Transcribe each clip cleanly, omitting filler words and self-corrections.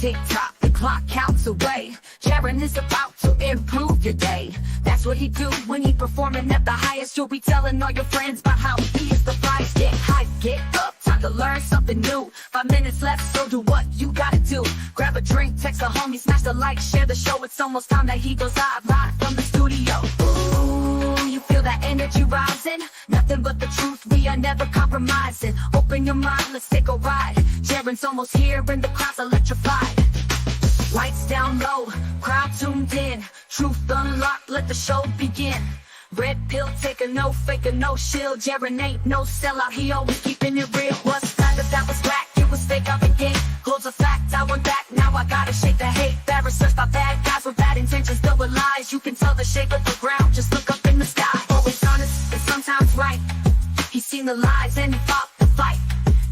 Tick-tock, the clock counts away. Jaren is about to improve your day. That's what he do when he performing at the highest. You'll be telling all your friends about how he is the flyest. Get hype, get up, time to learn something new. 5 minutes left, so do what you gotta do. Grab a drink, text a homie, smash the like, share the show. It's almost time that he goes live from the studio. Ooh, you feel that energy rising? Nothing but the truth, we are never compromising. Open your mind, let's take a ride. Jaren's almost here and the crowd's electrified. Lights down low, crowd tuned in. Truth unlocked, let the show begin. Red pill, take a no, fake a no shield. Jaren ain't no sellout, he always keeping it real. What's that? If that was whack, it was fake out the gate. Close a fact, I went back, now I gotta shake the hate. Bad research by bad guys with bad intentions, filled with lies. You can tell the shape of the ground, just look up in the sky. Always honest, and sometimes right. He's seen the lies and he fought the fight.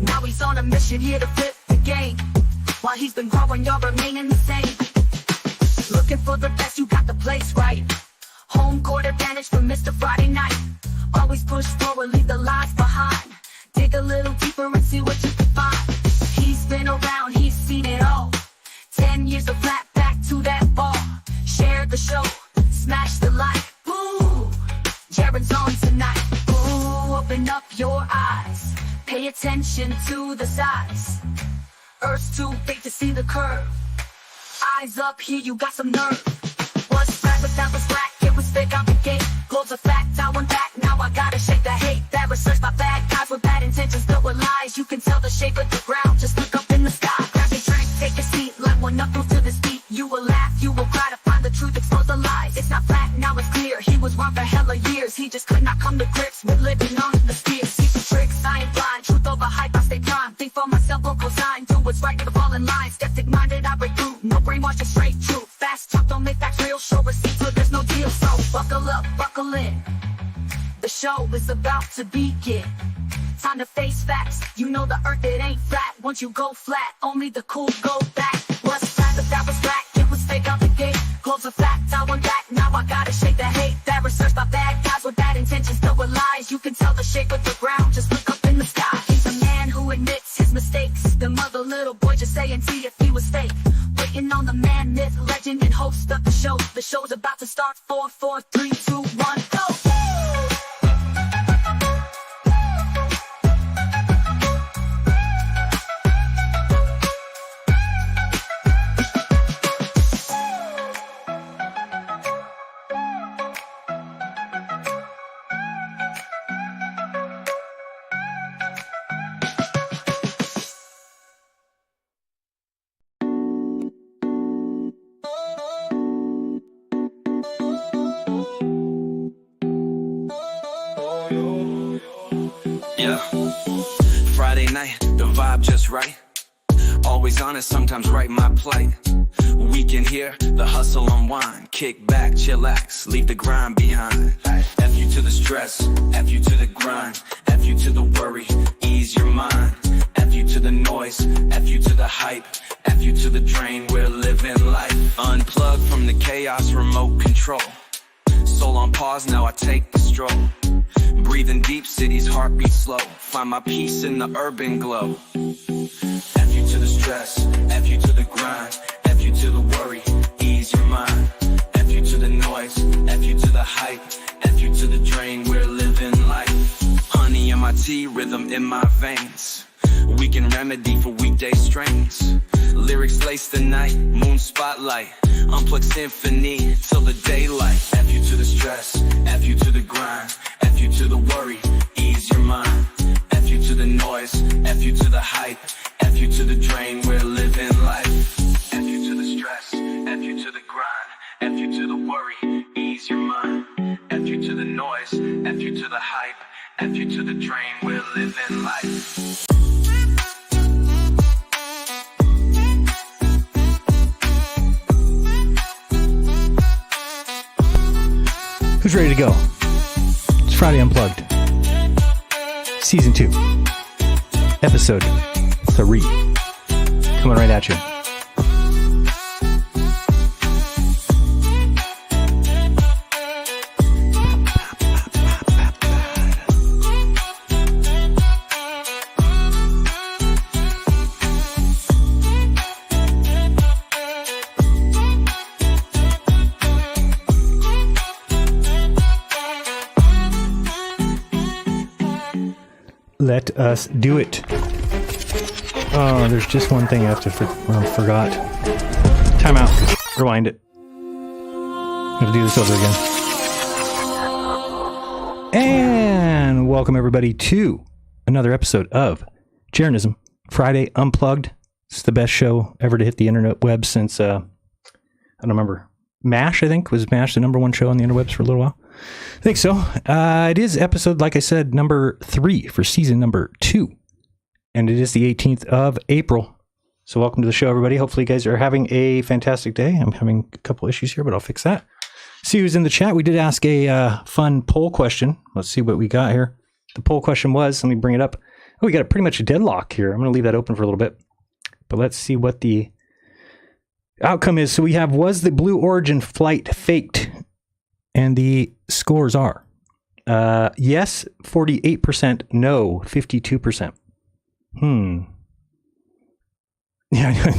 Now he's on a mission here to flip the game. While he's been growing, y'all remaining the same. Looking for the best, you got the place right. Home court advantage for Mr. Friday night. Always push forward, leave the lies behind. Dig a little deeper and see what you can find. He's been around, he's seen it all. 10 years of flat back to that ball. Share the show, smash the like. Ooh, Jaren's on tonight. Ooh, open up your eyes. Pay attention to the size. Earth's too big to see the curve. Eyes up here, you got some nerve. Was right, but that was black, it was fake out the gate. Close a fact, I went back, now I gotta shake the hate. That research by bad guys with bad intentions, filled with lies. You can tell the shape of the ground, just look up in the sky. Grab your drink, take a seat, let one knuckle to this beat. You will laugh, you will cry to find the truth, expose the lies. It's not flat, now it's clear, he was wrong for hella years. He just could not come to grips with living on the sphere. See the tricks, I ain't blind, truth over hype, I stay prime. Think for myself, vocal sign, do what's right, never fall in line. Skeptic minded, I break through, no brainwash, just straight truth. Fast talk, don't make facts real, show receipts, so there's no deal. So buckle up, buckle in, the show is about to begin. Time to face facts, you know the earth, it ain't flat. Once you go flat, only the cool go back. Was flat, but that was black, it was fake out the gate. Close a fact, I went back, now I gotta shake the hate. That research by bad guys with bad intentions, filled with lies. You can tell the shape of the ground, just look up in the sky. He's a man who admits his mistakes. The mother little boy just saying see if he was fake. Waiting on the man, myth, legend, and host of the show. The show's about to start. 4, 4, 3, 2, 1, go! Yeah, Friday night, the vibe just right. Always honest, sometimes right my plight. Weekend here, the hustle unwind. Kick back, chillax, leave the grind behind. F you to the stress, F you to the grind. F you to the worry, ease your mind. F you to the noise, F you to the hype. F you to the drain, we're living life. Unplugged from the chaos, remote control. Soul on pause, now I take the stroll. Breathing deep, city's heartbeat slow. Find my peace in the urban glow. F you to the stress, F you to the grind. F you to the worry, ease your mind. F you to the noise, F you to the hype. F you to the drain, we're living life. Honey in my tea, rhythm in my veins. Weekend remedy for weekday strains. Lyrics lace the night, moon spotlight. Unplugged symphony till the daylight. F you to the stress, F you to the grind. F you to the worry, ease your mind. F you to the noise, F you to the hype. F you to the drain, we're living life. F you to the stress, F you to the grind. F you to the worry, ease your mind. F you to the noise, F you to the hype. F you to the drain, we're living life. Who's ready to go? It's Friday Unplugged. Season 2. Episode 3. Coming right at you. Let us do it. Oh, there's just one thing I have to forgot. Time out. Rewind it. I have to do this over again. And welcome everybody to another episode of Jeranism Friday Unplugged. It's the best show ever to hit the internet web since, I don't remember. MASH, I think. Was MASH the number one show on the interwebs for a little while? I think so. It is episode, like I said, number 3 for season number 2. And it is the 18th of April. So welcome to the show, everybody. Hopefully you guys are having a fantastic day. I'm having a couple issues here, but I'll fix that. See who's in the chat. We did ask a fun poll question. Let's see what we got here. The poll question was, let me bring it up. Oh, we got pretty much a deadlock here. I'm going to leave that open for a little bit. But let's see what the outcome is. So we have, was the Blue Origin flight faked? And the scores are yes, 48%, no, 52%. Yeah,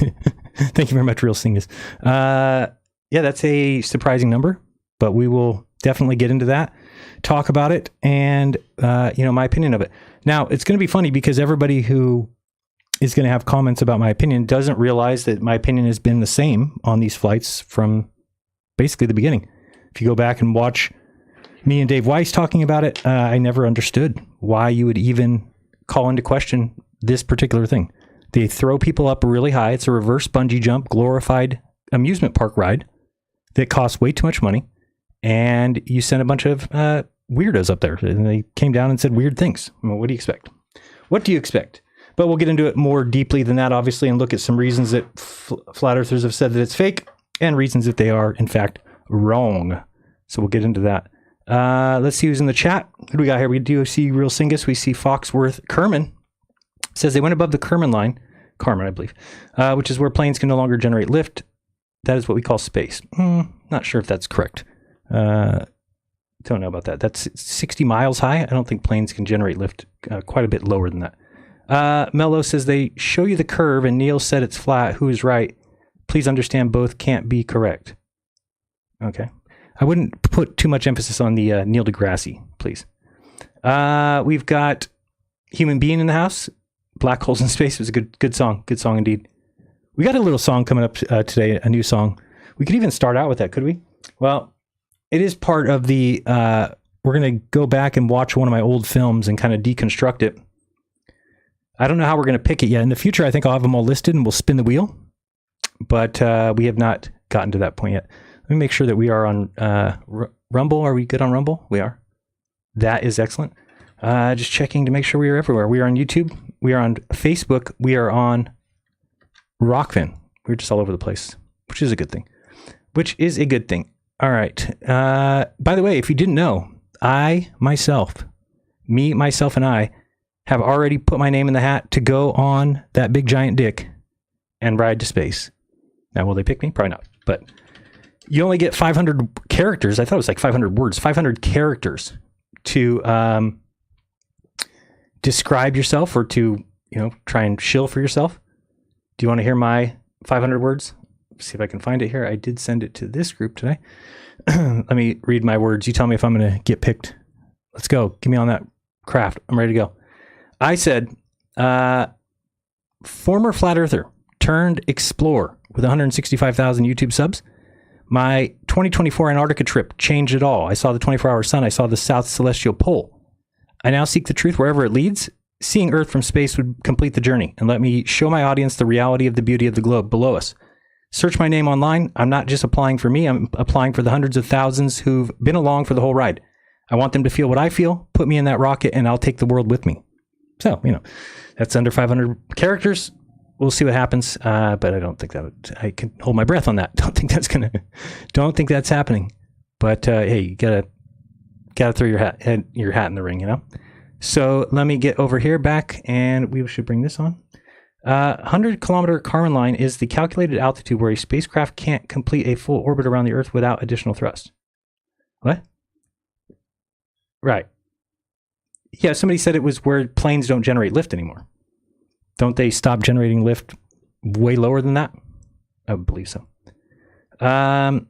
thank you very much, Real Singus. Yeah, that's a surprising number, but we will definitely get into that, talk about it, and, my opinion of it. Now, it's going to be funny because everybody who is going to have comments about my opinion doesn't realize that my opinion has been the same on these flights from basically the beginning. If you go back and watch me and Dave Weiss talking about it, I never understood why you would even call into question this particular thing. They throw people up really high. It's a reverse bungee jump, glorified amusement park ride that costs way too much money. And you send a bunch of weirdos up there. And they came down and said weird things. Well, what do you expect? What do you expect? But we'll get into it more deeply than that, obviously, and look at some reasons that flat earthers have said that it's fake and reasons that they are, in fact, wrong. So we'll get into that. Let's see who's in the chat. Who do we got here? We do see Real Singus. We see Foxworth. Kerman says they went above the Kerman line. Carmen, I believe, which is where planes can no longer generate lift. That is what we call space. Not sure if that's correct. Don't know about that. That's 60 miles high. I don't think planes can generate lift quite a bit lower than that. Mello says they show you the curve and Neil said it's flat. Who is right? Please understand both can't be correct. Okay. I wouldn't put too much emphasis on the Neil deGrasse, please. We've got Human Being in the House. Black Holes in Space was a good song. Good song indeed. We got a little song coming up today, a new song. We could even start out with that, could we? Well, it is part of the, we're going to go back and watch one of my old films and kind of deconstruct it. I don't know how we're going to pick it yet. In the future, I think I'll have them all listed and we'll spin the wheel. But we have not gotten to that point yet. Let me make sure that we are on Rumble. Are we good on Rumble? We are. That is excellent. Just checking to make sure we are everywhere. We are on YouTube. We are on Facebook. We are on Rockfin. We're just all over the place, which is a good thing. All right. By the way, if you didn't know, myself, and I have already put my name in the hat to go on that big giant dick and ride to space. Now, will they pick me? Probably not. But you only get 500 characters. I thought it was like 500 words, 500 characters to describe yourself or to, try and shill for yourself. Do you want to hear my 500 words? Let's see if I can find it here. I did send it to this group today. Let me read my words. You tell me if I'm going to get picked. Let's go. Get me on that craft. I'm ready to go. I said, former flat earther turned explorer with 165,000 YouTube subs. My 2024 Antarctica trip changed it all. I saw the 24-hour sun. I saw the South Celestial Pole. I now seek the truth wherever it leads. Seeing Earth from space would complete the journey and let me show my audience the reality of the beauty of the globe below us. Search my name online. I'm not just applying for me. I'm applying for the hundreds of thousands who've been along for the whole ride. I want them to feel what I feel. Put me in that rocket and I'll take the world with me. So, that's under 500 characters. We'll see what happens. But I don't think I can hold my breath on that. Don't think that's happening. But hey, you gotta throw your hat in the ring, So let me get over here back and we should bring this on. 100-kilometer Kármán line is the calculated altitude where a spacecraft can't complete a full orbit around the Earth without additional thrust. What? Right. Yeah, somebody said it was where planes don't generate lift anymore. Don't they stop generating lift way lower than that? I would believe so. The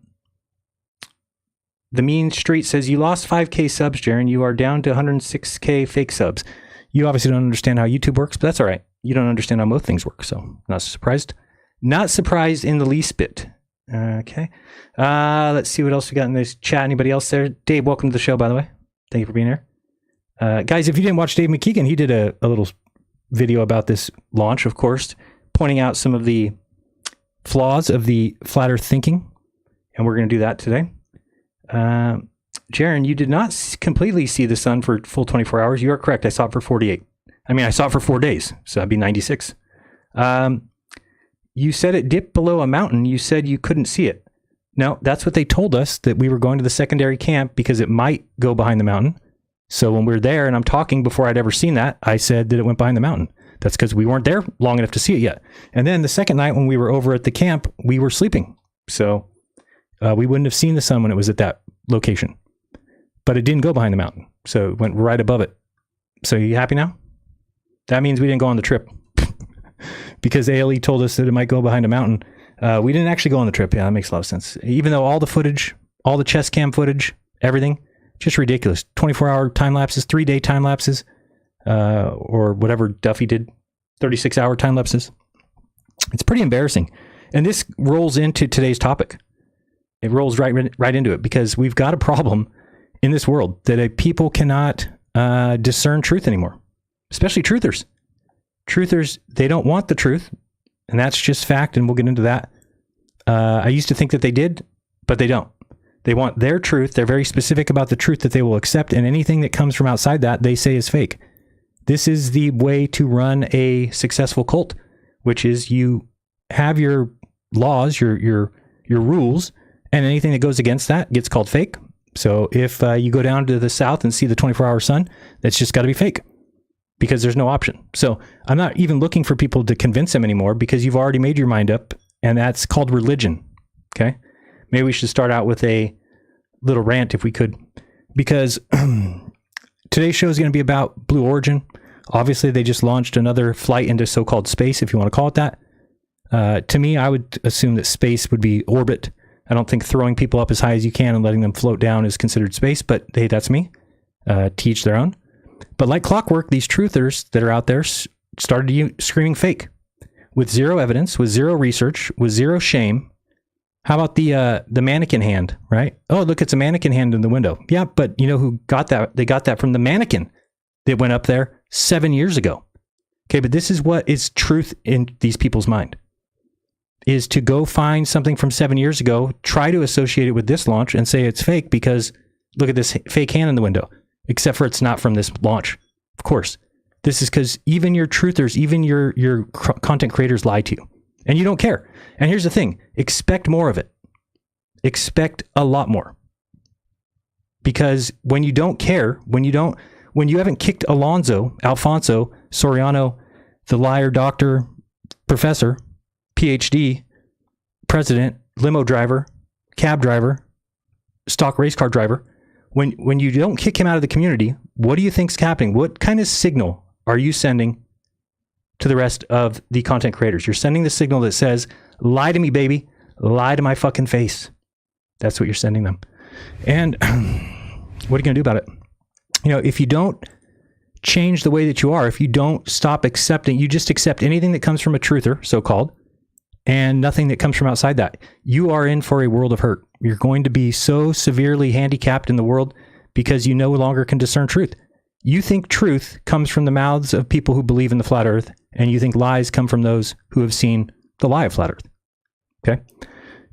Mean Street says, you lost 5K subs, Jaren. You are down to 106K fake subs. You obviously don't understand how YouTube works, but that's all right. You don't understand how most things work, so not surprised. Not surprised in the least bit. Okay. Let's see what else we got in this chat. Anybody else there? Dave, welcome to the show, by the way. Thank you for being here. Guys, if you didn't watch Dave McKeegan, he did a little video about this launch, of course, pointing out some of the flaws of the flat earth thinking, and we're going to do that today. Jaron, you did not completely see the sun for full 24 hours. You are correct. I saw it for 48. I mean, I saw it for 4 days, so that'd be 96. You said it dipped below a mountain. You said you couldn't see it. No, that's what they told us, that we were going to the secondary camp because it might go behind the mountain. So when we were there and I'm talking before I'd ever seen that, I said that it went behind the mountain. That's because we weren't there long enough to see it yet. And then the second night when we were over at the camp, we were sleeping. So we wouldn't have seen the sun when it was at that location. But it didn't go behind the mountain. So it went right above it. So you happy now? That means we didn't go on the trip. Because ALE told us that it might go behind a mountain. We didn't actually go on the trip. Yeah, that makes a lot of sense. Even though all the footage, all the chest cam footage, everything, just ridiculous. 24-hour time lapses, 3-day time lapses, or whatever Duffy did, 36-hour time lapses. It's pretty embarrassing. And this rolls into today's topic. It rolls right into it, because we've got a problem in this world that people cannot discern truth anymore, especially truthers. Truthers, they don't want the truth, and that's just fact, and we'll get into that. I used to think that they did, but they don't. They want their truth. They're very specific about the truth that they will accept, and anything that comes from outside that, they say is fake. This is the way to run a successful cult, which is you have your laws, your rules, and anything that goes against that gets called fake. So if you go down to the south and see the 24-hour sun, that's just got to be fake, because there's no option. So I'm not even looking for people to convince them anymore, because you've already made your mind up, and that's called religion. Okay. Maybe we should start out with a little rant if we could, because today's show is going to be about Blue Origin. Obviously, they just launched another flight into so-called space, if you want to call it that. To me, I would assume that space would be orbit. I don't think throwing people up as high as you can and letting them float down is considered space, but hey, that's me. Teach their own. But like clockwork, these truthers that are out there started screaming fake with zero evidence, with zero research, with zero shame. How about the mannequin hand, right? Oh, look, it's a mannequin hand in the window. Yeah, but you know who got that? They got that from the mannequin that went up there 7 years ago. Okay, but this is what is truth in these people's mind, is to go find something from 7 years ago, try to associate it with this launch and say it's fake because look at this fake hand in the window, except for it's not from this launch. Of course, this is because even your truthers, even your content creators lie to you, and you don't care. And here's the thing, expect more of it. Expect a lot more. Because when you don't care, when you haven't kicked Alfonso, Soriano, the liar, doctor, professor, PhD, president, limo driver, cab driver, stock race car driver, when you don't kick him out of the community, what do you think's happening? What kind of signal are you sending to the rest of the content creators? You're sending the signal that says, lie to me, baby. Lie to my fucking face. That's what you're sending them. And what are you going to do about it? You know, if you don't change the way that you are, if you don't stop accepting, you just accept anything that comes from a truther, so-called, and nothing that comes from outside that, you are in for a world of hurt. You're going to be so severely handicapped in the world because you no longer can discern truth. You think truth comes from the mouths of people who believe in the flat earth, and you think lies come from those who have seen the lie of flat earth. Okay?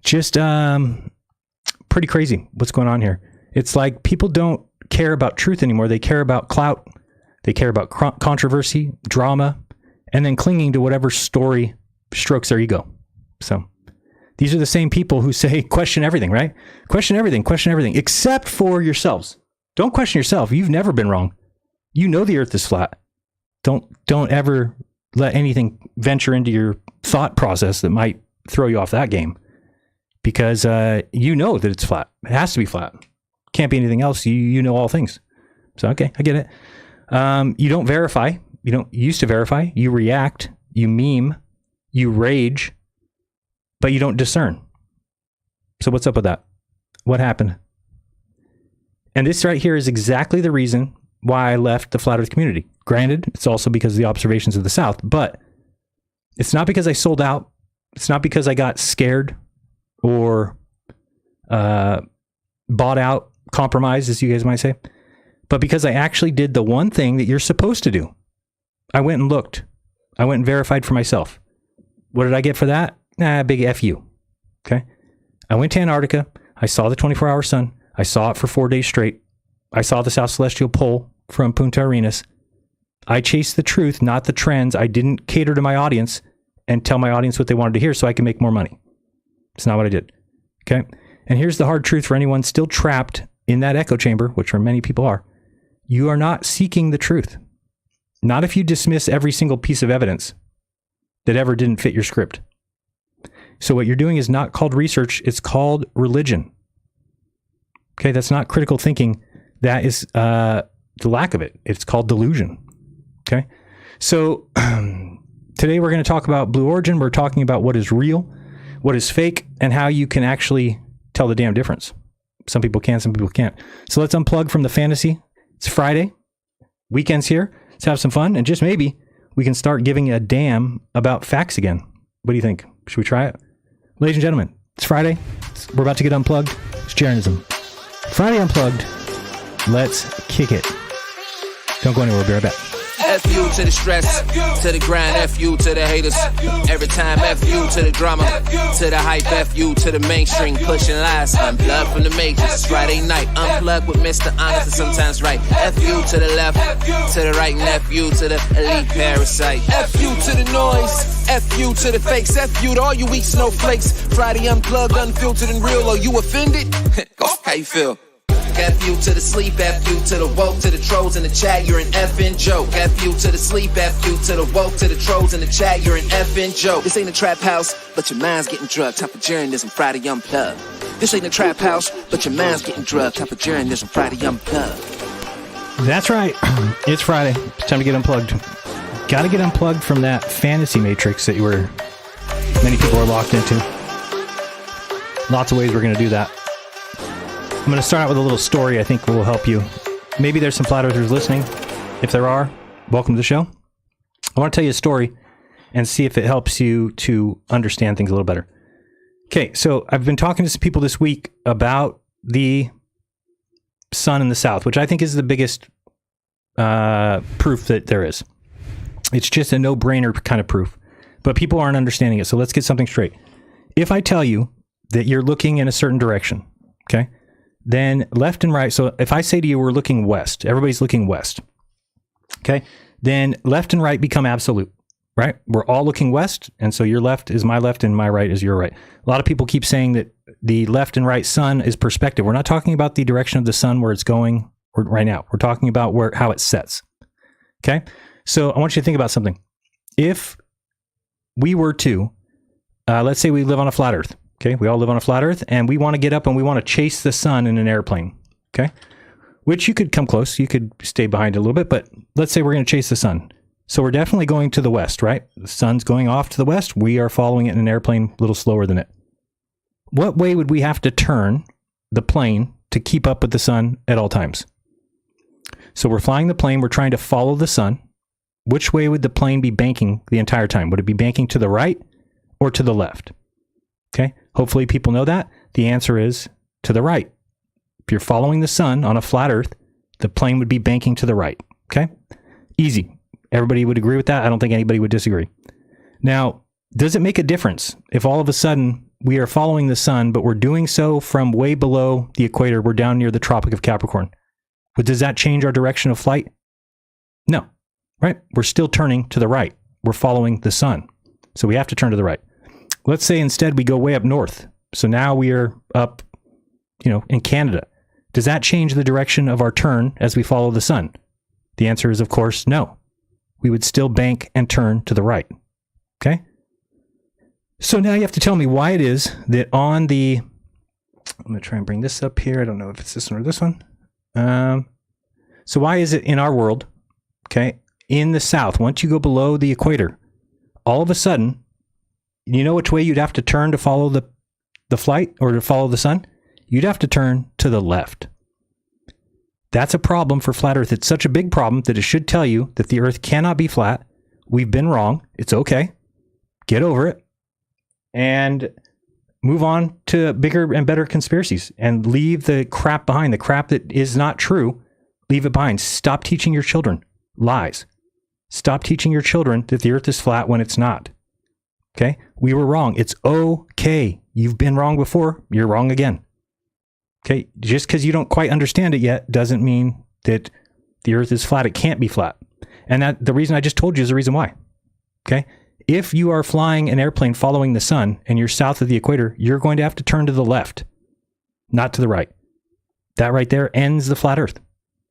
Just pretty crazy what's going on here. It's like people don't care about truth anymore. They care about clout. They care about controversy, drama, and then clinging to whatever story strokes their ego. So these are the same people who say, question everything, right? Question everything, except for yourselves. Don't question yourself. You've never been wrong. You know the earth is flat. Don't ever let anything venture into your thought process that might throw you off that game, because you know that it's flat. It has to be flat. Can't be anything else. You know all things. So, okay, I get it. You don't verify. You don't used to verify. You react. You meme. You rage. But you don't discern. So what's up with that? What happened? And this right here is exactly the reason why I left the flat earth community. Granted, it's also because of the observations of the South, but it's not because I sold out. It's not because I got scared or bought out, compromised, as you guys might say, but because I actually did the one thing that you're supposed to do. I went and looked. I went and verified for myself. What did I get for that? Big F you. Okay. I went to Antarctica. I saw the 24-hour sun. I saw it for 4 days straight. I saw the South Celestial Pole from Punta Arenas. I chased the truth, not the trends. I didn't cater to my audience and tell my audience what they wanted to hear so I could make more money. It's not what I did. Okay. And here's the hard truth for anyone still trapped in that echo chamber, which many people are. You are not seeking the truth. Not if you dismiss every single piece of evidence that ever didn't fit your script. So what you're doing is not called research. It's called religion. Okay. That's not critical thinking. That is the lack of it. It's called delusion. Okay. So today we're going to talk about Blue Origin. We're talking about what is real, what is fake, and how you can actually tell the damn difference. Some people can, some people can't. So let's unplug from the fantasy. It's Friday. Weekend's here. Let's have some fun. And just maybe we can start giving a damn about facts again. What do you think? Should we try it? Ladies and gentlemen, it's Friday. We're about to get unplugged. It's Jeranism. Friday Unplugged. Let's kick it. Don't go anywhere. We'll be right back. F you to the stress, to the grind, F you to the haters. Every time F you to the drama, to the hype, F you to the mainstream, pushing lies. Unplugged from the matrix, it's Friday night. Unplugged with Mr. Honest and sometimes right. F you to the left, to the right, and F you to the elite parasite. F you to the noise, F you to the fakes, F you to all you weak snowflakes. Friday Unplugged, unfiltered and real. Are you offended? How you feel? F you to the sleep, F you to the woke, to the trolls in the chat, you're an effing joke. F you to the sleep, F you to the woke, to the trolls in the chat, you're an effing joke. This ain't a trap house, but your mind's getting drugged. Top of Jeranism, Friday Unplugged. This ain't a trap house, but your mind's getting drugged. Top of Jeranism, Friday Unplugged. That's right. It's Friday. It's time to get unplugged. Got to get unplugged from that fantasy matrix that many people are locked into. Lots of ways we're going to do that. I'm going to start out with a little story I think will help you. Maybe there's some flat earthers listening. If there are, welcome to the show. I want to tell you a story and see if it helps you to understand things a little better. Okay, so I've been talking to some people this week about the sun in the south, which I think is the biggest proof that there is. It's just a no-brainer kind of proof, but people aren't understanding it. So let's get something straight. If I tell you that you're looking in a certain direction, okay, then left and right. So if I say to you, we're looking west, everybody's looking west. Okay. Then left and right become absolute, right? We're all looking west. And so your left is my left and my right is your right. A lot of people keep saying that the left and right sun is perspective. We're not talking about the direction of the sun where it's going right now. We're talking about how it sets. Okay. So I want you to think about something. If we were to, let's say we live on a flat earth. Okay, we all live on a flat earth and we want to get up and we want to chase the sun in an airplane. Okay, which you could come close. You could stay behind a little bit, but let's say we're going to chase the sun. So we're definitely going to the west, right? The sun's going off to the west. We are following it in an airplane a little slower than it. What way would we have to turn the plane to keep up with the sun at all times? So we're flying the plane. We're trying to follow the sun. Which way would the plane be banking the entire time? Would it be banking to the right or to the left? Okay, hopefully people know that. The answer is to the right. If you're following the sun on a flat earth, the plane would be banking to the right. Okay, easy. Everybody would agree with that. I don't think anybody would disagree. Now, does it make a difference if all of a sudden we are following the sun, but we're doing so from way below the equator? We're down near the Tropic of Capricorn. But does that change our direction of flight? No, right? We're still turning to the right. We're following the sun. So we have to turn to the right. Let's say instead we go way up north. So now we are up, in Canada. Does that change the direction of our turn as we follow the sun? The answer is, of course, no. We would still bank and turn to the right. Okay? So now you have to tell me why it is that on the... I'm going to try and bring this up here. I don't know if it's this one or this one. So why is it in our world, okay, in the south, once you go below the equator, all of a sudden... You know which way you'd have to turn to follow the flight or to follow the sun? You'd have to turn to the left. That's a problem for flat Earth. It's such a big problem that it should tell you that the Earth cannot be flat. We've been wrong. It's okay. Get over it and move on to bigger and better conspiracies and leave the crap behind, the crap that is not true. Leave it behind. Stop teaching your children lies. Stop teaching your children that the Earth is flat when it's not. Okay? We were wrong. It's okay. You've been wrong before. You're wrong again. Okay? Just because you don't quite understand it yet doesn't mean that the Earth is flat. It can't be flat. And that the reason I just told you is the reason why. Okay? If you are flying an airplane following the sun and you're south of the equator, you're going to have to turn to the left, not to the right. That right there ends the flat Earth.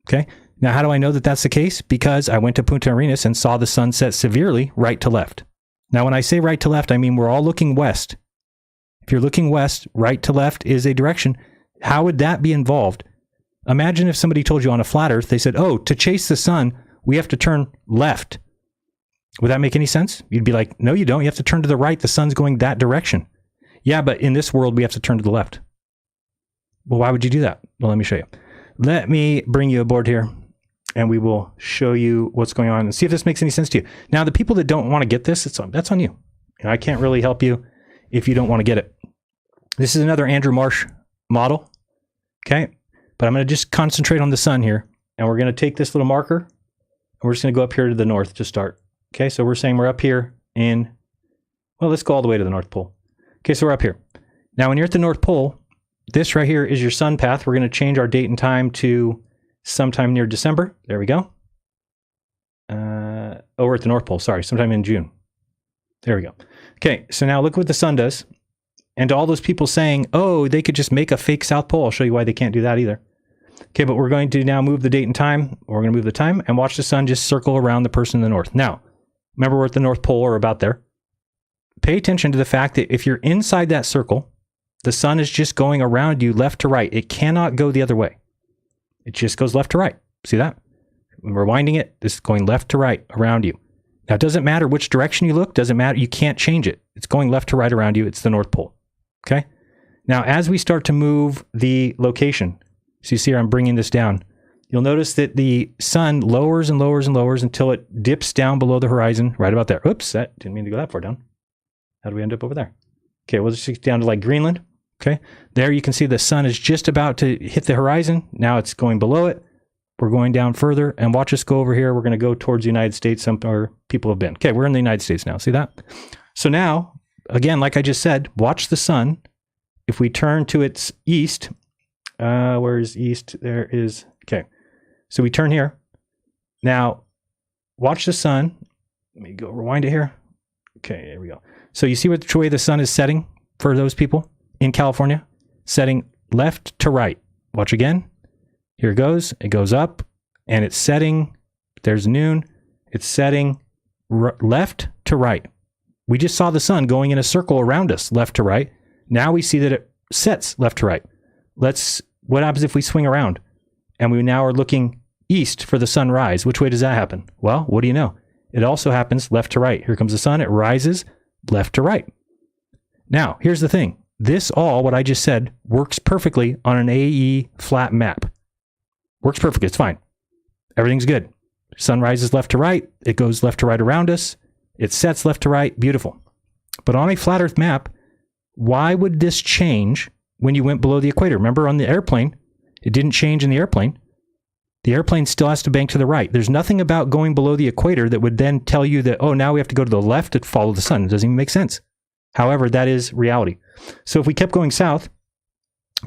Okay? Now, how do I know that that's the case? Because I went to Punta Arenas and saw the sun set severely right to left. Now, when I say right to left, I mean we're all looking west. If you're looking west, right to left is a direction. How would that be involved? Imagine if somebody told you on a flat Earth, they said, oh, to chase the sun, we have to turn left. Would that make any sense? You'd be like, no, you don't. You have to turn to the right. The sun's going that direction. Yeah, but in this world, we have to turn to the left. Well, why would you do that? Well, let me show you. Let me bring you aboard here, and we will show you what's going on and see if this makes any sense to you. Now, the people that don't want to get this, that's on you. I can't really help you if you don't want to get it. This is another Andrew Marsh model, okay? But I'm going to just concentrate on the sun here, and we're going to take this little marker, and we're just going to go up here to the north to start. Okay, so we're saying we're up here in, well, let's go all the way to the North Pole. Okay, so we're up here. Now, when you're at the North Pole, this right here is your sun path. We're going to change our date and time to sometime near December. There we go. We're at the North Pole. Sorry, sometime in June. There we go. Okay, so now look what the sun does. And to all those people saying, oh, they could just make a fake South Pole. I'll show you why they can't do that either. Okay, but we're going to now move the date and time. We're going to move the time and watch the sun just circle around the person in the north. Now, remember, we're at the North Pole or about there. Pay attention to the fact that if you're inside that circle, the sun is just going around you left to right. It cannot go the other way. It just goes left to right. See that? When we're winding it, this is going left to right around you. Now, it doesn't matter which direction you look. Doesn't matter. You can't change it. It's going left to right around you. It's the North Pole. Okay? Now, as we start to move the location, so you see here I'm bringing this down, you'll notice that the sun lowers and lowers and lowers until it dips down below the horizon, right about there. Oops, that didn't mean to go that far down. How do we end up over there? Okay, we'll just get down to like Greenland. Okay, there you can see the sun is just about to hit the horizon. Now it's going below it. We're going down further, and watch us go over here. We're going to go towards the United States. Some our people have been. Okay, we're in the United States now. See that? So now, again, like I just said, watch the sun. If we turn to its east, where's east? There is, okay. So we turn here. Now, watch the sun. Let me go rewind it here. Okay, there we go. So you see which way the sun is setting for those people in California? Setting left to right. Watch again. Here it goes. It goes up, and it's setting. There's noon. It's setting left to right. We just saw the sun going in a circle around us, left to right. Now we see that it sets left to right. What happens if we swing around? And we now are looking east for the sunrise. Which way does that happen? Well, what do you know? It also happens left to right. Here comes the sun. It rises left to right. Now, here's the thing. This all, what I just said, works perfectly on an AE flat map. Works perfectly. It's fine. Everything's good. Sun rises left to right. It goes left to right around us. It sets left to right. Beautiful. But on a flat Earth map, why would this change when you went below the equator? Remember on the airplane, it didn't change in the airplane. The airplane still has to bank to the right. There's nothing about going below the equator that would then tell you that, oh, now we have to go to the left to follow the sun. It doesn't even make sense. However, that is reality. So if we kept going south,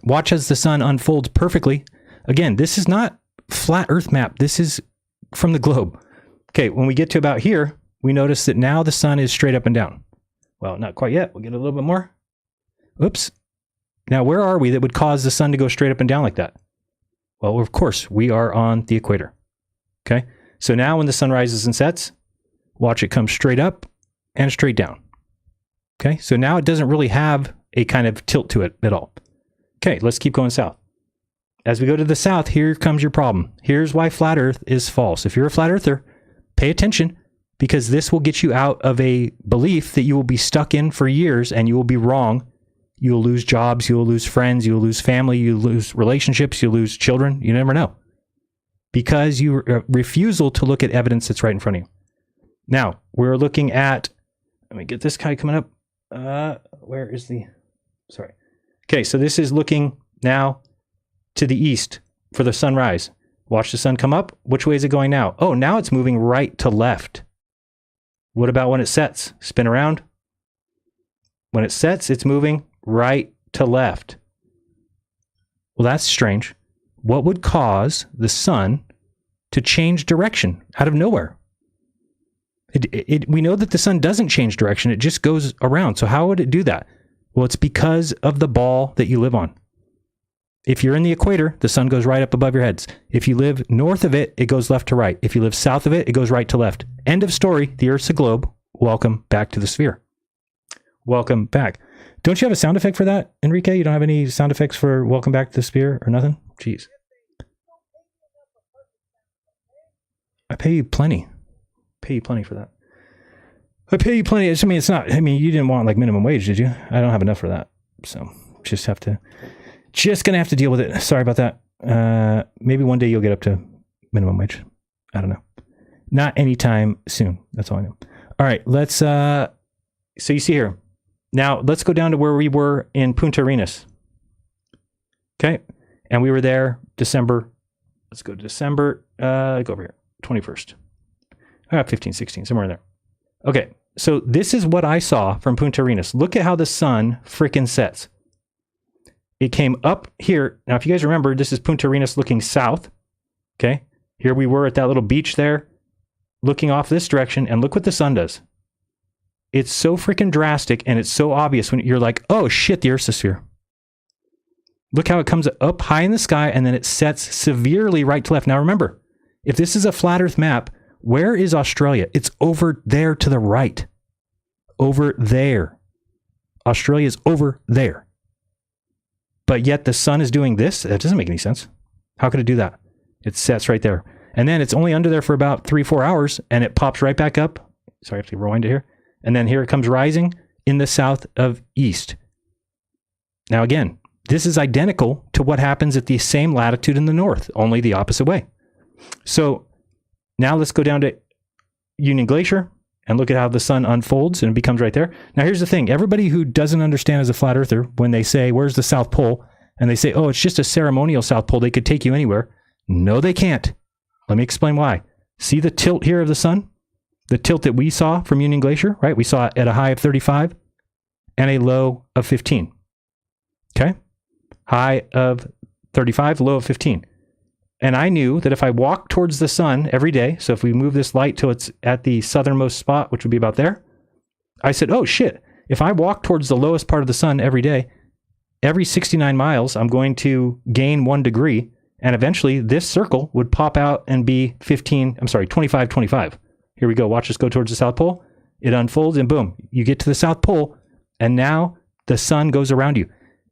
watch as the sun unfolds perfectly. Again, this is not flat Earth map. This is from the globe. Okay, when we get to about here, we notice that now the sun is straight up and down. Well, not quite yet. We'll get a little bit more. Oops. Now, where are we that would cause the sun to go straight up and down like that? Well, of course, we are on the equator. Okay, so now when the sun rises and sets, watch it come straight up and straight down. Okay, so now it doesn't really have a kind of tilt to it at all. Okay, let's keep going south. As we go to the south, here comes your problem. Here's why flat Earth is false. If you're a flat earther, pay attention, because this will get you out of a belief that you will be stuck in for years and you will be wrong. You will lose jobs, you will lose friends, you will lose family, you will lose relationships, you'll lose children. You never know. because you refusal to look at evidence that's right in front of you. Now, we're looking at, let me get this guy coming up. Where is the, sorry. Okay, so this is looking now to the east for the sunrise. Watch the sun come up. Which way is it going now? Oh, now it's moving right to left. What about when it sets? Spin around. When it sets, it's moving right to left. Well, that's strange. What would cause the sun to change direction out of nowhere? We know that the sun doesn't change direction. It just goes around. So how would it do that? Well, it's because of the ball that you live on. If you're in the equator, the sun goes right up above your heads. If you live north of it, it goes left to right. If you live south of it, it goes right to left. End of story. The Earth's a globe. Welcome back to the sphere. Welcome back. Don't you have a sound effect for that, Enrique? You don't have any sound effects for welcome back to the sphere or nothing? Jeez. I pay you plenty. Pay you plenty for that. I pay you plenty. I mean, it's not, I mean, you didn't want like minimum wage, did you? I don't have enough for that. So just gonna have to deal with it. Sorry about that. Maybe one day you'll get up to minimum wage. I don't know. Not anytime soon. That's all I know. All right, let's, so you see here. Now let's go down to where we were in Punta Arenas. Okay. And we were there December. Let's go to December, go over here, 21st. 15, 16, somewhere in there. Okay. So this is what I saw from Punta Arenas. Look at how the sun freaking sets. It came up here. Now, if you guys remember, this is Punta Arenas looking south. Okay. Here we were at that little beach there, looking off this direction, and look what the sun does. It's so freaking drastic, and it's so obvious when you're like, oh shit, the Earth's a sphere. Look how it comes up high in the sky, and then it sets severely right to left. Now remember, if this is a flat Earth map, where is Australia? It's over there to the right. Over there. Australia is over there. But yet the sun is doing this? That doesn't make any sense. How could it do that? It sets right there. And then it's only under there for about 3-4 hours, and it pops right back up. Sorry, I have to rewind it here. And then here it comes rising in the south of east. Now again, this is identical to what happens at the same latitude in the north, only the opposite way. So now let's go down to Union Glacier and look at how the sun unfolds and it becomes right there. Now here's the thing. Everybody who doesn't understand as a flat earther, when they say, where's the South Pole? And they say, oh, it's just a ceremonial South Pole. They could take you anywhere. No, they can't. Let me explain why. See the tilt here of the sun? The tilt that we saw from Union Glacier, right? We saw it at a high of 35 and a low of 15. Okay? High of 35, low of 15. And I knew that if I walk towards the sun every day, so if we move this light till it's at the southernmost spot, which would be about there, I said, oh shit, if I walk towards the lowest part of the sun every day, every 69 miles, I'm going to gain 1 degree. And eventually this circle would pop out and be 25, 25. Here we go. Watch us go towards the South Pole. It unfolds and boom, you get to the South Pole and now the sun goes around you.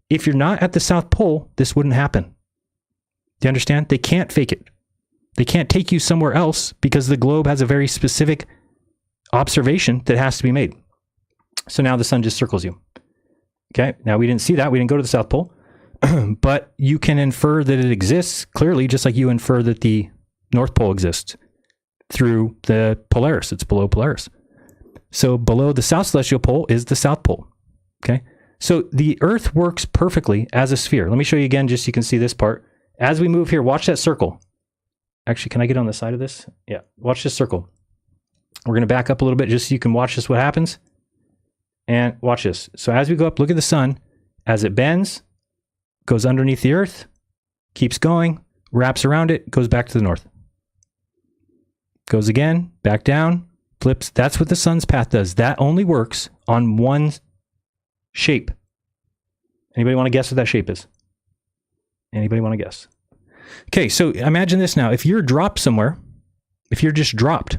If you're not at the South Pole, this wouldn't happen. Do you understand? They can't fake it. They can't take you somewhere else because the globe has a very specific observation that has to be made. So now the sun just circles you. Okay. Now we didn't see that. We didn't go to the South Pole, but you can infer that it exists clearly, just like you infer that the North Pole exists through the Polaris. It's below Polaris. So below the South Celestial Pole is the South Pole. Okay. So the Earth works perfectly as a sphere. Let me show you again, just so you can see this part. As we move here, watch that circle. Actually, can I get on the side of this? Yeah, watch this circle. We're going to back up a little bit just so you can watch this, what happens. And watch this. So as we go up, look at the sun. As it bends, goes underneath the Earth, keeps going, wraps around it, goes back to the north. Goes again, back down, flips. That's what the sun's path does. That only works on one shape. Anybody want to guess what that shape is? Anybody want to guess? Okay, so imagine this now. If you're dropped somewhere, if you're just dropped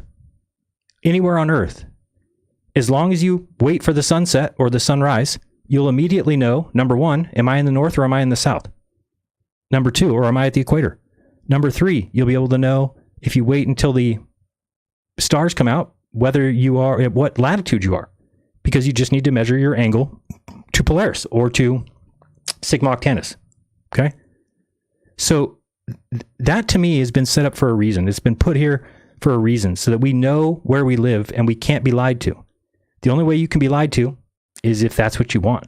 anywhere on Earth, as long as you wait for the sunset or the sunrise, you'll immediately know, number one, am I in the north or am I in the south? Number two, or am I at the equator? Number three, you'll be able to know if you wait until the stars come out, whether you are at what latitude you are, because you just need to measure your angle to Polaris or to Sigma Octantis. Okay? So that to me has been set up for a reason. It's been put here for a reason so that we know where we live and we can't be lied to. The only way you can be lied to is if that's what you want.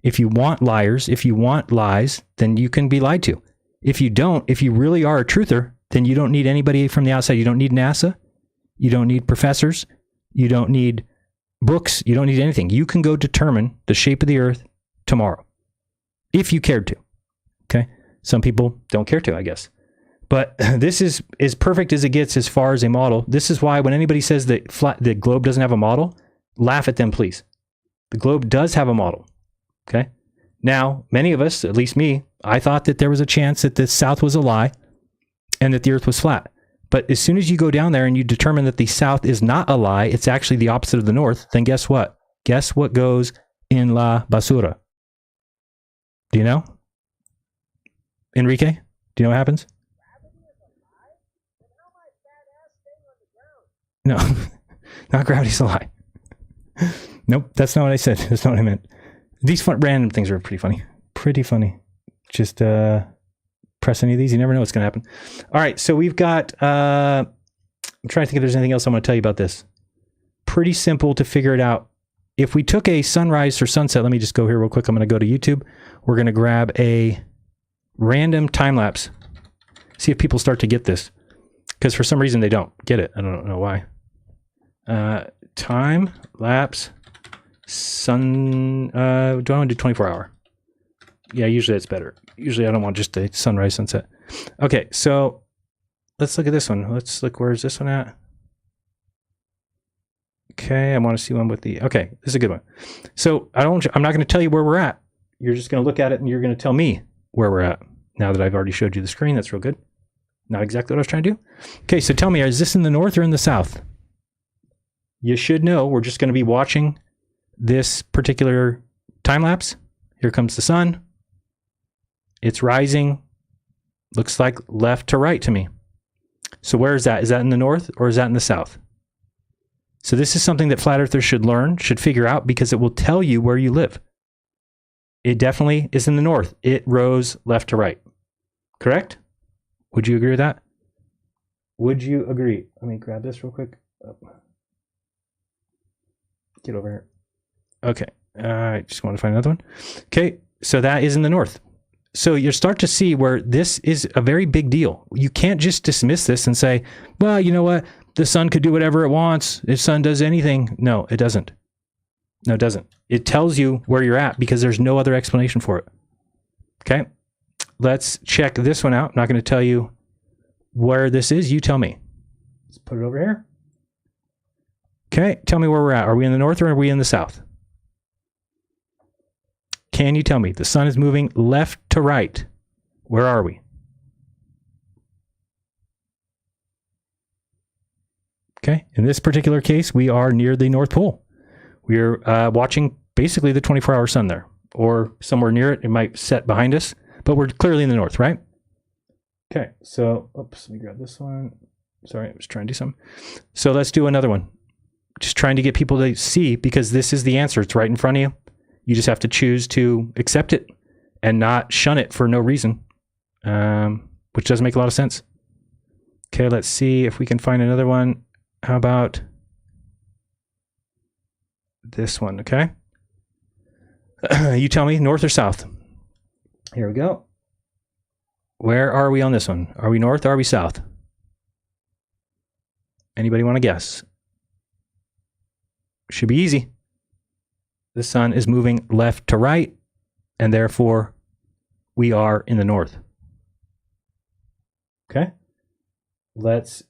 If you want liars, if you want lies, then you can be lied to. If you don't, if you really are a truther, then you don't need anybody from the outside. You don't need NASA. You don't need professors. You don't need books. You don't need anything. You can go determine the shape of the earth tomorrow, if you cared to. Okay? Some people don't care to, I guess. But this is as perfect as it gets as far as a model. This is why when anybody says that the globe doesn't have a model, laugh at them, please. The globe does have a model. Okay? Now, many of us, at least me, I thought that there was a chance that the south was a lie and that the earth was flat. But as soon as you go down there and you determine that the south is not a lie, it's actually the opposite of the north, then guess what? Guess what goes in la basura? Do you know? Enrique? Do you know what happens? No, not gravity's a lie. Nope, that's not what I said. That's not what I meant. These random things are pretty funny. Pretty funny. Just press any of these. You never know what's going to happen. All right, so we've got... I'm trying to think if there's anything else I want to tell you about this. Pretty simple to figure it out. If we took a sunrise or sunset, let me just go here real quick. I'm going to go to YouTube. We're going to grab a random time lapse. See if people start to get this. Because for some reason they don't get it. I don't know why. Time lapse sun. Do I want to do 24 hour? Yeah, usually it's better. Usually I don't want just a sunrise sunset. Okay, so let's look at this one. Let's look. Where's this one at? Okay, I want to see one with the. Okay, this is a good one. So I'm not going to tell you where we're at. You're just going to look at it and you're going to tell me where we're at. Now that I've already showed you the screen, that's real good. Not exactly what I was trying to do. Okay, so tell me, is this in the north or in the south? You should know. We're just going to be watching this particular time lapse. Here comes the sun. It's rising. Looks like left to right to me. So where is that? Is that in the north or is that in the south? So this is something that flat earthers should learn, should figure out, because it will tell you where you live. It definitely is in the north. It rose left to right. Correct? Would you agree with that? Would you agree? Let me grab this real quick. Oh. Get over here. Okay. I just want to find another one. Okay. So that is in the north. So you start to see where this is a very big deal. You can't just dismiss this and say, well, you know what? The sun could do whatever it wants. The sun does anything. No, it doesn't. No, it doesn't. It tells you where you're at because there's no other explanation for it. Okay. Let's check this one out. I'm not going to tell you where this is. You tell me. Let's put it over here. Okay. Tell me where we're at. Are we in the north or are we in the south? Can you tell me? The sun is moving left to right. Where are we? Okay. In this particular case, we are near the North Pole. We're watching basically the 24-hour sun there, or somewhere near it. It might set behind us, but we're clearly in the north, right? Okay. So, oops, let me grab this one. Sorry, I was trying to do something. So let's do another one. Just trying to get people to see, because this is the answer. It's right in front of you. You just have to choose to accept it and not shun it for no reason, which doesn't make a lot of sense. Okay, let's see if we can find another one. How about this one, okay? You tell me, north or south? Here we go. Where are we on this one? Are we north or are we south? Anybody want to guess? Should be easy. The sun is moving left to right, and therefore we are in the north. Okay. Let's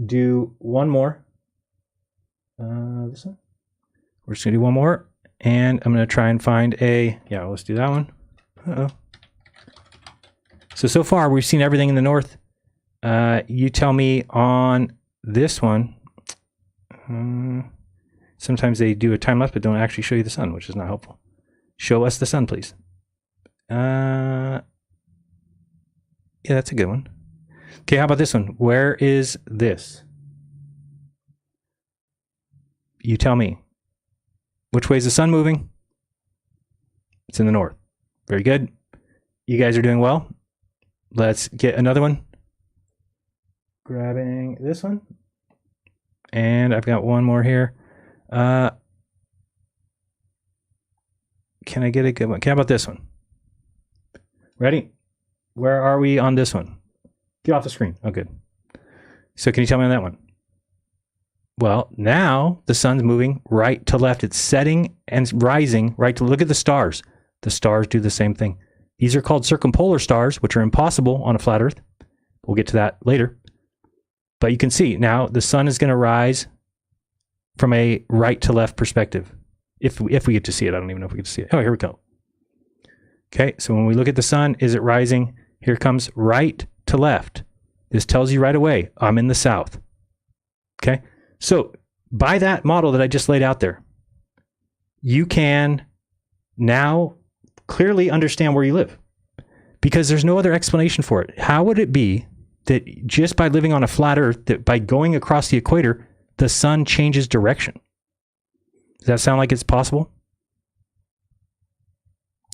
do one more. This one. We're just going to do one more, and I'm going to try and find a... Yeah, let's do that one. Uh-oh. So far, we've seen everything in the north. You tell me on this one. Sometimes they do a time lapse, but don't actually show you the sun, which is not helpful. Show us the sun, please. Yeah, that's a good one. Okay, how about this one? Where is this? You tell me. Which way is the sun moving? It's in the north. Very good. You guys are doing well. Let's get another one. Grabbing this one. And I've got one more here. Can I get a good one? How about this one? Ready? Where are we on this one? Get off the screen. Oh, good. So can you tell me on that one? Well, now the sun's moving right to left. It's setting and rising right to look at the stars. The stars do the same thing. These are called circumpolar stars, which are impossible on a flat Earth. We'll get to that later. But you can see now the sun is going to rise from a right to left perspective. If we get to see it, I don't even know if we get to see it. Oh, here we go. Okay, so when we look at the sun, is it rising? Here comes right to left. This tells you right away, I'm in the south. Okay, so by that model that I just laid out there, you can now clearly understand where you live because there's no other explanation for it. How would it be that just by living on a flat Earth, that by going across the equator, the sun changes direction? Does that sound like it's possible?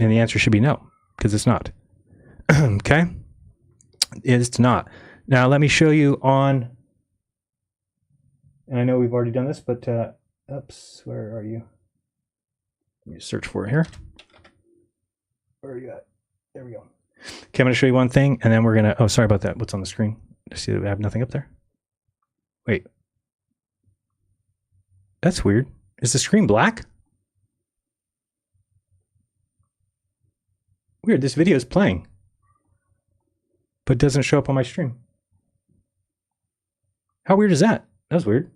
And the answer should be no, because it's not. Okay? It's not. Now, let me show you on, and I know we've already done this, but, oops, where are you? Let me search for it here. Where are you at? There we go. Okay, I'm going to show you one thing, and then we're going to, oh, sorry about that. What's on the screen? I see that I have nothing up there. Wait. That's weird. Is the screen black? Weird, this video is playing, but doesn't show up on my stream. How weird is that? That was weird.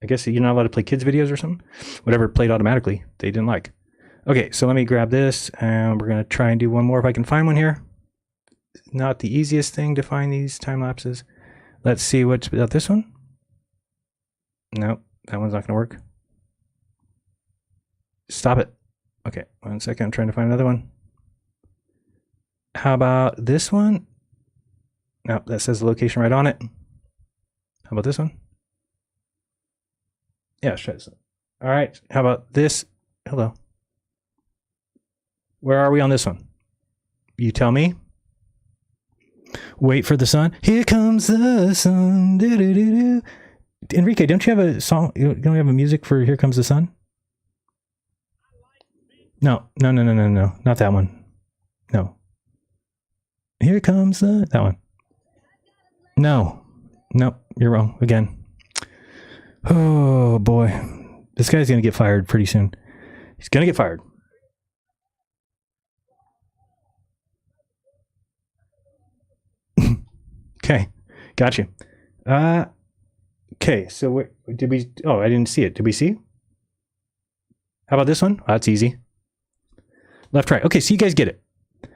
I guess you're not allowed to play kids' videos or something. Whatever played automatically, they didn't like. Okay, so let me grab this, and we're going to try and do one more if I can find one here. Not the easiest thing to find these time lapses. Let's see what's about this one. No, that one's not going to work. Stop it. Okay, 1 second. I'm trying to find another one. How about this one? No, that says the location right on it. How about this one? Yeah, let's try this one. All right. How about this? Hello. Where are we on this one? You tell me. Wait for the sun. Here comes the sun. Do, do, do, do. Enrique, don't you have a song? You don't have a music for Here Comes the Sun? No. Not that one. No. Here comes the... That one. No. Nope. You're wrong. Again. Oh, boy. This guy's going to get fired pretty soon. He's going to get fired. Okay. Gotcha. Okay. So did we... Oh, I didn't see it. Did we see? How about this one? Oh, that's easy. Left, right. Okay, so you guys get it.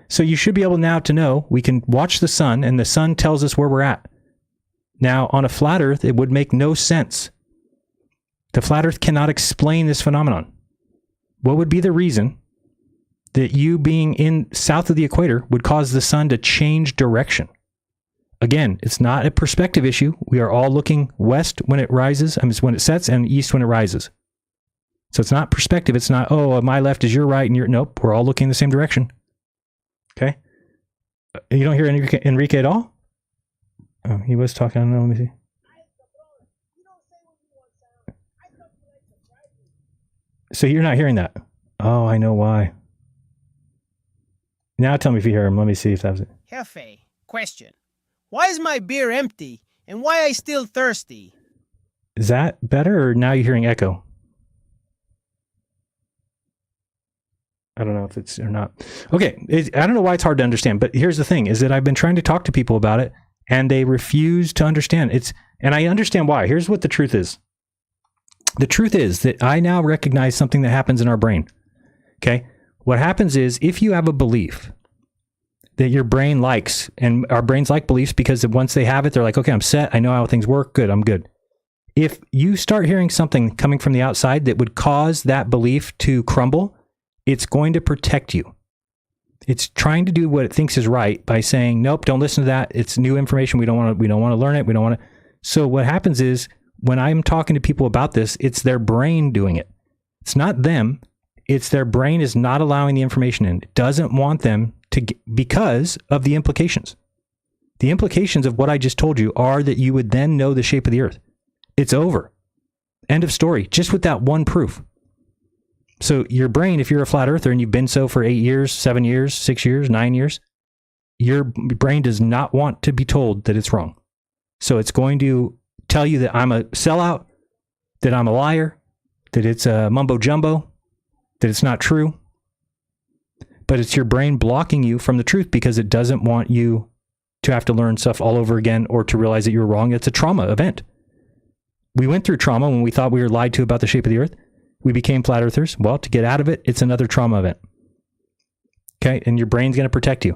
So you should be able now to know we can watch the sun, and the sun tells us where we're at. Now, on a flat Earth, it would make no sense. The flat Earth cannot explain this phenomenon. What would be the reason that you being in south of the equator would cause the sun to change direction? Again, it's not a perspective issue. We are all looking west when it rises, when it sets, and east when it rises. So it's not perspective. It's not, oh, my left is your right and your... Nope, we're all looking in the same direction. Okay? You don't hear Enrique at all? Oh, he was talking. I don't know. Let me see. So you're not hearing that? Oh, I know why. Now tell me if you hear him. Let me see if that was it. Jefe, question. Why is my beer empty and why I still thirsty? Is that better or now you're hearing echo? I don't know if it's or not. Okay, I don't know why it's hard to understand, but here's the thing, is that I've been trying to talk to people about it, and they refuse to understand. And I understand why. Here's what the truth is. The truth is that I now recognize something that happens in our brain. Okay? What happens is, if you have a belief that your brain likes, and our brains like beliefs because once they have it, they're like, okay, I'm set. I know how things work. Good, I'm good. If you start hearing something coming from the outside that would cause that belief to crumble, it's going to protect you. It's trying to do what it thinks is right by saying, nope, don't listen to that. It's new information. We don't want to learn it. We don't want to. So what happens is when I'm talking to people about this, it's their brain doing it. It's not them. It's their brain is not allowing the information in. It doesn't want them to, because of the implications. The implications of what I just told you are that you would then know the shape of the earth. It's over. End of story. Just with that one proof. So your brain, if you're a flat earther and you've been so for 8 years, 7 years, 6 years, 9 years, your brain does not want to be told that it's wrong. So it's going to tell you that I'm a sellout, that I'm a liar, that it's a mumbo jumbo, that it's not true. But it's your brain blocking you from the truth because it doesn't want you to have to learn stuff all over again or to realize that you're wrong. It's a trauma event. We went through trauma when we thought we were lied to about the shape of the earth. We became flat earthers. Well, to get out of it, it's another trauma event. Okay. And your brain's going to protect you.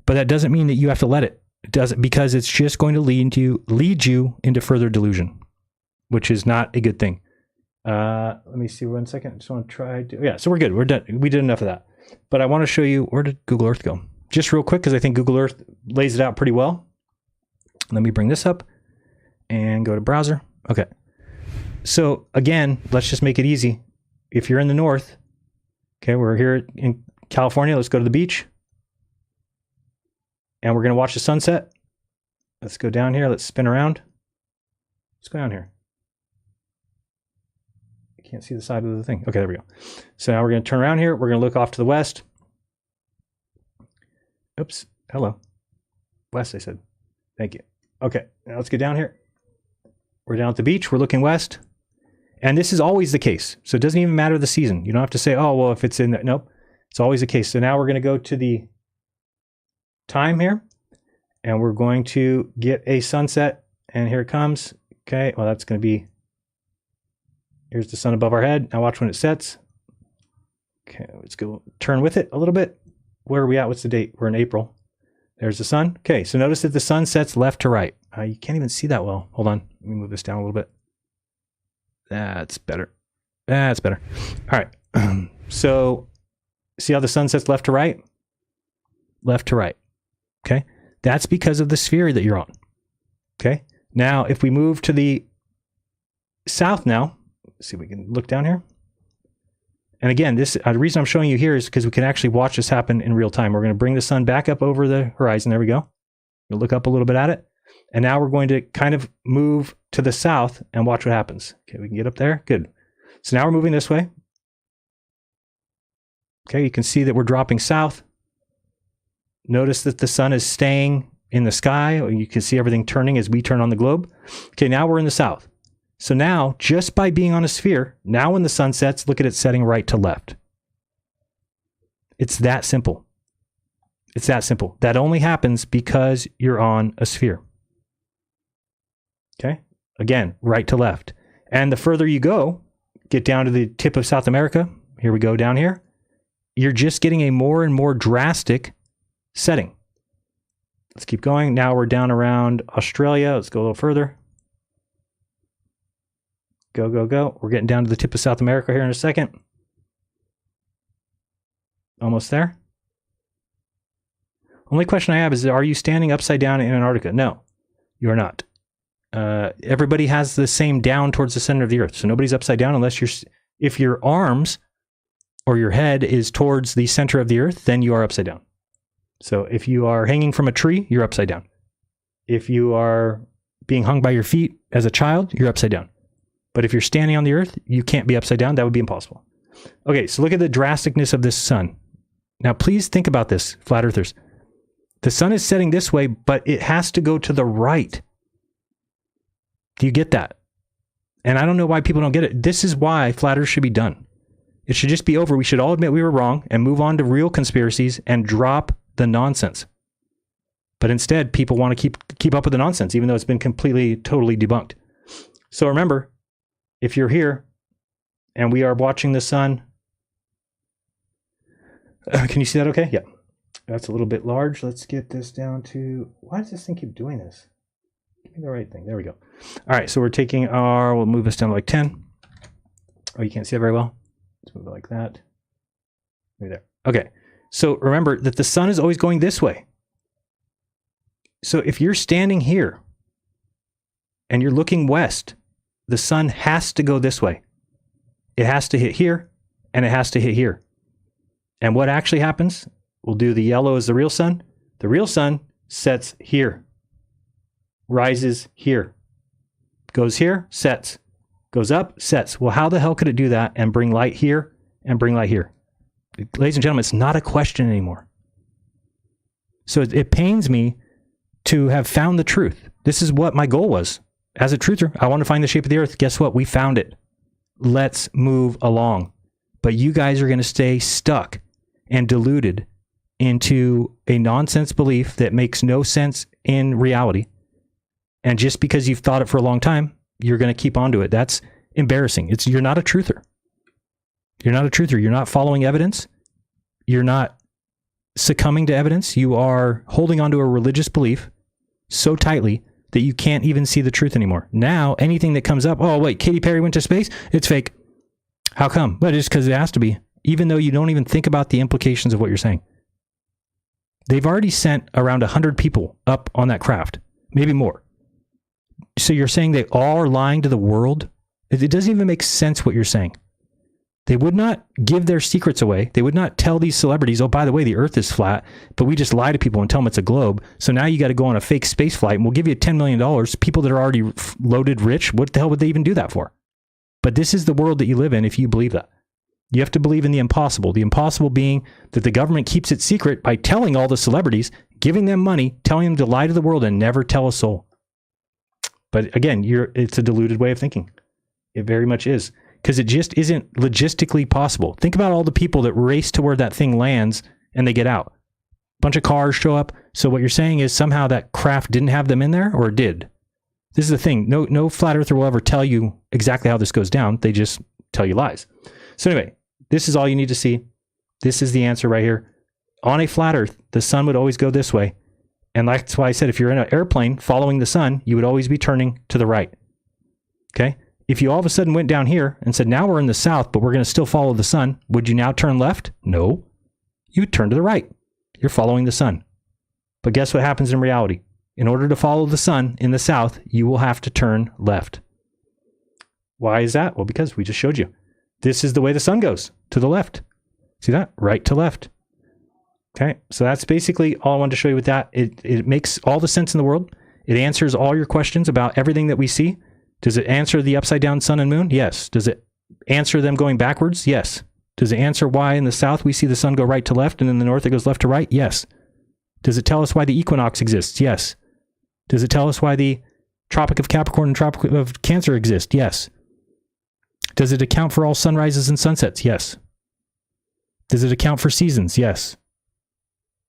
But that doesn't mean that you have to let it. It doesn't, because it's just going to lead you into further delusion, which is not a good thing. Let me see 1 second. I just want to try to, yeah, so we're good. We're done. We did enough of that. But I want to show you, where did Google Earth go? Just real quick, because I think Google Earth lays it out pretty well. Let me bring this up and go to browser. Okay. So again, let's just make it easy. If you're in the north, okay, we're here in California. Let's go to the beach. And we're going to watch the sunset. Let's go down here. Let's spin around. Let's go down here. I can't see the side of the thing. Okay, there we go. So now we're going to turn around here. We're going to look off to the west. Oops. Hello. West, I said. Thank you. Okay, now let's get down here. We're down at the beach. We're looking west. And this is always the case. So it doesn't even matter the season. You don't have to say, oh, well, if it's in there. Nope. It's always the case. So now we're going to go to the time here. And we're going to get a sunset. And here it comes. Okay, well, that's going to be, here's the sun above our head. Now watch when it sets. Okay, let's go turn with it a little bit. Where are we at? What's the date? We're in April. There's the sun. Okay, so notice that the sun sets left to right. You can't even see that well. Hold on. Let me move this down a little bit. That's better. That's better. All right. So see how the sun sets left to right? Left to right. Okay. That's because of the sphere that you're on. Okay. Now, if we move to the south now, let's see if we can look down here. And again, this the reason I'm showing you here is because we can actually watch this happen in real time. We're going to bring the sun back up over the horizon. There we go. We'll look up a little bit at it. And now we're going to kind of move to the south and watch what happens. Okay, we can get up there. Good. So now we're moving this way. Okay, you can see that we're dropping south. Notice that the sun is staying in the sky. You can see everything turning as we turn on the globe. Okay, now we're in the south. So now, just by being on a sphere, now when the sun sets, look at it setting right to left. It's that simple. It's that simple. That only happens because you're on a sphere. Okay? Again, right to left. And the further you go, get down to the tip of South America. Here we go down here. You're just getting a more and more drastic setting. Let's keep going. Now we're down around Australia. Let's go a little further. Go, go, go. We're getting down to the tip of South America here in a second. Almost there. Only question I have is, are you standing upside down in Antarctica? No, you are not. Everybody has the same down towards the center of the earth. So nobody's upside down unless if your arms or your head is towards the center of the earth, then you are upside down. So if you are hanging from a tree, you're upside down. If you are being hung by your feet as a child, you're upside down. But if you're standing on the earth, you can't be upside down. That would be impossible. Okay, so look at the drasticness of this sun. Now, please think about this, flat earthers. The sun is setting this way, but it has to go to the right. Do you get that? And I don't know why people don't get it. This is why flat earth should be done. It should just be over. We should all admit we were wrong and move on to real conspiracies and drop the nonsense. But instead, people want to keep up with the nonsense, even though it's been completely, totally debunked. So remember, if you're here and we are watching the sun, can you see that okay? Yeah. That's a little bit large. Let's get this down to, why does this thing keep doing this? Give me the right thing. There we go. All right. So we're taking we'll move this down to like 10. Oh, you can't see it very well. Let's move it like that. Maybe there. Okay. So remember that the sun is always going this way. So if you're standing here and you're looking west, the sun has to go this way. It has to hit here and it has to hit here. And what actually happens? We'll do the yellow as the real sun. The real sun sets here. rises here, goes here, sets, goes up, sets. Well, how the hell could it do that and bring light here and bring light here? Ladies and gentlemen, it's not a question anymore. So it pains me to have found the truth. This is what my goal was. As a truther, I want to find the shape of the earth. Guess what? We found it. Let's move along. But you guys are going to stay stuck and deluded into a nonsense belief that makes no sense in reality. And just because you've thought it for a long time, you're going to keep on to it. That's embarrassing. You're not a truther. You're not a truther. You're not following evidence. You're not succumbing to evidence. You are holding onto a religious belief so tightly that you can't even see the truth anymore. Now, anything that comes up, oh, wait, Katy Perry went to space? It's fake. How come? Well, it's because it has to be, even though you don't even think about the implications of what you're saying. They've already sent around 100 people up on that craft, maybe more. So you're saying they all are lying to the world? It doesn't even make sense what you're saying. They would not give their secrets away. They would not tell these celebrities, oh, by the way, the earth is flat, but we just lie to people and tell them it's a globe. So now you got to go on a fake space flight and we'll give you $10 million. People that are already loaded rich, what the hell would they even do that for? But this is the world that you live in if you believe that. You have to believe in the impossible being that the government keeps it secret by telling all the celebrities, giving them money, telling them to lie to the world and never tell a soul. But again, it's a deluded way of thinking. It very much is. Because it just isn't logistically possible. Think about all the people that race to where that thing lands and they get out. Bunch of cars show up. So what you're saying is somehow that craft didn't have them in there, or it did. This is the thing. No flat earther will ever tell you exactly how this goes down. They just tell you lies. So anyway, this is all you need to see. This is the answer right here. On a flat earth, the sun would always go this way. And that's why I said if you're in an airplane following the sun, you would always be turning to the right. Okay? If you all of a sudden went down here and said, now we're in the south, but we're going to still follow the sun, would you now turn left? No. You would turn to the right. You're following the sun. But guess what happens in reality? In order to follow the sun in the south, you will have to turn left. Why is that? Well, because we just showed you. This is the way the sun goes, to the left. See that? Right to left. Okay, so that's basically all I wanted to show you with that. It makes all the sense in the world. It answers all your questions about everything that we see. Does it answer the upside down sun and moon? Yes. Does it answer them going backwards? Yes. Does it answer why in the south we see the sun go right to left and in the north it goes left to right? Yes. Does it tell us why the equinox exists? Yes. Does it tell us why the Tropic of Capricorn and Tropic of Cancer exist? Yes. Does it account for all sunrises and sunsets? Yes. Does it account for seasons? Yes.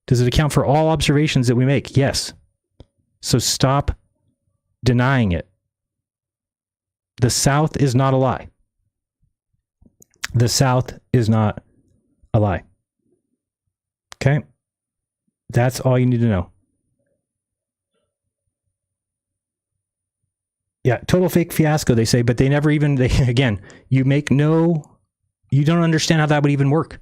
Does it account for all observations that we make? Yes. So stop denying it. The South is not a lie. The South is not a lie. Okay? That's all you need to know. Yeah, total fake fiasco, they say, but they never even, again, you don't understand how that would even work.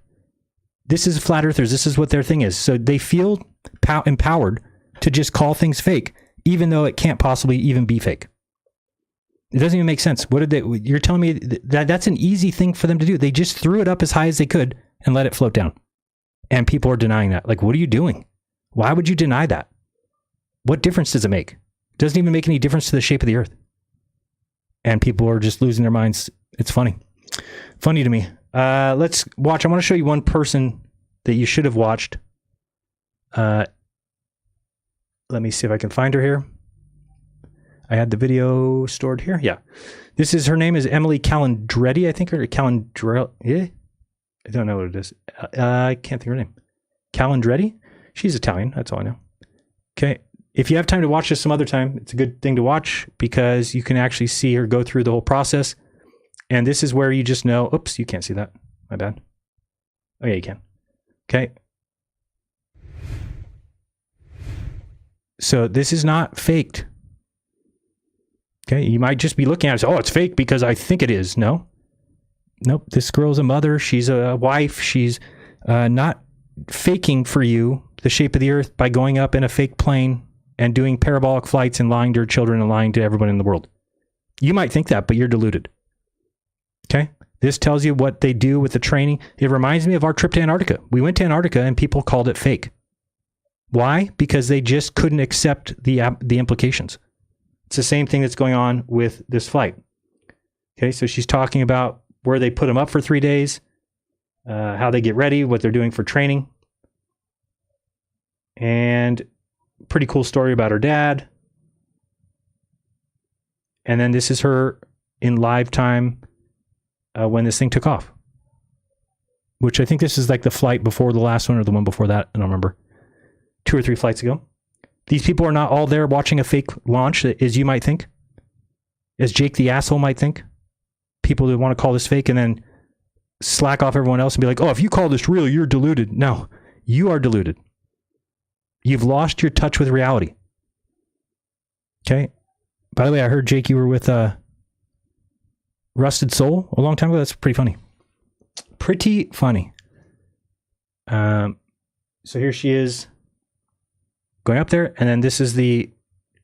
This is flat earthers. This is what their thing is. So they feel empowered to just call things fake, even though it can't possibly even be fake. It doesn't even make sense. You're telling me that that's an easy thing for them to do. They just threw it up as high as they could and let it float down. And people are denying that. Like, what are you doing? Why would you deny that? What difference does it make? It doesn't even make any difference to the shape of the earth. And people are just losing their minds. It's funny. Funny to me. Let's watch. I want to show you one person that you should have watched. Let me see if I can find her here. I had the video stored here. Yeah. Her name is Emily Calandretti, I think, or Calandrelli. Yeah. I don't know what it is. I can't think of her name. Calandretti? She's Italian. That's all I know. Okay. If you have time to watch this some other time, it's a good thing to watch because you can actually see her go through the whole process. And this is where you just know, oops, you can't see that. My bad. Oh, yeah, you can. Okay. So this is not faked. Okay, you might just be looking at it and say, oh, it's fake because I think it is. No. Nope, this girl's a mother. She's a wife. She's not faking for you the shape of the earth by going up in a fake plane and doing parabolic flights and lying to her children and lying to everyone in the world. You might think that, but you're deluded. Okay? This tells you what they do with the training. It reminds me of our trip to Antarctica. We went to Antarctica and people called it fake. Why? Because they just couldn't accept the implications. It's the same thing that's going on with this flight. Okay, so she's talking about where they put them up for 3 days, how they get ready, what they're doing for training. And pretty cool story about her dad. And then this is her in live time when this thing took off. Which I think this is like the flight before the last one or the one before that. I don't remember. 2 or 3 flights ago. These people are not all there watching a fake launch, as you might think. As Jake the asshole might think. People that want to call this fake and then slack off everyone else and be like, oh, if you call this real, you're deluded. No, you are deluded. You've lost your touch with reality. Okay? By the way, I heard, Jake, you were with Rusted Soul a long time ago. That's pretty funny. Pretty funny. So here she is going up there, and then this is the...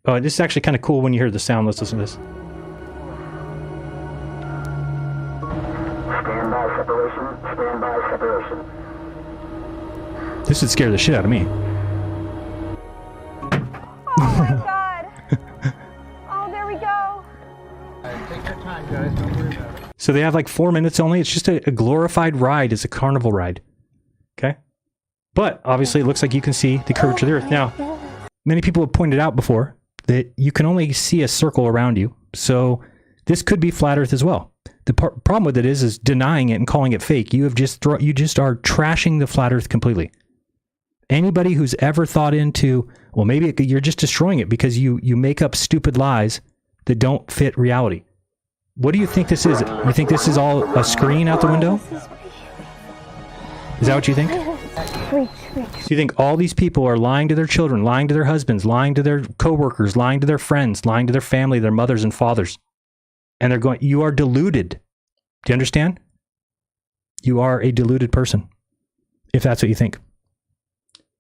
Oh, this is actually kind of cool when you hear the sound. Let's listen to this. Standby separation. Standby separation. This would scare the shit out of me. Oh my god. Oh, there we go. Take your time, guys. Don't worry about it. So they have like 4 minutes only. It's just a glorified ride. It's a carnival ride. Okay? But obviously it looks like you can see the curvature of the Earth. Now, many people have pointed out before that you can only see a circle around you. So this could be flat Earth as well. The problem with it is denying it and calling it fake. You just are trashing the flat Earth completely. Anybody who's ever thought into, well, maybe you're just destroying it because you make up stupid lies that don't fit reality. What do you think this is? You think this is all a screen out the window? Is that what you think? So you think all these people are lying to their children, lying to their husbands, lying to their coworkers, lying to their friends, lying to their family, their mothers and fathers. And they're going, you are deluded. Do you understand? You are a deluded person, if that's what you think.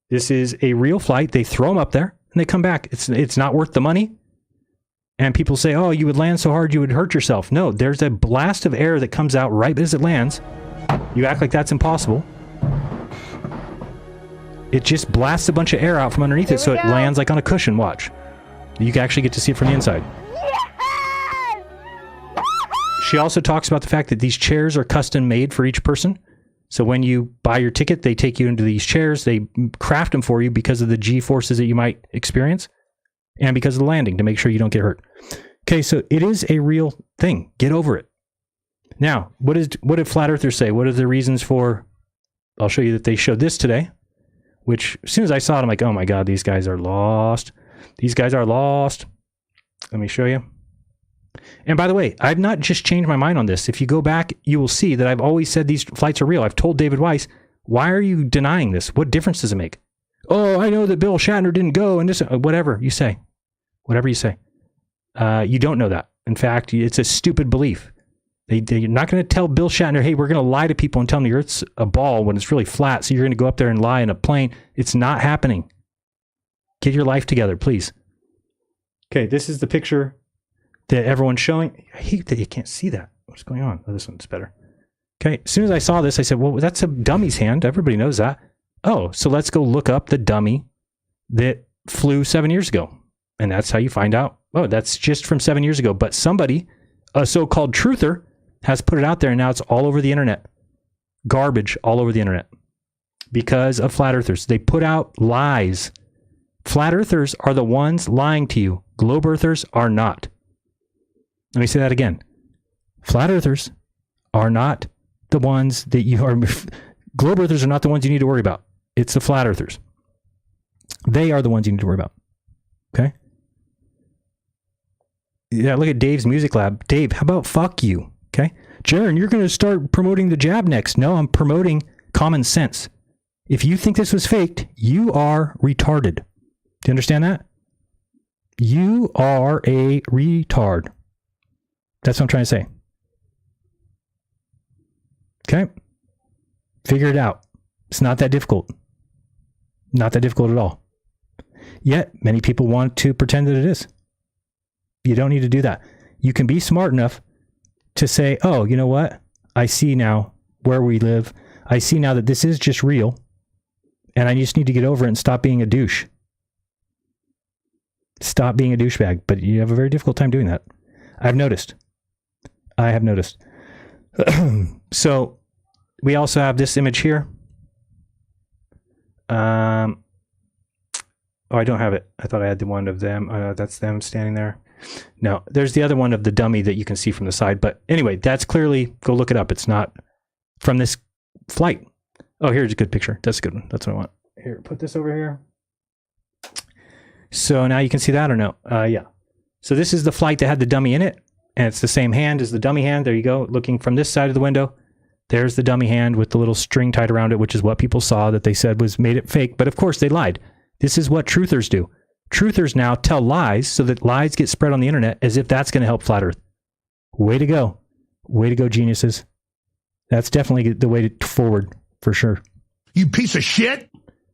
This is a real flight. They throw them up there and they come back. It's not worth the money. And people say, oh, you would land so hard you would hurt yourself. No, there's a blast of air that comes out right as it lands. You act like that's impossible. It just blasts a bunch of air out from underneath it so it lands like on a cushion. Watch. You can actually get to see it from the inside. Yes! She also talks about the fact that these chairs are custom made for each person. So when you buy your ticket, they take you into these chairs. They craft them for you because of the G forces that you might experience and because of the landing to make sure you don't get hurt. Okay, so it is a real thing. Get over it. Now, what did Flat Earthers say? What are the reasons for... I'll show you that they showed this today, which as soon as I saw it, I'm like, oh my God, these guys are lost. These guys are lost. Let me show you. And by the way, I've not just changed my mind on this. If you go back, you will see that I've always said these flights are real. I've told David Weiss, why are you denying this? What difference does it make? Oh, I know that Bill Shatner didn't go and this, whatever you say. Whatever you say. You don't know that. In fact, it's a stupid belief. You're not going to tell Bill Shatner, hey, we're going to lie to people and tell them the Earth's a ball when it's really flat, so you're going to go up there and lie in a plane. It's not happening. Get your life together, please. Okay, this is the picture that everyone's showing. I hate that you can't see that. What's going on? Oh, this one's better. Okay, as soon as I saw this, I said, well, that's a dummy's hand. Everybody knows that. Oh, so let's go look up the dummy that flew 7 years ago. And that's how you find out, oh, that's just from 7 years ago. But somebody, a so-called truther, has put it out there, and now it's all over the internet. Garbage all over the internet. Because of flat earthers. They put out lies. Flat earthers are the ones lying to you. Globe earthers are not. Let me say that again. Flat earthers are not the ones that you are... Globe earthers are not the ones you need to worry about. It's the flat earthers. They are the ones you need to worry about. Okay? Yeah, look at Dave's Music Lab. Dave, how about fuck you? Okay? Jaron, you're going to start promoting the jab next. No, I'm promoting common sense. If you think this was faked, you are retarded. Do you understand that? You are a retard. That's what I'm trying to say. Okay? Figure it out. It's not that difficult. Not that difficult at all. Yet, many people want to pretend that it is. You don't need to do that. You can be smart enough to say, oh, you know what? I see now where we live. I see now that this is just real. And I just need to get over it and stop being a douche. Stop being a douchebag. But you have a very difficult time doing that. I have noticed. So we also have this image here. Oh, I don't have it. I thought I had the one of them. That's them standing there. No, there's the other one of the dummy that you can see from the side. But anyway, that's clearly, go look it up. It's not from this flight. Oh, here's a good picture. That's a good one. That's what I want. Here, put this over here. So now you can see that or no? Yeah. So this is the flight that had the dummy in it. And it's the same hand as the dummy hand. There you go. Looking from this side of the window. There's the dummy hand with the little string tied around it, which is what people saw that they said was made it fake. But of course they lied. This is what truthers do. Truthers now tell lies so that lies get spread on the internet as if that's going to help Flat Earth. Way to go. Way to go, geniuses. That's definitely the way forward for sure. You piece of shit.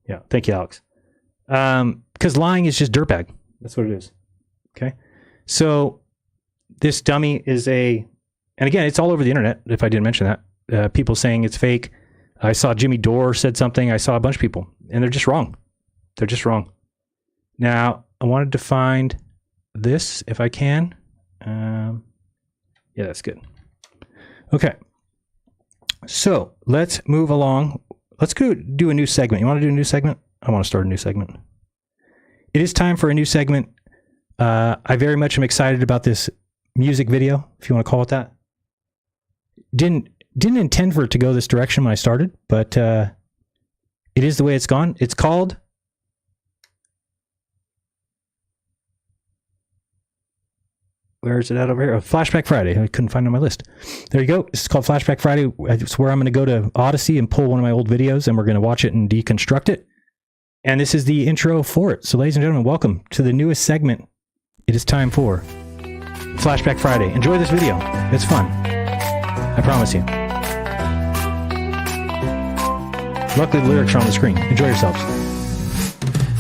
Yeah. Thank you, Alex. Because lying is just dirtbag. That's what it is. Okay. So this dummy is and again, it's all over the internet, if I didn't mention that. People saying it's fake. I saw Jimmy Dore said something. I saw a bunch of people, and they're just wrong. They're just wrong. Now, I wanted to find this, if I can. Yeah, that's good. Okay. So, let's move along. Let's go do a new segment. You want to do a new segment? I want to start a new segment. It is time for a new segment. I very much am excited about this music video, if you want to call it that. Didn't intend for it to go this direction when I started, but it is the way it's gone. It's called where is it at over here? Oh, Flashback Friday. I couldn't find it on my list. There you go. This is called Flashback Friday. It's where I'm going to go to Odyssey and pull one of my old videos, and we're going to watch it and deconstruct it. And this is the intro for it. So, ladies and gentlemen, welcome to the newest segment. It is time for Flashback Friday. Enjoy this video. It's fun. I promise you. Luckily, the lyrics are on the screen. Enjoy yourselves.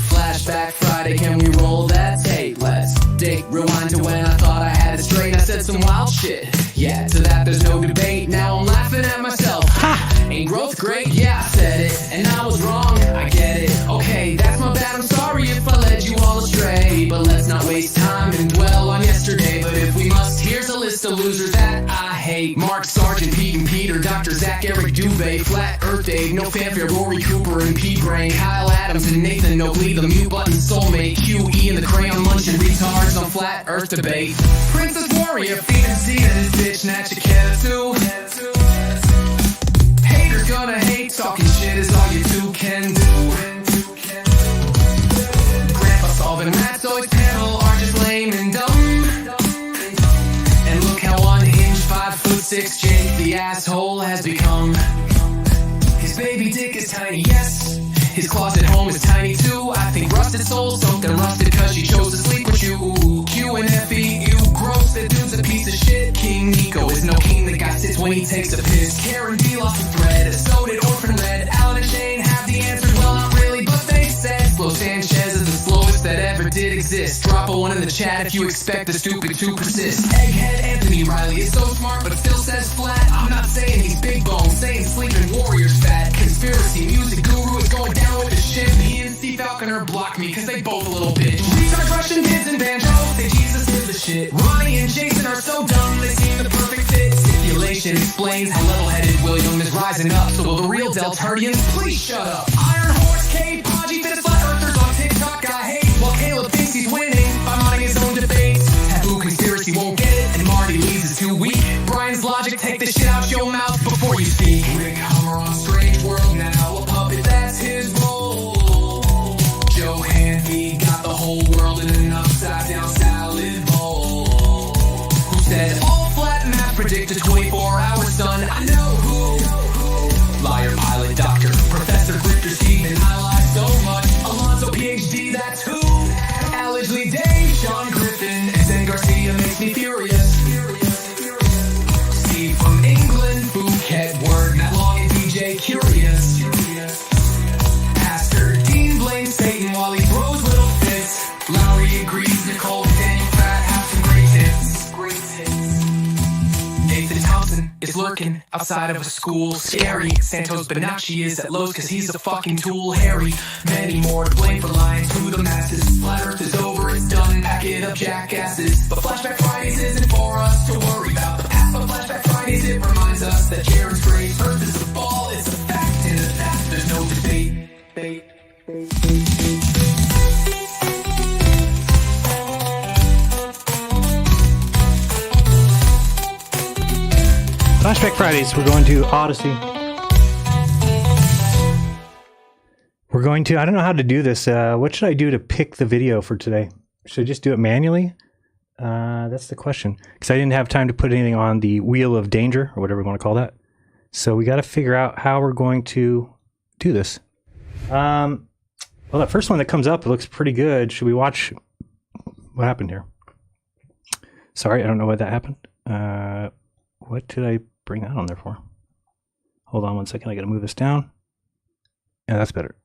Flashback Friday, can we roll that tape? Let's date, rewind to when I thought I had it straight. I said some wild shit. Yeah, to that there's no debate. Now I'm laughing at myself. Ha! Ain't growth great? Yeah, I said it, and I was wrong. I get it. Okay, that's my bad. I'm sorry if I led you all astray. But let's not waste time and dwell on yesterday. But if we must, here's a list of losers that I hate. Mark, Sargent, Pete and Peter, Dr. Zach, Eric Dubé, Flat Earth Dave, No Fanfare, Rory Cooper and P-Brain, Kyle Adams and Nathan Oakley, the mute button soulmate, QE and the crayon munching retards on Flat Earth debate. Princess Warrior, feeding seed in this bitch, Natcha Ketsu. Haters gonna hate, talking shit is all you two can do. Grandpa solving rats, always panel are just lame and dumb. And look how unhinged 5'6" Jake the asshole has become. His baby dick is tiny, yes. His closet home is tiny too. I think rusted soul, something rusted cause she chose to sleep with you. Q and F-E, you gross, that dude's a piece of shit. King Nico is no king, the guy sits when he takes a piss. Karen D lost a thread, so did Orphan Red. Alan and Shane have the answers, well not really, but they said Flo Sanchez is the slowest that ever did exist. Drop a one in the chat if you expect the stupid to persist. Egghead Anthony Riley is so smart but still says flat. I'm not saying he's big bone, saying sleeping warrior's fat. Conspiracy music guru is going down with the shit. He and Steve Falconer blocked me cause they both a little bitch. Retard Russian kids and banjo say Jesus is the shit. Ronnie and Jason are so dumb they seem the perfect fit. Stipulation explains how level-headed William is rising up. So will the real Deltardians please shut up. Iron Horse K, Podgy fits flat earthers on TikTok I hate. While Caleb thinks he's winning by minding his own debates. Taboo conspiracy won't get it and Marty Lees is too weak. Brian's logic, take the shit out your mouth before you speak. Rick Hummer on Strange World now, a puppet, that's his role. Joe Hanvey got the whole world in an upside down salad bowl. Who said all flat math predict a 24-hour sun? I know who. Liar, pilot, doctor, Professor Victor Steven, I lie so much. Alonzo PhD, that's who. Allegedly Dave, Sean Griffin, and Zen Garcia makes me furious. Steve from England, Phuket, Word, Matt Long and DJ Curious. Pastor Dean blames Satan while he throws little fits. Lowry agrees, Nicole and Daniel Pratt have some great hits. Nathan Thompson is lurking outside of a school. Scary. Santos Bonacci is at Lowe's cause he's a fucking tool. Harry, many more to blame for lying to the masses. Flat Earth is over, it's done and pack it up, jackasses. But Flashback Fridays isn't for us to worry about. The past of Flashback Fridays, it reminds us that Jared's great. Earth is a ball, it's a fact, and it's that there's no debate. Flashback Fridays, we're going to Odyssey. We're going to, I don't know how to do this. What should I do to pick the video for today? Should I just do it manually? That's the question. Because I didn't have time to put anything on the wheel of danger, or whatever you want to call that. So we got to figure out how we're going to do this. Well, that first one that comes up looks pretty good. Should we watch what happened here? Sorry, I don't know why that happened. What did I bring that on there for? Hold on one second. I got to move this down. Yeah, that's better.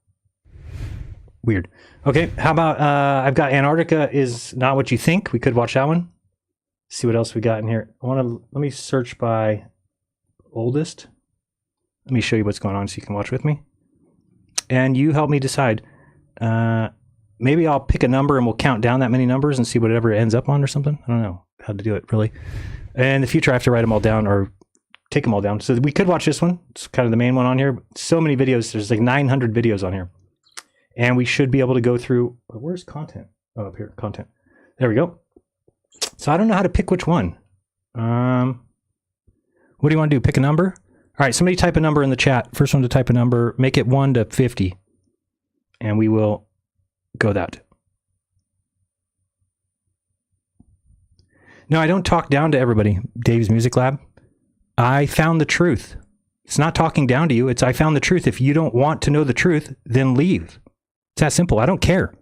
Weird. Okay, how about I've got Antarctica is not what you think. We could watch that one. See what else we got in here. Let me search by oldest. Let me show you what's going on so you can watch with me. And you help me decide. Maybe I'll pick a number and we'll count down that many numbers and see whatever it ends up on or something. I don't know how to do it really. In the future, I have to write them all down or take them all down. So we could watch this one. It's kind of the main one on here. So many videos. There's like 900 videos on here. And we should be able to go through. Where's content? Oh, up here. Content. There we go. So I don't know how to pick which one. What do you want to do? Pick a number? All right. Somebody type a number in the chat. First one to type a number. Make it 1 to 50. And we will go that. No, I don't talk down to everybody. Dave's Music Lab. I found the truth. It's not talking down to you. It's I found the truth. If you don't want to know the truth, then leave. It's that simple. I don't care.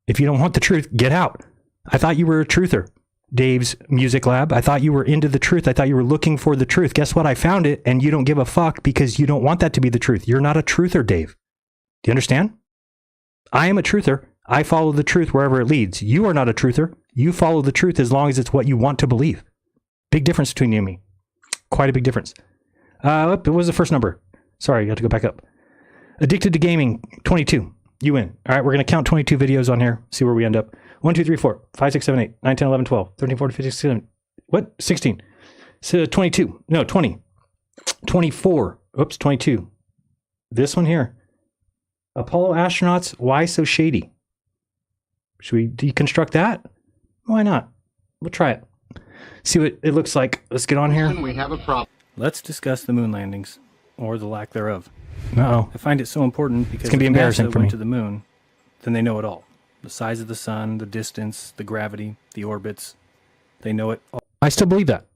If you don't want the truth, get out. I thought you were a truther. Dave's Music Lab. I thought you were into the truth. I thought you were looking for the truth. Guess what? I found it, and you don't give a fuck because you don't want that to be the truth. You're not a truther, Dave. Do you understand? I am a truther. I follow the truth wherever it leads. You are not a truther. You follow the truth as long as it's what you want to believe. Big difference between you and me. Quite a big difference. What was the first number? Sorry, you have to go back up. Addicted to Gaming, 22. You win. All right, we're going to count 22 videos on here. See where we end up. 1, 2, 3, 4, 5, 6, 7, 8, 9, 10, 11, 12, 13, 14, 15, 16, 17. What? 16. So 22. No, 20. 24. Oops, 22. This one here. Apollo astronauts, why so shady? Should we deconstruct that? Why not? We'll try it. See what it looks like. Let's get on here. We have a problem. Let's discuss the moon landings, or the lack thereof. I find it so important because it's going to be embarrassing for me. To the moon, then they know it all. The size of the sun, the distance, the gravity, the orbits. They know it all. I still believe that.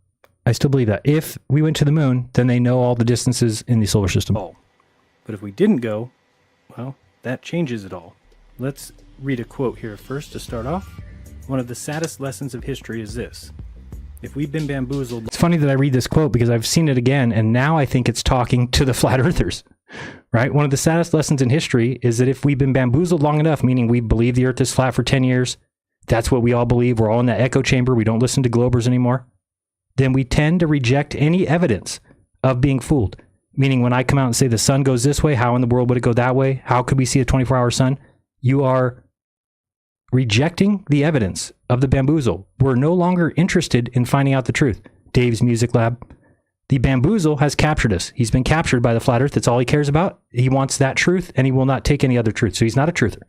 If we went to the moon, then they know all the distances in the solar system. But if we didn't go, well, that changes it all. Let's read a quote here first to start off. One of the saddest lessons of history is this. If we've been bamboozled... It's funny that I read this quote because I've seen it again, and now I think it's talking to the flat earthers, right? One of the saddest lessons in history is that if we've been bamboozled long enough, meaning we believe the earth is flat for 10 years, that's what we all believe, we're all in that echo chamber, we don't listen to globers anymore, then we tend to reject any evidence of being fooled. Meaning when I come out and say the sun goes this way, how in the world would it go that way? How could we see a 24-hour sun? You are rejecting the evidence of the bamboozle. We're no longer interested in finding out the truth. Dave's Music Lab. The bamboozle has captured us. He's been captured by the flat earth. That's all he cares about. He wants that truth, and he will not take any other truth. So he's not a truther.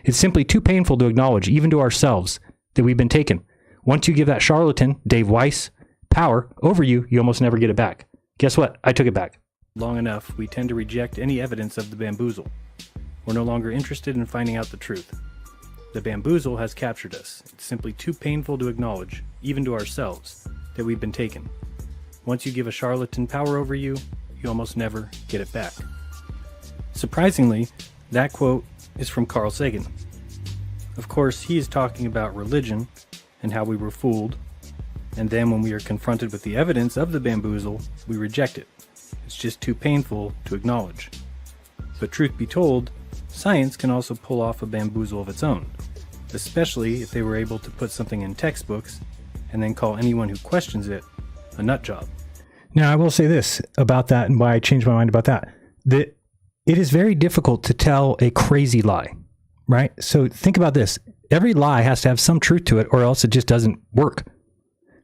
It's simply too painful to acknowledge, even to ourselves, that we've been taken. Once you give that charlatan, Dave Weiss, power over you, you almost never get it back. Guess what? I took it back. Long enough, we tend to reject any evidence of the bamboozle. We're no longer interested in finding out the truth. The bamboozle has captured us. It's simply too painful to acknowledge, even to ourselves, that we've been taken. Once you give a charlatan power over you, you almost never get it back. Surprisingly, that quote is from Carl Sagan. Of course, he is talking about religion and how we were fooled, and then when we are confronted with the evidence of the bamboozle, we reject it. It's just too painful to acknowledge. But truth be told, science can also pull off a bamboozle of its own, especially if they were able to put something in textbooks and then call anyone who questions it a nut job. Now, I will say this about that and why I changed my mind about that. That it is very difficult to tell a crazy lie, right? So think about this. Every lie has to have some truth to it, or else it just doesn't work.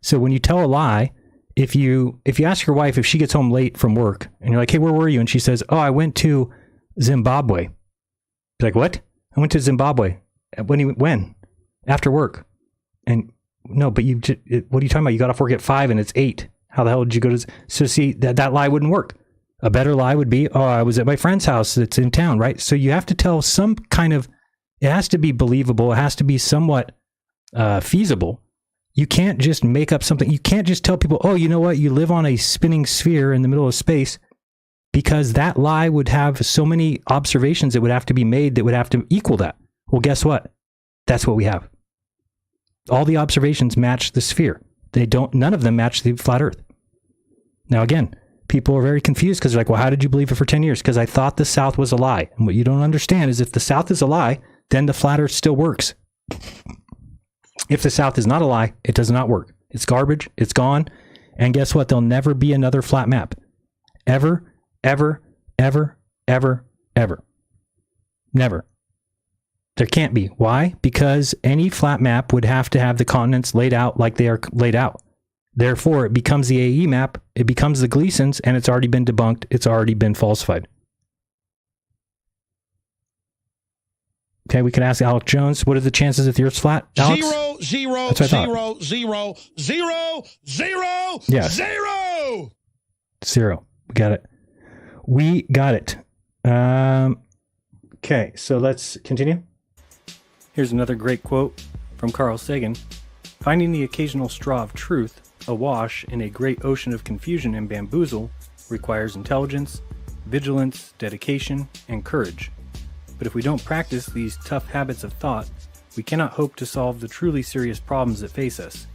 So when you tell a lie, if you ask your wife if she gets home late from work and you're like, hey, where were you? And she says, oh, I went to Zimbabwe. You're like, what? I went to Zimbabwe. When? After work. And no, but what are you talking about? You got off work at 5 and it's 8. How the hell did you go to? So see, that lie wouldn't work. A better lie would be, oh, I was at my friend's house that's in town, right? So you have to tell some kind of, it has to be believable. It has to be somewhat feasible. You can't just make up something. You can't just tell people, oh, you know what? You live on a spinning sphere in the middle of space, because that lie would have so many observations that would have to be made that would have to equal that. Well, guess what? That's what we have. All the observations match the sphere. None of them match the flat earth. Now, again, people are very confused because they're like, well, how did you believe it for 10 years? Because I thought the South was a lie. And what you don't understand is if the South is a lie, then the flat earth still works. If the South is not a lie, it does not work. It's garbage. It's gone. And guess what? There'll never be another flat map. Ever, ever, ever, ever, ever. Never. There can't be. Why? Because any flat map would have to have the continents laid out like they are laid out. Therefore, it becomes the AE map, it becomes the Gleasons, and it's already been debunked. It's already been falsified. Okay, we can ask Alex Jones, what are the chances that the Earth's flat, Alex? 0, 0, 0, 0, 0, 0, Yes. 0. 0. We got it. We got it. Okay, so let's continue. Here's another great quote from Carl Sagan. Finding the occasional straw of truth awash in a great ocean of confusion and bamboozle requires intelligence, vigilance, dedication, and courage. But if we don't practice these tough habits of thought, we cannot hope to solve the truly serious problems that face us,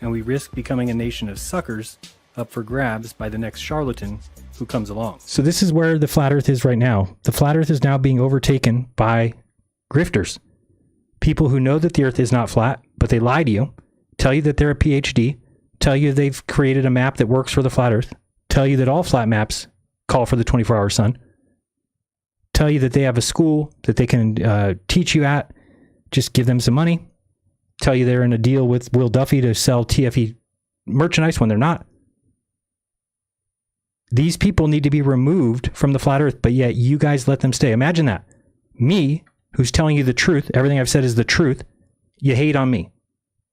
and we risk becoming a nation of suckers up for grabs by the next charlatan who comes along. So this is where the flat earth is right now. The flat earth is now being overtaken by grifters. People who know that the earth is not flat, but they lie to you, tell you that they're a PhD, tell you they've created a map that works for the flat earth, tell you that all flat maps call for the 24-hour sun, tell you that they have a school that they can teach you at, just give them some money, tell you they're in a deal with Will Duffy to sell TFE merchandise when they're not. These people need to be removed from the flat earth, but yet you guys let them stay. Imagine that. Me, who's telling you the truth, everything I've said is the truth, you hate on me.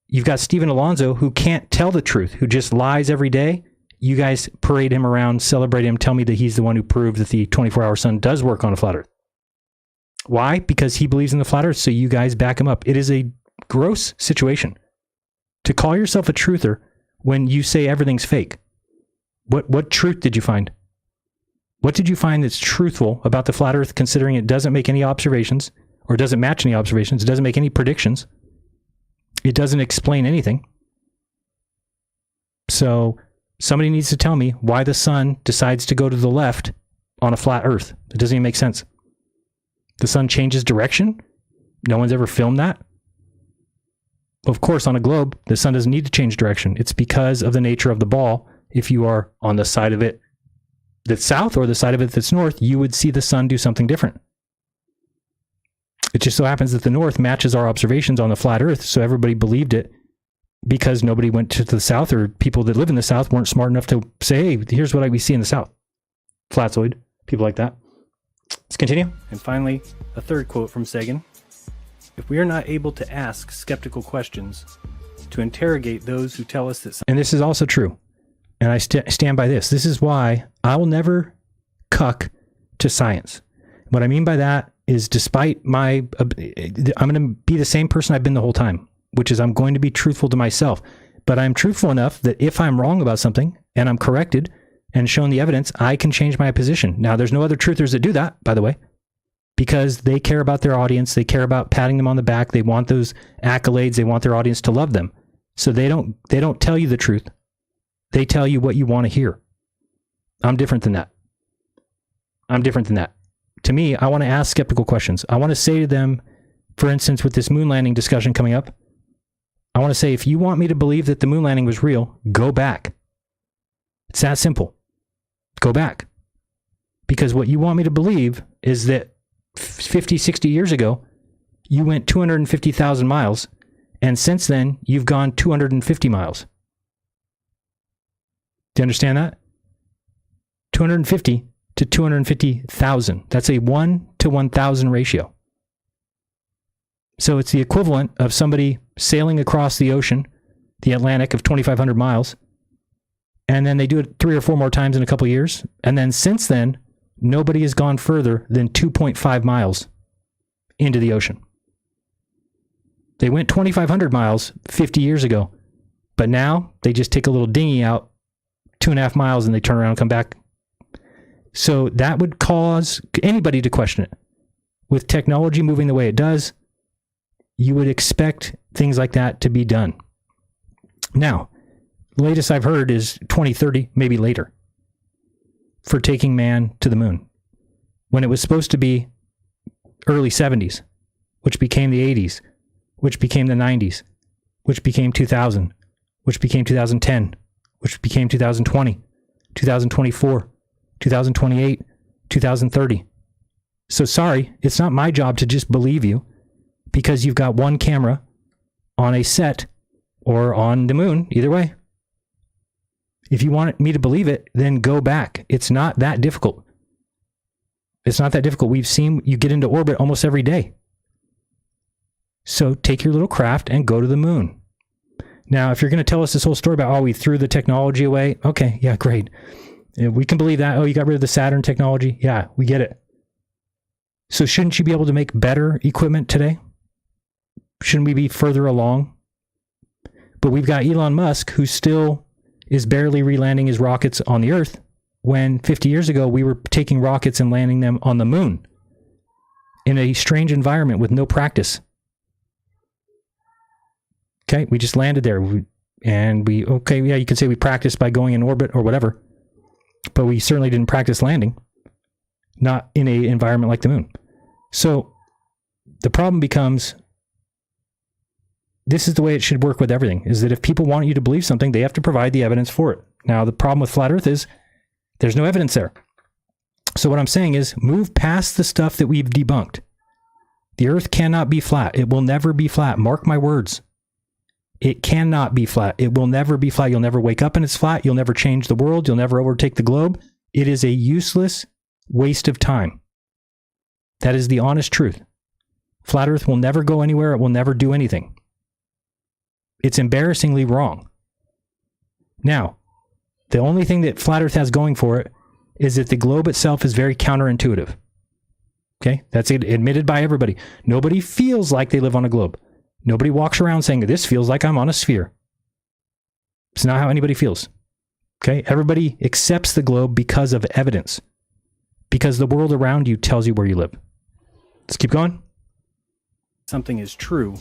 You've got Stephen Alonso, who can't tell the truth, who just lies every day. You guys parade him around, celebrate him, tell me that he's the one who proved that the 24-hour sun does work on a flat earth. Why? Because he believes in the flat earth, so you guys back him up. It is a gross situation to call yourself a truther when you say everything's fake. What truth did you find? What did you find that's truthful about the flat earth, considering it doesn't make any observations, or doesn't match any observations, it doesn't make any predictions, it doesn't explain anything? So somebody needs to tell me why the sun decides to go to the left on a flat earth. It doesn't even make sense. The sun changes direction? No one's ever filmed that? Of course, on a globe, the sun doesn't need to change direction. It's because of the nature of the ball. If you are on the side of it that's south or the side of it that's north, you would see the sun do something different. It just so happens that the north matches our observations on the flat earth, so everybody believed it because nobody went to the south, or people that live in the south weren't smart enough to say, hey, here's what we see in the south. Flatzoid, people like that. Let's continue. And finally, a third quote from Sagan. If we are not able to ask skeptical questions, to interrogate those who tell us that... And this is also true. And I stand by this. This is why I will never cuck to science. What I mean by that is, despite my... I'm going to be the same person I've been the whole time, which is I'm going to be truthful to myself. But I'm truthful enough that if I'm wrong about something and I'm corrected and shown the evidence, I can change my position. Now, there's no other truthers that do that, by the way, because they care about their audience. They care about patting them on the back. They want those accolades. They want their audience to love them. So they don't tell you the truth. They tell you what you want to hear. I'm different than that. To me, I want to ask skeptical questions. I want to say to them, for instance, with this moon landing discussion coming up, I want to say, if you want me to believe that the moon landing was real, go back. It's that simple. Go back. Because what you want me to believe is that 50, 60 years ago, you went 250,000 miles, and since then, you've gone 250 miles. Do you understand that? 250 to 250,000. That's a 1 to 1,000 ratio. So it's the equivalent of somebody sailing across the ocean, the Atlantic, of 2,500 miles, and then they do it 3 or 4 more times in a couple years, and then since then, nobody has gone further than 2.5 miles into the ocean. They went 2,500 miles 50 years ago, but now they just take a little dinghy out 2.5 miles and they turn around and come back. So that would cause anybody to question it. With technology moving the way it does, you would expect things like that to be done. Now, the latest I've heard is 2030, maybe later, for taking man to the moon, when it was supposed to be early 70s, which became the 80s, which became the 90s, which became 2000, which became 2010, which became 2020, 2024, 2028, 2030. So sorry, it's not my job to just believe you because you've got one camera on a set or on the moon, either way. If you want me to believe it, then go back. It's not that difficult. It's not that difficult. We've seen you get into orbit almost every day. So take your little craft and go to the moon. Now, if you're going to tell us this whole story about, oh, we threw the technology away. Okay, yeah, great. We can believe that. Oh, you got rid of the Saturn technology. Yeah, we get it. So shouldn't you be able to make better equipment today? Shouldn't we be further along? But we've got Elon Musk, who still is barely relanding his rockets on the Earth, when 50 years ago we were taking rockets and landing them on the moon in a strange environment with no practice. Okay, we just landed there, okay, yeah, you could say we practiced by going in orbit or whatever, but we certainly didn't practice landing, not in an environment like the moon. So the problem becomes, this is the way it should work with everything, is that if people want you to believe something, they have to provide the evidence for it. Now, the problem with flat Earth is there's no evidence there. So what I'm saying is move past the stuff that we've debunked. The Earth cannot be flat. It will never be flat. Mark my words. It cannot be flat. It will never be flat. You'll never wake up and it's flat. You'll never change the world. You'll never overtake the globe. It is a useless waste of time. That is the honest truth. Flat Earth will never go anywhere. It will never do anything. It's embarrassingly wrong. Now, the only thing that flat Earth has going for it is that the globe itself is very counterintuitive. Okay? That's admitted by everybody. Nobody feels like they live on a globe. Nobody walks around saying, this feels like I'm on a sphere. It's not how anybody feels. Okay? Everybody accepts the globe because of evidence. Because the world around you tells you where you live. Let's keep going. Something is true.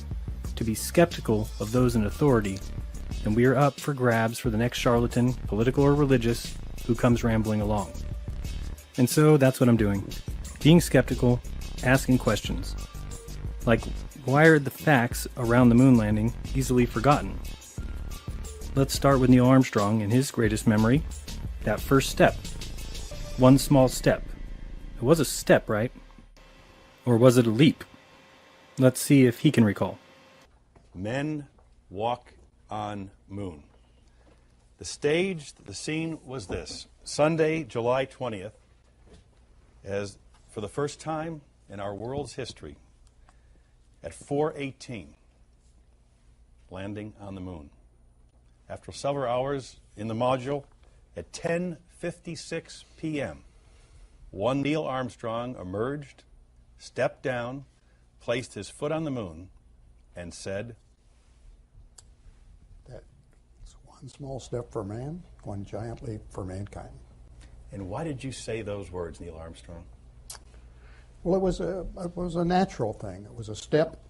To be skeptical of those in authority, then we are up for grabs for the next charlatan, political or religious, who comes rambling along. And so that's what I'm doing. Being skeptical, asking questions. Like, why are the facts around the moon landing easily forgotten? Let's start with Neil Armstrong and his greatest memory, that first step. One small step. It was a step, right? Or was it a leap? Let's see if he can recall. Men walk on moon. The stage, the scene was this. Sunday, July 20th, as for the first time in our world's history, at 4:18, landing on the moon. After several hours in the module, at 10:56 p.m., one Neil Armstrong emerged, stepped down, placed his foot on the moon, and said, "That's one small step for man, one giant leap for mankind." And why did you say those words, Neil Armstrong? Well, it was a natural thing. It was a step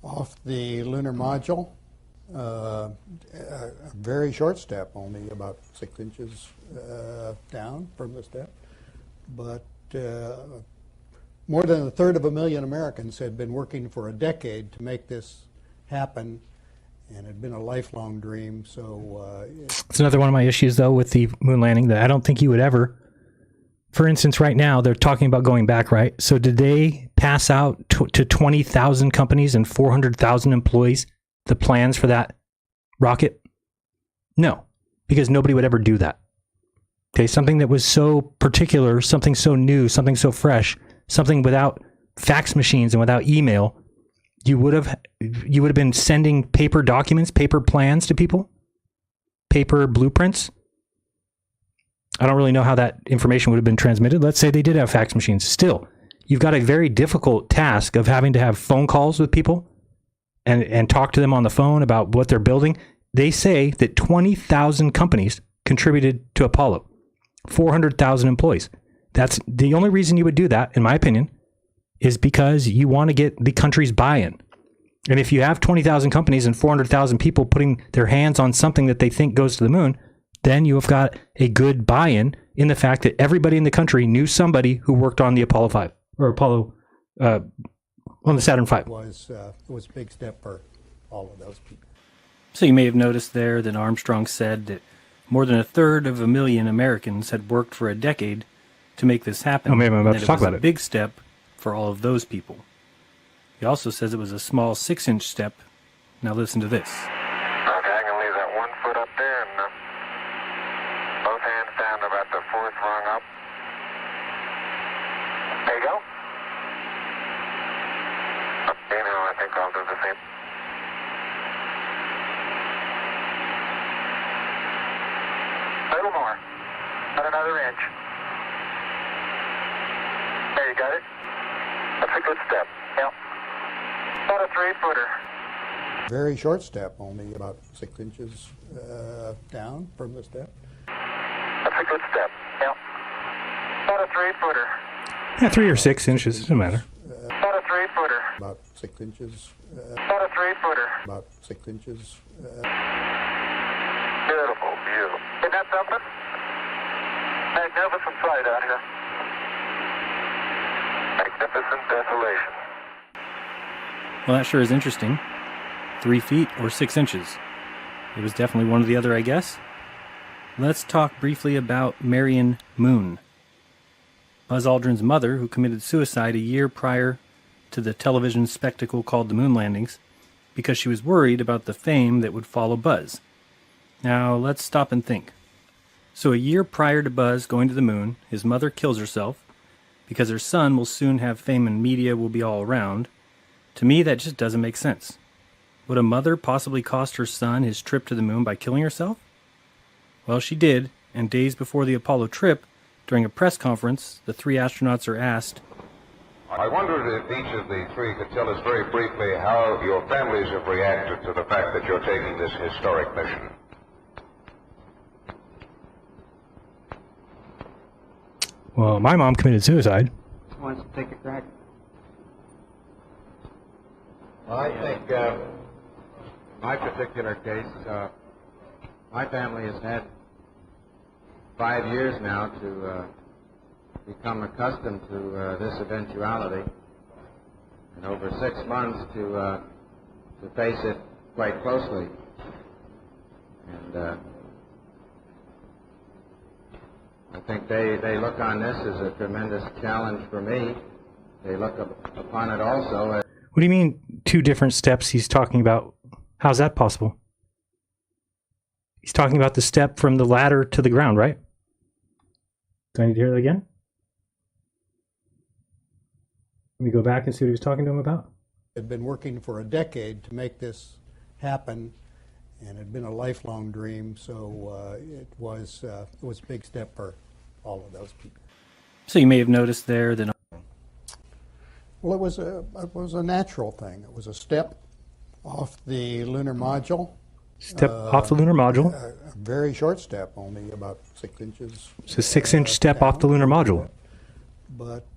off the lunar module, a very short step, only about 6 inches down from the step. But more than a third of a million Americans had been working for a decade to make this happen, and it had been a lifelong dream. So it's another one of my issues, though, with the moon landing, that I don't think you would ever for instance, right now they're talking about going back, right? So did they pass out to 20,000 companies and 400,000 employees the plans for that rocket? No, because nobody would ever do that. Okay, something that was so particular, something so new, something so fresh, something without fax machines and without email, you would have been sending paper documents, paper plans to people, paper blueprints. I don't really know how that information would have been transmitted. Let's say they did have fax machines. Still, you've got a very difficult task of having to have phone calls with people and talk to them on the phone about what they're building. They say that 20,000 companies contributed to Apollo, 400,000 employees. That's the only reason you would do that, in my opinion, is because you want to get the country's buy-in. And if you have 20,000 companies and 400,000 people putting their hands on something that they think goes to the moon, then you have got a good buy-in in the fact that everybody in the country knew somebody who worked on the Apollo 5 or Apollo on the Saturn 5. It was a big step for all of those people. So you may have noticed there that Armstrong said that more than 1/3 Americans had worked for a decade to make this happen. Oh, maybe I'm about to talk about it. A big step for all of those people. He also says it was a small 6-inch step. Now listen to this. Okay, I can leave that 1 foot up there and both hands down to about the 4th rung up. There you go. Okay, now I think I'll do the same. A little more. About another inch. There, you got it? That's a good step. Yep. About a 3-footer. Very short step, only about 6 inches down from the step. That's a good step. Yep. About a 3-footer. Yeah, 3 or 6 inches, doesn't matter. About a 3-footer. About 6 inches. About a 3-footer. About 6 inches. Beautiful view. Isn't that something? Magnificent sight out here. Magnificent desolation. Well, that sure is interesting. 3 feet or 6 inches. It was definitely one or the other, I guess. Let's talk briefly about Marion Moon. Buzz Aldrin's mother, who committed suicide a year prior to the television spectacle called the moon landings, because she was worried about the fame that would follow Buzz. Now, let's stop and think. So a year prior to Buzz going to the moon, his mother kills herself because her son will soon have fame and media will be all around. To me, that just doesn't make sense. Would a mother possibly cost her son his trip to the moon by killing herself? Well, she did, and days before the Apollo trip, during a press conference, the 3 astronauts are asked, I wondered if each of the 3 could tell us very briefly how your families have reacted to the fact that you're taking this historic mission. Well, my mom committed suicide. Who wants to take a crack? Well, I think in my particular case, my family has had 5 years now to become accustomed to this eventuality, and over 6 months to face it quite closely. And I think they look on this as a tremendous challenge for me. They look upon it also as... What do you mean 2 different steps he's talking about? How's that possible? He's talking about the step from the ladder to the ground, right? Do I need to hear that again? Let me go back and see what he was talking to him about. Had been working for a decade to make this happen, and it had been a lifelong dream, so it was a big step for all of those people. So you may have noticed there that... Well, it was a natural thing. It was a step off the lunar module. Step off the lunar module? A very short step, only about 6 inches. It's a 6-inch step off the lunar module. But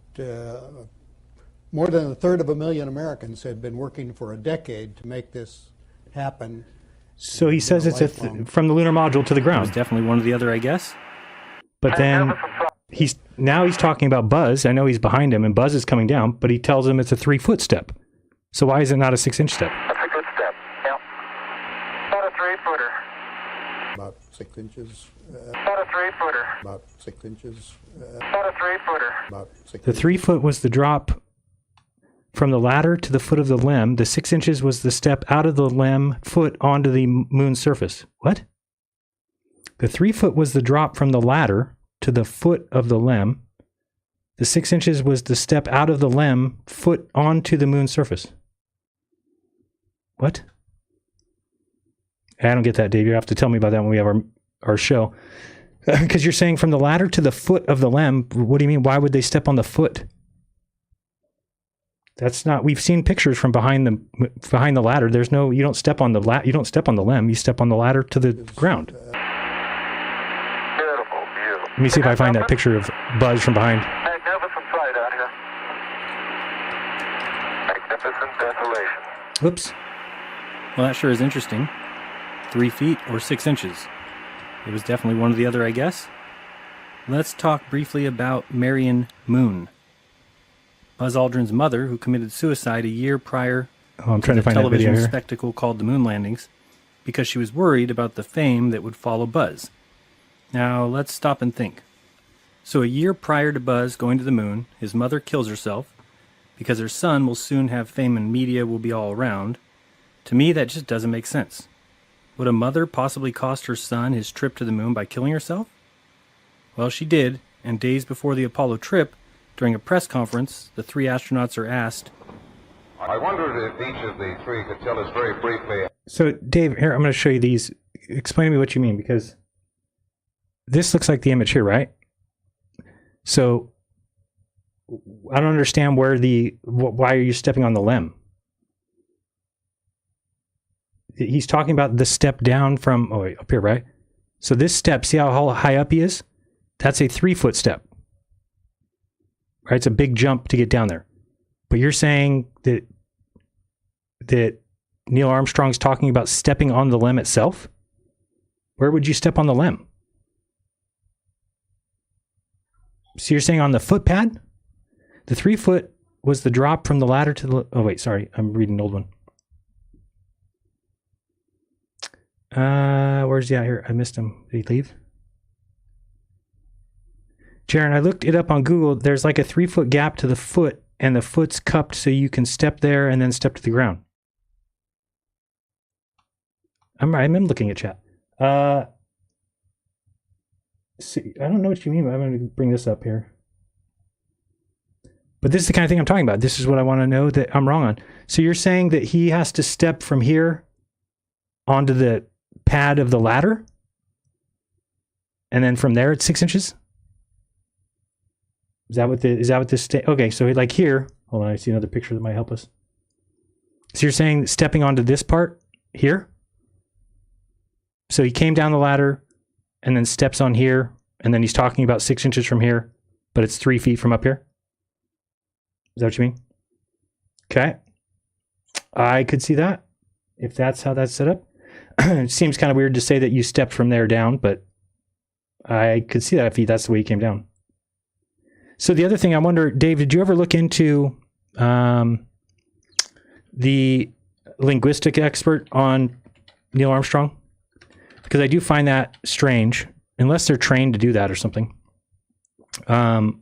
more than 1/3 Americans had been working for a decade to make this happen. So he says it's from the lunar module to the ground. It was definitely one or the other, I guess. But then he's talking about Buzz. I know he's behind him and Buzz is coming down, but he tells him it's a 3-foot step. So why is it not a 6-inch step? That's a good step. Yep. About a 3-footer. About 6 inches. About a 3-footer. About 6 inches. About a 3-footer. About 6 The 3 foot was the drop from the ladder to the foot of the limb. The 6 inches was the step out of the limb foot onto the moon's surface. What? The 3 foot was the drop from the ladder to the foot of the limb. The 6 inches was the step out of the limb foot onto the moon's surface. What? I don't get that, Dave. You have to tell me about that when we have our show. Because you're saying from the ladder to the foot of the limb. What do you mean? Why would they step on the foot? That's not. We've seen pictures from behind the ladder. There's no. You don't step on the you don't step on the limb. You step on the ladder to the ground. Beautiful. Let me see if I find that picture of Buzz from behind. Magnificent sight out here. Magnificent desolation. Whoops. Well, that sure is interesting. 3 feet or 6 inches. It was definitely one or the other, I guess. Let's talk briefly about Marion Moon. Buzz Aldrin's mother, who committed suicide a year prior I'm trying to find that video television here. spectacle called the moon landings, because she was worried about the fame that would follow Buzz. Now, let's stop and think. So a year prior to Buzz going to the moon, his mother kills herself because her son will soon have fame and media will be all around. To me, that just doesn't make sense. Would a mother possibly cost her son his trip to the moon by killing herself? Well, she did, and days before the Apollo trip, during a press conference, the 3 astronauts are asked, I wondered if each of the 3 could tell us very briefly. So, Dave, here, I'm going to show you these. Explain to me what you mean, because this looks like the image here, right? So, I don't understand why are you stepping on the limb? He's talking about the step down from, up here, right? So this step, see how high up he is? That's a 3-foot step. Right? It's a big jump to get down there. But you're saying that Neil Armstrong's talking about stepping on the limb itself? Where would you step on the limb? So you're saying on the foot pad? The 3 foot was the drop from the ladder to the... Oh, wait, sorry. I'm reading an old one. Where's he at here? I missed him. Did he leave? Jaron, I looked it up on Google. There's like a 3-foot gap to the foot, and the foot's cupped so you can step there and then step to the ground. I'm looking at chat. See, I don't know what you mean, but I'm going to bring this up here. But this is the kind of thing I'm talking about. This is what I want to know that I'm wrong on. So you're saying that he has to step from here onto the pad of the ladder, and then from there it's 6 inches? Is that what this okay, so like here, hold on, I see another picture that might help us. So you're saying stepping onto this part here? So he came down the ladder and then steps on here, and then he's talking about 6 inches from here, but it's 3 feet from up here? Is that what you mean? Okay. I could see that, if that's how that's set up. It seems kind of weird to say that you stepped from there down, but I could see that if that's the way he came down. So the other thing I wonder, Dave, did you ever look into the linguistic expert on Neil Armstrong? Because I do find that strange, unless they're trained to do that or something. I'll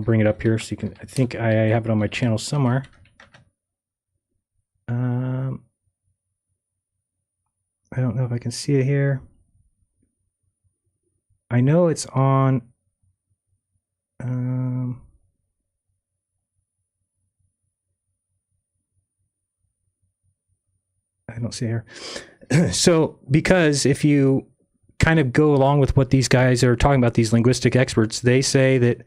bring it up here so you can, I think I have it on my channel somewhere. I don't know if I can see it here. I know it's on... I don't see it here. So, because if you kind of go along with what these guys are talking about, these linguistic experts, they say that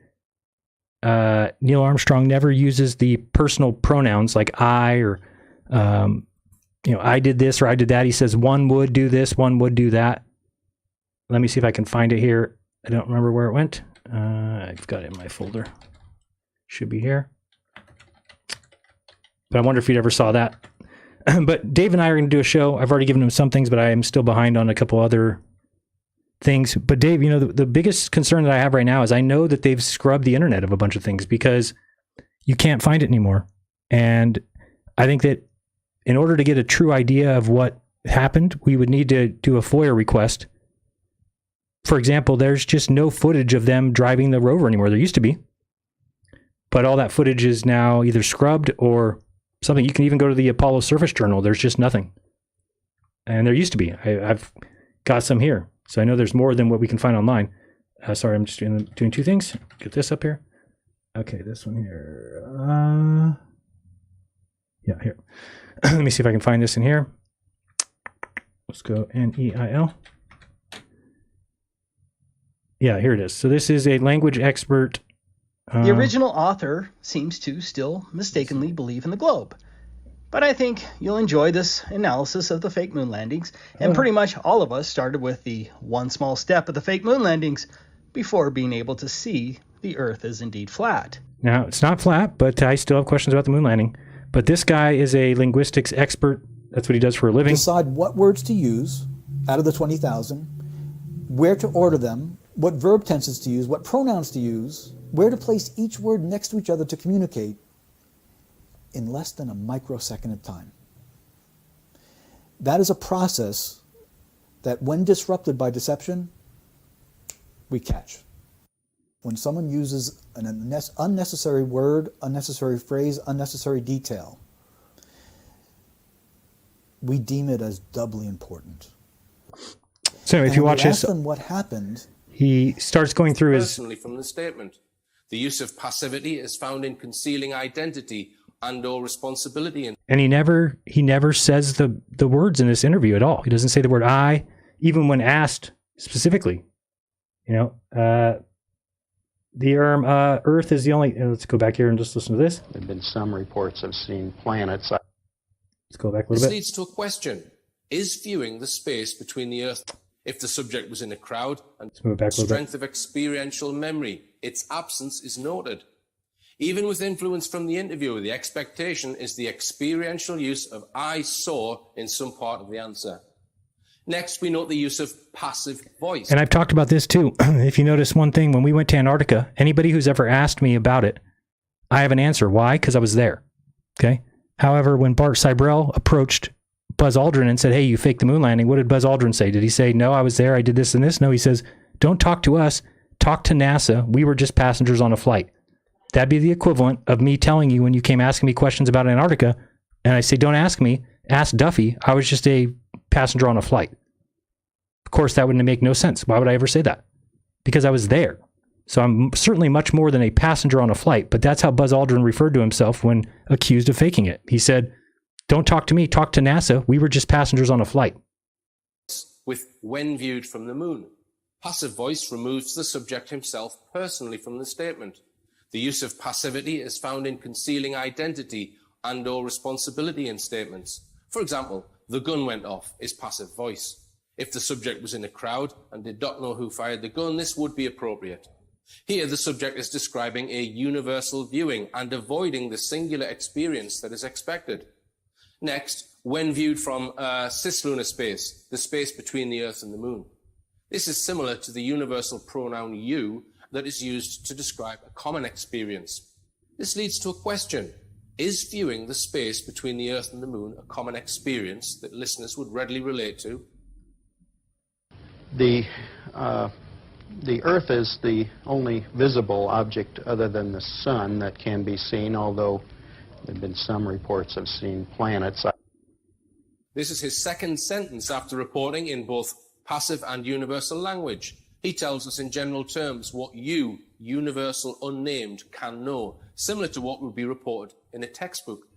Neil Armstrong never uses the personal pronouns like I or, I did this or I did that. He says one would do this, one would do that. Let me see if I can find it here. I don't remember where it went. I've got it in my folder. Should be here. But I wonder if you ever saw that. But Dave and I are going to do a show. I've already given him some things, but I am still behind on a couple other things. But Dave, the biggest concern that I have right now is I know that they've scrubbed the internet of a bunch of things because you can't find it anymore. And I think that in order to get a true idea of what happened, we would need to do a FOIA request for example, there's just no footage of them driving the rover anymore. There used to be. But all that footage is now either scrubbed or something. You can even go to the Apollo Surface Journal. There's just nothing. And there used to be. I've got some here. So I know there's more than what we can find online. Sorry, I'm just doing two things. Get this up here. Okay, this one here. Yeah, here. Let me see if I can find this in here. Let's go NEIL. Yeah, here it is. So this is a language expert. The original author seems to still mistakenly believe in the globe. But I think you'll enjoy this analysis of the fake moon landings. And pretty much all of us started with the one small step of the fake moon landings before being able to see the Earth is indeed flat. Now, it's not flat, but I still have questions about the moon landing. But this guy is a linguistics expert. That's what he does for a living. Decide what words to use out of the 20,000, where to order them, what verb tenses to use, what pronouns to use, where to place each word next to each other to communicate in less than a microsecond of time. That is a process that, when disrupted by deception, we catch. When someone uses an unnecessary word, unnecessary phrase, unnecessary detail, we deem it as doubly important. So if you watch this, this, what happened, he starts going through his... Personally from the statement. The use of passivity is found in concealing identity and or responsibility. And he never says the words in this interview at all. He doesn't say the word I, even when asked specifically. You know, the Earth is the only... Let's go back here and just listen to this. There have been some reports of seeing planets. Let's go back a little This bit. leads to a question. Is viewing the space between the Earth, if the subject was in a crowd, and strength of experiential memory, its absence is noted. Even with influence from the interviewer, the expectation is the experiential use of I saw in some part of the answer. Next, we note the use of passive voice. And I've talked about this too. If you notice one thing, when we went to Antarctica, anybody who's ever asked me about it, I have an answer. Why? Because I was there. Okay. However, when Bart Sibrel approached Buzz Aldrin and said, hey, you faked the moon landing, what did Buzz Aldrin say? Did he say, no, I was there, I did this and this? No, he says, don't talk to us, talk to NASA. We were just passengers on a flight. That'd be the equivalent of me telling you when you came asking me questions about Antarctica, and I say, don't ask me, ask Duffy. I was just a passenger on a flight. Of course, that wouldn't make no sense. Why would I ever say that? Because I was there. So I'm certainly much more than a passenger on a flight, but that's how Buzz Aldrin referred to himself when accused of faking it. He said, don't talk to me, talk to NASA. We were just passengers on a flight. With when viewed from the moon. Passive voice removes the subject himself personally from the statement. The use of passivity is found in concealing identity and or responsibility in statements. For example, the gun went off is passive voice. If the subject was in a crowd and did not know who fired the gun, this would be appropriate. Here, the subject is describing a universal viewing and avoiding the singular experience that is expected. Next, when viewed from cislunar space, the space between the Earth and the Moon. This is similar to the universal pronoun you that is used to describe a common experience. This leads to a question. Is viewing the space between the Earth and the Moon a common experience that listeners would readily relate to? The Earth is the only visible object other than the sun that can be seen, although there have been some reports of seeing planets. This is his second sentence after reporting in both passive and universal language. He tells us in general terms what you, universal unnamed, can know, similar to what would be reported in a textbook.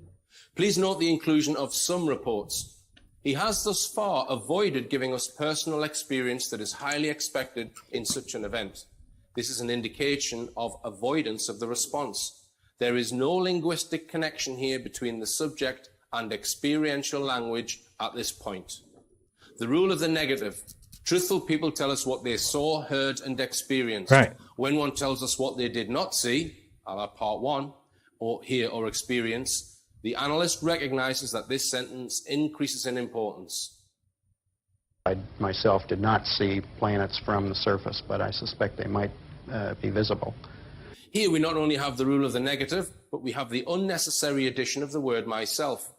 Please note the inclusion of some reports. He has thus far avoided giving us personal experience that is highly expected in such an event. This is an indication of avoidance of the response. There is no linguistic connection here between the subject and experiential language at this point. The rule of the negative. Truthful people tell us what they saw, heard, and experienced. Right. When one tells us what they did not see, a la part one, or hear or experience, the analyst recognizes that this sentence increases in importance. I myself did not see planets from the surface, but I suspect they might be visible. Here we not only have the rule of the negative, but we have the unnecessary addition of the word myself.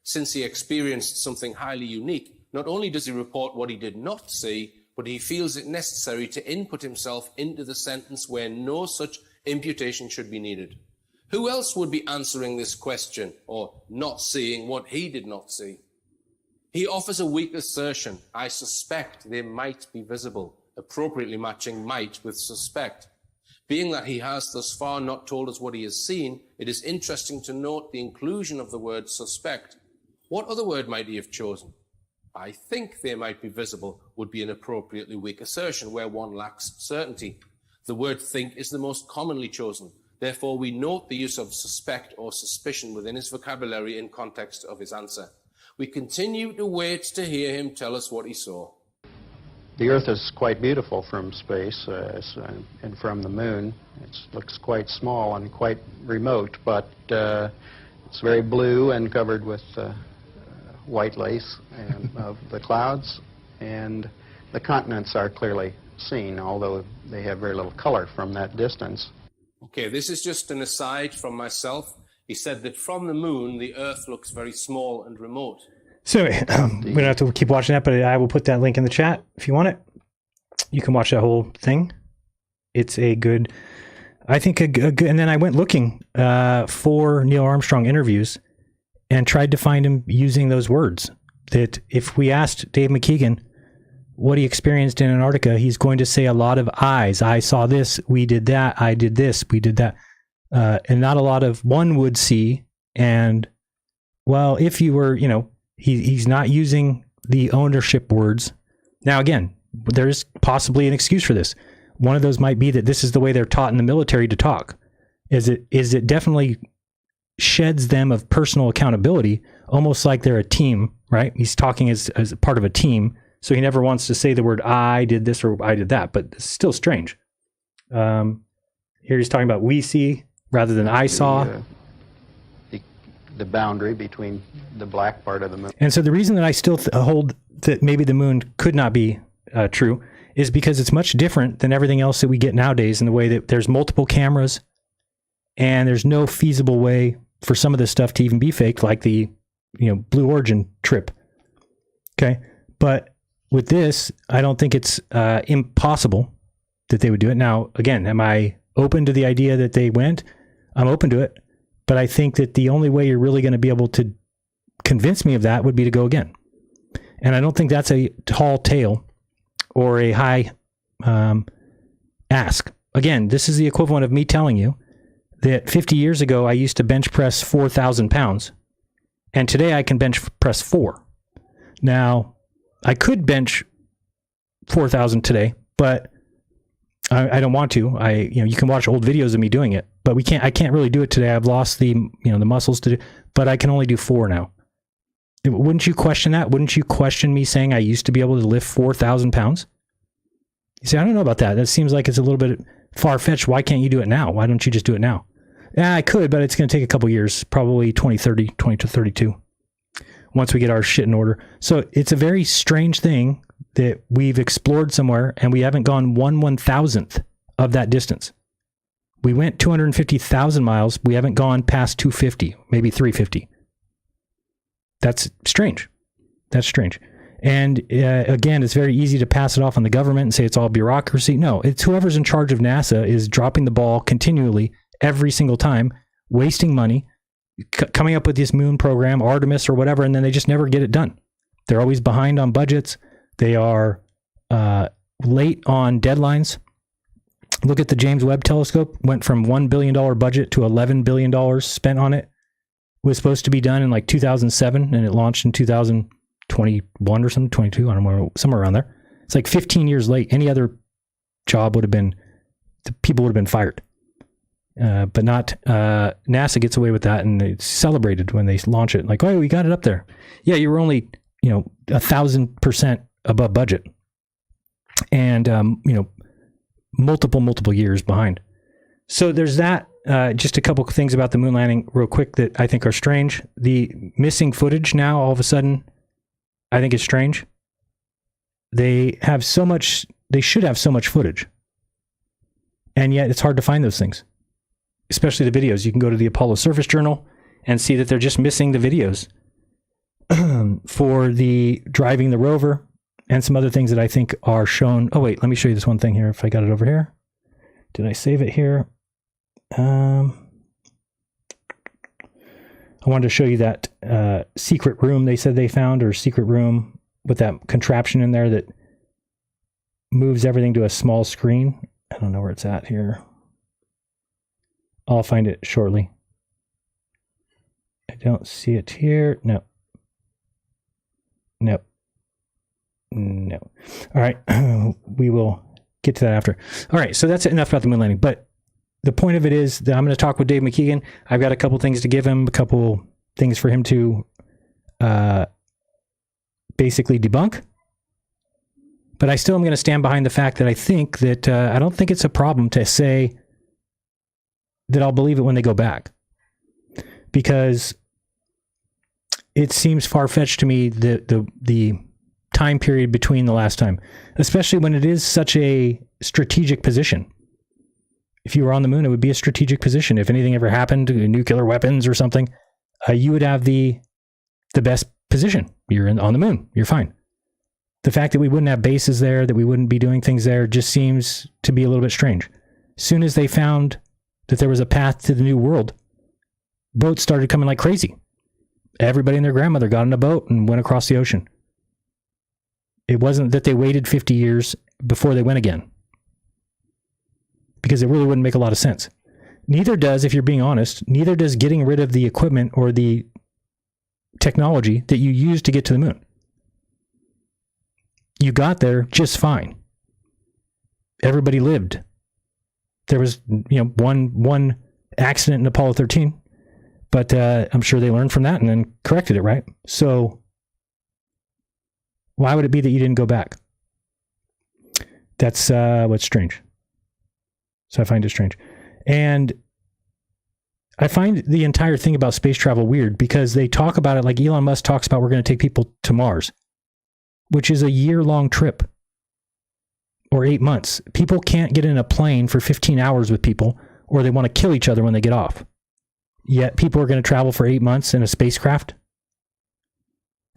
Since he experienced something highly unique, not only does he report what he did not see, but he feels it necessary to input himself into the sentence where no such imputation should be needed. Who else would be answering this question or not seeing what he did not see? He offers a weak assertion. I suspect they might be visible, appropriately matching might with suspect. Being that he has thus far not told us what he has seen, it is interesting to note the inclusion of the word suspect. What other word might he have chosen? I think they might be visible would be an appropriately weak assertion where one lacks certainty. The word think is the most commonly chosen. Therefore, we note the use of suspect or suspicion within his vocabulary in context of his answer. We continue to wait to hear him tell us what he saw. The Earth is quite beautiful from space and from the moon. It looks quite small and quite remote, but it's very blue and covered with white lace and of the clouds, and the continents are clearly seen, although they have very little color from that distance. Okay, this is just an aside from myself. He said that from the moon, the Earth looks very small and remote. So we don't have to keep watching that, but I will put that link in the chat if you want it. You can watch that whole thing. It's a good, I think a good, and then I went looking for Neil Armstrong interviews and tried to find him using those words. That if we asked Dave McKeegan what he experienced in Antarctica, he's going to say a lot of I's. I saw this, we did that, I did this, we did that. And not a lot of one would see. And, well, if you were, he's not using the ownership words. Now, again, there's possibly an excuse for this. One of those might be that this is the way they're taught in the military to talk. Is it definitely sheds them of personal accountability, almost like they're a team, right? He's talking as part of a team. So he never wants to say the word I did this or I did that, but it's still strange. Here he's talking about we see rather than I saw. The boundary between the black part of the moon. And so the reason that I still hold that maybe the moon could not be true is because it's much different than everything else that we get nowadays in the way that there's multiple cameras and there's no feasible way for some of this stuff to even be faked, like the Blue Origin trip. Okay. But with this, I don't think it's impossible that they would do it. Now, again, am I open to the idea that they went? I'm open to it. But I think that the only way you're really going to be able to convince me of that would be to go again. And I don't think that's a tall tale or a high ask. Again, this is the equivalent of me telling you that 50 years ago, I used to bench press 4,000 pounds. And today I can bench press 4. Now, I could bench 4,000 today, but I don't want to. You can watch old videos of me doing it, but I can't really do it today. I've lost the muscles to do, but I can only do 4 now. Wouldn't you question that? Wouldn't you question me saying I used to be able to lift 4,000 pounds? You say, I don't know about that. That seems like it's a little bit far-fetched. Why can't you do it now? Why don't you just do it now? Yeah, I could, but it's going to take a couple years, probably 20 to 32, once we get our shit in order. So it's a very strange thing that we've explored somewhere and we haven't gone 1/1000th of that distance. We went 250,000 miles. We haven't gone past 250, maybe 350. That's strange. That's strange. And again, it's very easy to pass it off on the government and say it's all bureaucracy. No, it's whoever's in charge of NASA is dropping the ball continually every single time, wasting money, coming up with this moon program, Artemis or whatever, and then they just never get it done. They're always behind on budgets. They are late on deadlines. Look at the James Webb Telescope. Went from $1 billion budget to $11 billion spent on it. It was supposed to be done in like 2007, and it launched in 2021 or something, 22, I don't know, somewhere around there. It's like 15 years late. Any other job would have been, the people would have been fired. But not, NASA gets away with that, and it's celebrated when they launch it. Like, oh, we got it up there. Yeah, you were only, 1,000% above budget. And, multiple years behind. So there's that. Just a couple of things about the moon landing real quick that I think are strange. The missing footage now, all of a sudden, I think is strange. They should have so much footage. And yet it's hard to find those things, especially the videos. You can go to the Apollo Surface Journal and see that they're just missing the videos for the driving the rover and some other things that I think are shown. Oh, wait, let me show you this one thing here. If I got it over here. Did I save it here? I wanted to show you that secret room they said they found, or secret room with that contraption in there that moves everything to a small screen. I don't know where it's at here. I'll find it shortly. I don't see it here. No. No. No. All right. We will get to that after. All right. So that's enough about the moon landing. But the point of it is that I'm going to talk with Dave McKeegan. I've got a couple things to give him, a couple things for him to basically debunk. But I still am going to stand behind the fact that I think that I don't think it's a problem to say that I'll believe it when they go back. Because it seems far-fetched to me the time period between the last time, especially when it is such a strategic position. If you were on the moon, it would be a strategic position. If anything ever happened, nuclear weapons or something, you would have the best position. You're on the moon. You're fine. The fact that we wouldn't have bases there, that we wouldn't be doing things there, just seems to be a little bit strange. As soon as they found that there was a path to the new world, boats started coming like crazy. Everybody and their grandmother got in a boat and went across the ocean. It wasn't that they waited 50 years before they went again, because it really wouldn't make a lot of sense. Neither does, if you're being honest, neither does getting rid of the equipment or the technology that you use to get to the moon. You got there just fine. Everybody lived. There was, one accident in Apollo 13, but I'm sure they learned from that and then corrected it, right? So why would it be that you didn't go back? That's what's strange. So I find it strange. And I find the entire thing about space travel weird, because they talk about it like Elon Musk talks about, we're going to take people to Mars, which is a year-long trip or 8 months. People can't get in a plane for 15 hours with people, or they want to kill each other when they get off. Yet people are going to travel for 8 months in a spacecraft.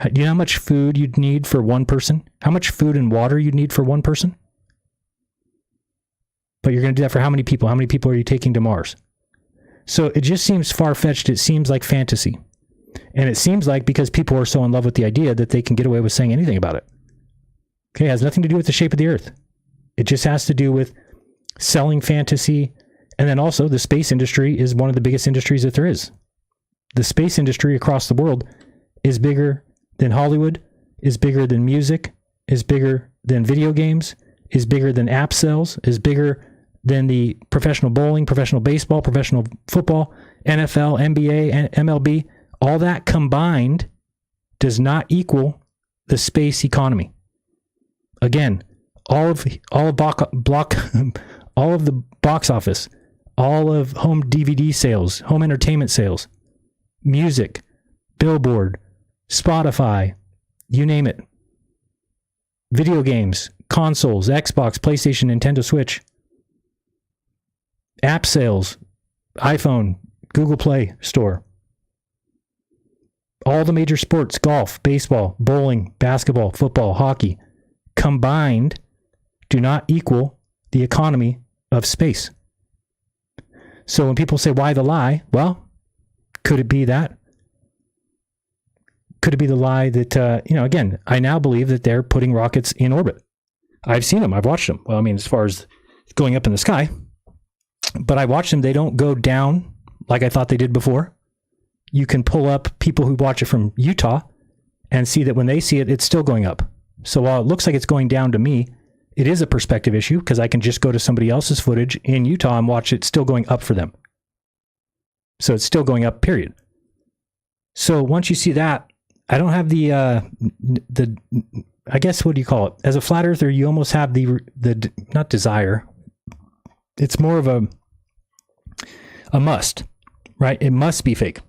Do you know how much food you'd need for one person? How much food and water you'd need for one person? But you're going to do that for how many people? How many people are you taking to Mars? So it just seems far-fetched. It seems like fantasy. And it seems like because people are so in love with the idea that they can get away with saying anything about it. Okay, it has nothing to do with the shape of the Earth. It just has to do with selling fantasy. And then also the space industry is one of the biggest industries that there is. The space industry across the world is bigger than Hollywood, is bigger than music, is bigger than video games, is bigger than app sales, is bigger than the professional bowling, professional baseball, professional football, NFL, NBA, and MLB. All that combined does not equal the space economy. Again, all of the box office, all of home DVD sales, home entertainment sales, music, Billboard, Spotify, you name it. Video games, consoles, Xbox, PlayStation, Nintendo Switch, app sales, iPhone, Google Play Store. All the major sports, golf, baseball, bowling, basketball, football, hockey, combined do not equal the economy of space. So when people say, why the lie? Well, could it be that? Could it be the lie that, again, I now believe that they're putting rockets in orbit. I've seen them. I've watched them. Well, I mean, as far as going up in the sky, but I watch them. They don't go down like I thought they did before. You can pull up people who watch it from Utah and see that when they see it, it's still going up. So while it looks like it's going down to me, it is a perspective issue, because I can just go to somebody else's footage in Utah and watch it still going up for them. So it's still going up, period. So once you see that, I don't have the I guess, what do you call it? As a flat earther, you almost have the not desire. It's more of a must, right? It must be fake.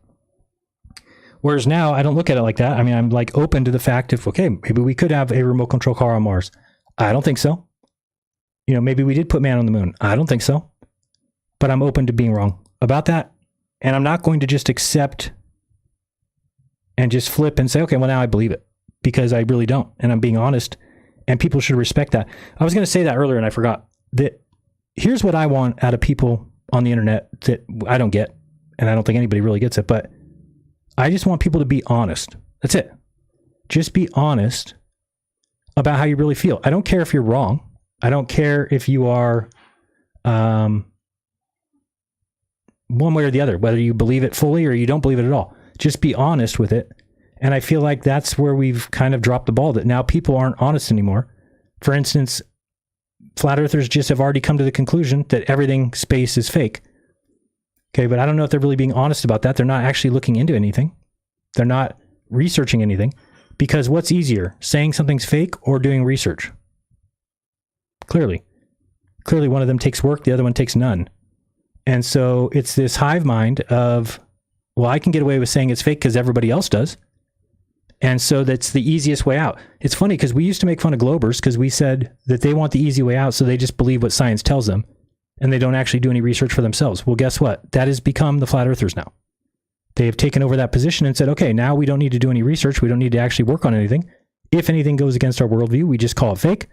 Whereas now I don't look at it like that. I mean, I'm like open to the fact of, okay, maybe we could have a remote control car on Mars. I don't think so. Maybe we did put man on the moon. I don't think so. But I'm open to being wrong about that. And I'm not going to just accept and just flip and say, okay, well, now I believe it, because I really don't. And I'm being honest. and people should respect that. I was going to say that earlier and I forgot. That here's what I want out of people on the internet that I don't get, and I don't think anybody really gets it, but I just want people to be honest. That's it. Just be honest about how you really feel. I don't care if you're wrong. I don't care if you are one way or the other, whether you believe it fully or you don't believe it at all. Just be honest with it. And I feel like that's where we've kind of dropped the ball, that now people aren't honest anymore. For instance, flat earthers just have already come to the conclusion that everything space is fake. Okay, but I don't know if they're really being honest about that. They're not actually looking into anything. They're not researching anything. Because what's easier, saying something's fake or doing research? Clearly one of them takes work, the other one takes none. And so it's this hive mind of, well, I can get away with saying it's fake because everybody else does. And so that's the easiest way out. It's funny because we used to make fun of Globers because we said that they want the easy way out, so they just believe what science tells them and they don't actually do any research for themselves. Well, guess what? That has become the flat earthers now. They have taken over that position and said, okay, now we don't need to do any research. We don't need to actually work on anything. If anything goes against our worldview, we just call it fake.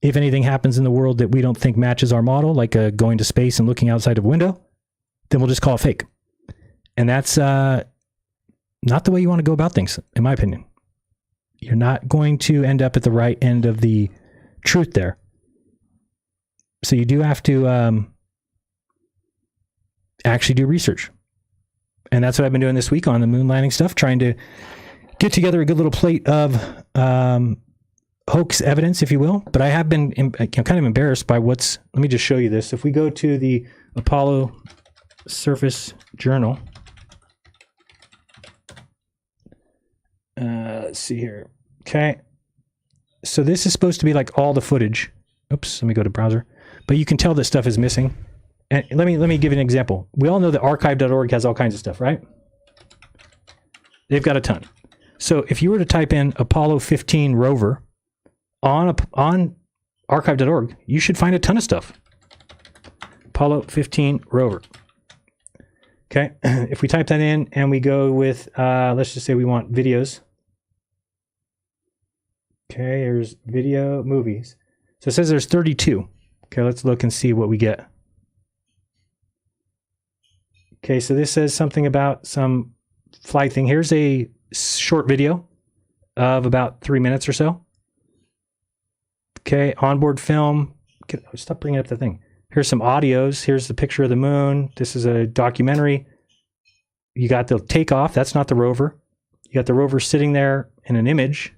If anything happens in the world that we don't think matches our model, like going to space and looking outside of a window, then we'll just call it fake. And that's not the way you want to go about things, in my opinion. You're not going to end up at the right end of the truth there. So you do have to actually do research. And that's what I've been doing this week on the moon landing stuff, trying to get together a good little plate of hoax evidence, if you will. But I have been kind of embarrassed by let me just show you this. If we go to the Apollo Surface Journal, let's see here. Okay. So this is supposed to be like all the footage. Oops, let me go to browser. But you can tell that stuff is missing. And let me give you an example. We all know that archive.org has all kinds of stuff, right? They've got a ton. So if you were to type in Apollo 15 rover on archive.org, you should find a ton of stuff. Apollo 15 rover. Okay. If we type that in and we go with, let's just say we want videos. Okay, there's video movies. So it says there's 32. Okay, let's look and see what we get. Okay, so this says something about some flight thing. Here's a short video of about 3 minutes or so. Okay, onboard film. Stop bringing up the thing. Here's some audios. Here's the picture of the moon. This is a documentary. You got the takeoff. That's not the rover. You got the rover sitting there in an image.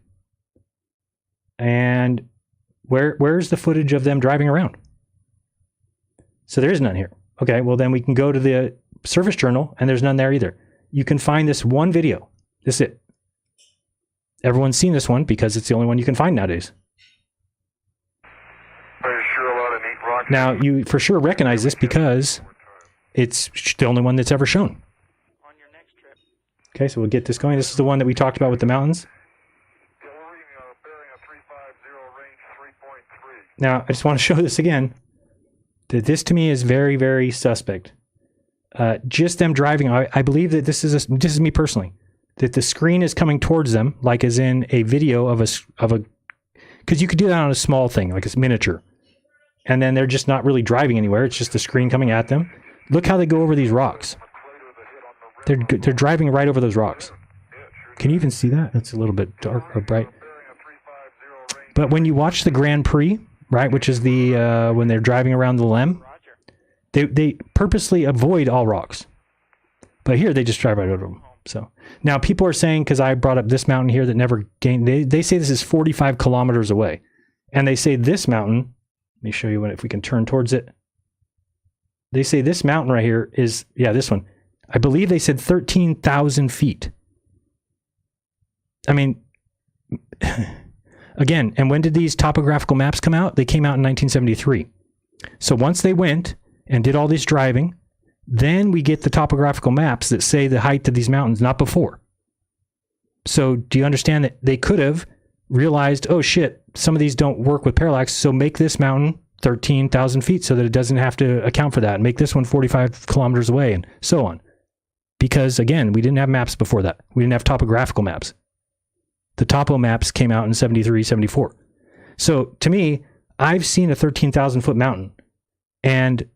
And where's the footage of them driving around? So there is none here. Okay, well then we can go to the Surface Journal and there's none there either. You can find this one video. This is it. Everyone's seen this one because it's the only one you can find nowadays. Now, you for sure recognize this because it's the only one that's ever shown. Okay, so we'll get this going. This is the one that we talked about with the mountains. Now, I just want to show this again. That this to me is very, very suspect. Just them driving. I believe that this is me personally. That the screen is coming towards them, like as in a video of a, because you could do that on a small thing, like it's miniature, and then they're just not really driving anywhere. It's just the screen coming at them. Look how they go over these rocks. They're driving right over those rocks. Can you even see that? It's a little bit dark or bright. But when you watch the Grand Prix, right, which is the when they're driving around the Lem, they purposely avoid all rocks. But here they just drive right over them. So now people are saying, because I brought up this mountain here that never gained, they say this is 45 kilometers away. And they say this mountain, let me show you if we can turn towards it. They say this mountain right here is, yeah, this one. I believe they said 13,000 feet. I mean, again, and when did these topographical maps come out? They came out in 1973. So once they went and did all this driving, then we get the topographical maps that say the height of these mountains, not before. So do you understand that they could have realized, oh shit, some of these don't work with parallax, so make this mountain 13,000 feet so that it doesn't have to account for that, and make this one 45 kilometers away, and so on. Because again, we didn't have maps before that. We didn't have topographical maps. The topo maps came out in 73, 74. So to me, I've seen a 13,000 foot mountain. And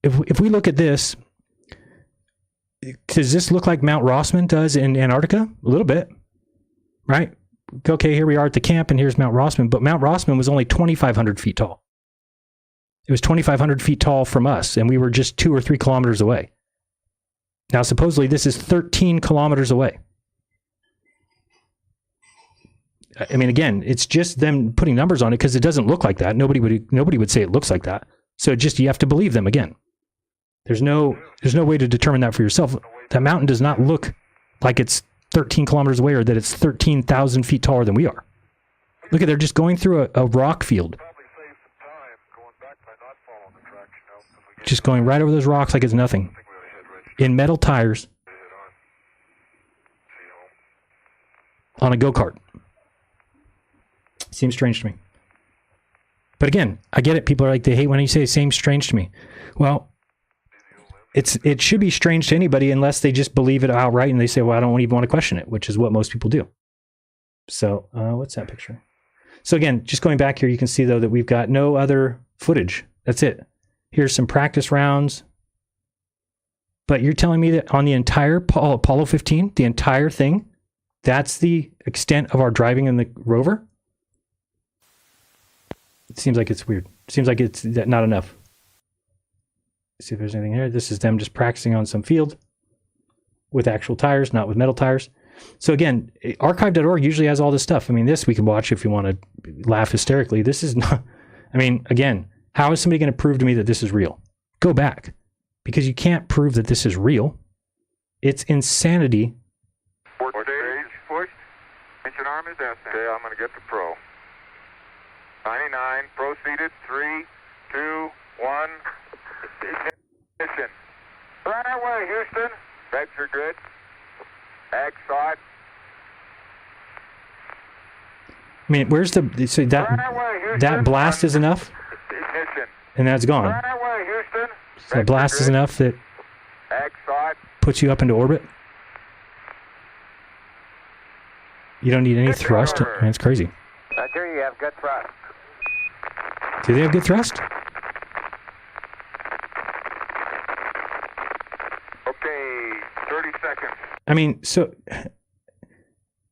if we look at this, does this look like Mount Rossman does in Antarctica? A little bit, right? Okay, here we are at the camp and here's Mount Rossman, but Mount Rossman was only 2,500 feet tall. It was 2,500 feet tall from us, and we were just 2 or 3 kilometers away. Now, supposedly, this is 13 kilometers away. I mean, again, it's just them putting numbers on it because it doesn't look like that. Nobody would say it looks like that. So you have to believe them again. There's no way to determine that for yourself. That mountain does not look like it's 13 kilometers away or that it's 13,000 feet taller than we are. Look at, they're just going through a rock field. Just going right over those rocks like it's nothing. In metal tires. On a go-kart. Seems strange to me. But again, I get it. People are like, they hate when you say it seems strange to me. Well, it should be strange to anybody unless they just believe it outright and they say, well, I don't even want to question it, which is what most people do. So, what's that picture? So again, just going back here, you can see though that we've got no other footage. That's it. Here's some practice rounds. But you're telling me that on the entire Apollo 15, the entire thing, that's the extent of our driving in the rover? It seems like it's weird. It seems like it's not enough. Let's see if there's anything here. This is them just practicing on some field with actual tires, not with metal tires. So again, archive.org usually has all this stuff. I mean, this we can watch if you want to laugh hysterically. This is not, I mean, again, how is somebody going to prove to me that this is real? Go back. Because you can't prove that this is real. It's insanity. Stage pushed. Engine arm is descent. Okay, I'm going to get the pro. 99, proceeded. 3, 2, 1. Ignition. Right away, Houston. Regs are good. Ag side. I mean, where's the, so that blast is enough? Ignition. And that's gone. Right away, Houston. So that blast is enough that puts you up into orbit? You don't need any thrust? I mean, it's crazy. Roger, you have good thrust. Do they have good thrust? Okay, 30 seconds. I mean, so...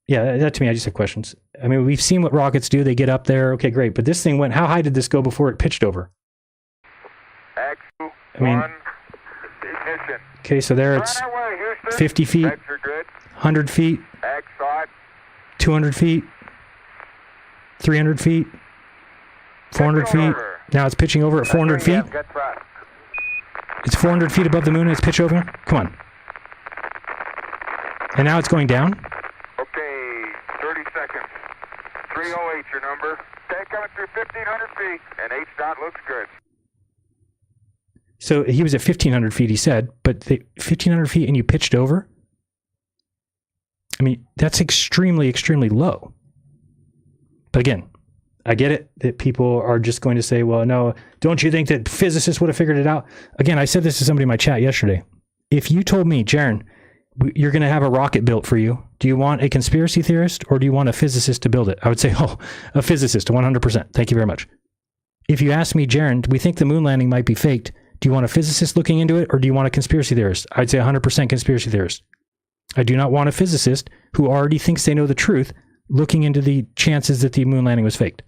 Yeah, that to me, I just have questions. I mean, we've seen what rockets do. They get up there. Okay, great. But this thing went... How high did this go before it pitched over? I mean... Okay, so there it's 50 feet, 100 feet, 200 feet, 300 feet, 400 feet. Now it's pitching over at 400 feet. It's 400 feet above the moon and it's pitched over. Come on. And now it's going down. Okay, 30 seconds. 308 your number. Okay, coming through 1,500 feet, and H-dot looks good. So he was at 1,500 feet, he said, but 1,500 feet and you pitched over? I mean, that's extremely, extremely low. But again, I get it that people are just going to say, well, no, don't you think that physicists would have figured it out? Again, I said this to somebody in my chat yesterday. If you told me, Jaron, you're going to have a rocket built for you, do you want a conspiracy theorist or do you want a physicist to build it? I would say, oh, a physicist, 100%. Thank you very much. If you ask me, Jaron, we think the moon landing might be faked. Do you want a physicist looking into it or do you want a conspiracy theorist? I'd say 100% conspiracy theorist. I do not want a physicist who already thinks they know the truth looking into the chances that the moon landing was faked.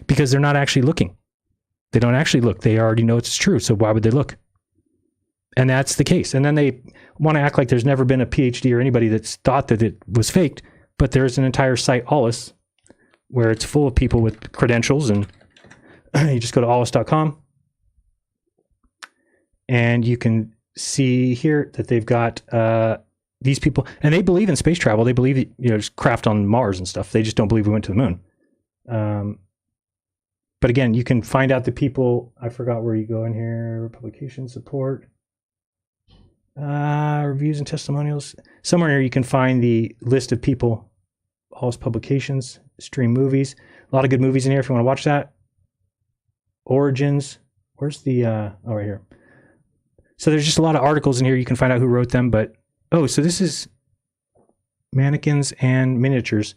Because they're not actually looking. They don't actually look. They already know it's true, so why would they look? And that's the case. And then they want to act like there's never been a PhD or anybody that's thought that it was faked, but there's an entire site, Aulis, where it's full of people with credentials, and you just go to aulis.com. And you can see here that they've got these people, and they believe in space travel. They believe, there's craft on Mars and stuff. They just don't believe we went to the moon. But again, you can find out the people. I forgot where you go in here. Publication support, reviews and testimonials. Somewhere here you can find the list of people, all his publications, stream movies. A lot of good movies in here if you want to watch that. Origins. Where's the? Right here. So there's just a lot of articles in here. You can find out who wrote them. But, so this is mannequins and miniatures.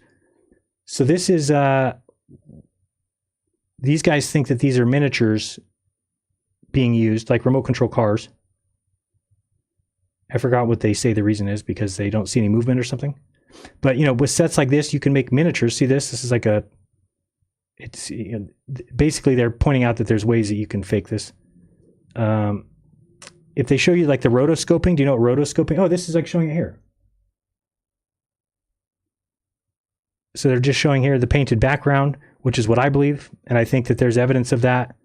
So this is these guys think that these are miniatures being used, like remote control cars. I forgot what they say the reason is, because they don't see any movement or something. But, you know, with sets like this, you can make miniatures. See this? This is like a, it's, you know, basically they're pointing out that there's ways that you can fake this. If they show you like the rotoscoping, do you know what rotoscoping? Oh, this is like showing it here. So they're just showing here the painted background, which is what I believe. And I think that there's evidence of that.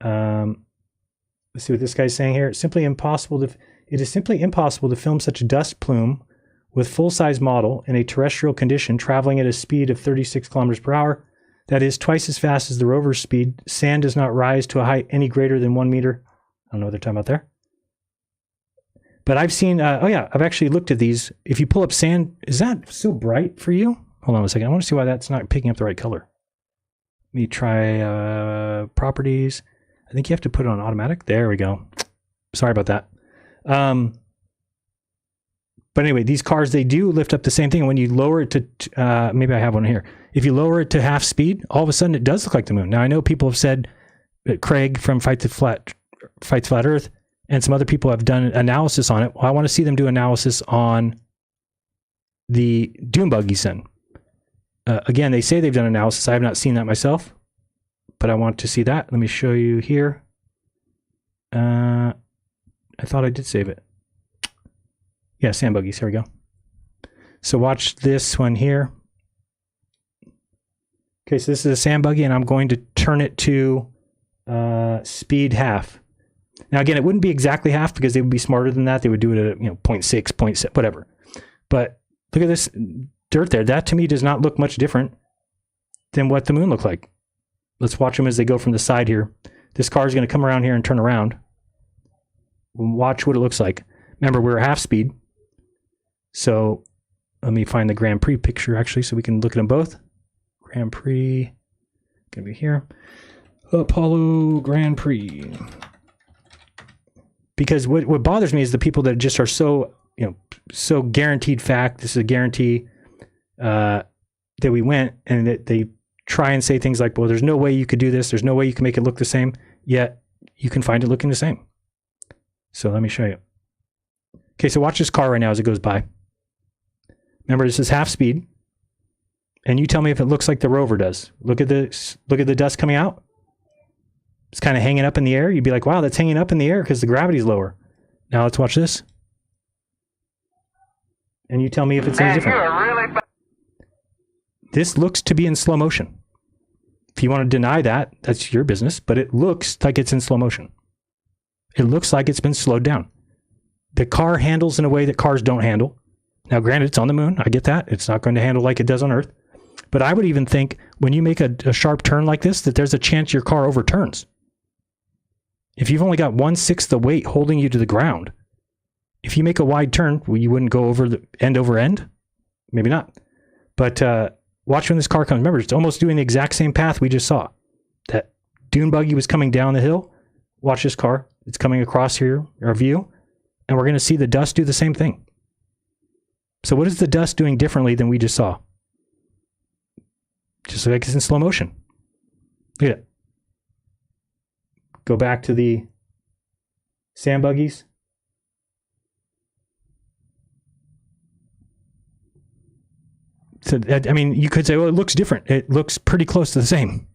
Let's see what this guy's saying here. It is simply impossible to film such a dust plume with full-size model in a terrestrial condition traveling at a speed of 36 kilometers per hour. That is twice as fast as the rover's speed. Sand does not rise to a height any greater than 1 meter. I don't know what they're talking about there. But I've seen, oh yeah, I've actually looked at these. If you pull up sand, is that so bright for you? Hold on a second. I want to see why that's not picking up the right color. Let me try properties. I think you have to put it on automatic. There we go. Sorry about that. But anyway, these cars, they do lift up the same thing. And when you lower it to, maybe I have one here. If you lower it to half speed, all of a sudden it does look like the moon. Now, I know people have said, Craig from Fight the Flat Earth, and some other people have done analysis on it. Well, I want to see them do analysis on the dune buggy sin. Again, they say they've done analysis. I have not seen that myself, but I want to see that. Let me show you here. I thought I did save it. Yeah, sand buggies. Here we go. So watch this one here. Okay, so this is a sand buggy, and I'm going to turn it to speed half. Now, again, it wouldn't be exactly half because they would be smarter than that. They would do it at 0.6, 0.7, whatever. But look at this dirt there. That, to me, does not look much different than what the moon looked like. Let's watch them as they go from the side here. This car is going to come around here and turn around. Watch what it looks like. Remember, we're half speed. So let me find the Grand Prix picture, actually, so we can look at them both. Grand Prix, going to be here. Apollo Grand Prix. Because what bothers me is the people that just are so, so guaranteed fact. This is a guarantee that we went, and that they try and say things like, well, there's no way you could do this. There's no way you can make it look the same. Yet you can find it looking the same. So let me show you. Okay, so watch this car right now as it goes by. Remember, this is half speed. And you tell me if it looks like the rover does. Look at the dust coming out. It's kind of hanging up in the air. You'd be like, wow, that's hanging up in the air because the gravity's lower. Now let's watch this. And you tell me if it's any different. This looks to be in slow motion. If you want to deny that, that's your business, but it looks like it's in slow motion. It looks like it's been slowed down. The car handles in a way that cars don't handle. Now, granted, it's on the moon. I get that. It's not going to handle like it does on Earth. But I would even think when you make a sharp turn like this, that there's a chance your car overturns. If you've only got 1/6 the weight holding you to the ground, if you make a wide turn, well, you wouldn't go over over end? Maybe not. But watch when this car comes. Remember, it's almost doing the exact same path we just saw. That dune buggy was coming down the hill. Watch this car. It's coming across here, our view. And we're going to see the dust do the same thing. So what is the dust doing differently than we just saw? Just like it's in slow motion. Look at it. Go back to the sand buggies. So, I mean, you could say, well, it looks different. It looks pretty close to the same.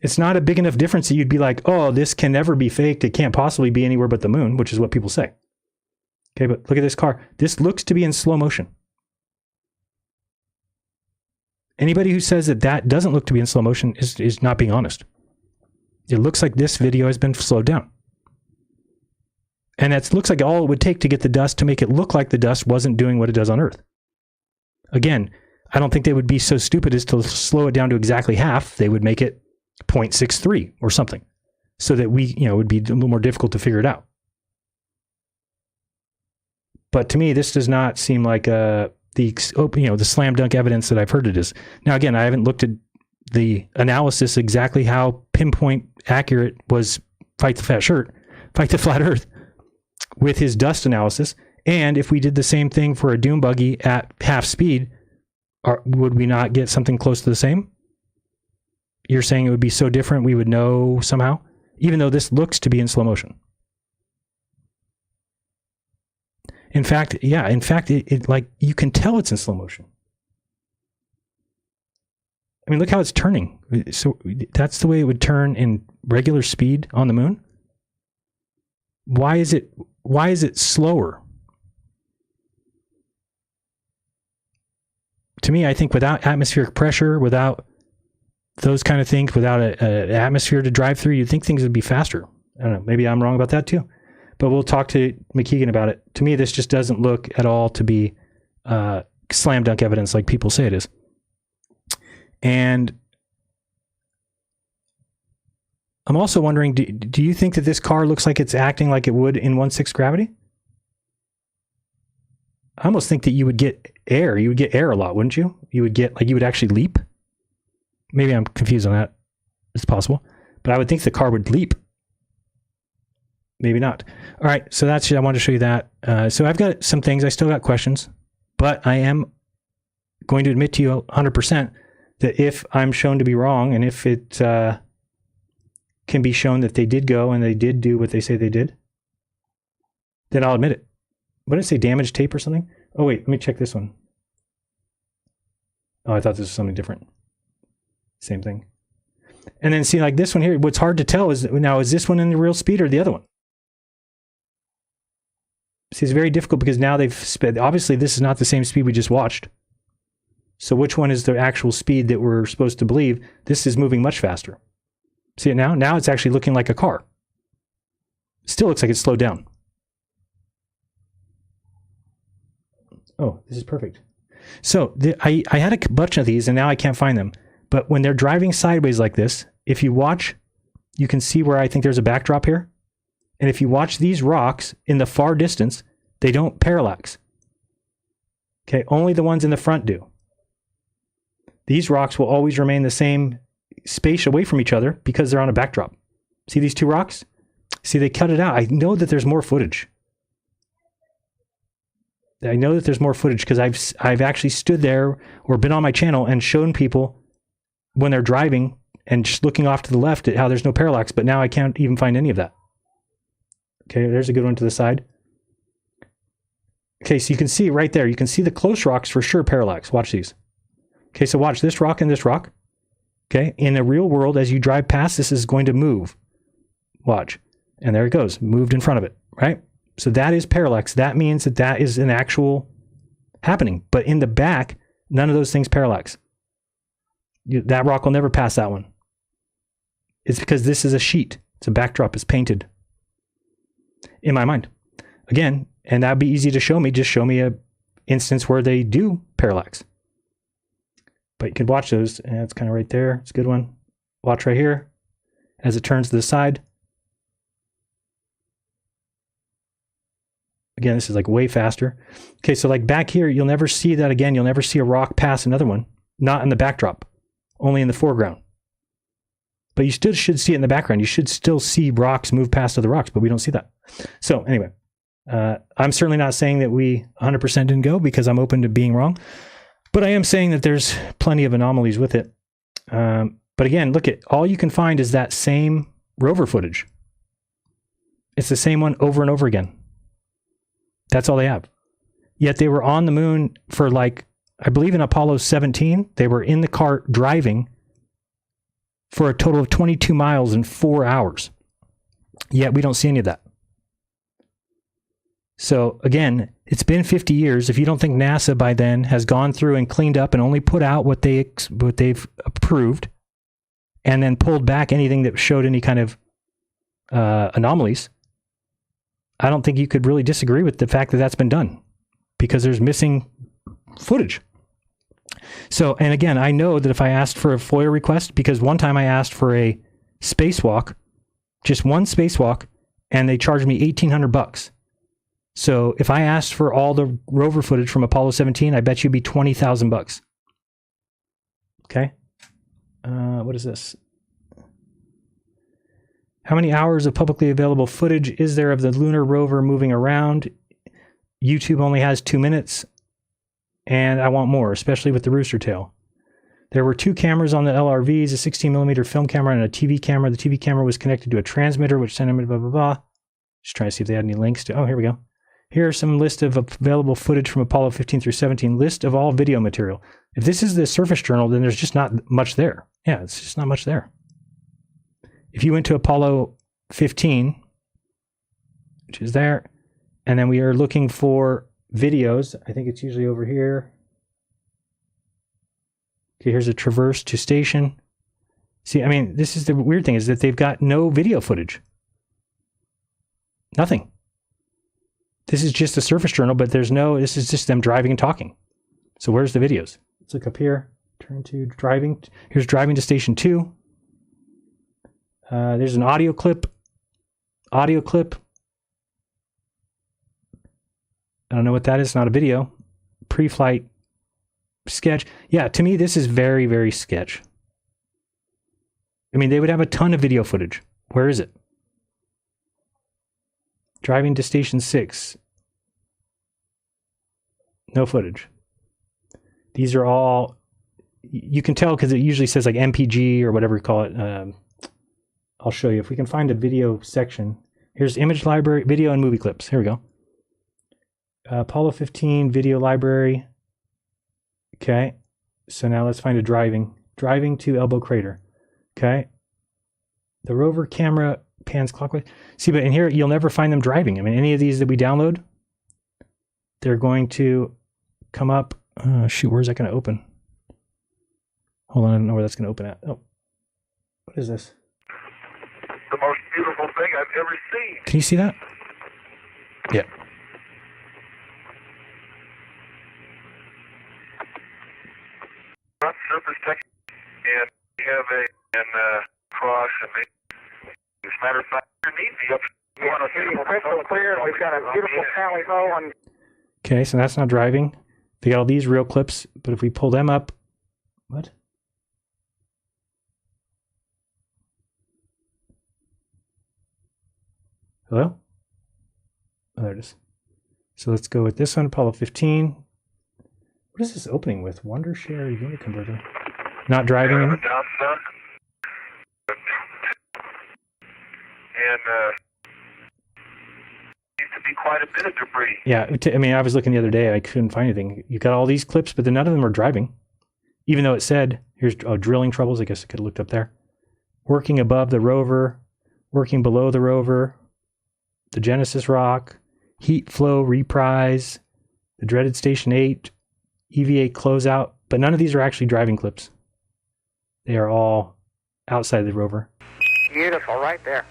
It's not a big enough difference that you'd be like, oh, this can never be faked. It can't possibly be anywhere but the moon, which is what people say. Okay, but look at this car. This looks to be in slow motion. Anybody who says that doesn't look to be in slow motion is not being honest. It looks like this video has been slowed down. And that looks like all it would take to get the dust to make it look like the dust wasn't doing what it does on Earth. Again, I don't think they would be so stupid as to slow it down to exactly half. They would make it 0.63 or something so that it would be a little more difficult to figure it out. But to me, this does not seem like the slam dunk evidence that I've heard it is. Now, again, I haven't looked at the analysis exactly how pinpoint accurate was Fight the Flat Earth with his dust analysis. And if we did the same thing for a dune buggy at half speed, would we not get something close to the same? You're saying it would be so different we would know somehow, even though this looks to be in slow motion. In fact, it like you can tell it's in slow motion. I mean, look how it's turning. So that's the way it would turn in regular speed on the moon. Why is it slower? To me, I think without atmospheric pressure, without those kind of things, without an atmosphere to drive through, you'd think things would be faster. I don't know. Maybe I'm wrong about that too. But we'll talk to McKeegan about it. To me, this just doesn't look at all to be slam dunk evidence like people say it is. And I'm also wondering, do you think that this car looks like it's acting like it would in 1/6 gravity? I almost think that you would get air. You would get air a lot, wouldn't you? You would get, like, you would actually leap. Maybe I'm confused on that. It's possible. But I would think the car would leap. Maybe not. All right, so that's, I wanted to show you that. So I've got some things. I still got questions. But I am going to admit to you 100% that if I'm shown to be wrong, and if it can be shown that they did go and they did do what they say they did, then I'll admit it. What did it say, damaged tape or something? Oh, wait, let me check this one. Oh, I thought this was something different. Same thing. And then see, like this one here, what's hard to tell is, now, is this one in the real speed or the other one? See, it's very difficult because now they've sped. Obviously, this is not the same speed we just watched. So which one is the actual speed that we're supposed to believe? This is moving much faster. See it now? Now it's actually looking like a car. Still looks like it's slowed down. Oh, this is perfect. So I had a bunch of these and now I can't find them. But when they're driving sideways like this, if you watch, you can see where I think there's a backdrop here. And if you watch these rocks in the far distance, they don't parallax. Okay, only the ones in the front do. These rocks will always remain the same space away from each other because they're on a backdrop. See these two rocks? See, they cut it out. I know that there's more footage. I know that there's more footage because I've actually stood there or been on my channel and shown people when they're driving and just looking off to the left at how there's no parallax, but now I can't even find any of that. Okay, there's a good one to the side. Okay, so you can see right there, you can see the close rocks for sure parallax. Watch these. Okay, so watch this rock and this rock. Okay, in the real world, as you drive past, this is going to move. Watch. And there it goes, moved in front of it, right? So that is parallax. That means that that is an actual happening. But in the back, none of those things parallax. That rock will never pass that one. It's because this is a sheet. It's a backdrop. It's painted. In my mind. Again, and that'd be easy to show me. Just show me a instance where they do parallax. But you can watch those. And it's kind of right there. It's a good one. Watch right here as it turns to the side. Again, this is like way faster. Okay, so like back here, you'll never see that again. You'll never see a rock pass another one. Not in the backdrop. Only in the foreground. But you still should see it in the background. You should still see rocks move past other rocks, but we don't see that. So anyway, I'm certainly not saying that we 100% didn't go because I'm open to being wrong. But I am saying that there's plenty of anomalies with it. But again, look at, all you can find is that same rover footage. It's the same one over and over again. That's all they have. Yet they were on the moon for, like, I believe in Apollo 17, they were in the car driving for a total of 22 miles in 4 hours. Yet we don't see any of that. So again, it's been 50 years. If you don't think NASA by then has gone through and cleaned up and only put out what they've approved, and then pulled back anything that showed any kind of anomalies, I don't think you could really disagree with the fact that that's been done, because there's missing footage. So, and again, I know that if I asked for a FOIA request, because one time I asked for a spacewalk, just one spacewalk, and they charged me $1,800. So if I asked for all the rover footage from Apollo 17, I bet you it'd be $20,000. Okay. What is this? How many hours of publicly available footage is there of the lunar rover moving around? YouTube only has 2 minutes, and I want more, especially with the rooster tail. There were 2 cameras on the LRVs, a 16mm film camera and a TV camera. The TV camera was connected to a transmitter, which sent them blah, blah, blah. Just trying to see if they had any links to... Oh, here we go. Here are some list of available footage from Apollo 15 through 17. List of all video material. If this is the surface journal, then there's just not much there. Yeah, it's just not much there. If you went to Apollo 15, which is there, and then we are looking for videos. I think it's usually over here. Okay, here's a traverse to station. See, I mean, this is the weird thing, is that they've got no video footage. Nothing. This is just a surface journal, but there's no, this is just them driving and talking. So where's the videos? Let's look up here. Turn to driving. Here's driving to station 2. There's an audio clip. Audio clip. I don't know what that is. It's not a video. Pre-flight sketch. Yeah, to me, this is very, very sketch. I mean, they would have a ton of video footage. Where is it? Driving to station 6. No footage. These are all, you can tell because it usually says like MPG or whatever you call it. I'll show you. If we can find a video section. Here's image library, video and movie clips. Here we go. Apollo 15 video library. Okay. So now let's find a driving. Driving to Elbow Crater. Okay. The rover camera pans clockwise. See, but in here, you'll never find them driving. I mean, any of these that we download, they're going to come up. Shoot, where's that going to open? Hold on, I don't know where that's going to open at. Oh, what is this? The most beautiful thing I've ever seen. Can you see that? Yeah. Surface tech, and we have a cross, and as a matter of fact, underneath the up. You want to see crystal clear, and we've got a beautiful tally ho on. Okay, so that's not driving. They got all these real clips, but if we pull them up, what? Hello? Oh, there it is. So let's go with this one, Apollo 15. What is this opening with? Wondershare unit converter. Not driving in. And seems to be quite a bit of debris. Yeah, I mean, I was looking the other day. I couldn't find anything. You got all these clips, but then none of them are driving. Even though it said, here's drilling troubles. I guess I could have looked up there. Working above the rover. Working below the rover. The Genesis rock. Heat flow reprise. The dreaded Station 8. EVA closeout. But none of these are actually driving clips. They are all outside the rover. Beautiful, right there.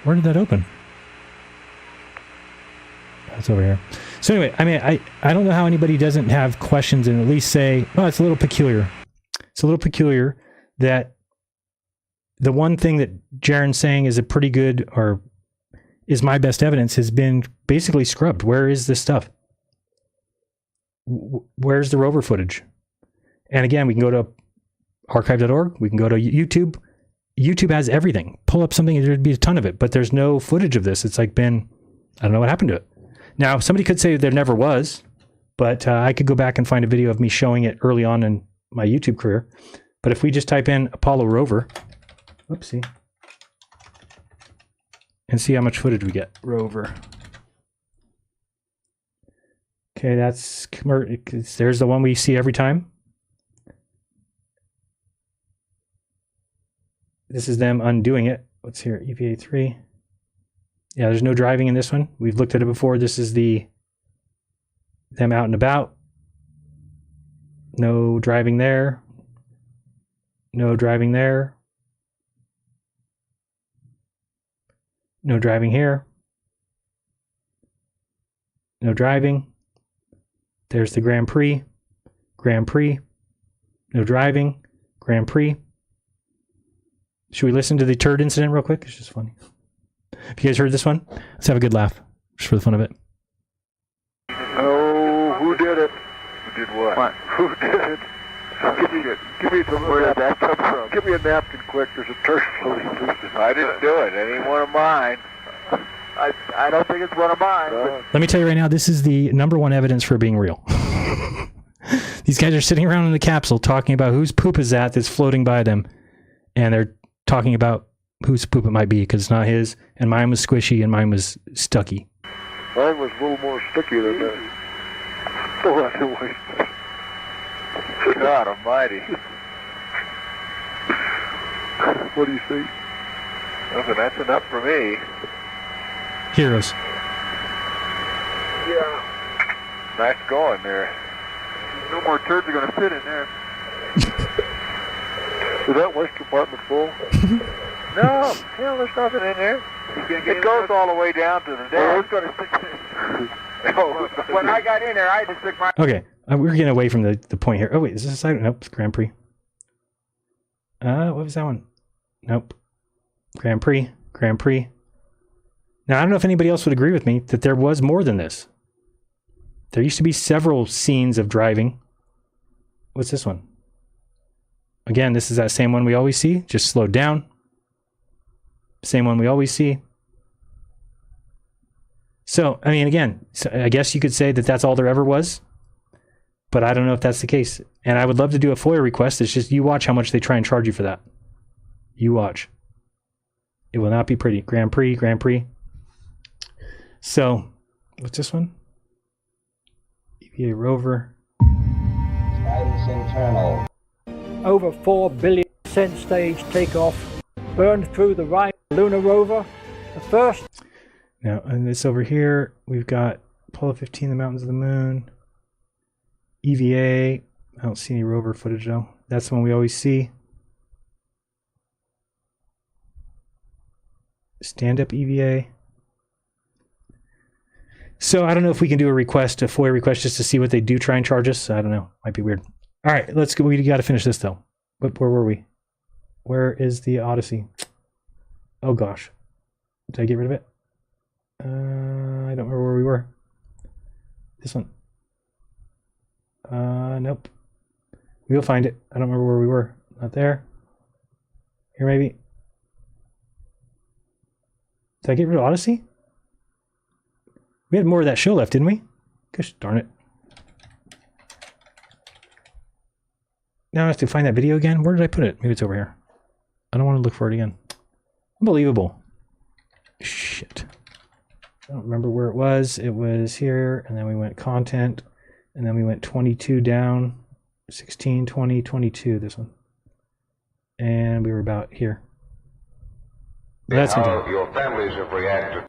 Where did that open? That's over here. So anyway, I mean, I don't know how anybody doesn't have questions and at least say, oh, it's a little peculiar. It's a little peculiar that the one thing that Jaren's saying is a pretty good, or is my best evidence, has been basically scrubbed. Where is this stuff? Where's the rover footage? And again, we can go to archive.org. We can go to YouTube. YouTube has everything. Pull up something, there'd be a ton of it, but there's no footage of this. It's like been, I don't know what happened to it. Now, somebody could say there never was, but I could go back and find a video of me showing it early on in my YouTube career. But if we just type in Apollo rover, whoopsie, and see how much footage we get. Rover. Okay, there's the one we see every time. This is them undoing it. What's here? EVA 3. Yeah, there's no driving in this one. We've looked at it before. This is them out and about. No driving there. No driving there. No driving here. No driving. There's the Grand Prix. Grand Prix. No driving. Grand Prix. Should we listen to the turd incident real quick? It's just funny. Have you guys heard this one? Let's have a good laugh, just for the fun of it. Oh, who did it? Who did what? Who did it? Give me some. Where did that come from? Give me a napkin quick. There's a turd floating loose. I didn't do it. It ain't one of mine. I don't think it's one of mine. Let me tell you right now, this is the #1 evidence for it being real. These guys are sitting around in the capsule talking about whose poop is that that's floating by them. And they're talking about whose poop it might be because it's not his. And mine was squishy and mine was stucky. Mine was a little more sticky than that. Oh, anyway. God almighty. What do you think? Nothing, that's enough for me. Heroes. Yeah. Nice going there. No more turds are going to fit in there. Is that waste compartment full? No, hell, there's nothing in there. It goes all the way down to the deck. When I got in there, I had to stick my... Okay, we're getting away from the point here. Oh, wait, is this a side? Nope, it's Grand Prix. What was that one? Nope. Grand Prix. Now, I don't know if anybody else would agree with me that there was more than this. There used to be several scenes of driving. What's this one? Again, this is that same one we always see, just slowed down. Same one we always see. So, I mean, again, I guess you could say that that's all there ever was, but I don't know if that's the case. And I would love to do a FOIA request. It's just you watch how much they try and charge you for that. You watch. It will not be pretty. Grand Prix. So, what's this one? EVA rover. Guidance internal. Over 4 billion ascent stage takeoff. Burned through the right lunar rover. The first. Now, and this over here, we've got Apollo 15, the Mountains of the Moon. EVA. I don't see any rover footage though. That's the one we always see. Stand-up EVA. So I don't know if we can do a FOIA request just to see what they do try and charge us. I don't know. Might be weird. All right, let's go. We got to finish this though. Where were we? Where is the Odyssey? Oh gosh. Did I get rid of it? I don't remember where we were. This one. Nope. We'll find it. I don't remember where we were. Not there. Here maybe. Did I get rid of Odyssey? We had more of that show left, didn't we? Gosh darn it. Now I have to find that video again. Where did I put it? Maybe it's over here. I don't want to look for it again. Unbelievable. Shit. I don't remember where it was. It was here, and then we went content, and then we went 22 down, 16, 20, 22, this one. And we were about here. That's how your families have reacted.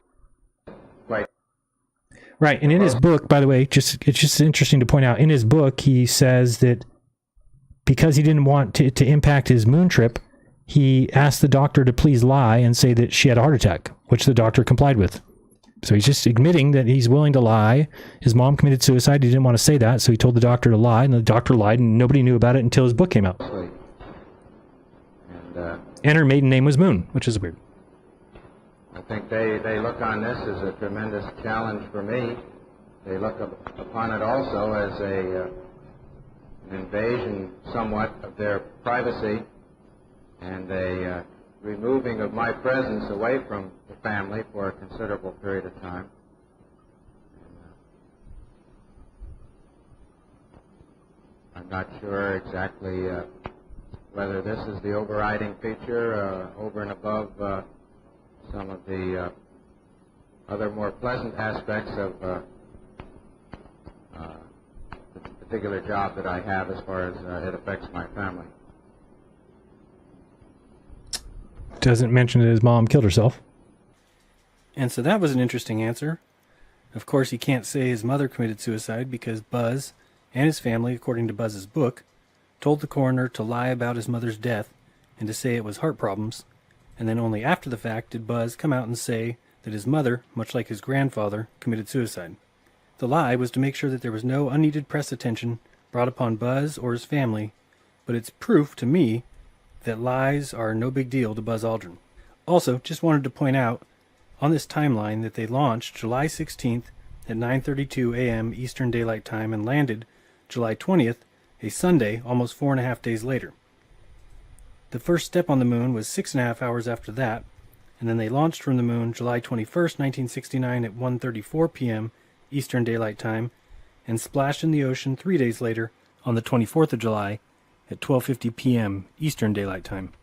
Right, and in his book, by the way, it's just interesting to point out, in his book, he says that because he didn't want to impact his moon trip, he asked the doctor to please lie and say that she had a heart attack, which the doctor complied with. So he's just admitting that he's willing to lie. His mom committed suicide. He didn't want to say that, so he told the doctor to lie, and the doctor lied, and nobody knew about it until his book came out. And her maiden name was Moon, which is weird. I think they look on this as a tremendous challenge for me. They look upon it also as an invasion somewhat of their privacy and a removing of my presence away from the family for a considerable period of time. I'm not sure exactly whether this is the overriding feature over and above some of the other more pleasant aspects of the particular job that I have as far as it affects my family. Doesn't mention that his mom killed herself. And so that was an interesting answer. Of course, he can't say his mother committed suicide because Buzz and his family, according to Buzz's book, told the coroner to lie about his mother's death and to say it was heart problems. And then only after the fact did Buzz come out and say that his mother, much like his grandfather, committed suicide. The lie was to make sure that there was no unneeded press attention brought upon Buzz or his family, but it's proof to me that lies are no big deal to Buzz Aldrin. Also, just wanted to point out on this timeline that they launched July 16th at 9:32 a.m. Eastern Daylight Time and landed July 20th, a Sunday, almost 4.5 days later. The first step on the moon was 6.5 hours after that, and then they launched from the moon July 21st, 1969 at 1:34 p.m. Eastern Daylight Time and splashed in the ocean 3 days later on the 24th of July at 12:50 p.m. Eastern Daylight Time.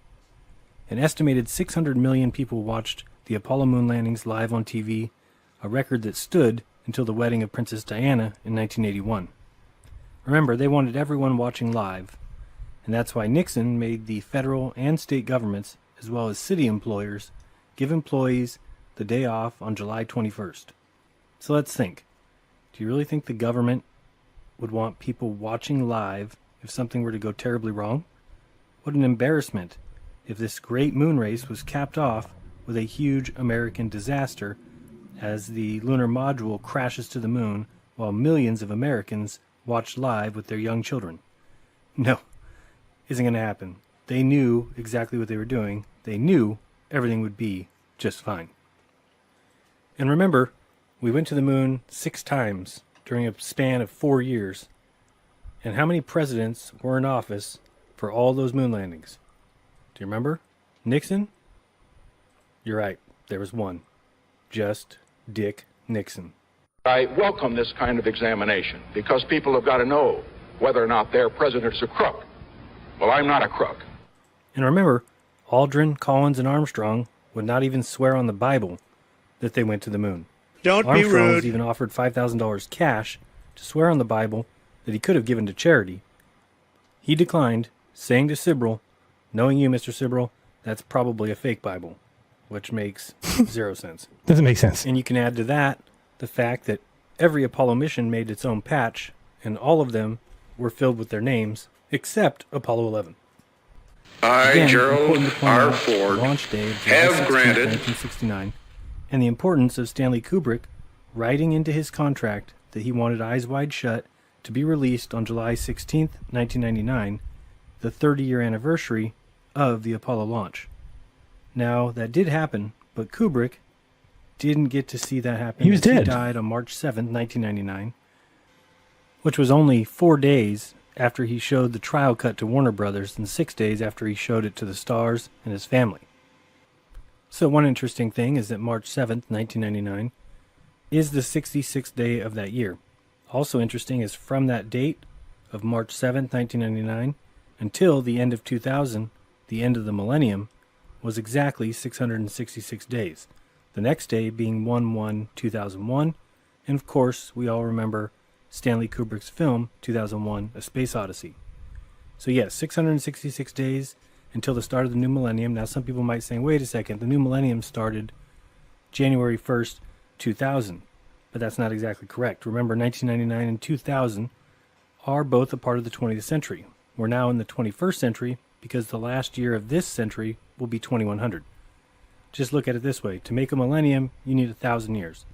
An estimated 600 million people watched the Apollo moon landings live on TV, a record that stood until the wedding of Princess Diana in 1981. Remember, they wanted everyone watching live, and that's why Nixon made the federal and state governments, as well as city employers, give employees the day off on July 21st. So let's think. Do you really think the government would want people watching live if something were to go terribly wrong? What an embarrassment if this great moon race was capped off with a huge American disaster as the lunar module crashes to the moon while millions of Americans watch live with their young children. No, isn't going to happen. They knew exactly what they were doing. They knew everything would be just fine. And remember, we went to the moon 6 times during a span of 4 years. And how many presidents were in office for all those moon landings? Do you remember? Nixon? You're right. There was one. Just Dick Nixon. I welcome this kind of examination because people have got to know whether or not their president's a crook. Well, I'm not a crook. And remember, Aldrin, Collins, and Armstrong would not even swear on the Bible that they went to the moon. Don't be Armstrong rude. was even offered $5,000 cash to swear on the Bible that he could have given to charity. He declined, saying to Sibrel, "Knowing you, Mr. Sibrel, that's probably a fake Bible," which makes 0 sense. Doesn't make sense. And you can add to that the fact that every Apollo mission made its own patch, and all of them were filled with their names, except Apollo 11. I, Again, Gerald important to point R. out the Ford, launch day of July have 16th, granted 1969, and the importance of Stanley Kubrick writing into his contract that he wanted Eyes Wide Shut to be released on July 16th, 1999, the 30-year anniversary of the Apollo launch. Now, that did happen, but Kubrick didn't get to see that happen. He was dead. He died on March 7th, 1999, which was only 4 days after he showed the trial cut to Warner Brothers and 6 days after he showed it to the stars and his family. So one interesting thing is that March 7th, 1999, is the 66th day of that year. Also interesting is from that date of March 7th, 1999, until the end of 2000, the end of the millennium, was exactly 666 days. The next day being 1/1/2001, and of course we all remember Stanley Kubrick's film 2001: A Space Odyssey. So yes, 666 days until the start of the new millennium. Now some people might say, wait a second, the new millennium started January 1st, 2000. But that's not exactly correct. Remember, 1999 and 2000 are both a part of the 20th century. We're now in the 21st century because the last year of this century will be 2100. Just look at it this way. To make a millennium, you need 1,000 years.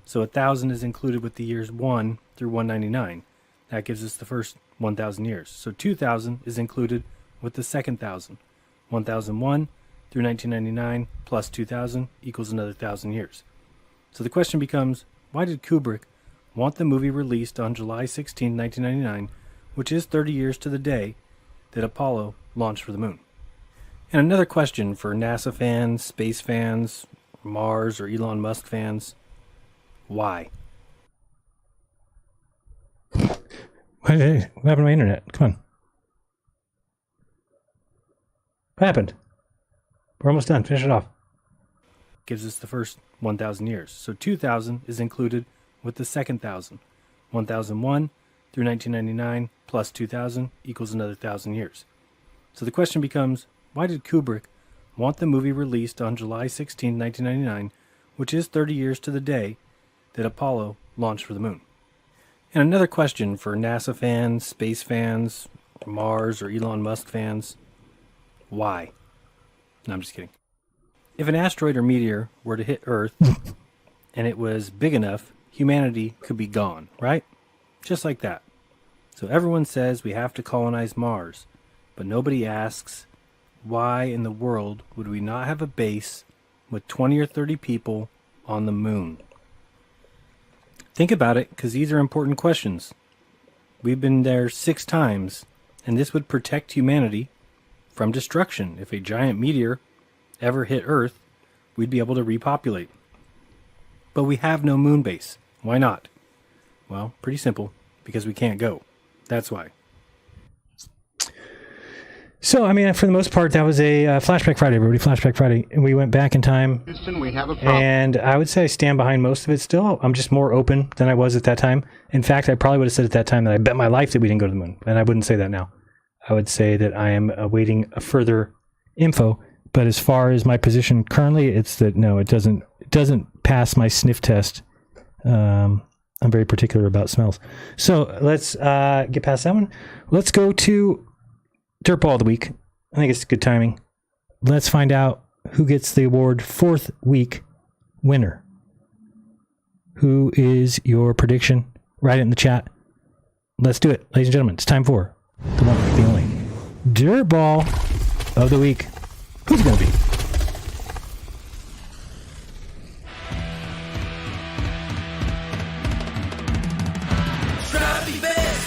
So 1,000 is included with the years 1 through 199. That gives us the first 1,000 years. So 2000 is included with the second 1,000. 1001 through 1999 plus 2000 equals another 1,000 years. So the question becomes, why did Kubrick want the movie released on July 16, 1999, which is 30 years to the day that Apollo launched for the moon? And another question for NASA fans, space fans, Mars or Elon Musk fans, why? What happened to my internet? Come on. What happened? We're almost done. Finish it off. Gives us the first 1,000 years. So 2000 is included with the second 1,000. 1001 through 1999 plus 2000 equals another 1,000 years. So the question becomes, why did Kubrick want the movie released on July 16, 1999, which is 30 years to the day that Apollo launched for the moon? And another question for NASA fans, space fans, Mars or Elon Musk fans, why? No, I'm just kidding. If an asteroid or meteor were to hit Earth and it was big enough, humanity could be gone, right? Just like that. So everyone says we have to colonize Mars, but nobody asks, why in the world would we not have a base with 20 or 30 people on the moon? Think about it, because these are important questions. We've been there 6 times, and this would protect humanity from destruction. If a giant meteor ever hit Earth, we'd be able to repopulate. But we have no moon base. Why not? Well, pretty simple, because we can't go. That's why. So, I mean, for the most part, that was a Flashback Friday, everybody. Flashback Friday. And we went back in time. Houston, we have a problem. And I would say I stand behind most of it still. I'm just more open than I was at that time. In fact, I probably would have said at that time that I bet my life that we didn't go to the moon. And I wouldn't say that now. I would say that I am awaiting further info. But as far as my position currently, it's that no, it doesn't pass my sniff test. I'm very particular about smells. So let's get past that one. Let's go to Derp Ball of the Week. I think it's good timing. Let's find out who gets the award 4th week winner. Who is your prediction? Write it in the chat. Let's do it, ladies and gentlemen. It's time for the one, the only Derp Ball of the Week. Who's it going to be?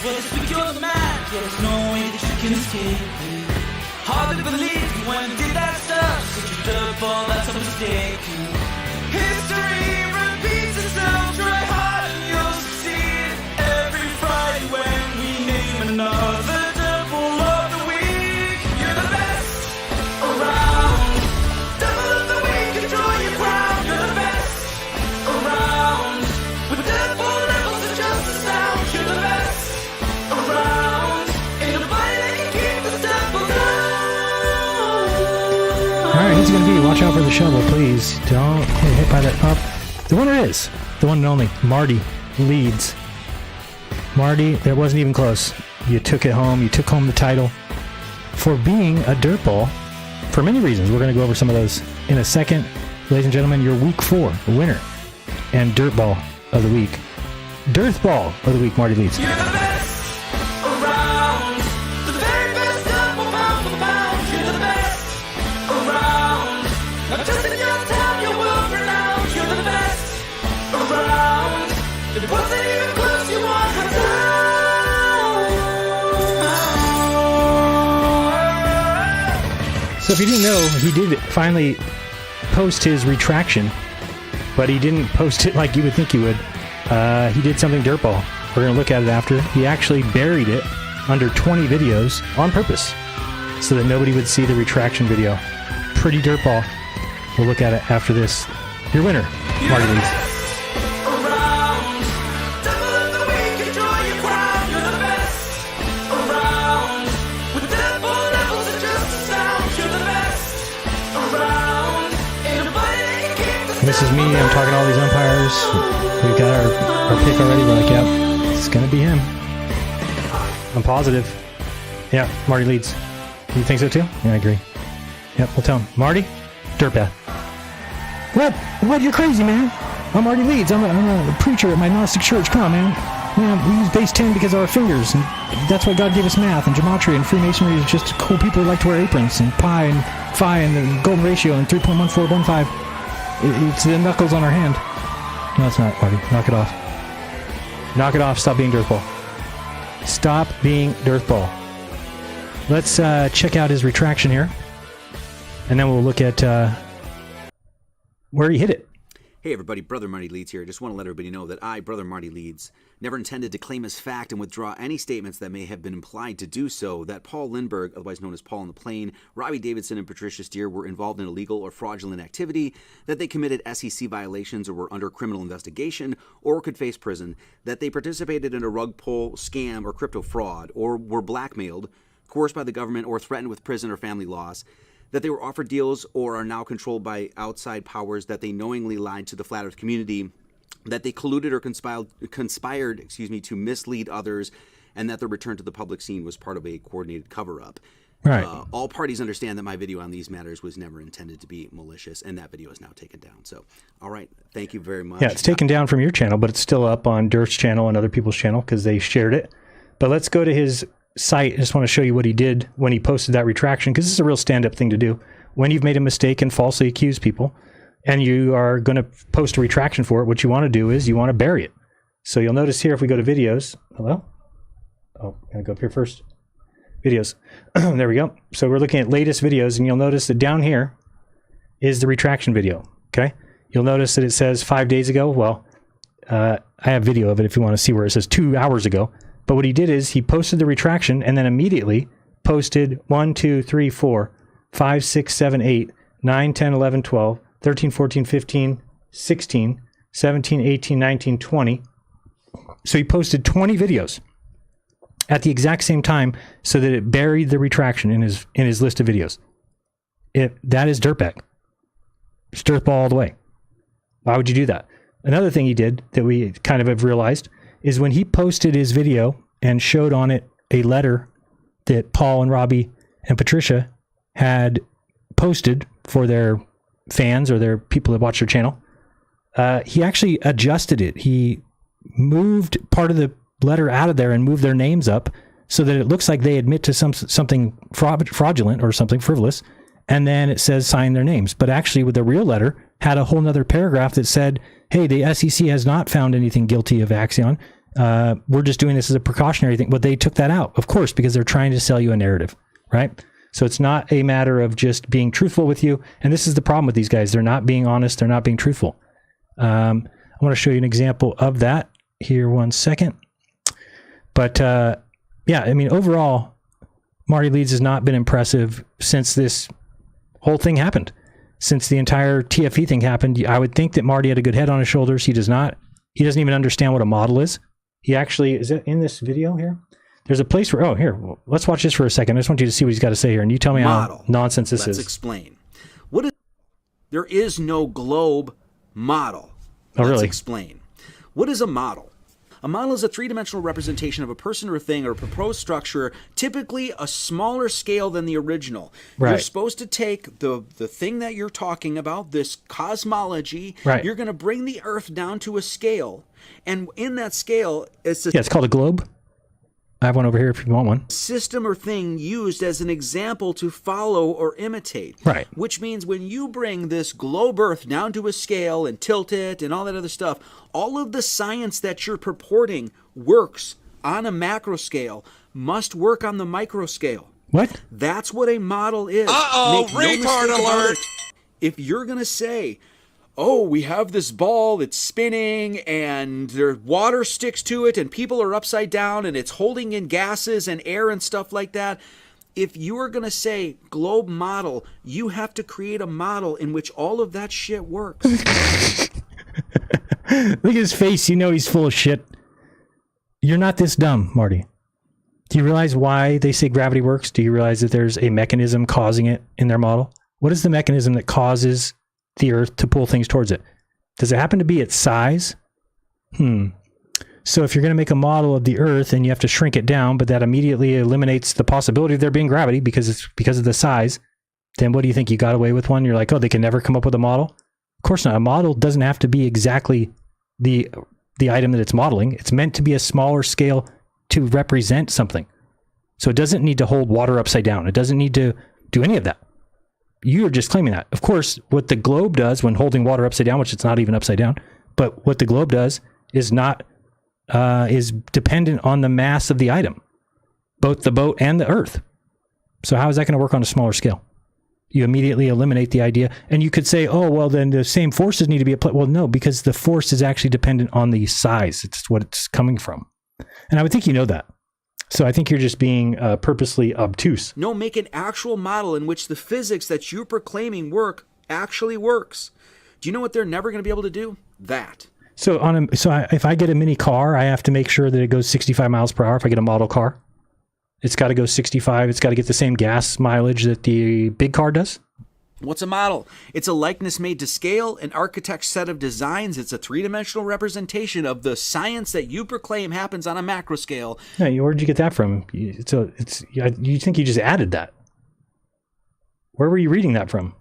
Well, it's weak on the mind, there's no way that you can escape it. Hard to believe you when you did that stuff. Such a dirt ball, that's a mistake. History repeats itself, try hard and you'll succeed. Every Friday when we name another dirt ball of the week. You're the best around. Devil of the week, enjoy your crown. You're the best around. With dirt ball levels of just a sound. You're the best around. Ain't nobody that can keep the step around. Alright, who's it going to be? Watch out for the shovel, please. Don't get hit by that up. The winner is the one and only Marty Leeds. Marty, that wasn't even close. You took it home. You took home the title for being a dirt ball for many reasons. We're going to go over some of those in a second. Ladies and gentlemen, your week 4 winner and dirt ball of the week. Dirt ball of the week, Marty Leeds. You're the best around. The very best double pound for pound. You're the best around. Not just in your town, you're world renowned. You're the best around. It wasn't even close, you want her down. So if you didn't know, he did finally post his retraction, but he didn't post it like you would think he would. He did something dirtball. We're going to look at it after. He actually buried it under 20 videos on purpose so that nobody would see the retraction video. Pretty dirtball. We'll look at it after this. Your winner, Marty Leeds. Around. Devil of the week, enjoy your crown. You're the best around. With devil levels of just a sound. You're the best around. Ain't nobody that can keep the This is me. I'm talking to all these umpires. We've got our pick already. We're like, yep, it's going to be him. I'm positive. Yeah, Marty Leeds. You think so too? Yeah, I agree. Yep, we'll tell him. Marty, dirtbag. What? You're crazy, man. I'm Marty Leeds. I'm a preacher at my Gnostic church. Come on, man. We use base 10 because of our fingers. And that's why God gave us math and gematria, and Freemasonry is just cool people who like to wear aprons, and pi and phi and the golden ratio and 3.1415. It's the knuckles on our hand. No, it's not, Marty. Knock it off. Knock it off. Stop being dirtball. Stop being dirtball. Let's check out his retraction here. And then we'll look at where he hit it. Hey everybody, Brother Marty Leeds here. Just want to let everybody know that I, Brother Marty Leeds, never intended to claim as fact and withdraw any statements that may have been implied to do so, that Paul Lindbergh, otherwise known as Paul on the Plane, Robbie Davidson, and Patricia Steer were involved in illegal or fraudulent activity, that they committed SEC violations or were under criminal investigation, or could face prison, that they participated in a rug pull, scam, or crypto fraud, or were blackmailed, coerced by the government, or threatened with prison or family loss, that they were offered deals or are now controlled by outside powers, that they knowingly lied to the flat earth community, that they colluded or conspired to mislead others, and that their return to the public scene was part of a coordinated cover-up. Right. All parties understand that my video on these matters was never intended to be malicious, and that video is now taken down. So, all right, thank you very much. Yeah, it's taken down from your channel, but it's still up on Derp's channel and other people's channel because they shared it. But let's go to his site. I just want to show you what he did when he posted that retraction, because this is a real stand-up thing to do. When you've made a mistake and falsely accused people, and you are going to post a retraction for it, what you want to do is you want to bury it. So you'll notice here, if we go to videos, hello? Oh, I'm going to go up here first. Videos. There we go. So we're looking at latest videos, and you'll notice that down here is the retraction video, okay? You'll notice that it says 5 days ago. Well, I have video of it if you want to see where it says 2 hours ago. But what he did is he posted the retraction and then immediately posted 1, 2, 3, 4, 5, 6, 7, 8, 9, 10, 11, 12, 13, 14, 15, 16, 17, 18, 19, 20. So he posted 20 videos at the exact same time so that it buried the retraction in his list of videos. That is dirtbag. It's dirtball all the way. Why would you do that? Another thing he did that we kind of have realized is when he posted his video and showed on it a letter that Paul and Robbie and Patricia had posted for their fans or their people that watch their channel, he actually adjusted it. He moved part of the letter out of there and moved their names up so that it looks like they admit to something fraudulent or something frivolous, and then it says sign their names. But actually, with the real letter, had a whole nother paragraph that said, hey, the SEC has not found anything guilty of Axion. We're just doing this as a precautionary thing. But they took that out, of course, because they're trying to sell you a narrative, right? So it's not a matter of just being truthful with you. And this is the problem with these guys. They're not being honest. They're not being truthful. I want to show you an example of that here 1 second. But yeah, I mean, overall, Marty Leeds has not been impressive since this whole thing happened. Since the entire TFE thing happened, I would think that Marty had a good head on his shoulders. He does not. He doesn't even understand what a model is. He actually, is it in this video here? There's a place where, oh, here, let's watch this for a second. I just want you to see what he's got to say here, and you tell me how nonsense this is. Let's explain. There is no globe model. Oh, really? Let's explain. What is a model? A model is a three-dimensional representation of a person or a thing or a proposed structure, typically a smaller scale than the original. Right. You're supposed to take the thing that you're talking about, this cosmology, right. You're going to bring the Earth down to a scale, and in that scale, it's it's called a globe. I have one over here if you want one. System or thing used as an example to follow or imitate. Right. Which means when you bring this globe Earth down to a scale and tilt it and all that other stuff, all of the science that you're purporting works on a macro scale must work on the micro scale. What? That's what a model is. Uh-oh, Make no retard mistake about alert. it. If you're going to say, oh, we have this ball that's spinning and their water sticks to it and people are upside down and it's holding in gases and air and stuff like that. If you are going to say globe model, you have to create a model in which all of that shit works. Look at his face. You know he's full of shit. You're not this dumb, Marty. Do you realize why they say gravity works? Do you realize that there's a mechanism causing it in their model? What is the mechanism that causes the Earth to pull things towards it? Does it happen to be its size? So if you're going to make a model of the Earth and you have to shrink it down, but that immediately eliminates the possibility of there being gravity because it's because of the size, then what do you think? You got away with one? You're like, oh, they can never come up with a model? Of course not. A model doesn't have to be exactly the item that it's modeling. It's meant to be a smaller scale to represent something. So it doesn't need to hold water upside down. It doesn't need to do any of that. You're just claiming that. Of course, what the globe does when holding water upside down, which it's not even upside down, but what the globe does is not is dependent on the mass of the item, both the boat and the Earth. So how is that going to work on a smaller scale? You immediately eliminate the idea, and you could say, oh, well, then the same forces need to be applied. Well, no, because the force is actually dependent on the size. It's what it's coming from. And I would think you know that. So I think you're just being purposely obtuse. No, make an actual model in which the physics that you're proclaiming work actually works. Do you know what they're never going to be able to do? That. So if I get a mini car, I have to make sure that it goes 65 miles per hour. If I get a model car, it's got to go 65. It's got to get the same gas mileage that the big car does. What's a model? It's a likeness made to scale, an architect's set of designs. It's a three-dimensional representation of the science that you proclaim happens on a macro scale. Yeah, where'd you get that from? You think you just added that? Where were you reading that from?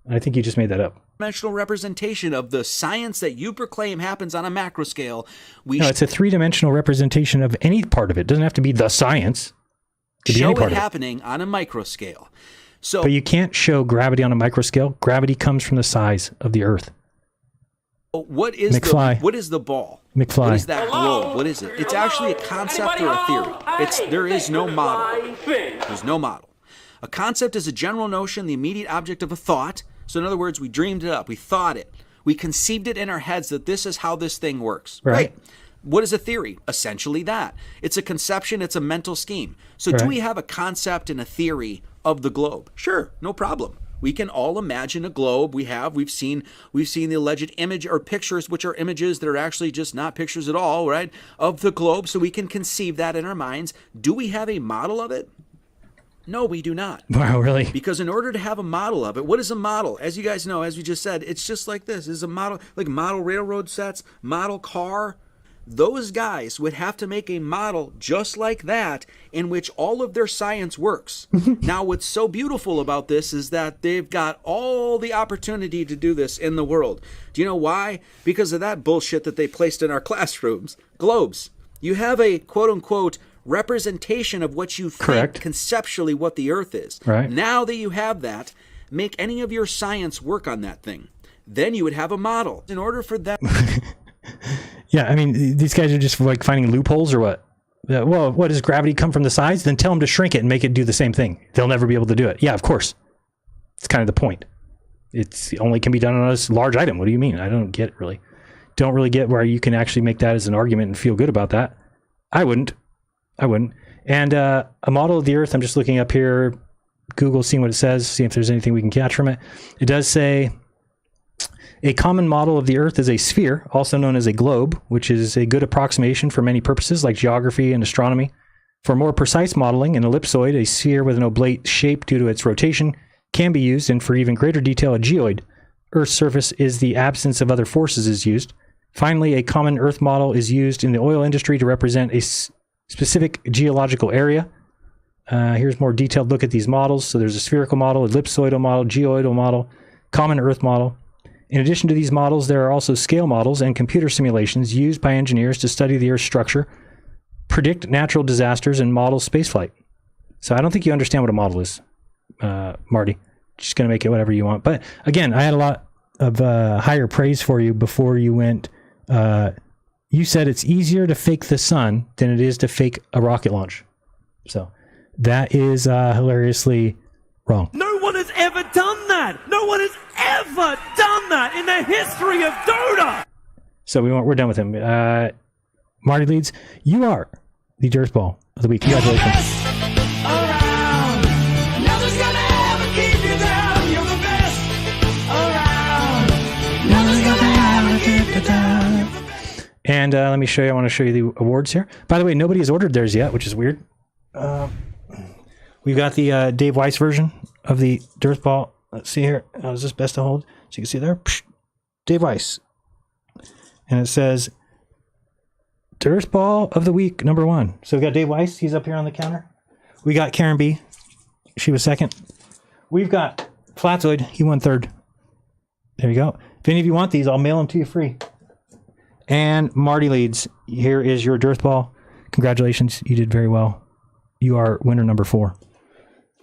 I think you just made that up. Dimensional representation of the science that you proclaim happens on a macro scale. No, it's a three-dimensional representation of any part of it. It doesn't have to be the science. It could be any part of it. Happening on a micro scale. So, but you can't show gravity on a micro scale. Gravity comes from the size of the Earth. What is the ball? McFly. What is that globe? What is it? It's actually a concept or a theory. There is no model. There's no model. A concept is a general notion, the immediate object of a thought. So in other words, we dreamed it up. We thought it. We conceived it in our heads that this is how this thing works. Right. What is a theory? Essentially that. It's a conception, it's a mental scheme. So Right. do we have a concept and a theory of the globe? Sure, no problem. We can all imagine a globe. We've seen the alleged image or pictures, which are images that are actually just not pictures at all, right, of the globe, so we can conceive that in our minds. Do we have a model of it? No, we do not. Wow, really? Because in order to have a model of it, what is a model? As you guys know, as we just said, it's just like this. It's a model, like model railroad sets, model car. Those guys would have to make a model just like that in which all of their science works. Now, what's so beautiful about this is that they've got all the opportunity to do this in the world. Do you know why? Because of that bullshit that they placed in our classrooms. Globes. You have a quote-unquote representation of what you think Correct. conceptually what the earth is. Right. Now that you have that, make any of your science work on that thing. Then you would have a model. In order for that... Yeah, I mean, these guys are just like finding loopholes or what? Well, what, does gravity come from the sides? Then tell them to shrink it and make it do the same thing. They'll never be able to do it. Yeah, of course. It's kind of the point. It's only can be done on a large item. What do you mean? I don't get it, really. Don't really get where you can actually make that as an argument and feel good about that. I wouldn't. And a model of the Earth, I'm just looking up here, Google, seeing what it says, see if there's anything we can catch from it. It does say, a common model of the Earth is a sphere, also known as a globe, which is a good approximation for many purposes like geography and astronomy. For more precise modeling, an ellipsoid, a sphere with an oblate shape due to its rotation, can be used, and for even greater detail, a geoid. Earth's surface is the absence of other forces is used. Finally, a common Earth model is used in the oil industry to represent a specific geological area. Here's more detailed look at these models. So there's a spherical model, ellipsoidal model, geoidal model, common Earth model. In addition to these models, there are also scale models and computer simulations used by engineers to study the Earth's structure, predict natural disasters, and model spaceflight. So I don't think you understand what a model is, Marty. Just going to make it whatever you want. But again, I had a lot of higher praise for you before you went. You said it's easier to fake the sun than it is to fake a rocket launch. So that is hilariously wrong. No one has ever done that. No one has ever done that in the history of Dota. So we're done with him. Marty Leeds, you are the Dirt Ball of the week. Congratulations. Nothing's gonna ever keep you down. You're the best around. Nothing's gonna ever keep you down. And let me show you. I want to show you the awards here. By the way, nobody has ordered theirs yet, which is weird. We've got the Dave Weiss version of the Dirt Ball. Let's see here. Is this best to hold? So you can see there. Psh, Dave Weiss. And it says Dirt Ball of the week, #1. So we got Dave Weiss. He's up here on the counter. We got Karen B. She was second. We've got Flatoid. He won third. There you go. If any of you want these, I'll mail them to you free. And Marty Leeds, here is your Dirt Ball. Congratulations. You did very well. You are winner #4.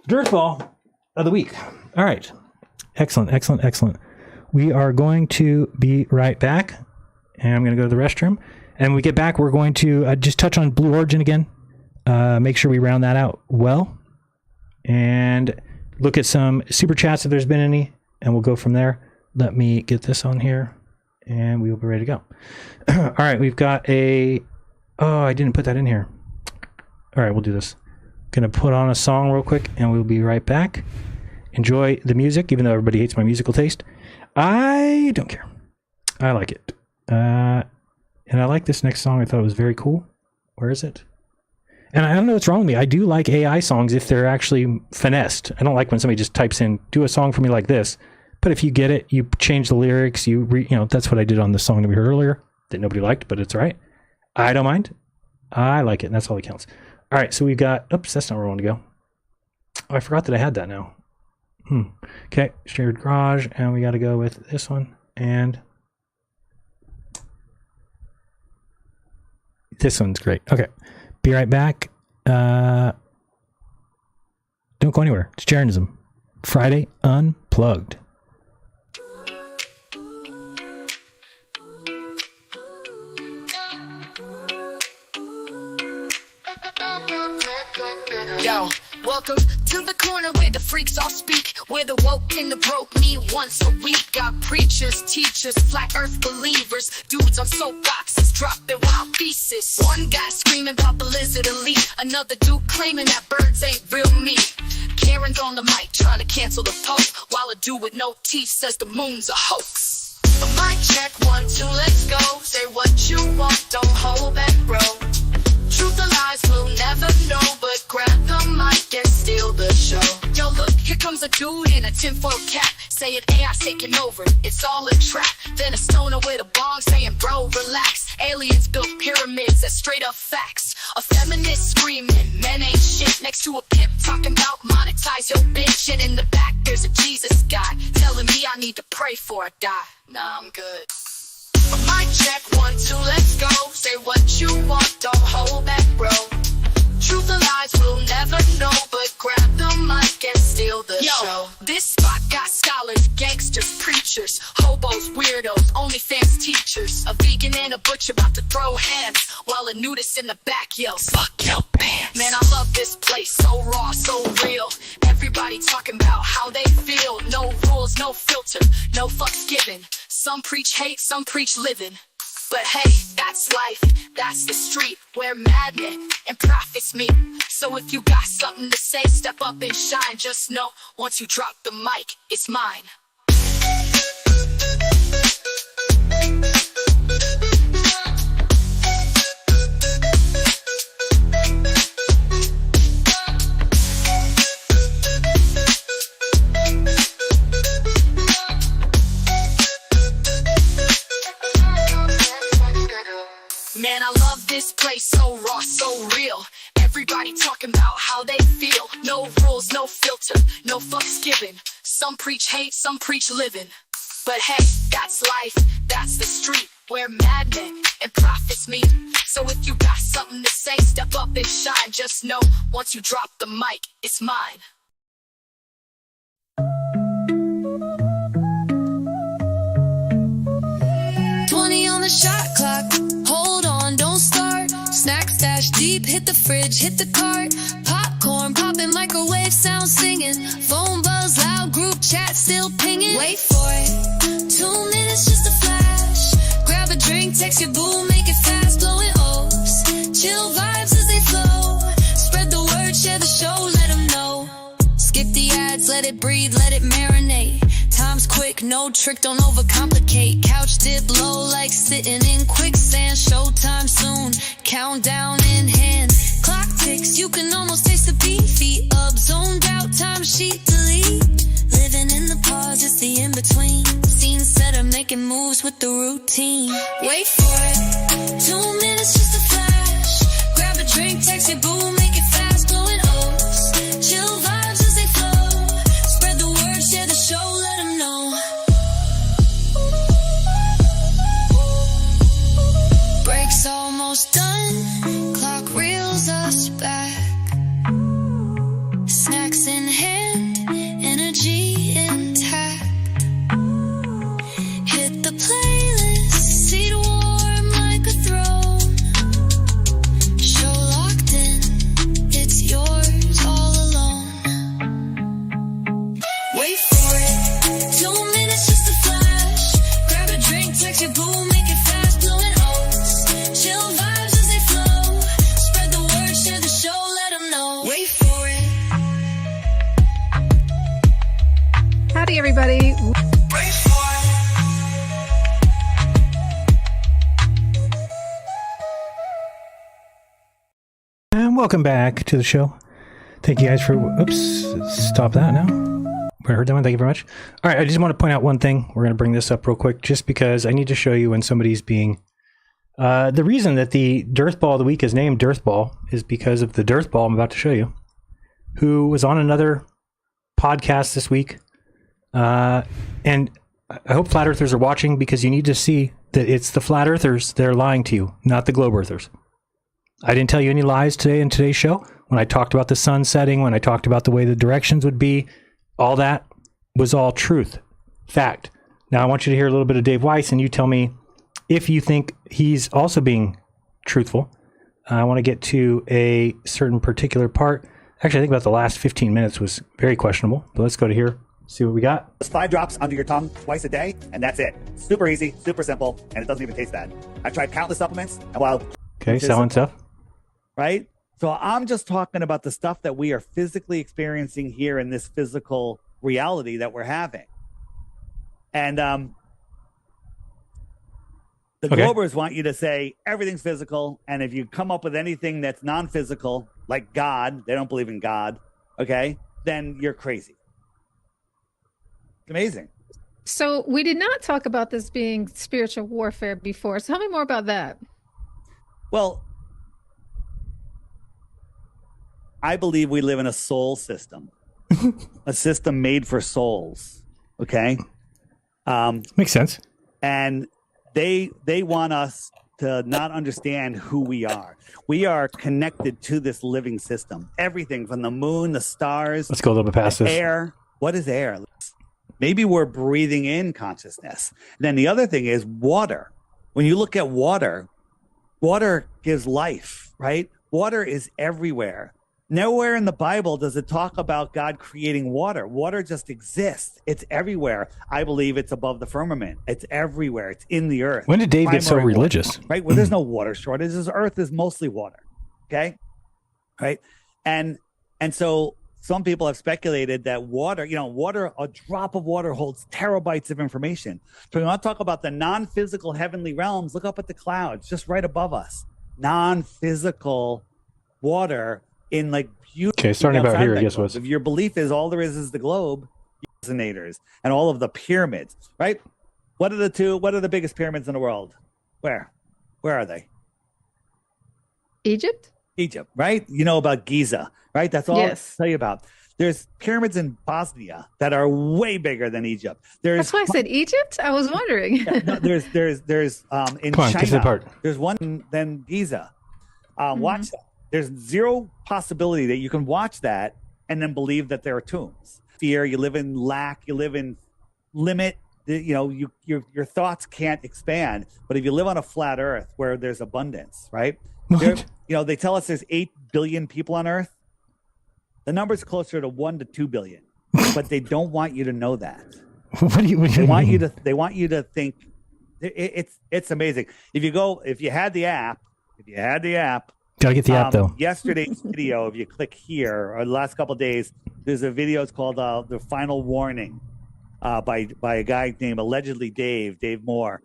Dirt Ball of the week. All right. Excellent. We are going to be right back. And I'm going to go to the restroom. And when we get back, we're going to just touch on Blue Origin again. Make sure we round that out well. And look at some super chats if there's been any. And we'll go from there. Let me get this on here. And we will be ready to go. All right. We've got a... Oh, I didn't put that in here. All right. We'll do this. Going to put on a song real quick. And we'll be right back. Enjoy the music, even though everybody hates my musical taste. I don't care. I like it. And I like this next song. I thought it was very cool. Where is it? And I don't know what's wrong with me. I do like AI songs if they're actually finessed. I don't like when somebody just types in, do a song for me like this. But if you get it, you change the lyrics, that's what I did on the song that we heard earlier that nobody liked, but it's all right. I don't mind. I like it, and that's all that counts. All right, so we've got, oops, that's not where I want to go. Oh, I forgot that I had that now. Okay, shared garage, and we got to go with this one, and this one's great. Okay, be right back. Don't go anywhere. It's Jeranism. Friday Unplugged. Yo, Welcome to the corner where the freaks all speak, where the woke and the broke meet once a week. Got preachers, teachers, flat earth believers, dudes on soapboxes dropping wild thesis. One guy screaming about the lizard elite, another dude claiming that birds ain't real meat. Karen's on the mic trying to cancel the Pope, while a dude with no teeth says the moon's a hoax. A mic check, 1, 2, let's go. Say what you want, don't hold back, bro. Truth or lies, we'll never know, but grab the mic and steal the show. Yo, look, here comes a dude in a tinfoil cap, saying AI's taking over, it's all a trap. Then a stoner with a bong saying, bro, relax. Aliens built pyramids, that's straight up facts. A feminist screaming, men ain't shit, next to a pimp talking about monetize your bitch. And in the back, there's a Jesus guy telling me I need to pray before I die. Nah, I'm good. Mic check, 1, 2, let's go. Say what you want, don't hold back, bro. Truth or lies, we'll never know, but grab the mic and steal the show. This spot got scholars, gangsters, preachers, hobos, weirdos, OnlyFans teachers, a vegan and a butcher about to throw hands, while a nudist in the back yells, fuck your pants. Man, I love this place, so raw, so real. Everybody talking about how they feel. No rules, no filter, no fucks given. Some preach hate, some preach living. But hey, that's life, that's the street where madmen and prophets meet. So if you got something to say, step up and shine. Just know, once you drop the mic, it's mine. Man, I love this place, so raw, so real. Everybody talking about how they feel. No rules, no filter, no fucks given. Some preach hate, some preach living. But hey, that's life, that's the street where madmen and prophets meet. So if you got something to say, step up and shine. Just know, once you drop the mic, it's mine. On the shot clock, hold on, don't start. Snack stash deep, hit the fridge, hit the cart. Popcorn popping, microwave sound singing. Phone buzz loud, group chat still pinging. Wait for it, 2 minutes just a flash. Grab a drink, text your boo, make it fast. Blowing O's, chill vibes as they flow. Spread the word, share the show, let them know. Skip the ads, let it breathe, let it marinate. Time's quick, no trick, don't overcomplicate. Couch dip low like sitting in quicksand. Showtime soon, countdown in hand. Clock ticks, you can almost taste the beat. Feet up, zoned out, time sheet delete. Living in the pause, it's the in-between. Scene setter, making moves with the routine. Wait for it, 2 minutes just a flash. Grab a drink, text your boo, make it fast. Blowing O's, chill vibes as they flow. Spread the word, share the show, let them know. Break's almost done, clock reels us back. Snacks in hand, energy intact. Hit the playlist, seat warm like a throne. Show locked in, it's yours all alone. Wait for it, 2 minutes just a flash. Grab a drink, text your boo, make it fast. Blowing O's, chill vibes as they flow. Spread the word, share the show, let them know. Wait for it. Howdy, everybody. And welcome back to the show. Thank you guys for... Oops, stop that now. I heard that one. Thank you very much. All right, I just want to point out one thing. We're going to bring this up real quick just because I need to show you when somebody's being... the reason that the Dearth Ball of the Week is named Dearth Ball is because of the Dearth Ball I'm about to show you, who was on another podcast this week. And I hope Flat Earthers are watching, because you need to see that it's the Flat Earthers that are lying to you, not the Globe Earthers. I didn't tell you any lies today in today's show. When I talked about the sun setting, when I talked about the way the directions would be, all that was all truth, fact. Now I want you to hear a little bit of Dave Weiss, and you tell me if you think he's also being truthful. I want to get to a certain particular part Actually, I think about the last 15 minutes was very questionable. But let's go to here, see what we got. Just 5 drops under your tongue twice a day, and that's it. Super easy, super simple, and it doesn't even taste bad. I've tried countless supplements, and while... Okay, selling stuff. Right? So I'm just talking about the stuff that we are physically experiencing here in this physical reality that we're having. And the Globers want you to say everything's physical, and if you come up with anything that's non-physical, like God, they don't believe in God, okay, then you're crazy. It's amazing. So we did not talk about this being spiritual warfare before. So tell me more about that. Well, I believe we live in a soul system, a system made for souls. Okay. Makes sense. And they want us to not understand who we are. We are connected to this living system. Everything from the moon, the stars. Let's go a little bit past this. Air. What is air? Maybe we're breathing in consciousness. Then the other thing is water. When you look at water, water gives life, right? Water is everywhere. Nowhere in the Bible does it talk about God creating water. Water just exists. It's everywhere. I believe it's above the firmament. It's everywhere. It's in the earth. When did Dave get so religious? Water, right? Well, there's no water shortage. This earth is mostly water. Okay. Right. And so some people have speculated that water, a drop of water holds terabytes of information. So we want to talk about the non-physical heavenly realms. Look up at the clouds just right above us. Non-physical water in like beautiful. Okay, starting about here, I guess was. If your belief is all there is the globe, resonators and all of the pyramids, right? What are the biggest pyramids in the world? Where are they? Egypt, right? You know about Giza, right? That's all I'll tell you about. There's pyramids in Bosnia that are way bigger than Egypt. That's why I said Egypt. I was wondering. There's in China. There's one then Giza. Watch that. There's zero possibility that you can watch that and then believe that there are tombs. Fear, you live in lack, you live in limit. Your thoughts can't expand. But if you live on a flat Earth where there's abundance, right? They tell us there's 8 billion people on Earth. The number's closer to 1 to 2 billion, but they don't want you to know that. What do you mean? They want you to think. It's amazing. If you had the app. Gotta get the app though. Yesterday's video, if you click here, or the last couple of days, there's a video. It's called "The Final Warning," by a guy named allegedly Dave Moore,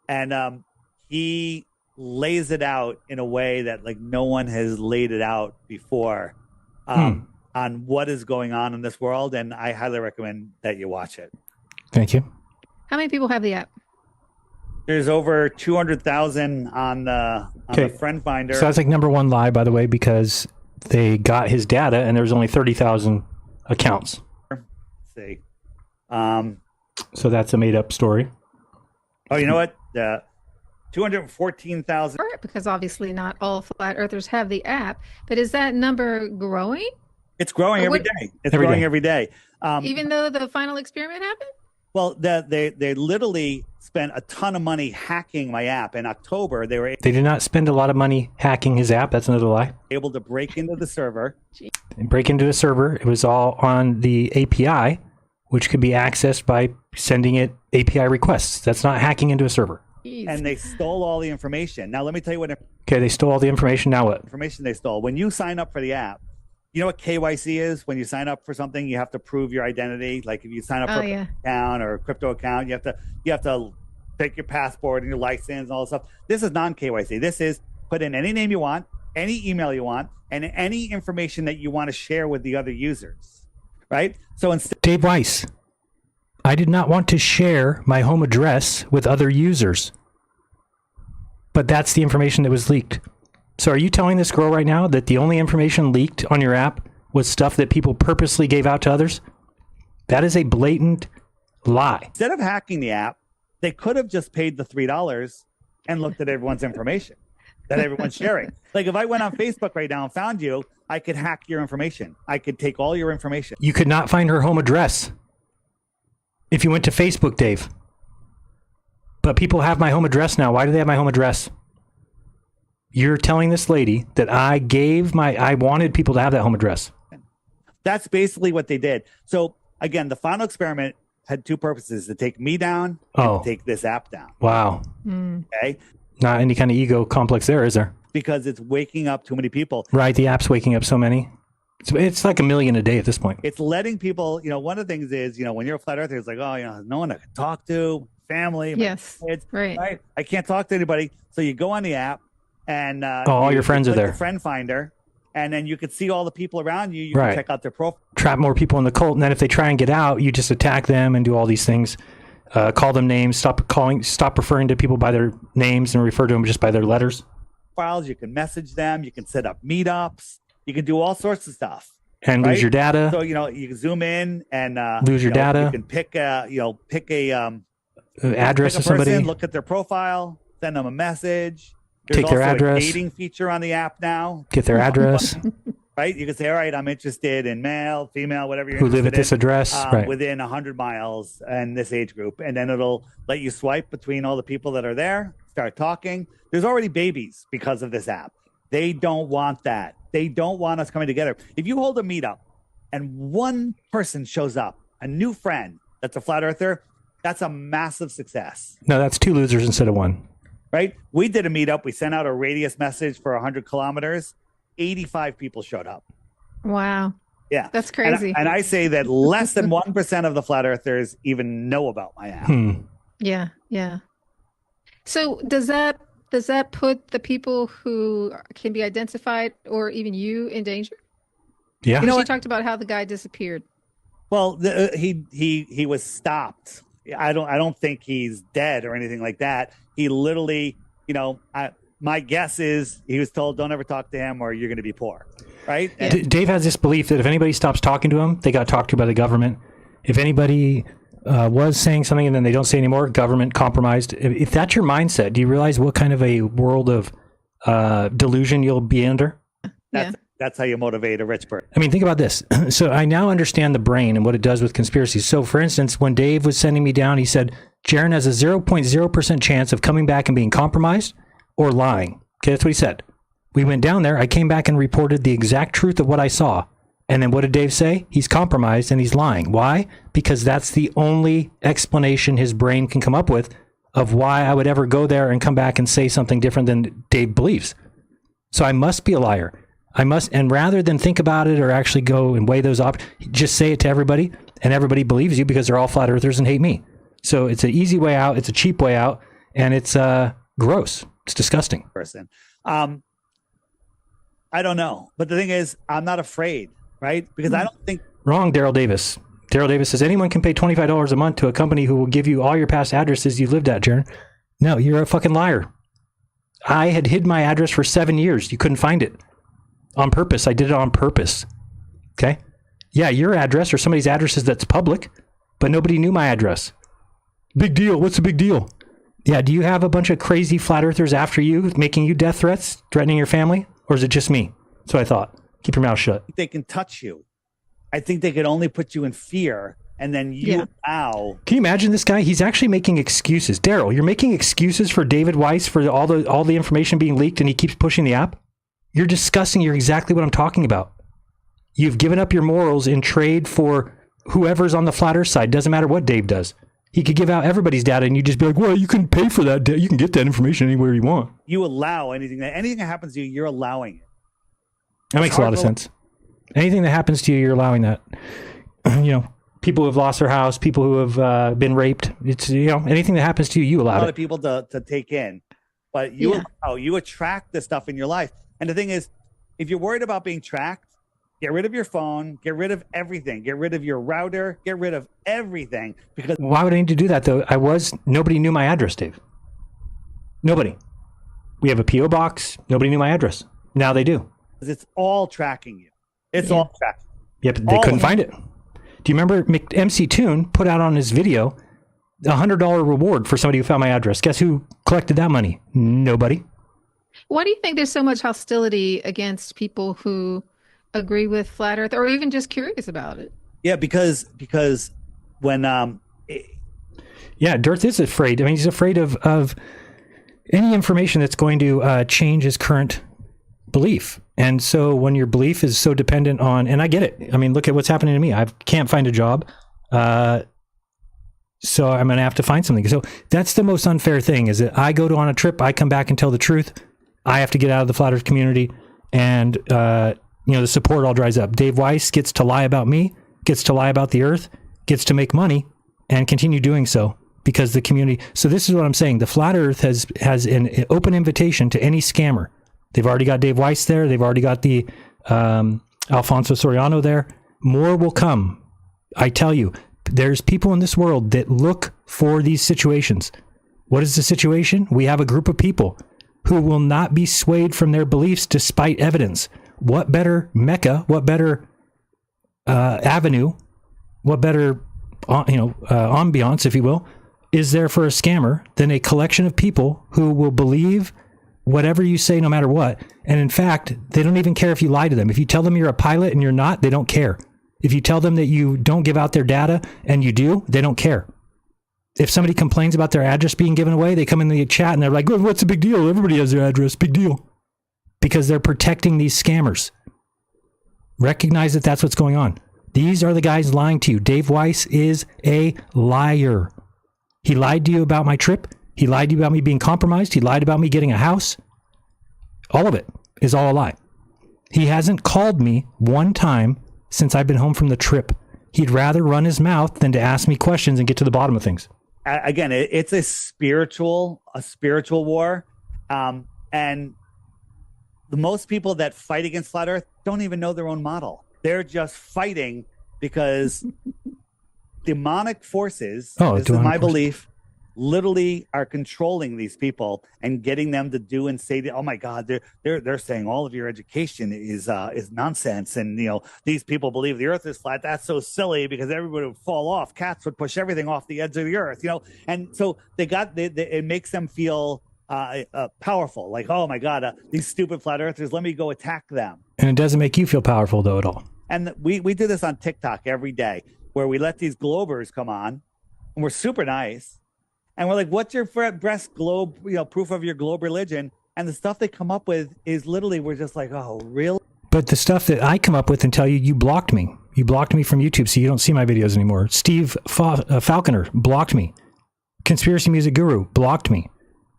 and he lays it out in a way that like no one has laid it out before on what is going on in this world, and I highly recommend that you watch it. Thank you. How many people have the app? There's over 200,000 on the friend finder. So that's like number one lie, by the way, because they got his data and there's only 30,000 accounts. Let's see. So that's a made up story. Oh, you know what? 214,000. Because obviously not all flat earthers have the app, but is that number growing? It's growing every day. It's growing every day. Even though the final experiment happened? Well, they literally spent a ton of money hacking my app. In October, they did not spend a lot of money hacking his app. That's another lie. Able to break into the server. It was all on the API, which could be accessed by sending it API requests. That's not hacking into a server. And they stole all the information. Now, let me tell you what. Okay, they stole all the information. Now what? Information they stole. When you sign up for the app, you know what KYC is? When you sign up for something, you have to prove your identity. Like if you sign up for an account or a crypto account, you have to take your passport and your license and all this stuff. This is non-KYC. This is put in any name you want, any email you want, and any information that you want to share with the other users, right? So instead, Dave Weiss, I did not want to share my home address with other users, but that's the information that was leaked. So are you telling this girl right now that the only information leaked on your app was stuff that people purposely gave out to others? That is a blatant lie. Instead of hacking the app, they could have just paid the $3 and looked at everyone's information that everyone's sharing. Like if I went on Facebook right now and found you, I could hack your information. I could take all your information. You could not find her home address if you went to Facebook, Dave. But people have my home address now. Why do they have my home address? You're telling this lady that I wanted people to have that home address. That's basically what they did. So again, the final experiment had two purposes: to take me down and to take this app down. Wow. Okay. Not any kind of ego complex there, is there? Because it's waking up too many people. Right. The app's waking up so many. It's like 1 million a day at this point. It's letting people, one of the things is, when you're a flat earther, it's like, no one I can talk to, family, my kids, right? I can't talk to anybody. So you go on the app and all your friends are there. Friend finder, and then you can see all the people around you. You can check out their profile. Trap more people in the cult, and then if they try and get out, you just attack them and do all these things. Call them names. Stop referring to people by their names and refer to them just by their letters. Files. You can message them. You can set up meetups. You can do all sorts of stuff. And lose your data. So, you can zoom in and lose your data. You can pick a address of somebody. Look at their profile, send them a message. There's Take their also address. A dating feature on the app now. Get their address. Right? You can say, all right, I'm interested in male, female, whatever you're who live at this address. Right. Within 100 miles and this age group. And then it'll let you swipe between all the people that are there, start talking. There's already babies because of this app. They don't want that. They don't want us coming together. If you hold a meetup and one person shows up, a new friend that's a flat earther, that's a massive success. No, that's 2 losers instead of 1. Right? We did a meetup. We sent out a radius message for 100 kilometers. 85 people showed up. Wow. Yeah. That's crazy. And I say that less than 1% of the flat earthers even know about my app. Yeah. Yeah. So does that put the people who can be identified or even you in danger? Yeah. You talked about how the guy disappeared. Well, he was stopped. I don't think he's dead or anything like that. He literally, my guess is he was told, don't ever talk to him or you're going to be poor. Right. Dave has this belief that if anybody stops talking to him, they got talked to by the government. If anybody was saying something and then they don't say anymore, government compromised. If that's your mindset, do you realize what kind of a world of delusion you'll be under? That's how you motivate a rich person. I mean, think about this. So I now understand the brain and what it does with conspiracies. So for instance, when Dave was sending me down, he said, Jaron has a 0.0% chance of coming back and being compromised or lying. Okay, that's what he said. We went down there. I came back and reported the exact truth of what I saw. And then what did Dave say? He's compromised and he's lying. Why? Because that's the only explanation his brain can come up with of why I would ever go there and come back and say something different than Dave believes. So I must be a liar. And rather than think about it or actually go and weigh those up, just say it to everybody and everybody believes you because they're all flat earthers and hate me. So it's an easy way out. It's a cheap way out. And it's gross. It's disgusting. Person. I don't know. But the thing is, I'm not afraid, right? Because I don't think... Wrong, Daryl Davis. Daryl Davis says, anyone can pay $25 a month to a company who will give you all your past addresses you lived at, Jaron. No, you're a fucking liar. I had hid my address for 7 years. You couldn't find it. On purpose. I did it on purpose. Okay? Yeah, your address or somebody's address that's public, but nobody knew my address. Big deal. What's the big deal? Yeah, do you have a bunch of crazy flat earthers after you, making you death threats, threatening your family? Or is it just me? So I thought. Keep your mouth shut. They can touch you. I think they could only put you in fear, and then you allow. Can you imagine this guy? He's actually making excuses. Daryl, you're making excuses for David Weiss for all the information being leaked, and he keeps pushing the app? You're discussing. You're exactly what I'm talking about. You've given up your morals in trade for whoever's on the flat earth side. Doesn't matter what Dave does. He could give out everybody's data, and you just be like, well, you can pay for that. You can get that information anywhere you want. You allow anything that happens to you, you're allowing it. That makes a lot of sense. Anything that happens to you, you're allowing that. People who have lost their house, people who have been raped. It's anything that happens to you, you allow it. A lot of people to take in, but you attract this stuff in your life. And the thing is, if you're worried about being tracked, get rid of your phone, get rid of everything, get rid of your router, get rid of everything. Because why would I need to do that though? Nobody knew my address, Dave. Nobody. We have a PO box. Nobody knew my address. Now they do. It's all tracking you. It's all tracking. Yeah, but they couldn't find it. Do you remember MC Toon put out on his video a $100 reward for somebody who found my address? Guess who collected that money? Nobody. Why do you think there's so much hostility against people who agree with flat earth or even just curious about it? Yeah, because when Derp is afraid. I mean, he's afraid of any information that's going to change his current belief. And so when your belief is so dependent on, and I get it. I mean, look at what's happening to me. I can't find a job. So I'm going to have to find something. So that's the most unfair thing, is that I go on a trip, I come back and tell the truth. I have to get out of the flat earth community, and, the support all dries up. Dave Weiss gets to lie about me, gets to lie about the earth, gets to make money, and continue doing so because the community. So this is what I'm saying. The flat earth has an open invitation to any scammer. They've already got Dave Weiss there. They've already got the Alfonso Soriano there. More will come. I tell you, there's people in this world that look for these situations. What is the situation? We have a group of people who will not be swayed from their beliefs despite evidence. What better mecca, what better avenue, what better ambiance, if you will, is there for a scammer than a collection of people who will believe whatever you say no matter what? And in fact, they don't even care if you lie to them. If you tell them you're a pilot and you're not, they don't care. If you tell them that you don't give out their data and you do, they don't care. If somebody complains about their address being given away, they come in the chat and they're like, well, what's the big deal? Everybody has their address. Big deal. Because they're protecting these scammers. Recognize that that's what's going on. These are the guys lying to you. Dave Weiss is a liar. He lied to you about my trip. He lied to you about me being compromised. He lied about me getting a house. All of it is all a lie. He hasn't called me one time since I've been home from the trip. He'd rather run his mouth than to ask me questions and get to the bottom of things. Again, it's a spiritual war. And the most people that fight against flat earth don't even know their own model. They're just fighting because demonic forces, this is my belief, literally are controlling these people and getting them to do and say, oh my God, they're saying all of your education is nonsense, and these people believe the earth is flat. That's so silly because everybody would fall off. Cats would push everything off the edge of the earth, and so it makes them feel powerful, like, oh my God, these stupid flat earthers, let me go attack them. And it doesn't make you feel powerful though at all. And we do this on TikTok every day, where we let these globers come on, and we're super nice. And we're like, what's your breast globe, proof of your globe religion? And the stuff they come up with is literally, we're just like, oh, really? But the stuff that I come up with and tell you, you blocked me. You blocked me from YouTube, so you don't see my videos anymore. Steve Falconer blocked me. Conspiracy Music Guru blocked me.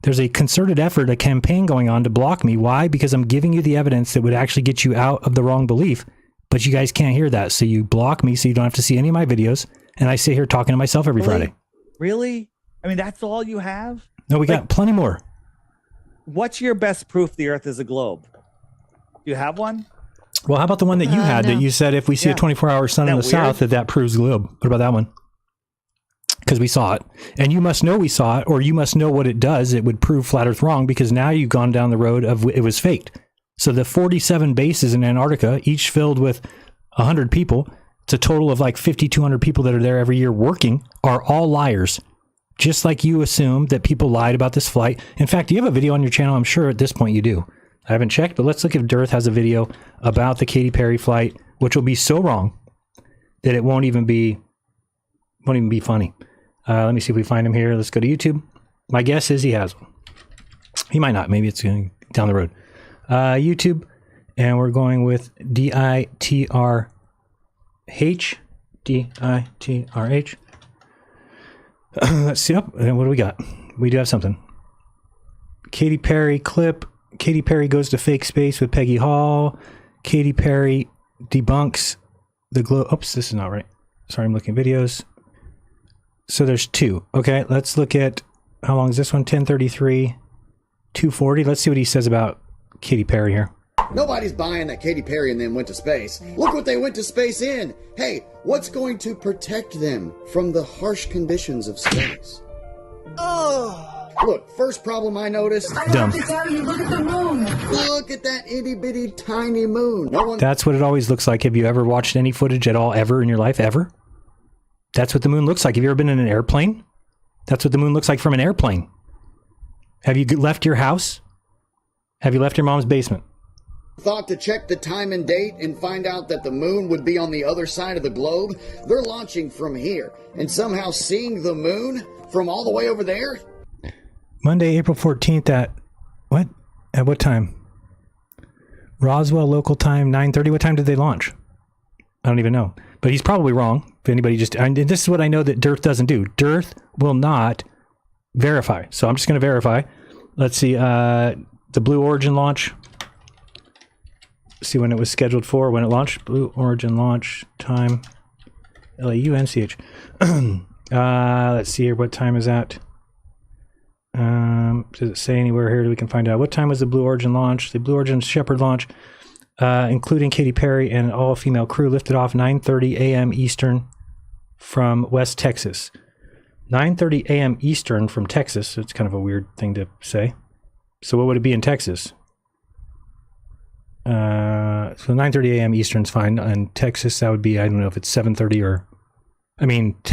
There's a concerted effort, a campaign going on to block me. Why? Because I'm giving you the evidence that would actually get you out of the wrong belief. But you guys can't hear that. So you block me so you don't have to see any of my videos. And I sit here talking to myself every Friday. Really? I mean, that's all you have? No, we got plenty more. What's your best proof the earth is a globe? Do you have one? Well, how about the one that you had that you said if we see a 24-hour sun in the south, that proves globe? What about that one? Because we saw it. And you must know we saw it, or you must know what it does. It would prove flat earth wrong, because now you've gone down the road of it was faked. So the 47 bases in Antarctica, each filled with 100 people, it's a total of like 5,200 people that are there every year working, are all liars. Just like you assumed that people lied about this flight. In fact, you have a video on your channel. I'm sure at this point you do. I haven't checked, but let's look if Dearth has a video about the Katy Perry flight, which will be so wrong that it won't even be funny. Let me see if we find him here. Let's go to YouTube. My guess is he has one. He might not. Maybe it's going down the road. YouTube, and we're going with DITRH. DITRH. Let's see. Up. And what do we got? We do have something. Katy Perry clip. Katy Perry goes to fake space with Peggy Hall. Katy Perry debunks the globe. Oops, this is not right. Sorry, I'm looking at videos. So there's two. Okay, let's look at, how long is this one? 1033, 240. Let's see what he says about Katy Perry here. Nobody's buying that Katy Perry and them went to space. Look what they went to space in. Hey, what's going to protect them from the harsh conditions of space? Oh. Look, first problem I noticed. Dumb. Look at the moon. Look at that itty bitty tiny moon. That's what it always looks like. Have you ever watched any footage at all ever in your life? Ever? That's what the moon looks like. Have you ever been in an airplane? That's what the moon looks like from an airplane. Have you left your house? Have you left your mom's basement? Thought to check the time and date and find out that the moon would be on the other side of the globe. They're launching from here and somehow seeing the moon from all the way over there. Monday, April 14th at what? At what time? Roswell local time 9:30. What time did they launch? I don't even know. But he's probably wrong. If anybody and this is what I know that Derp doesn't do. Derp will not verify. So I'm just going to verify. Let's see. The Blue Origin launch. See when it was scheduled for, when it launched. Blue Origin launch time. LAUNCH. Let's see here. What time is that? Does it say anywhere here that we can find out? What time was the Blue Origin launch? The Blue Origin Shepard launch, including Katy Perry and all-female crew, lifted off 9:30 a.m. Eastern from West Texas. 9:30 a.m. Eastern from Texas. So it's kind of a weird thing to say. So what would it be in Texas? So 9:30 a.m. Eastern's fine. In Texas, that would be, I don't know if it's 7:30 or, 10:30. I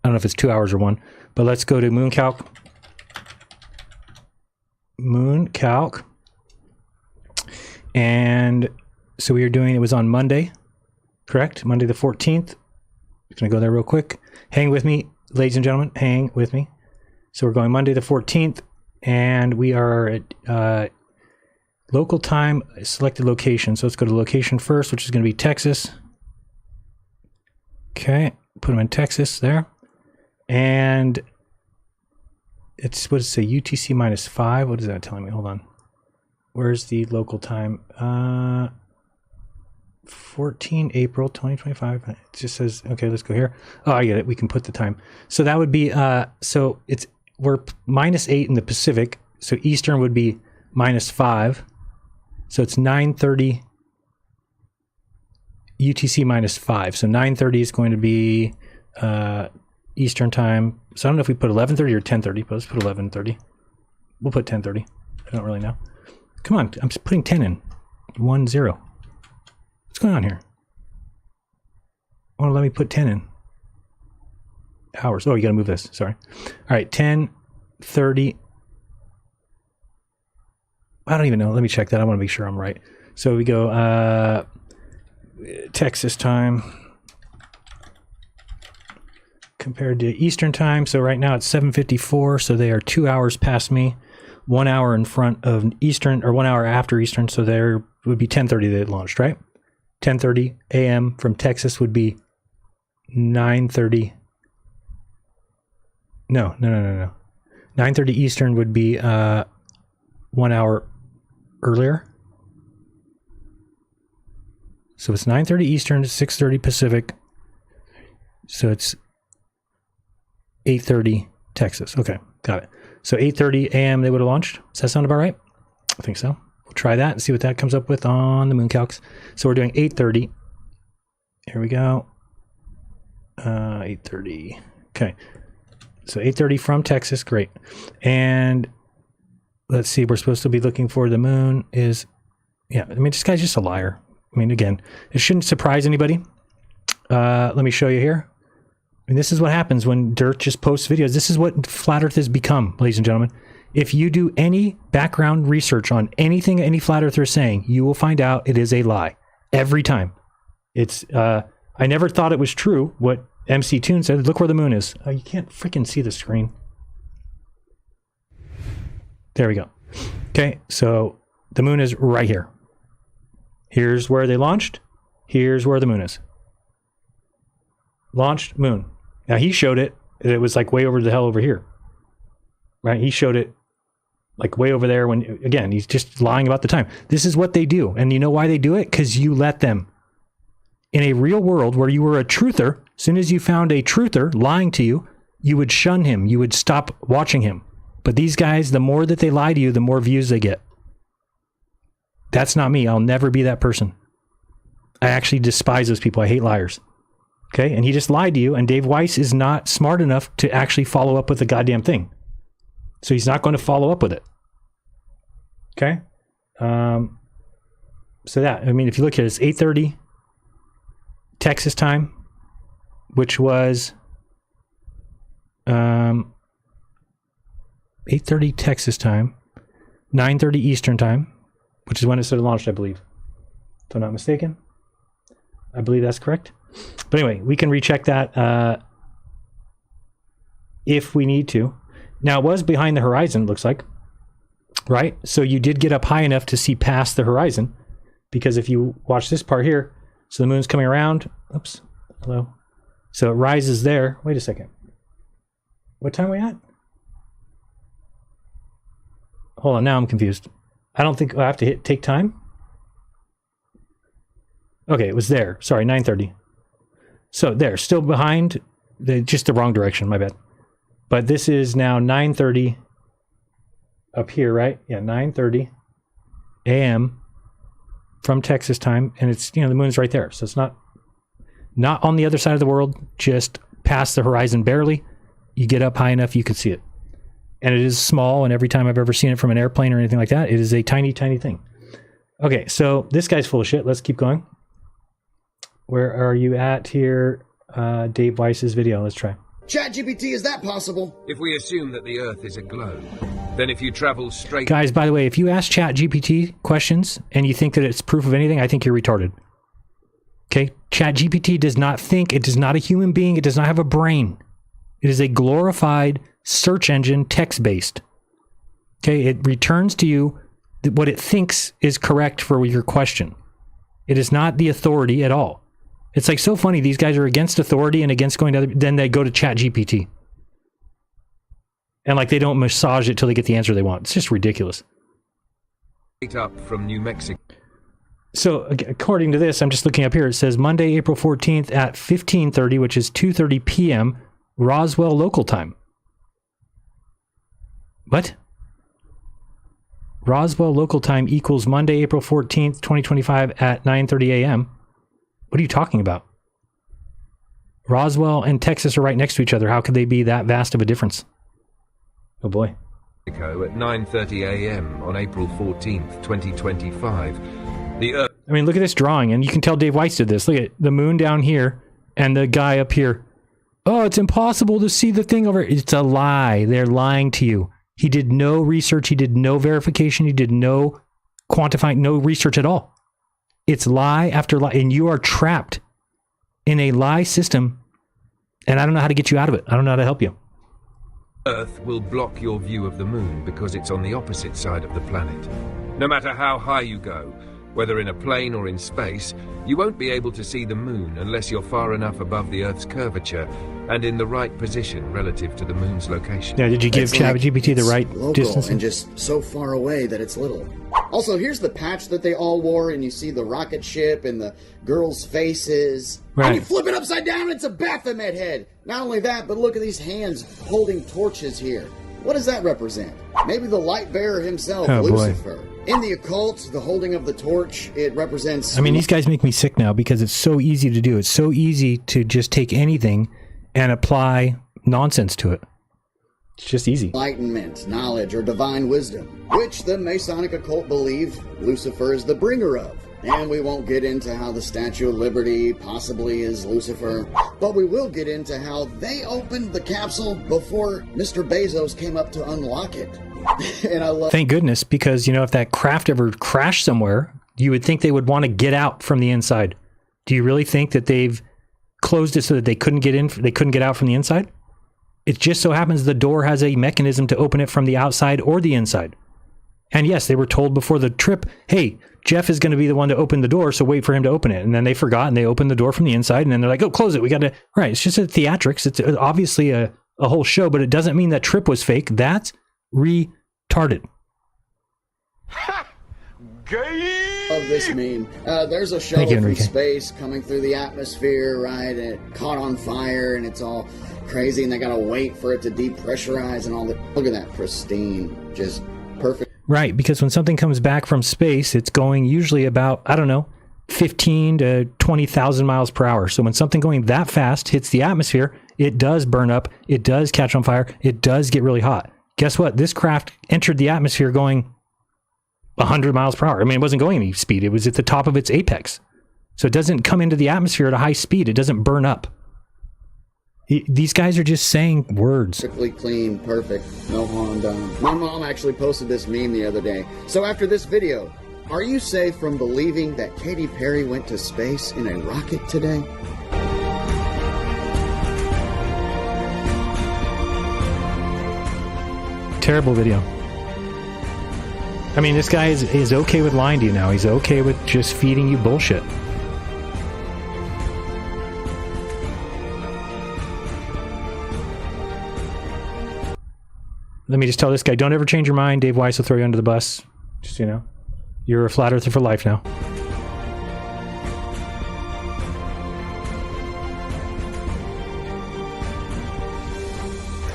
don't know if it's 2 hours or one. But let's go to MoonCalc. MoonCalc. And so we were doing, it was on Monday, correct? Monday the 14th. I'm going to go there real quick. Hang with me, ladies and gentlemen. Hang with me. So we're going Monday the 14th, and we are at local time, selected location. So let's go to location first, which is going to be Texas. Okay, put them in Texas there. And it's, what does it say? UTC -5. What is that telling me? Hold on. Where's the local time? 14 April 2025. It just says, okay, let's go here. Oh, I get it. We can put the time. So that would be, so we're -8 in the Pacific. So Eastern would be -5. So it's 9:30 UTC -5. So 9:30 is going to be Eastern time. So I don't know if we put 11:30 or 10:30, but let's put 11:30. We'll put 10:30. I don't really know. Come on, I'm just putting 10 in. 10. What's going on here? Oh, let me put 10 in. Hours. Oh, you got to move this. Sorry. All right, 10:30. I don't even know. Let me check that. I want to make sure I'm right. So we go Texas time compared to Eastern time. So right now it's 7:54. So they are 2 hours past me, 1 hour in front of Eastern, or 1 hour after Eastern. So there would be 10:30 that it launched, right? 10:30 a.m. from Texas would be 9:30. No. 9:30 Eastern would be 1 hour earlier. So it's 9:30 Eastern, 6:30 Pacific. So it's 8:30 Texas. Okay, got it. So 8:30 a.m. they would have launched. Does that sound about right? I think so. We'll try that and see what that comes up with on the MoonCalcs. So we're doing 8:30. Here we go. 8:30. Okay. So 8:30 from Texas. Great. And let's see. We're supposed to be looking for the moon is, yeah. This guy's just a liar. Again, it shouldn't surprise anybody. Let me show you here. This is what happens when Dirt just posts videos. This is what Flat Earth has become, ladies and gentlemen. If you do any background research on anything any Flat Earther is saying, you will find out it is a lie. Every time. It's, I never thought it was true what MC Toon said. Look where the moon is. Oh, you can't freaking see the screen. There we go. Okay, so the moon is right here. Here's where they launched. Here's where the moon is. Launched moon. Now he showed it. It was like way over the hell over here. Right? He showed it like way over there when, again, he's just lying about the time. This is what they do. And you know why they do it? Because you let them. In a real world where you were a truther, as soon as you found a truther lying to you, you would shun him. You would stop watching him. But these guys, the more that they lie to you, the more views they get. That's not me. I'll never be that person. I actually despise those people. I hate liars. Okay? And he just lied to you, and Dave Weiss is not smart enough to actually follow up with the goddamn thing. So he's not going to follow up with it. Okay? So that, if you look here, it's 8:30 Texas time, which was 8:30 Texas time, 9:30 Eastern time, which is when it started launched, I believe. If I'm not mistaken. I believe that's correct. But anyway, we can recheck that if we need to. Now, it was behind the horizon, it looks like. right? So you did get up high enough to see past the horizon, because if you watch this part here, so the moon's coming around. Oops, hello. So it rises there. Wait a second. What time are we at? Hold on, now I'm confused. I don't think I have to take time. Okay, it was there. Sorry, 9:30. So there, still behind, just the wrong direction, my bad. But this is now 9:30 up here, right? Yeah, 9:30 a.m. from Texas time, and it's, the moon's right there. So it's not on the other side of the world, just past the horizon barely. You get up high enough, you could see it. And it is small, and every time I've ever seen it from an airplane or anything like that, it is a tiny, tiny thing. Okay, so this guy's full of shit. Let's keep going. Where are you at here? Dave Weiss's video. Let's try. ChatGPT, is that possible? If we assume that the Earth is a globe, then if you travel straight... Guys, by the way, if you ask ChatGPT questions and you think that it's proof of anything, I think you're retarded. Okay? ChatGPT does not think. It is not a human being. It does not have a brain. It is a glorified search engine, text-based. Okay? It returns to you what it thinks is correct for your question. It is not the authority at all. It's like so funny. These guys are against authority and against going to other, then they go to ChatGPT. And like they don't massage it till they get the answer they want. It's just ridiculous. Up from New Mexico. So according to this, I'm just looking up here. It says Monday, April 14th at 15:30, which is 2:30 p.m. Roswell local time. What? Roswell local time equals Monday, April 14th, 2025 at 9:30 a.m. What are you talking about? Roswell and Texas are right next to each other. How could they be that vast of a difference? Oh boy. At 9:30 a.m. on April 14th, 2025. The Earth... I mean, look at this drawing, and you can tell Dave Weiss did this. Look at the moon down here and the guy up here. Oh, it's impossible to see the thing over. It's a lie. They're lying to you. He did no research. He did no verification. He did no quantifying, no research at all. It's lie after lie, and you are trapped in a lie system, and I don't know how to get you out of it. I don't know how to help you. Earth will block your view of the moon because it's on the opposite side of the planet. No matter how high you go, whether in a plane or in space, you won't be able to see the moon unless you're far enough above the Earth's curvature and in the right position relative to the moon's location. Yeah, did you give ChatGPT the right distance? And just so far away that it's little. Also, here's the patch that they all wore, and you see the rocket ship and the girls' faces. Right. And you flip it upside down, it's a Baphomet head. Not only that, but look at these hands holding torches here. What does that represent? Maybe the light bearer himself, Lucifer. Boy. In the occult, the holding of the torch, it represents... I mean, these guys make me sick now because it's so easy to do. It's so easy to just take anything and apply nonsense to it. It's just easy. Enlightenment, knowledge, or divine wisdom, which the Masonic occult believe Lucifer is the bringer of. And we won't get into how the Statue of Liberty possibly is Lucifer, but we will get into how they opened the capsule before Mr. Bezos came up to unlock it. And I love... Thank goodness, because, if that craft ever crashed somewhere, you would think they would want to get out from the inside. Do you really think that they've closed it so that they couldn't get in, they couldn't get out from the inside? It just so happens the door has a mechanism to open it from the outside or the inside. And yes, they were told before the trip, hey, Jeff is going to be the one to open the door, so wait for him to open it. And then they forgot and they opened the door from the inside, and then they're like, oh, close it. We got to... Right, it's just a theatrics. It's obviously a whole show, but it doesn't mean that trip was fake. That's retarded. Of this meme. There's a shuttle from space coming through the atmosphere, right? And it caught on fire, and it's all crazy, and they gotta wait for it to depressurize and all that. Look at that, pristine, just perfect. Right, because when something comes back from space, it's going usually about, 15 to 20,000 miles per hour. So when something going that fast hits the atmosphere, it does burn up, it does catch on fire, it does get really hot. Guess what? This craft entered the atmosphere going 100 miles per hour. I mean, it wasn't going any speed. It was at the top of its apex. So it doesn't come into the atmosphere at a high speed. It doesn't burn up. These guys are just saying words. Perfectly clean, perfect, no harm done. My mom actually posted this meme the other day. So after this video, are you safe from believing that Katy Perry went to space in a rocket today? Terrible video. I mean, this guy is okay with lying to you now. He's okay with just feeding you bullshit. Let me just tell this guy, don't ever change your mind. Dave Weiss will throw you under the bus. Just so you know. You're a flat earther for life now.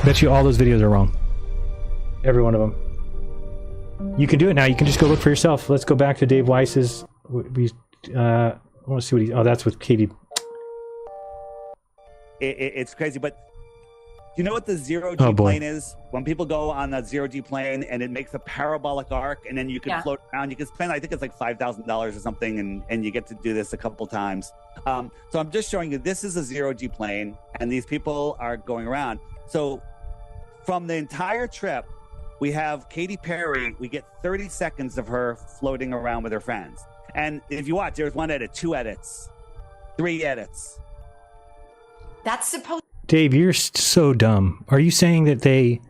Bet you all those videos are wrong. Every one of them. You can do it now. You can just go look for yourself. Let's go back to Dave Weiss's. I want to see what he... Oh, that's with Katie. It's crazy, but you know what the zero-G plane is? When people go on that zero-G plane and it makes a parabolic arc and then you can float around, you can spend, I think it's like $5,000 or something, and you get to do this a couple times. So I'm just showing you, this is a zero-G plane and these people are going around. So from the entire trip, we have Katy Perry, we get 30 seconds of her floating around with her friends. And if you watch, there's 1 edit, 2 edits, 3 edits. That's supposed. Dave, you're so dumb. Are you saying that they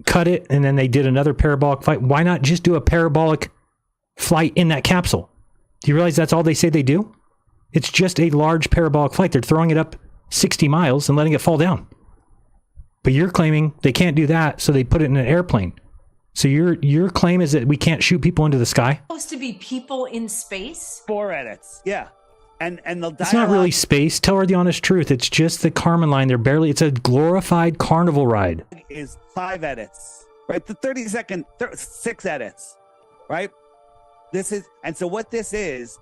cut it and then they did another parabolic flight? Why not just do a parabolic flight in that capsule? Do you realize that's all they say they do? It's just a large parabolic flight. They're throwing it up 60 miles and letting it fall down. But you're claiming they can't do that, so they put it in an airplane. So your claim is that we can't shoot people into the sky? Supposed to be people in space? 4 edits, yeah. And the dialogue... It's not really space. Tell her the honest truth. It's just the Carmen line. It's a glorified carnival ride. Is 5 edits, right? The 30-second, 6 edits, right? So what this is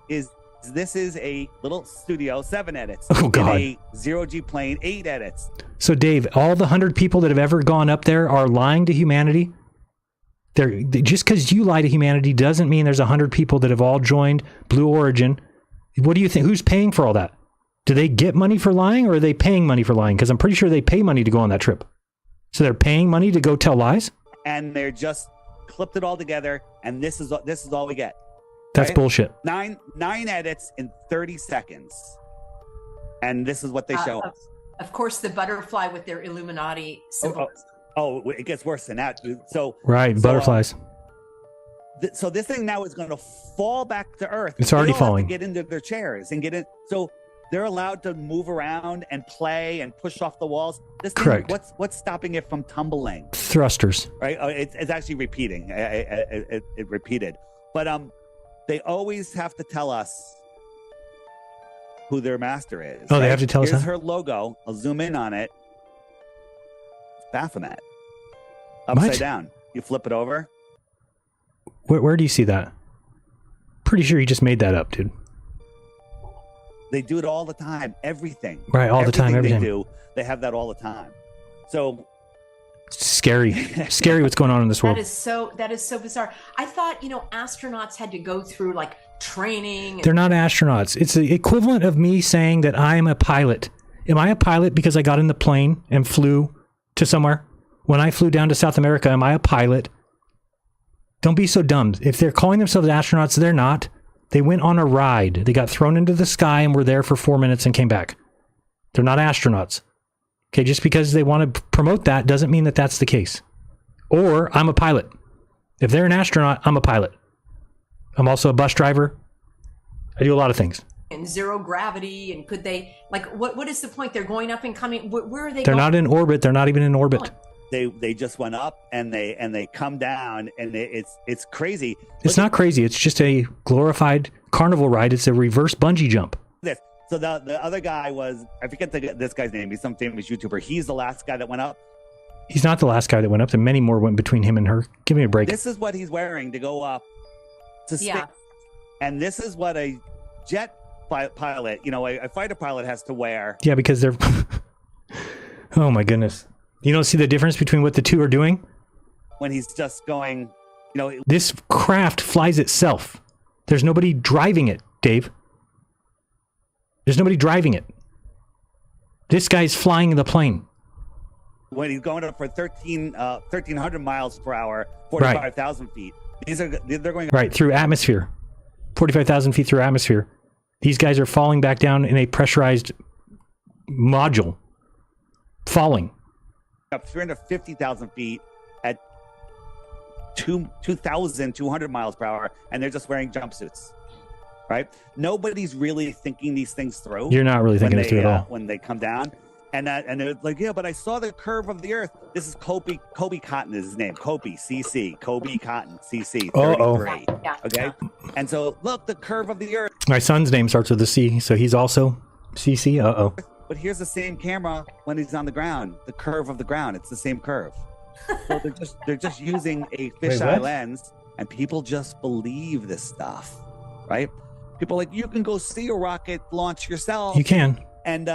this is a little studio, 7 edits. Oh, God. A zero-G plane, 8 edits. So, Dave, all the 100 people that have ever gone up there are lying to humanity? Just because you lie to humanity doesn't mean there's 100 people that have all joined Blue Origin. What do you think? Who's paying for all that? Do they get money for lying, or are they paying money for lying? Because I'm pretty sure they pay money to go on that trip. So they're paying money to go tell lies? And they're just clipped it all together, and this is all we get. That's bullshit. 9 edits in 30 seconds. And this is what they show us. Of course, the butterfly with their Illuminati symbolism. Oh, it gets worse than that, dude. Butterflies. So this thing now is going to fall back to Earth. It's already falling. Have to get into their chairs and get in. So they're allowed to move around and play and push off the walls. This thing, correct. What's stopping it from tumbling? Thrusters. Right. It's actually repeating. It repeated. But they always have to tell us who their master is. Oh, right? They have to tell us. Here's her logo. I'll zoom in on it. It's Baphomet. Upside down. You flip it over. Where do you see that? Pretty sure you just made that up, dude. They do it all the time. Everything. Right, all the time. Everything. They have that all the time. So scary. Scary what's going on in this world. That is so bizarre. I thought, astronauts had to go through like training. They're not astronauts. It's the equivalent of me saying that I'm a pilot. Am I a pilot because I got in the plane and flew to somewhere? When I flew down to South America, am I a pilot? Don't be so dumb. If they're calling themselves astronauts, they're not. They went on a ride. They got thrown into the sky and were there for 4 minutes and came back. They're not astronauts. Okay, just because they want to promote that doesn't mean that that's the case. Or I'm a pilot. If they're an astronaut, I'm a pilot. I'm also a bus driver. I do a lot of things. And zero gravity, and could they, what is the point? They're going up and coming. Where are they They're going? not in orbit. They're not even in orbit. They just went up and they come down, and it's crazy. It's not crazy. It's just a glorified carnival ride. It's a reverse bungee jump. So the other guy was, I forget this guy's name. He's some famous YouTuber. He's the last guy that went up. He's not the last guy that went up. And many more went between him and her. Give me a break. This is what he's wearing to go up to space. Yeah. And this is what a jet pilot, a fighter pilot has to wear. Yeah, because they're... Oh my goodness. You don't see the difference between what the two are doing? When he's just going, This craft flies itself. There's nobody driving it, Dave. There's nobody driving it. This guy's flying the plane. When he's going up for 1,300 miles per hour, 45,000 feet. They're going right through atmosphere. 45,000 feet through atmosphere. These guys are falling back down in a pressurized module. Falling. Up 350,000 feet at 2,200 miles per hour, and they're just wearing jumpsuits, right? Nobody's really thinking these things through. You're not really thinking this through at all. When they come down. And they're like, yeah, but I saw the curve of the earth. This is Kobe Cotton is his name. Kobe CC. Kobe Cotton CC. 33. Okay. And so look, the curve of the earth. My son's name starts with a C, so he's also CC. But here's the same camera when he's on the ground. The curve of the ground. It's the same curve. So they're just using a fisheye lens, and people just believe this stuff, right? People are like, you can go see a rocket launch yourself. You can. And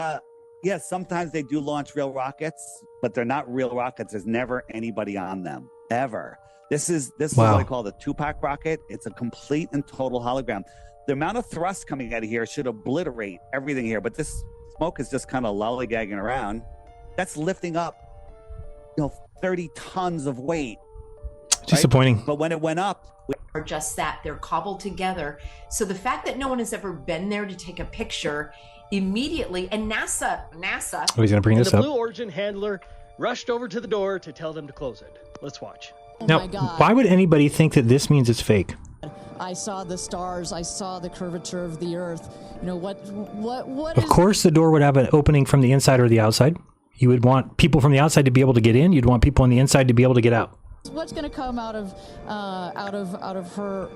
yes, sometimes they do launch real rockets, but they're not real rockets. There's never anybody on them, ever. This is what I call the Tupac rocket. It's a complete and total hologram. The amount of thrust coming out of here should obliterate everything here, but this smoke is just kind of lollygagging around. That's lifting up, 30 tons of weight. Disappointing. Right? But when it went up, are just that they're cobbled together. So the fact that no one has ever been there to take a picture immediately, and NASA. Oh, he's gonna bring this the up. Blue Origin handler rushed over to the door to tell them to close it. Let's watch. Now, why would anybody think that this means it's fake? I saw the stars. I saw the curvature of the Earth. What? Of course, the door would have an opening from the inside or the outside. You would want people from the outside to be able to get in. You'd want people on the inside to be able to get out. What's going to come out of her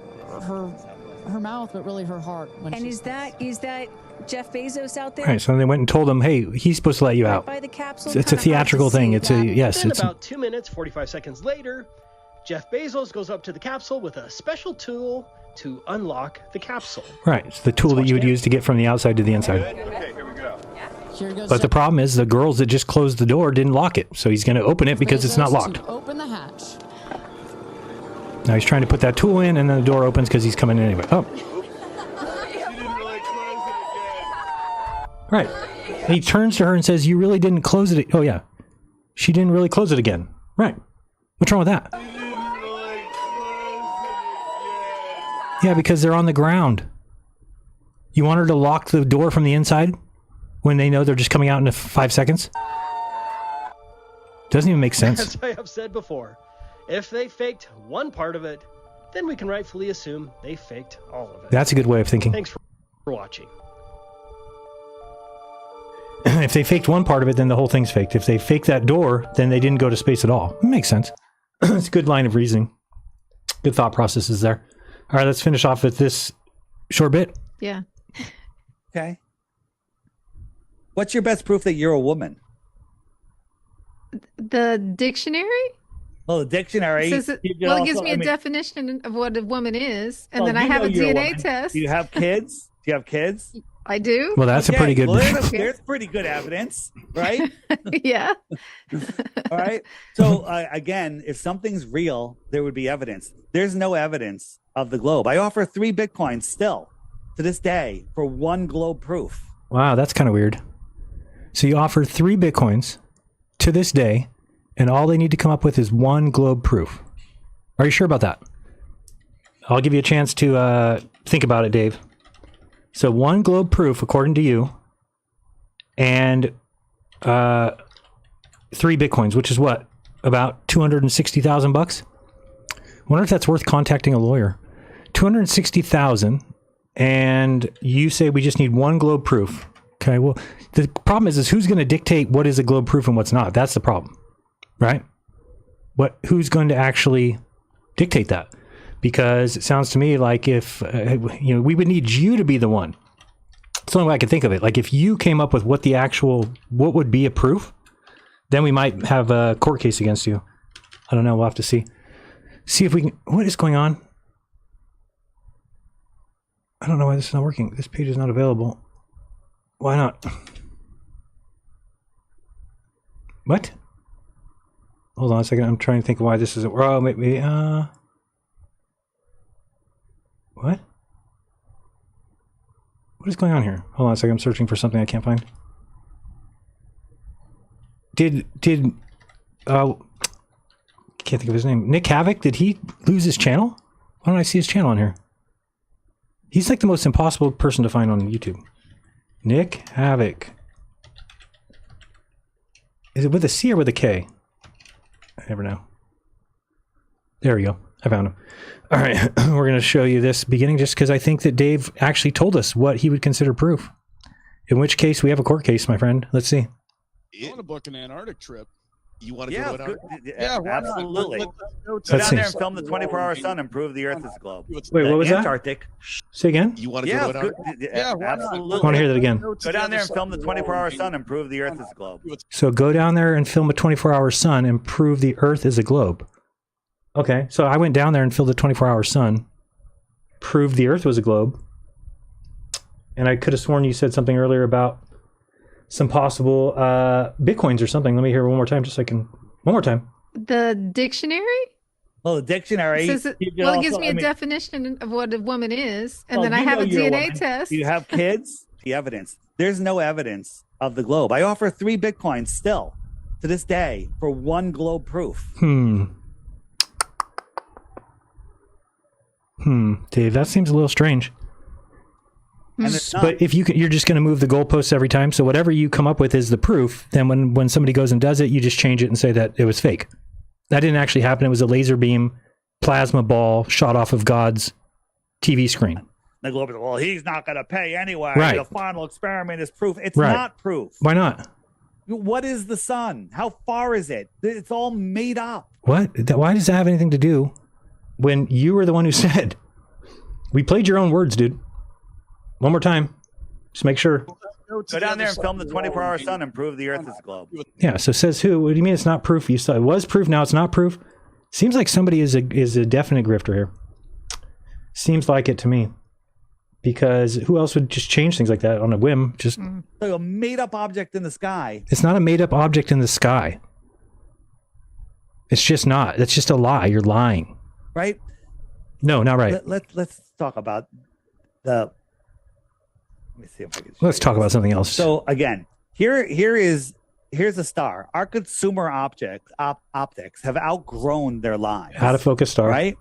mouth, but really her heart? And is that Jeff Bezos out there? Right. So they went and told him, "Hey, he's supposed to let you out." By the capsule, it's a theatrical thing. It's About 2 minutes, 45 seconds later, Jeff Bezos goes up to the capsule with a special tool to unlock the capsule. Right. It's the tool that you would use to get from the outside to the inside. Okay, here we go. But the problem is the girls that just closed the door didn't lock it. So he's going to open it because it's not locked. Open the hatch. Now he's trying to put that tool in, and then the door opens because he's coming in anyway. Oh. Right. And he turns to her and says, "You really didn't close it." Oh, yeah. She didn't really close it again. Right. What's wrong with that? Yeah, because they're on the ground. You want her to lock the door from the inside when they know they're just coming out in 5 seconds? Doesn't even make sense. As I have said before, if they faked one part of it, then we can rightfully assume they faked all of it. That's a good way of thinking. Thanks for watching. If they faked one part of it, then the whole thing's faked. If they faked that door, then they didn't go to space at all. It makes sense. It's a good line of reasoning. Good thought processes there. All right, let's finish off with this short bit. Yeah. Okay. What's your best proof that you're a woman? The dictionary? Well, the dictionary. It gives me a definition of what a woman is, and then I you have know a you're DNA woman. test. Do you have kids? Do you have kids? I do. Well, that's a pretty good. Well, there's pretty good evidence, right? Yeah. All right. So again, if something's real, there would be evidence. There's no evidence of the globe. I offer 3 Bitcoins still to this day for 1 globe proof. Wow, that's kind of weird. So you offer 3 Bitcoins to this day, and all they need to come up with is 1 globe proof. Are you sure about that? I'll give you a chance to think about it, Dave. So 1 globe proof, according to you, and 3 Bitcoins, which is what? About $260,000? Wonder if that's worth contacting a lawyer. 260,000, and you say we just need 1 globe proof. Okay, well, the problem is who's going to dictate what is a globe proof and what's not? That's the problem, right? Who's going to actually dictate that? Because it sounds to me like if, we would need you to be the one. It's the only way I can think of it. Like if you came up with what would be a proof, then we might have a court case against you. I don't know. We'll have to see. See if we can, what is going on? I don't know why this is not working. This page is not available. Why not? What? Hold on a second. I'm trying to think why this isn't. Oh, maybe. What? What is going on here? Hold on a second. I'm searching for something I can't find. Can't think of his name. Nick Havoc, did he lose his channel? Why don't I see his channel on here? He's like the most impossible person to find on YouTube. Nick Havoc. Is it with a C or with a K? I never know. There we go. I found him. All right, we're going to show you this beginning just because I think that Dave actually told us what he would consider proof. In which case, we have a court case, my friend. Let's see. You want to book an Antarctic trip? You want to go to Antarctica? Yeah, absolutely. Go Let's down see. there and film the 24-hour sun and prove the Earth is a globe. Wait, what was Antarctic. that? Say again? You want to go to Antarctica? Absolutely. I want to hear that again. Go down there and film the 24-hour sun and prove the Earth is a globe. So go down there and film a 24-hour sun and prove the Earth is a globe. Okay, so I went down there and filmed a 24-hour sun, proved the Earth was a globe, and I could have sworn you said something earlier about some possible Bitcoins or something. Let me hear it one more time, just so I can... One more time. The dictionary? Well, the dictionary... It gives me a definition of what a woman is, and then I have a DNA test. Do you have kids? The evidence. There's no evidence of the globe. I offer 3 Bitcoins still, to this day, for 1 globe proof. Dave, that seems a little strange. But if you're just going to move the goalposts every time, so whatever you come up with is the proof, then when somebody goes and does it, you just change it and say that it was fake. That didn't actually happen. It was a laser beam plasma ball shot off of God's TV screen. The globe is, well, he's not going to pay anyway. Right. The final experiment is proof. It's Right. not proof. Why not? What is the sun? How far is it? It's all made up. What? Why does that have anything to do when you were the one who said, we played your own words, dude? One more time. Just make sure. Go down there and film the 24-hour sun and prove the Earth is a globe. Yeah, so says who? What do you mean it's not proof? You saw it was proof, now it's not proof? Seems like somebody is a definite grifter here. Seems like it to me. Because who else would just change things like that on a whim? Just like a made-up object in the sky. It's not a made-up object in the sky. It's just not. It's just a lie. You're lying. Right? No, not right. Let's talk about the... Let me see if I can. Let's talk about something else. So again, here's a star. Our consumer optics have outgrown their lives. Out of focus star. Right?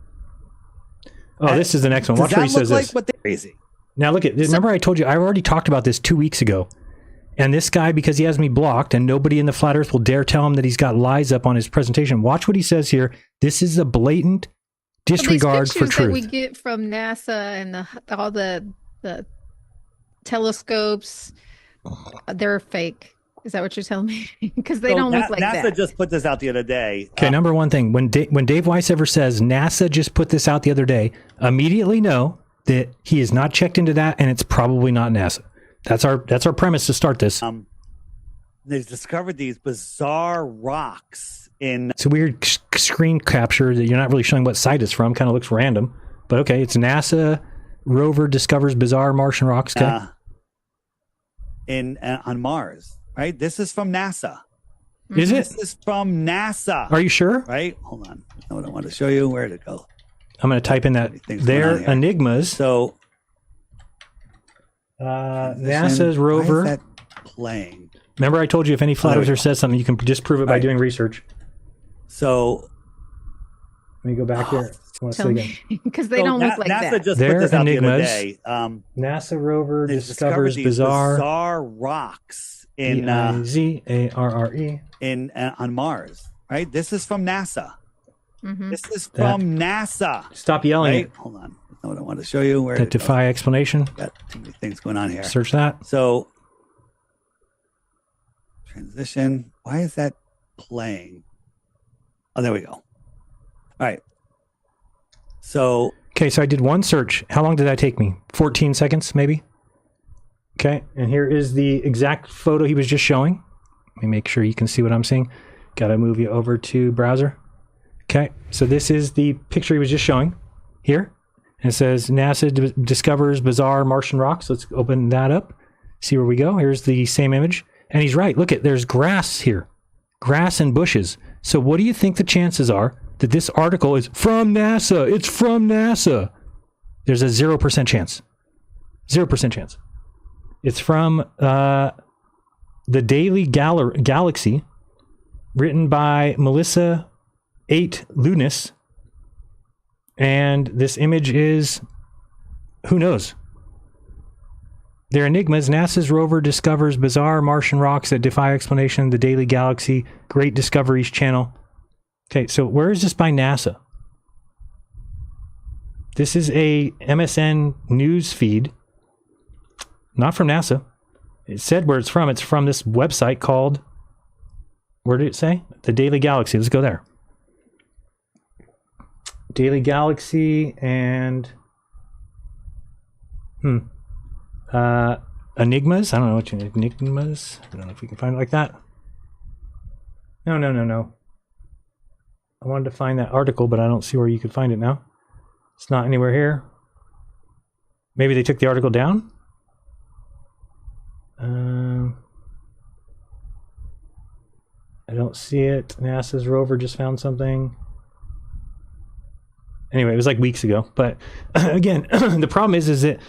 Oh, this is the next one. Watch where he says this. What they're crazy. Now look at. Remember, I told you I already talked about this 2 weeks ago. And this guy, because he has me blocked, and nobody in the flat Earth will dare tell him that he's got lies up on his presentation. Watch what he says here. This is a blatant disregard for truth. That we get from NASA and all the telescopes, they're fake. Is that what you're telling me? Because they don't look like NASA that. just put this out the other day. Okay, number one thing, when Dave Weissever says NASA just put this out the other day, immediately know that he is not checked into that, and it's probably not NASA. That's our premise to start this. They've discovered these bizarre rocks in... It's a weird screen capture that you're not really showing what site it's from. Kind of looks random. But okay, it's NASA rover discovers bizarre Martian rocks. Okay. On Mars, right? This is from NASA. Is it? This is from NASA. Are you sure? Right? Hold on. I want to show you where to go. I'm going to type in that. They're enigmas. So... NASA's rover. Why is that playing? Remember, I told you if any flat earther says something, you can just prove it by doing research. So let me go back here. Because they don't look like NASA that. just They're put this out enigmas. the other day. NASA rover discovers these bizarre rocks in Bizarre on Mars. Right. This is from NASA. Mm-hmm. This is from NASA. Stop yelling. Right? Hold on. I want to show you where that defy explanation. Got too many things going on here. Search that. So transition. Why is that playing? Oh, there we go. All right. So okay, so I did one search. How long did that take me? 14 seconds, maybe. Okay, and here is the exact photo he was just showing. Let me make sure you can see what I'm seeing. Got to move you over to browser. Okay, so this is the picture he was just showing here. And it says NASA discovers bizarre Martian rocks. Let's open that up. See where we go. Here's the same image. And he's right. Look, there's grass here. Grass and bushes. So what do you think the chances are that this article is from NASA? It's from NASA. There's a 0% chance. 0% chance. It's from the Daily Galaxy, written by Melissa 8 Lunis. And this image is, who knows? They're enigmas. NASA's rover discovers bizarre Martian rocks that defy explanation. The Daily Galaxy, Great Discoveries Channel. Okay, so where is this by NASA? This is a MSN news feed, not from NASA. It said where it's from. It's from this website called, where did it say? The Daily Galaxy. Let's go there. Daily Galaxy and Enigmas. I don't know what you Enigmas. I don't know if we can find it like that. No. I wanted to find that article, but I don't see where you could find it now. It's not anywhere here. Maybe they took the article down? I don't see it. NASA's rover just found something. Anyway, it was like weeks ago. But again, the problem is that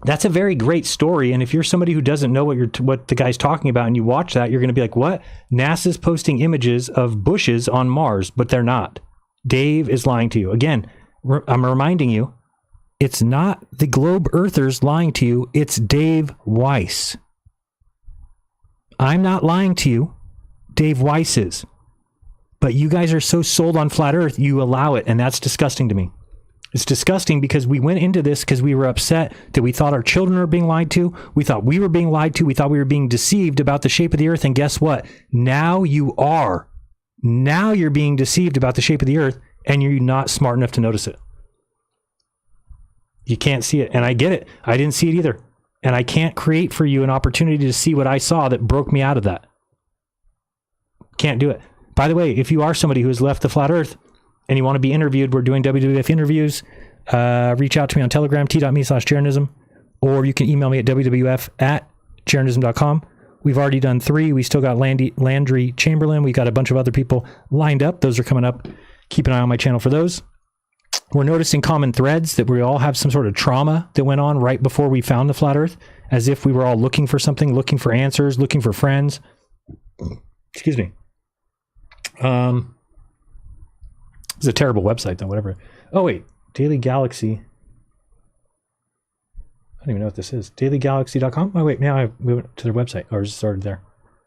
that's a very great story. And if you're somebody who doesn't know what the guy's talking about and you watch that, you're going to be like, what? NASA's posting images of bushes on Mars, but they're not. Dave is lying to you. Again, I'm reminding you, it's not the globe earthers lying to you. It's Dave Weiss. I'm not lying to you. Dave Weiss is. But you guys are so sold on flat earth, you allow it. And that's disgusting to me. It's disgusting because we went into this because we were upset that we thought our children were being lied to. We thought we were being lied to. We thought we were being deceived about the shape of the earth. And guess what? Now you are. Now you're being deceived about the shape of the earth and you're not smart enough to notice it. You can't see it. And I get it. I didn't see it either. And I can't create for you an opportunity to see what I saw that broke me out of that. Can't do it. By the way, if you are somebody who has left the flat earth and you want to be interviewed, we're doing WWF interviews. Reach out to me on Telegram, t.me/Jeranism, or you can email me at wwf@jeranism.com. We've already done 3. We still got Landry Chamberlain. We got a bunch of other people lined up. Those are coming up. Keep an eye on my channel for those. We're noticing common threads that we all have some sort of trauma that went on right before we found the flat earth, as if we were all looking for something, looking for answers, looking for friends. Excuse me. It's a terrible website, though, whatever. Oh, wait. Daily Galaxy. I don't even know what this is. dailygalaxy.com? Oh, wait. Now I went to their website. Or just started there.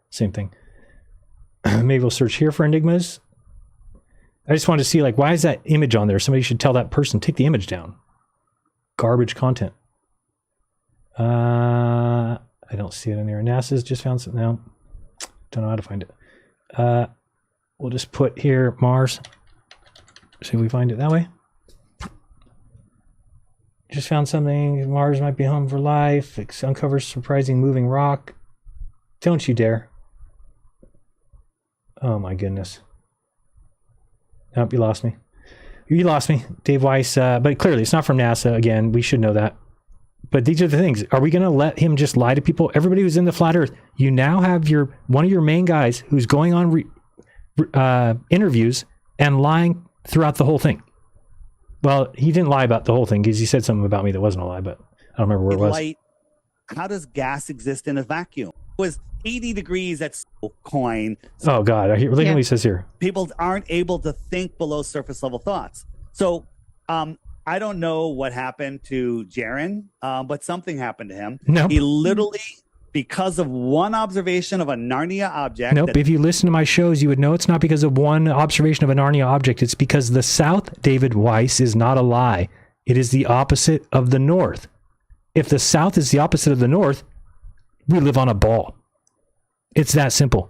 Same thing. Maybe we'll search here for enigmas. I just wanted to see, like, why is that image on there? Somebody should tell that person, take the image down. Garbage content. I don't see it in there. NASA's just found something. No. Don't know how to find it. We'll just put here Mars. See if we find it that way. Just found something. Mars might be home for life. It uncovers surprising moving rock. Don't you dare. Oh my goodness. Nope, you lost me. You lost me, Dave Weiss. But clearly it's not from NASA. Again, we should know that. But these are the things. Are we going to let him just lie to people? Everybody who's in the flat earth, you now have one of your main guys who's going on interviews and lying throughout the whole thing. Well, he didn't lie about the whole thing because he said something about me that wasn't a lie, but I don't remember where it was. Light. How does gas exist in a vacuum? It was 80 degrees at coin. So oh God, look at what he says here. People aren't able to think below surface level thoughts. So I don't know what happened to Jaron, but something happened to him. Nope. He literally, because of one observation of a Narnia object. Nope. If you listen to my shows, you would know it's not because of one observation of a Narnia object. It's because the South, David Weiss, is not a lie. It is the opposite of the North. If the South is the opposite of the North, we live on a ball. It's that simple.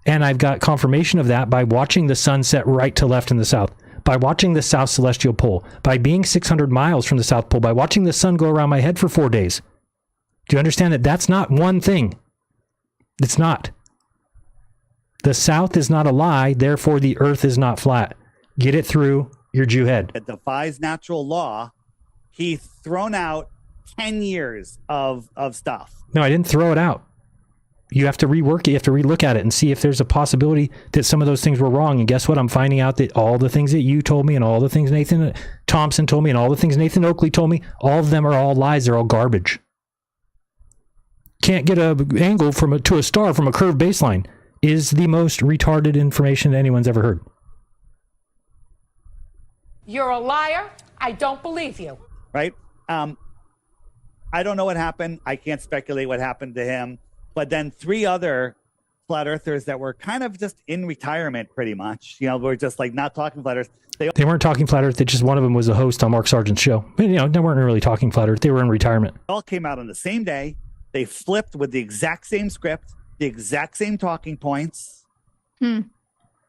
And I've got confirmation of that by watching the sun set right to left in the South, by watching the South Celestial Pole, by being 600 miles from the South Pole, by watching the sun go around my head for 4 days. Do you understand that that's not one thing? It's not. The South is not a lie, therefore the earth is not flat. Get it through your Jew head. It defies natural law. He thrown out 10 years of stuff. No, I didn't throw it out. You have to rework it. You have to relook at it and see if there's a possibility that some of those things were wrong. And guess what? I'm finding out that all the things that you told me and all the things Nathan Thompson told me and all the things Nathan Oakley told me, all of them are all lies. They're all garbage. Can't get an angle to a star from a curved baseline is the most retarded information that anyone's ever heard. You're a liar. I don't believe you. Right? I don't know what happened. I can't speculate what happened to him. But then 3 other flat earthers that were kind of just in retirement pretty much. We're just like not talking flat earth. They weren't talking flat earth. Just one of them was a host on Mark Sargent's show. But, they weren't really talking flat earth. They were in retirement. All came out on the same day. They flipped with the exact same script, the exact same talking points.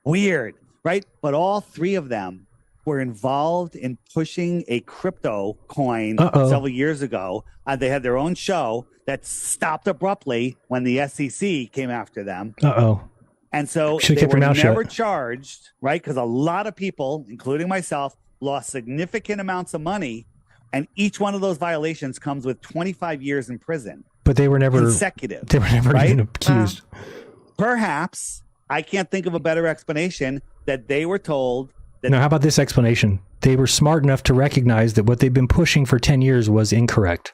Weird, right? But all three of them were involved in pushing a crypto coin several years ago. They had their own show that stopped abruptly when the SEC came after them. And so they were never charged, right? Because a lot of people, including myself, lost significant amounts of money. And each one of those violations comes with 25 years in prison. But they were never consecutive. They were never even accused. Perhaps, I can't think of a better explanation, that they were told that... No, how about this explanation? They were smart enough to recognize that what they've been pushing for 10 years was incorrect.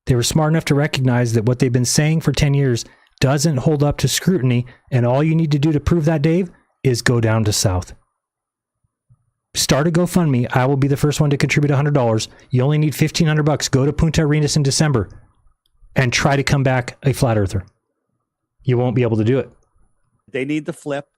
They were smart enough to recognize that what they've been saying for 10 years doesn't hold up to scrutiny, and all you need to do to prove that, Dave, is go down to South. Start a GoFundMe. I will be the first one to contribute $100. You only need $1,500. Go to Punta Arenas in December and try to come back a flat earther. You won't be able to do it. They need to flip,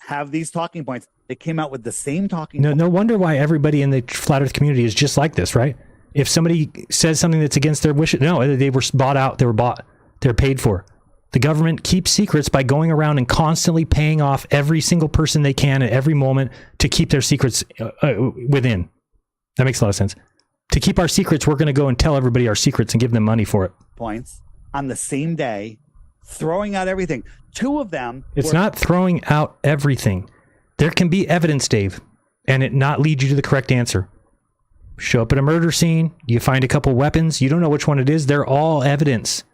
have these talking points. They came out with the same talking points. No wonder why everybody in the flat earth community is just like this, right? If somebody says something that's against their wishes, no, they were bought out. They were bought. They're paid for. The government keeps secrets by going around and constantly paying off every single person they can at every moment to keep their secrets within. That makes a lot of sense. To keep our secrets, we're going to go and tell everybody our secrets and give them money for it. Points on the same day, throwing out everything. Two of them. It's not throwing out everything. There can be evidence, Dave, and it not lead you to the correct answer. Show up at a murder scene. You find a couple weapons. You don't know which one it is. They're all evidence.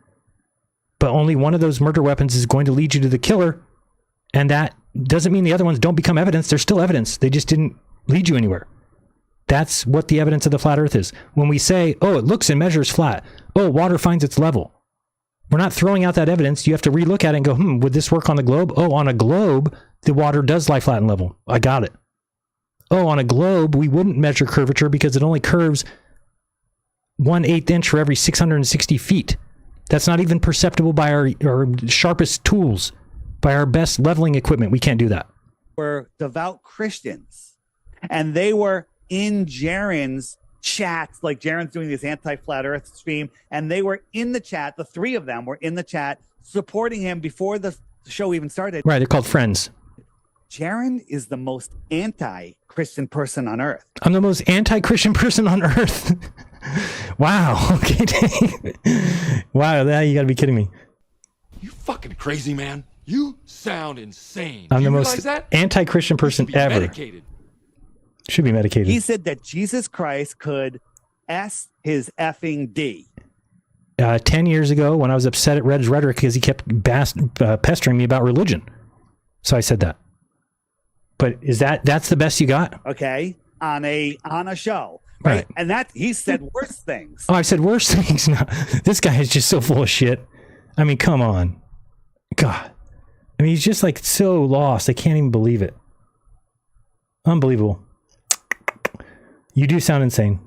But only one of those murder weapons is going to lead you to the killer. And that doesn't mean the other ones don't become evidence. They're still evidence. They just didn't lead you anywhere. That's what the evidence of the flat earth is. When we say, oh, it looks and measures flat. Oh, water finds its level. We're not throwing out that evidence. You have to relook at it and go, would this work on the globe? Oh, on a globe, the water does lie flat and level. I got it. Oh, on a globe, we wouldn't measure curvature because it only curves 1/8 inch for every 660 feet. That's not even perceptible by our sharpest tools, by our best leveling equipment. We can't do that. Were devout Christians, and they were in Jaren's chats, like Jaren's doing this anti-flat earth stream, and they were in the chat. The three of them were in the chat supporting him before the show even started. Right, they're called friends. Jaren is the most anti-Christian person on earth. I'm the most anti-Christian person on earth. Wow. Okay, Dave. Wow, you got to be kidding me. You fucking crazy, man. You sound insane. I'm the most anti-Christian person ever. Medicated. Should be medicated. He said that Jesus Christ could S his effing D. 10 years ago, when I was upset at Red's rhetoric because he kept pestering me about religion. So I said that. But that's the best you got? Okay. On a show. Right. And that he said worse things. Oh, I said worse things. No, this guy is just so full of shit. I mean, come on. God. I mean, he's just like so lost. I can't even believe it. Unbelievable. You do sound insane.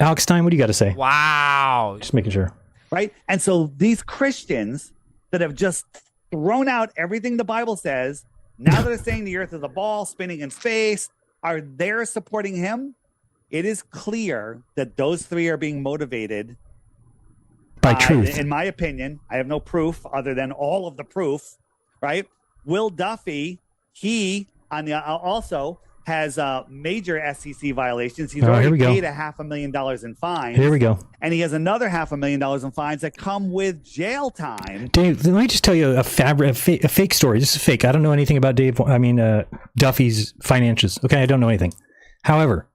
Alex Stein, what do you got to say? Wow. Just making sure. Right. And so these Christians that have just thrown out everything the Bible says, now they're saying the earth is a ball spinning in space, are they supporting him? It is clear that those three are being motivated by truth. In my opinion, I have no proof other than all of the proof, right? Will Duffy, he also has major SEC violations. He's already paid $500,000 in fines. Here we go. And he has another $500,000 in fines that come with jail time. Dave, let me just tell you a fake story. This is fake. I don't know anything about Duffy's financials. Okay, I don't know anything. However,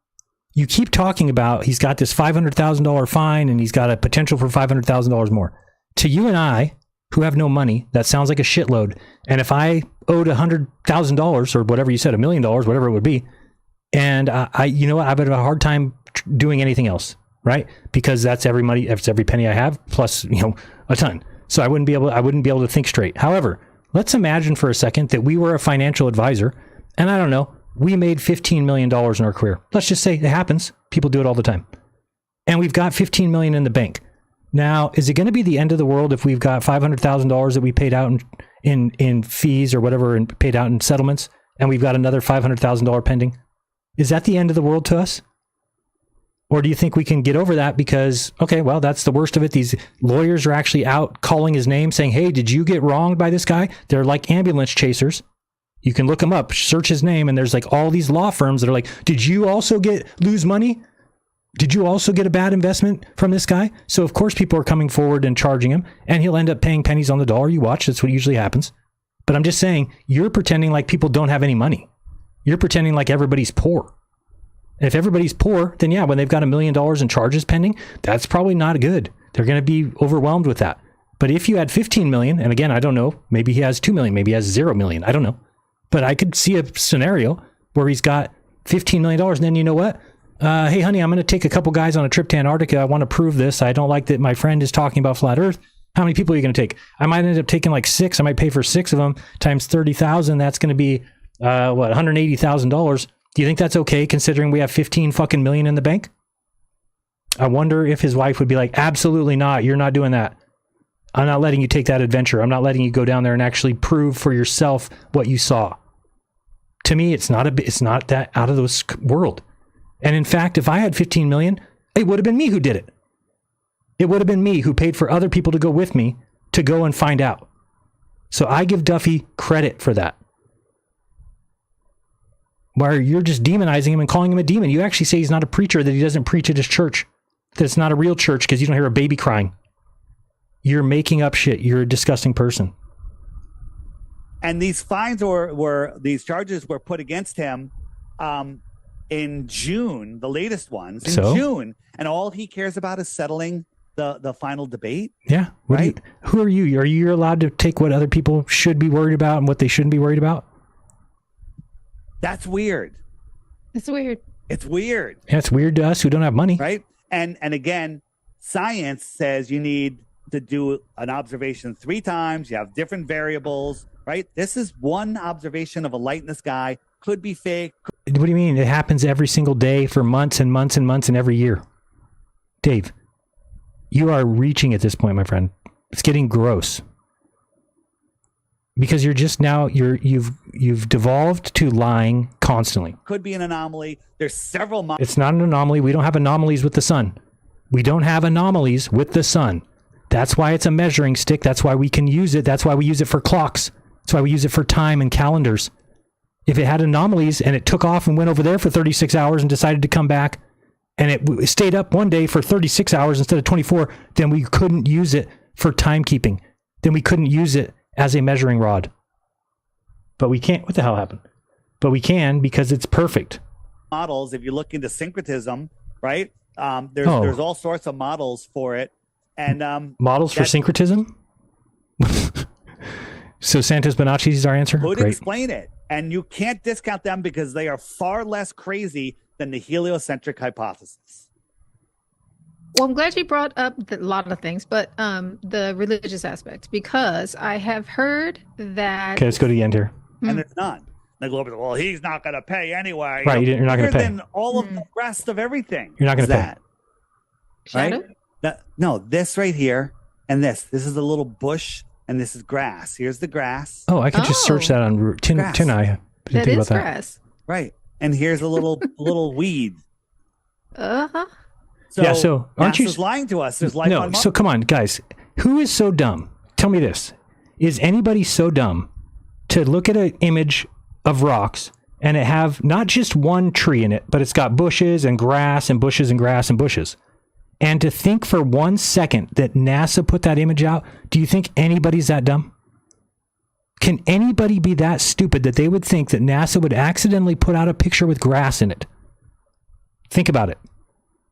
you keep talking about he's got this $500,000 fine and he's got a potential for $500,000 more. To you and I, who have no money, that sounds like a shitload. And if I owed $100,000 or whatever you said, $1 million, whatever it would be, and I would have a hard time doing anything else, right? Because that's every penny I have plus a ton. So I wouldn't be able to think straight. However, let's imagine for a second that we were a financial advisor, and I don't know, we made $15 million in our career. Let's just say it happens. People do it all the time. And we've got $15 million in the bank. Now, is it going to be the end of the world if we've got $500,000 that we paid out in fees or whatever and paid out in settlements, and we've got another $500,000 pending. Is that the end of the world to us? Or do you think we can get over that because, okay, well, that's the worst of it. These lawyers are actually out calling his name saying, hey, did you get wronged by this guy? They're like ambulance chasers. You can look him up, search his name, and there's like all these law firms that are like, did you also lose money? Did you also get a bad investment from this guy? So of course people are coming forward and charging him, and he'll end up paying pennies on the dollar. You watch, that's what usually happens. But I'm just saying, you're pretending like people don't have any money. You're pretending like everybody's poor. And if everybody's poor, then yeah, when they've got $1 million in charges pending, that's probably not good. They're going to be overwhelmed with that. But if you had 15 million, and again, I don't know, maybe he has 2 million, maybe he has 0 million, I don't know. But I could see a scenario where he's got $15 million, and then you know what? Hey, honey, I'm going to take a couple guys on a trip to Antarctica. I want to prove this. I don't like that my friend is talking about flat Earth. How many people are you going to take? I might end up taking like 6. I might pay for 6 of them times 30,000. That's going to be, $180,000. Do you think that's okay considering we have 15 fucking million in the bank? I wonder if his wife would be like, absolutely not. You're not doing that. I'm not letting you take that adventure. I'm not letting you go down there and actually prove for yourself what you saw. To me, it's not that out of this world. And in fact, if I had 15 million, it would have been me who did it. It would have been me who paid for other people to go with me to go and find out. So I give Duffy credit for that. Where you're just demonizing him and calling him a demon. You actually say he's not a preacher, that he doesn't preach at his church, that it's not a real church because you don't hear a baby crying. You're making up shit. You're a disgusting person. And these fines these charges were put against him in June, the latest ones in June, and all he cares about is settling the final debate. Yeah. Right? Who are you? Are you allowed to take what other people should be worried about and what they shouldn't be worried about? That's weird. It's weird. It's weird. Yeah, it's weird to us who don't have money. Right? And again, science says you need to do an observation 3 times. You have different variables, right? This is one observation of a light in the sky. Could be fake. What do you mean? It happens every single day for months and months and months and every year. Dave, you are reaching at this point, my friend. It's getting gross. Because you're just now you've devolved to lying constantly. Could be an anomaly. There's several. It's not an anomaly. We don't have anomalies with the sun. We don't have anomalies with the sun. That's why it's a measuring stick. That's why we can use it. That's why we use it for clocks. That's why we use it for time and calendars. If it had anomalies and it took off and went over there for 36 hours and decided to come back, and it stayed up one day for 36 hours instead of 24, then we couldn't use it for timekeeping. Then we couldn't use it as a measuring rod. But we can't. What the hell happened? But we can because it's perfect. Models, if you look into syncretism, right? There's all sorts of models for it. And models for syncretism? So Santos Bonacci is our answer? Could Great. Explain it. And you can't discount them because they are far less crazy than the heliocentric hypothesis. Well, I'm glad you brought up a lot of things, but the religious aspect, because I have heard that... Okay, let's go to the end here. And there's none. Like, well, he's not going to pay anyway. Right, you're not going to pay. Than all of the rest of everything. You're not going to pay. Shadow? Right? No, this right here and this. This is a little bush and this is grass. Here's the grass. Oh, I could just search that on Tinai. That is grass. Right. And here's a little weed. Uh-huh. So, yeah, so aren't you lying to us? There's life on Mars. So come on, guys. Who is so dumb? Tell me this. Is anybody so dumb to look at an image of rocks and it have not just one tree in it, but it's got bushes and grass and bushes and grass and bushes? And to think for 1 second that NASA put that image out, do you think anybody's that dumb? Can anybody be that stupid that they would think that NASA would accidentally put out a picture with grass in it? Think about it.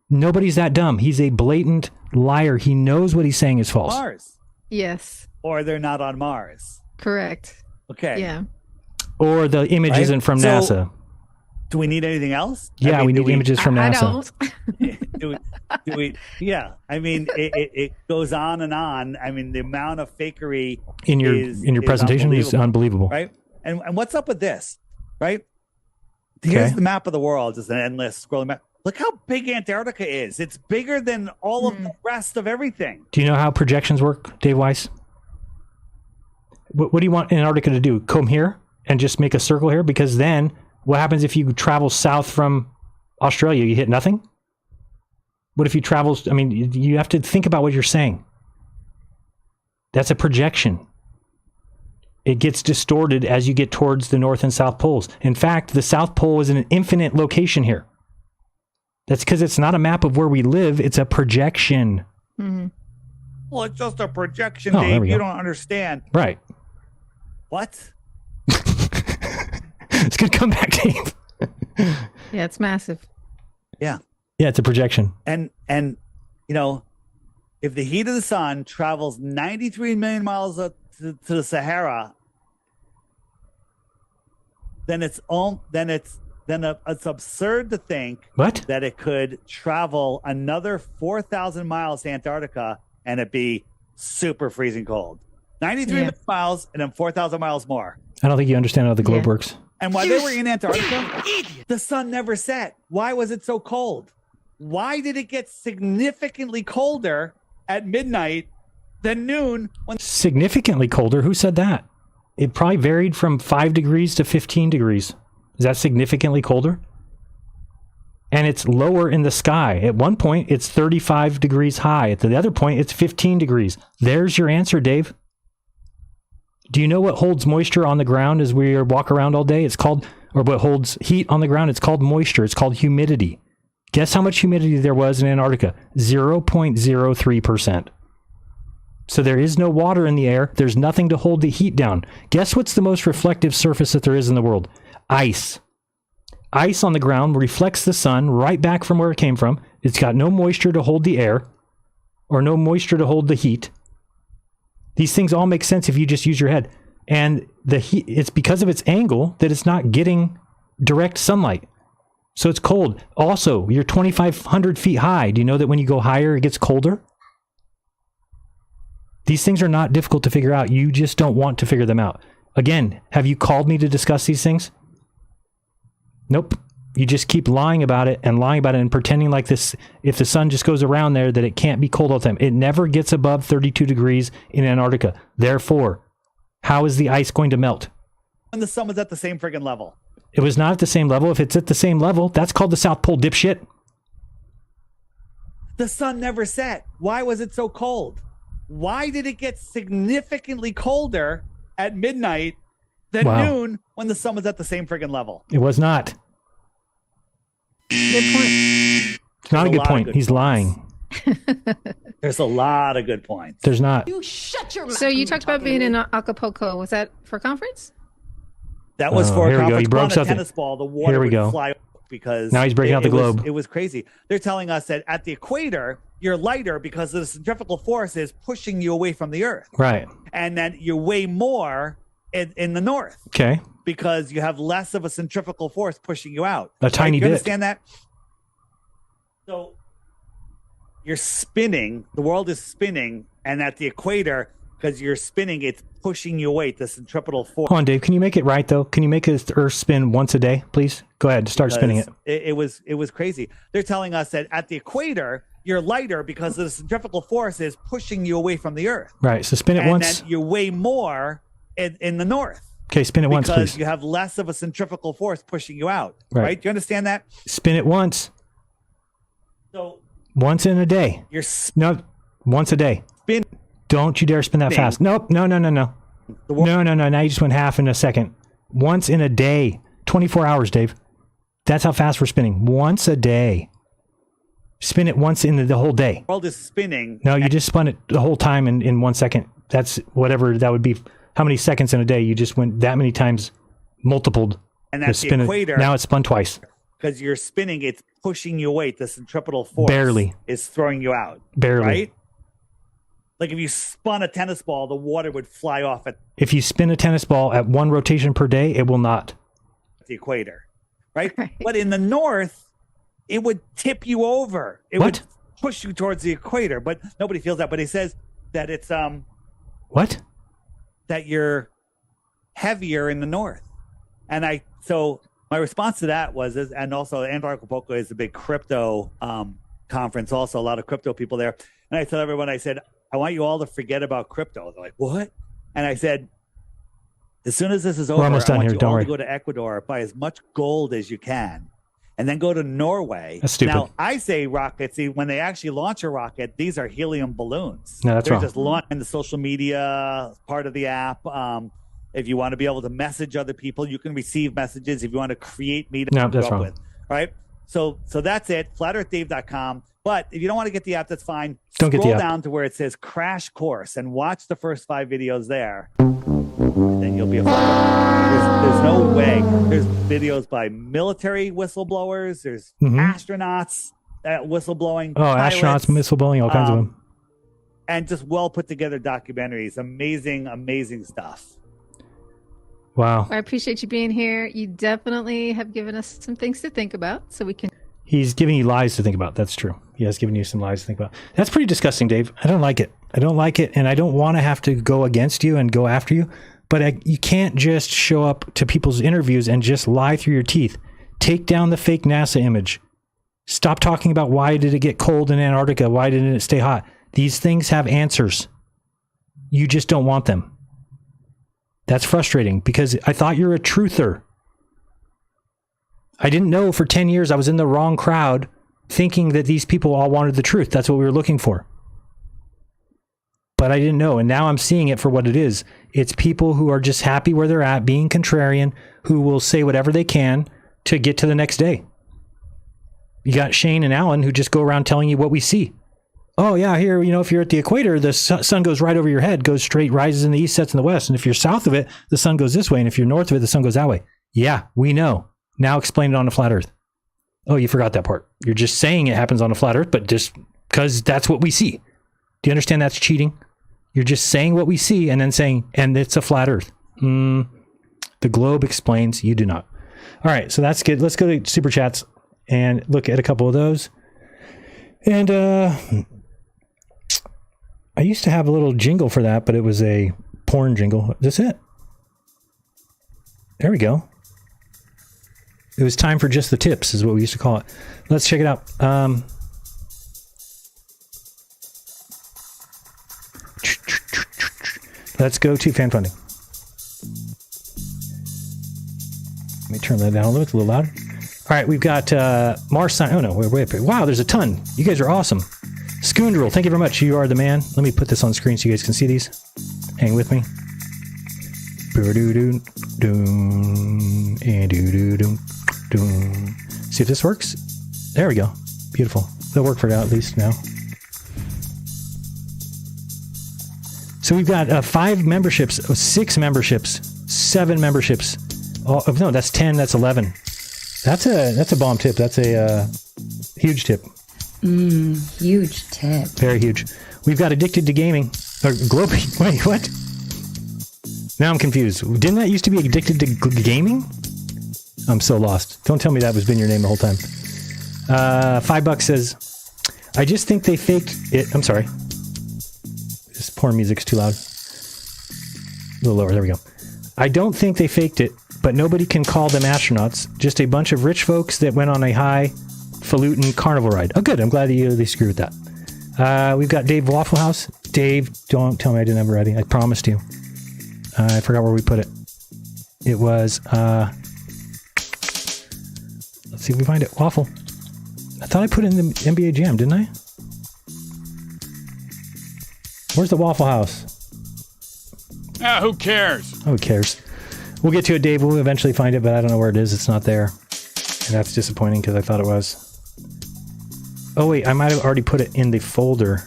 Nobody's that dumb. He's a blatant liar. He knows what he's saying is false. Mars. Yes. Or they're not on Mars. Correct. Okay. Yeah. Or the image isn't from NASA. Do we need anything else? Yeah, we need images from NASA. I don't. do we? Yeah. I mean, it goes on and on. I mean, the amount of fakery in your presentation is unbelievable. Right? And what's up with this? Right? Here's the map of the world. It's an endless scrolling map. Look how big Antarctica is. It's bigger than all of the rest of everything. Do you know how projections work, Dave Weiss? What do you want Antarctica to do? Come here and just make a circle here? Because then what happens if you travel south from Australia? You hit nothing? What if you travel? I mean, you have to think about what you're saying. That's a projection. It gets distorted as you get towards the North and South poles. In fact, the South Pole is an infinite location here. That's because it's not a map of where we live. It's a projection. Mm-hmm. Well, it's just a projection, Oh, there Dave. we You go. don't understand. Right. What? It's going to come back, Dave. Yeah, it's massive. Yeah. Yeah, it's a projection. And you know, if the heat of the sun travels 93 million miles to the Sahara, then it's absurd to think that it could travel another 4,000 miles to Antarctica and it be super freezing cold. 93 miles and then 4,000 miles more. I don't think you understand how the globe works. And while they were in Antarctica, the sun never set. Why was it so cold? Why did it get significantly colder at midnight than noon? Significantly colder? Who said that? It probably varied from 5 degrees to 15 degrees. Is that significantly colder? And it's lower in the sky. At one point, it's 35 degrees high. At the other point, it's 15 degrees. There's your answer, Dave. Do you know what holds moisture on the ground as we walk around all day? It's called, or what holds heat on the ground? It's called moisture. It's called humidity. Guess how much humidity there was in Antarctica? 0.03%. So there is no water in the air. There's nothing to hold the heat down. Guess what's the most reflective surface that there is in the world? Ice. Ice on the ground reflects the sun right back from where it came from. It's got no moisture to hold the air or no moisture to hold the heat. These things all make sense if you just use your head. And the heat, it's because of its angle that it's not getting direct sunlight. So it's cold. Also, you're 2,500 feet high. Do you know that when you go higher, it gets colder? These things are not difficult to figure out. You just don't want to figure them out. Again, have you called me to discuss these things? Nope. You just keep lying about it and pretending like this, if the sun just goes around there, that it can't be cold all the time. It never gets above 32 degrees in Antarctica. Therefore, how is the ice going to melt? When the sun was at the same friggin' level. It was not at the same level. If it's at the same level, that's called the South Pole, dipshit. The sun never set. Why was it so cold? Why did it get significantly colder at midnight than noon when the sun was at the same friggin' level? It was not. Good point. It's not a good point. He's lying. There's a lot of good points. There's not. You shut your mouth. So you talked about being in Acapulco. Was that for a conference? That was for a here we go. conference. He broke On a something. tennis ball, the water Here we would go. fly because Now he's breaking out the globe. It was crazy. They're telling us that at the equator, you're lighter because the centrifugal force is pushing you away from the Earth. Right. And then you weigh more in the north. Okay. Because you have less of a centrifugal force pushing you out. A tiny You bit. understand that? So you're spinning, the world is spinning, and at the equator, because you're spinning, it's pushing you away, the centripetal force. Hold on, Dave. Can you make it right, though? Can you make the Earth spin once a day, please? Go ahead. Start spinning it. It was crazy. They're telling us that at the equator, you're lighter because the centrifugal force is pushing you away from the Earth. Right. So spin it once. And then you weigh more in the north. Okay, spin it once, because please. you have less of a centrifugal force pushing you out. Right. Do you understand that? Spin it once. So once in a day. No, once a day. Spin. Don't you dare spin that fast. Nope. No. No. Now you just went half in a second. Once in a day. 24 hours, Dave. That's how fast we're spinning. Once a day. Spin it once in the whole day. The world is spinning. No, you just spun it the whole time in 1 second. That's whatever that would be. How many seconds in a day? You just went that many times multipled. And at the equator. Now it's spun twice. Because you're spinning, it's pushing you away. The centripetal force Barely is throwing you out. Barely. Right? Like if you spun a tennis ball, the water would fly off at If you spin a tennis ball at one rotation per day, it will not. the equator. Right? But in the north, it would tip you over. It would push you towards the equator. But nobody feels that. But he says that it's What? that you're heavier in the north. And so my response to that was, and also Acapulco is a big crypto conference, also a lot of crypto people there. And I told everyone, I said, I want you all to forget about crypto. They're like, what? And I said, As soon as this is over, We're almost done I want here. you Don't all worry. to go to Ecuador, buy as much gold as you can, and then go to Norway. That's stupid. Now, I say rockets. See, when they actually launch a rocket, these are helium balloons. No, that's They're wrong. just launching the social media part of the app. If you want to be able to message other people, you can receive messages. If you want to create meetups, No, to go that's up wrong. with. All right. So that's it. FlatEarthDave.com. But if you don't want to get the app, that's fine. Don't get the Scroll app. down to where it says Crash Course and watch the first 5 videos there. Then you'll be a there's no way. There's videos by military whistleblowers. There's astronauts whistleblowing. Oh, astronauts, missile blowing, all kinds of them. And just well put together documentaries. Amazing, amazing stuff. Wow. I appreciate you being here. You definitely have given us some things to think about, so we can. He's giving you lies to think about. That's true. He has given you some lies to think about. That's pretty disgusting, Dave. I don't like it. I don't like it, and I don't want to have to go against you and go after you, but you can't just show up to people's interviews and just lie through your teeth. Take down the fake NASA image. Stop talking about why did it get cold in Antarctica? Why didn't it stay hot? These things have answers. You just don't want them. That's frustrating because I thought you're a truther. I didn't know for 10 years I was in the wrong crowd thinking that these people all wanted the truth. That's what we were looking for. But I didn't know. And now I'm seeing it for what it is. It's people who are just happy where they're at, being contrarian, who will say whatever they can to get to the next day. You got Shane and Alan who just go around telling you what we see. Oh, yeah, here, if you're at the equator, the sun goes right over your head, goes straight, rises in the east, sets in the west. And if you're south of it, the sun goes this way. And if you're north of it, the sun goes that way. Yeah, we know. Now explain it on a flat earth. Oh, you forgot that part. You're just saying it happens on a flat earth, but just because that's what we see. Do you understand that's cheating? You're just saying what we see and then saying, and it's a flat earth. The globe explains, you do not. All right, so that's good. Let's go to super chats and look at a couple of those. And I used to have a little jingle for that, but it was a porn jingle. Is this it? There we go. It was time for just the tips, is what we used to call it. Let's check it out. Let's go to fan funding. Let me turn that down a little bit, a little louder. All right, we've got Mars sign. Oh no, wait. Wow, there's a ton. You guys are awesome. Scoundrel, thank you very much. You are the man. Let me put this on screen so you guys can see these. Hang with me. See if this works. There we go. Beautiful. That'll work for now, at least now. So we've got 5 memberships, 6 memberships, 7 memberships. Oh, no, that's 10. That's 11. That's a bomb tip. That's a huge tip. Huge tip. Very huge. We've got Addicted to Gaming. Or Globing. Wait, what? Now I'm confused. Didn't that used to be Addicted to Gaming? I'm so lost. Don't tell me that was been your name the whole time. $5 says, I just think they faked it. I'm sorry. This porn music's too loud. A little lower. There we go. I don't think they faked it, but nobody can call them astronauts. Just a bunch of rich folks that went on a highfalutin carnival ride. Oh, good. I'm glad that you disagree with that. We've got Dave Waffle House. Dave, don't tell me I didn't have it ready. I promised you. I forgot where we put it. It was, let's see if we find it. Waffle. I thought I put it in the NBA Jam, didn't I? Where's the Waffle House? Who cares? Who cares? We'll get to it, Dave. We'll eventually find it, but I don't know where it is. It's not there. And that's disappointing because I thought it was. Oh, wait. I might have already put it in the folder.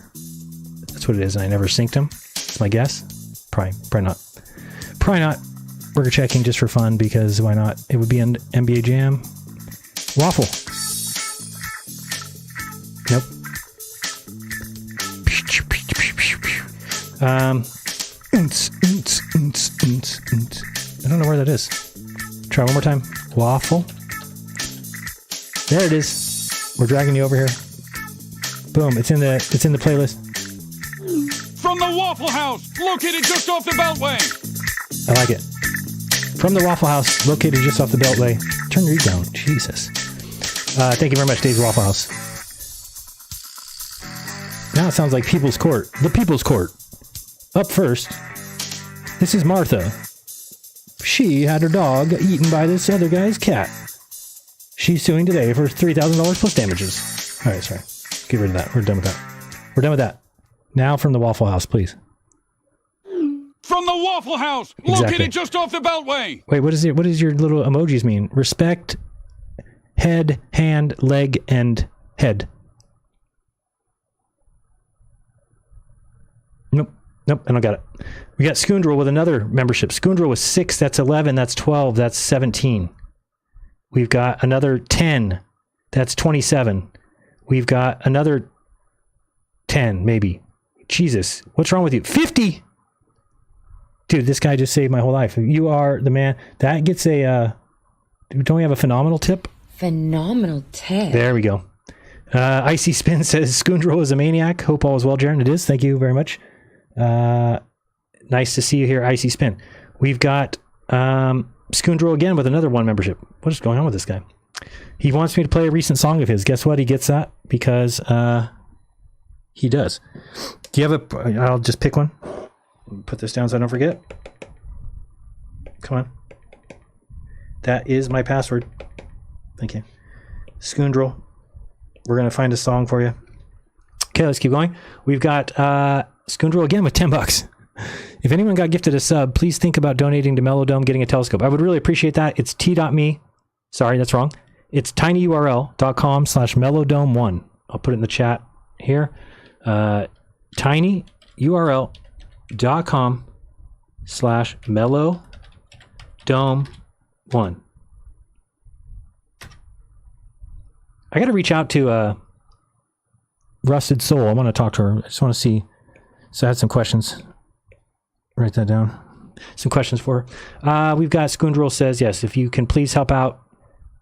That's what it is, and I never synced them. That's my guess. Probably not. Probably not. We're checking just for fun because why not? It would be an NBA Jam. Waffle. Nope. I don't know where that is. Try one more time. Waffle. There it is. We're dragging you over here. Boom. It's in the playlist. From the Waffle House, located just off the Beltway. I like it. From the Waffle House, located just off the Beltway. Turn your down. Jesus. Thank you very much, Dave's Waffle House. Now it sounds like People's Court. The People's Court. Up first, this is Martha. she had her dog eaten by this other guy's cat. She's suing today for $3,000 plus damages. All right, sorry. Get rid of that. We're done with that. We're done with that. Now from the Waffle House, please. From the Waffle House, located just off the Beltway. Wait, what does your little emojis mean? Respect, head, hand, leg, and head. Nope, I don't got it. We got Scoundrel with another membership. Scoundrel was 6, that's 11, that's 12, that's 17. We've got another 10, that's 27. We've got another 10, maybe. Jesus, what's wrong with you? 50! Dude, this guy just saved my whole life. You are the man. That gets a, don't we have a phenomenal tip? Phenomenal tip. There we go. Icy Spin says, Scoundrel is a maniac. Hope all is well, Jaren. It is. Thank you very much. Nice to see you here, Icy Spin. We've got Scoundrel again with another 1 membership. What is going on with this guy? He wants me to play a recent song of his. Guess what? He gets that because he does. Do you have a... I'll just pick one. Put this down so I don't forget. Come on. That is my password. Thank you. Scoundrel. We're going to find a song for you. Okay, let's keep going. We've got Scoundrel again with $10. If anyone got gifted a sub, please think about donating to Melodome, getting a telescope. I would really appreciate that. It's t.me. Sorry, that's wrong. It's tinyurl.com/melodome1. I'll put it in the chat here. tinyurl.com/melodome1. I got to reach out to Rusted Soul. I want to talk to her. I just want to see. So I had some questions. Write that down. Some questions for her. We've got Scoundrel says, yes, if you can please help out,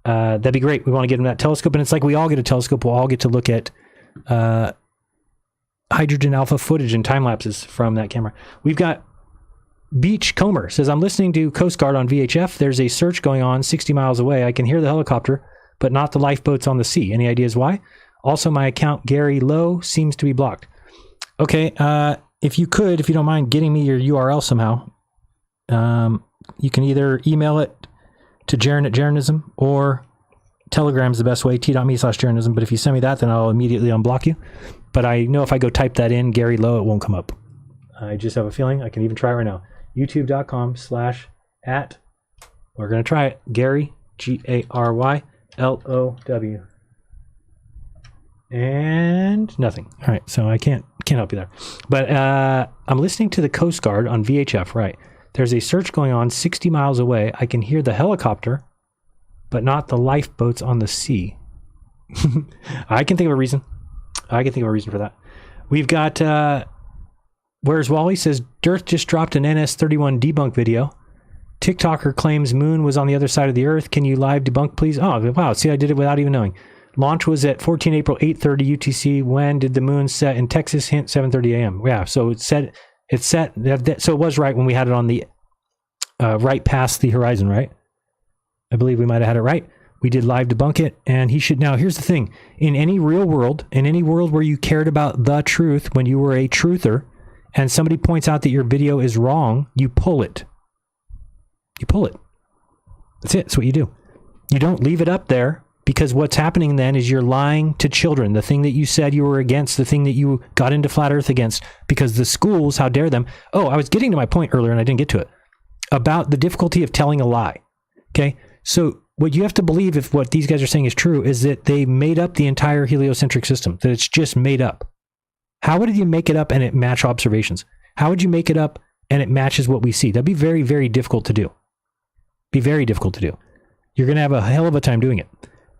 that'd be great. We want to get him that telescope. And it's like we all get a telescope. We'll all get to look at hydrogen alpha footage and time lapses from that camera. We've got Beach Comer says, I'm listening to Coast Guard on VHF. There's a search going on 60 miles away. I can hear the helicopter, but not the lifeboats on the sea. Any ideas why? Also, my account, Gary Lowe, seems to be blocked. Okay, if you don't mind getting me your URL somehow, you can either email it to Jaren at Jeranism, or Telegram's the best way, t.me/Jeranism. But if you send me that, then I'll immediately unblock you. But I know if I go type that in, Gary Lowe, it won't come up. I just have a feeling I can even try it right now. youtube.com/@, we're going to try it, Gary, GaryLow. And nothing. All right, so I can't help you there. But I'm listening to the Coast Guard on VHF, right? There's a search going on 60 miles away. I can hear the helicopter, but not the lifeboats on the sea. I can think of a reason. I can think of a reason for that. We've got, Where's Wally says, Derp just dropped an NS31 debunk video. TikToker claims moon was on the other side of the earth. Can you live debunk, please? Oh, wow. See, I did it without even knowing. Launch was at 14 April, 8:30 UTC. When did the moon set in Texas? Hint, 7:30 a.m. Yeah, so it set. So it was right when we had it on the right past the horizon, right? I believe we might have had it right. We did live debunk it, and he should. Now, here's the thing. In any real world, in any world where you cared about the truth, when you were a truther, and somebody points out that your video is wrong, you pull it. You pull it. That's it. That's what you do. You don't leave it up there. Because what's happening then is you're lying to children. The thing that you said you were against, the thing that you got into Flat Earth against, because the schools, how dare them. Oh, I was getting to my point earlier and I didn't get to it. About the difficulty of telling a lie. Okay? So what you have to believe, if what these guys are saying is true, is that they made up the entire heliocentric system. That it's just made up. How would you make it up and it match observations? How would you make it up and it matches what we see? That'd be very, very difficult to do. Be very difficult to do. You're going to have a hell of a time doing it.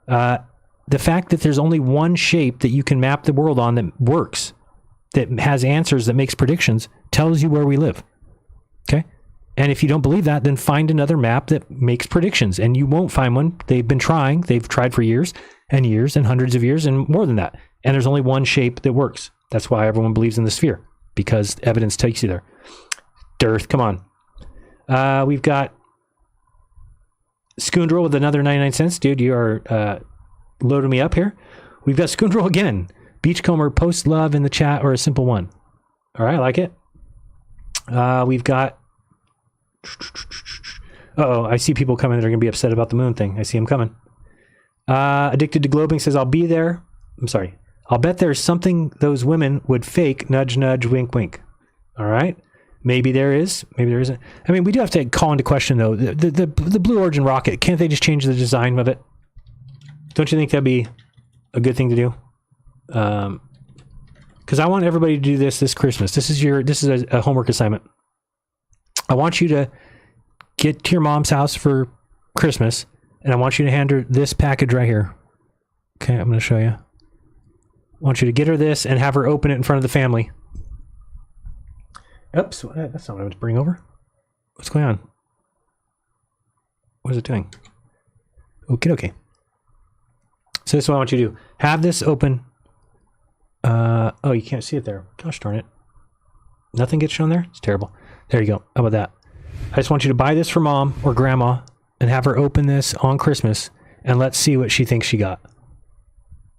The fact that there's only one shape that you can map the world on that works, that has answers, that makes predictions, tells you where we live. Okay? And if you don't believe that, then find another map that makes predictions. And you won't find one. They've been trying. They've tried for years and years and hundreds of years and more than that. And there's only one shape that works. That's why everyone believes in the sphere, because evidence takes you there. Dearth, come on. We've got Scoundrel with another 99 cents. Dude, you are loading me up here. We've got Scoundrel again. Beachcomber, post love in the chat or a simple one. All right, I like it. We've got Uh-oh, I see people coming that are going to be upset about the moon thing. I see them coming. Addicted to Globing says, I'll be there. I'm sorry. I'll bet there's something those women would fake. Nudge, nudge, wink, wink. All right. Maybe there is. Maybe there isn't. I mean, we do have to call into question, though. The Blue Origin rocket, can't they just change the design of it? Don't you think that'd be a good thing to do? Because I want everybody to do this Christmas. This is a homework assignment. I want you to get to your mom's house for Christmas, and I want you to hand her this package right here. Okay, I'm going to show you. I want you to get her this and have her open it in front of the family. Oops, that's not what I was bring over. What's going on? What is it doing? Okay. So this is what I want you to do. Have this open. Oh, you can't see it there. Gosh darn it. Nothing gets shown there? It's terrible. There you go. How about that? I just want you to buy this for mom or grandma and have her open this on Christmas, and let's see what she thinks she got.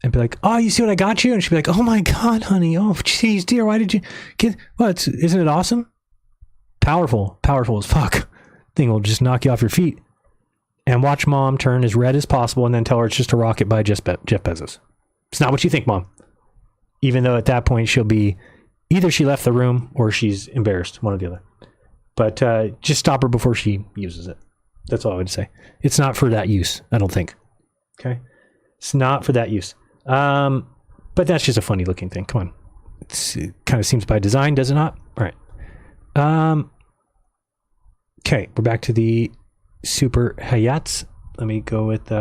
And be like, oh, you see what I got you? And she'll be like, oh my God, honey. Oh, geez, dear, why did you get... Well, isn't it awesome? Powerful as fuck. Thing will just knock you off your feet. And watch mom turn as red as possible and then tell her it's just a rocket by Jeff Bezos. It's not what you think, mom. Even though at that point she'll be... Either she left the room or she's embarrassed, one or the other. But just stop her before she uses it. That's all I would say. It's not for that use, I don't think. Okay? It's not for that use. But that's just a funny looking thing. Come on. It kind of seems by design, does it not? All right. Okay, we're back to the Super Hayats. Let me go with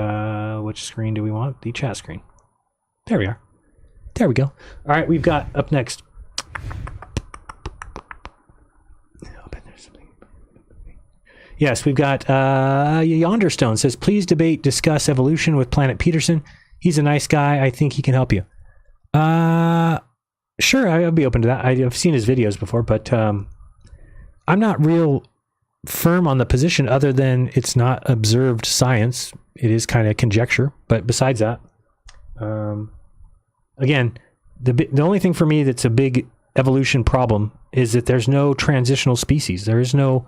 which screen do we want? The chat screen. There we are. There we go. All right, we've got up next. Yes, we've got Yonderstone says, please debate, discuss evolution with Planet Peterson. He's a nice guy. I think he can help you. Sure, I'll be open to that. I've seen his videos before, but I'm not real firm on the position other than it's not observed science. It is kind of conjecture. But besides that, again, the only thing for me that's a big evolution problem is that there's no transitional species. There is no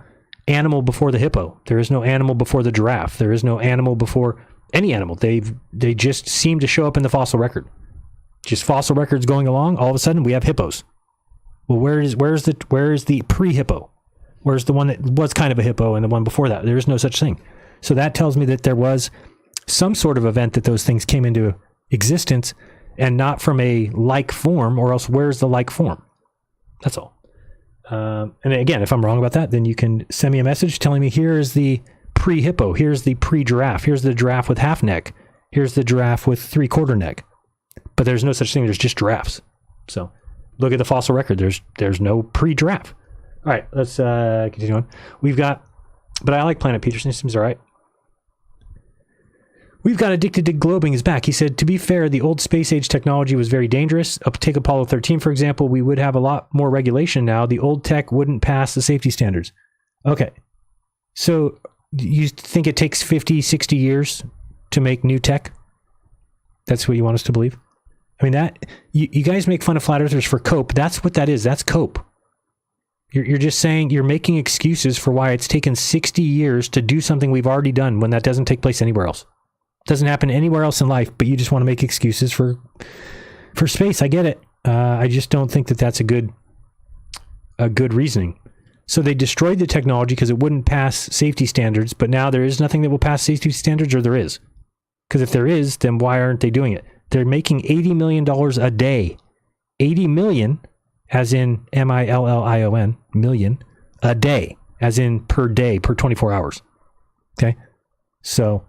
animal before the hippo. There is no animal before the giraffe. There is no animal before any animal. They just seem to show up in the fossil record. Just fossil records going along. All of a sudden, we have hippos. Well, where's the pre-hippo? Where's the one that was kind of a hippo and the one before that? There is no such thing. So that tells me that there was some sort of event that those things came into existence and not from a like form, or else where's the like form? That's all. And again, if I'm wrong about that, then you can send me a message telling me here is the pre-hippo, here's the pre-giraffe, here's the giraffe with half neck, here's the giraffe with 3/4 neck. But there's no such thing. There's just giraffes. So look at the fossil record. There's no pre-giraffe. All right, let's continue on. We've got, but I like Planet Peterson. He seems all right. We've got Addicted to Globing is back. He said, to be fair, the old space age technology was very dangerous. Take Apollo 13, for example. We would have a lot more regulation now. The old tech wouldn't pass the safety standards. Okay. So you think it takes 50, 60 years to make new tech? That's what you want us to believe? I mean, that you guys make fun of flat earthers for cope. That's what that is. That's cope. You're just saying, you're making excuses for why it's taken 60 years to do something we've already done when that doesn't take place anywhere else. Doesn't happen anywhere else in life, but you just want to make excuses for space. I get it. I just don't think that that's a good reasoning. So they destroyed the technology because it wouldn't pass safety standards, but now there is nothing that will pass safety standards, or there is. Because if there is, then why aren't they doing it? They're making $80 million a day. 80 million, as in million, million, a day, as in per day, per 24 hours. Okay? So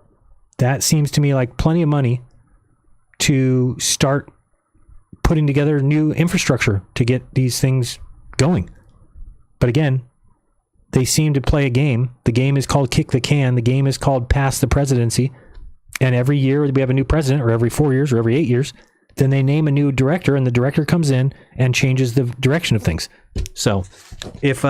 that seems to me like plenty of money to start putting together new infrastructure to get these things going. But again, they seem to play a game. The game is called kick the can. The game is called pass the presidency. And every year we have a new president, or every 4 years, or every 8 years, then they name a new director, and the director comes in and changes the direction of things. So if,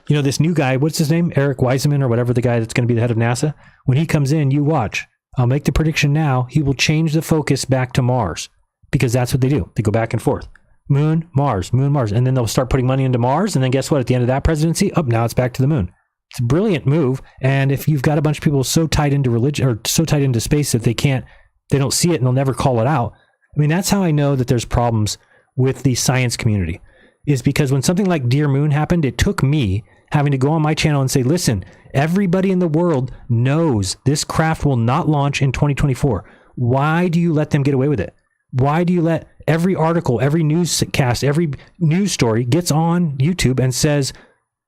this new guy, what's his name? Eric Wiseman, or whatever, the guy that's going to be the head of NASA, when he comes in, you watch. I'll make the prediction now. He will change the focus back to Mars, because that's what they do. They go back and forth. Moon, Mars, and then they'll start putting money into Mars, and then guess what? At the end of that presidency, now it's back to the moon. It's a brilliant move. And if you've got a bunch of people so tied into religion or so tied into space that they don't see it and they'll never call it out. I mean, that's how I know that there's problems with the science community, is because when something like Dear Moon happened, it took me having to go on my channel and say, listen, everybody in the world knows this craft will not launch in 2024. Why do you let them get away with it? Why do you let every article, every newscast, every news story gets on YouTube and says,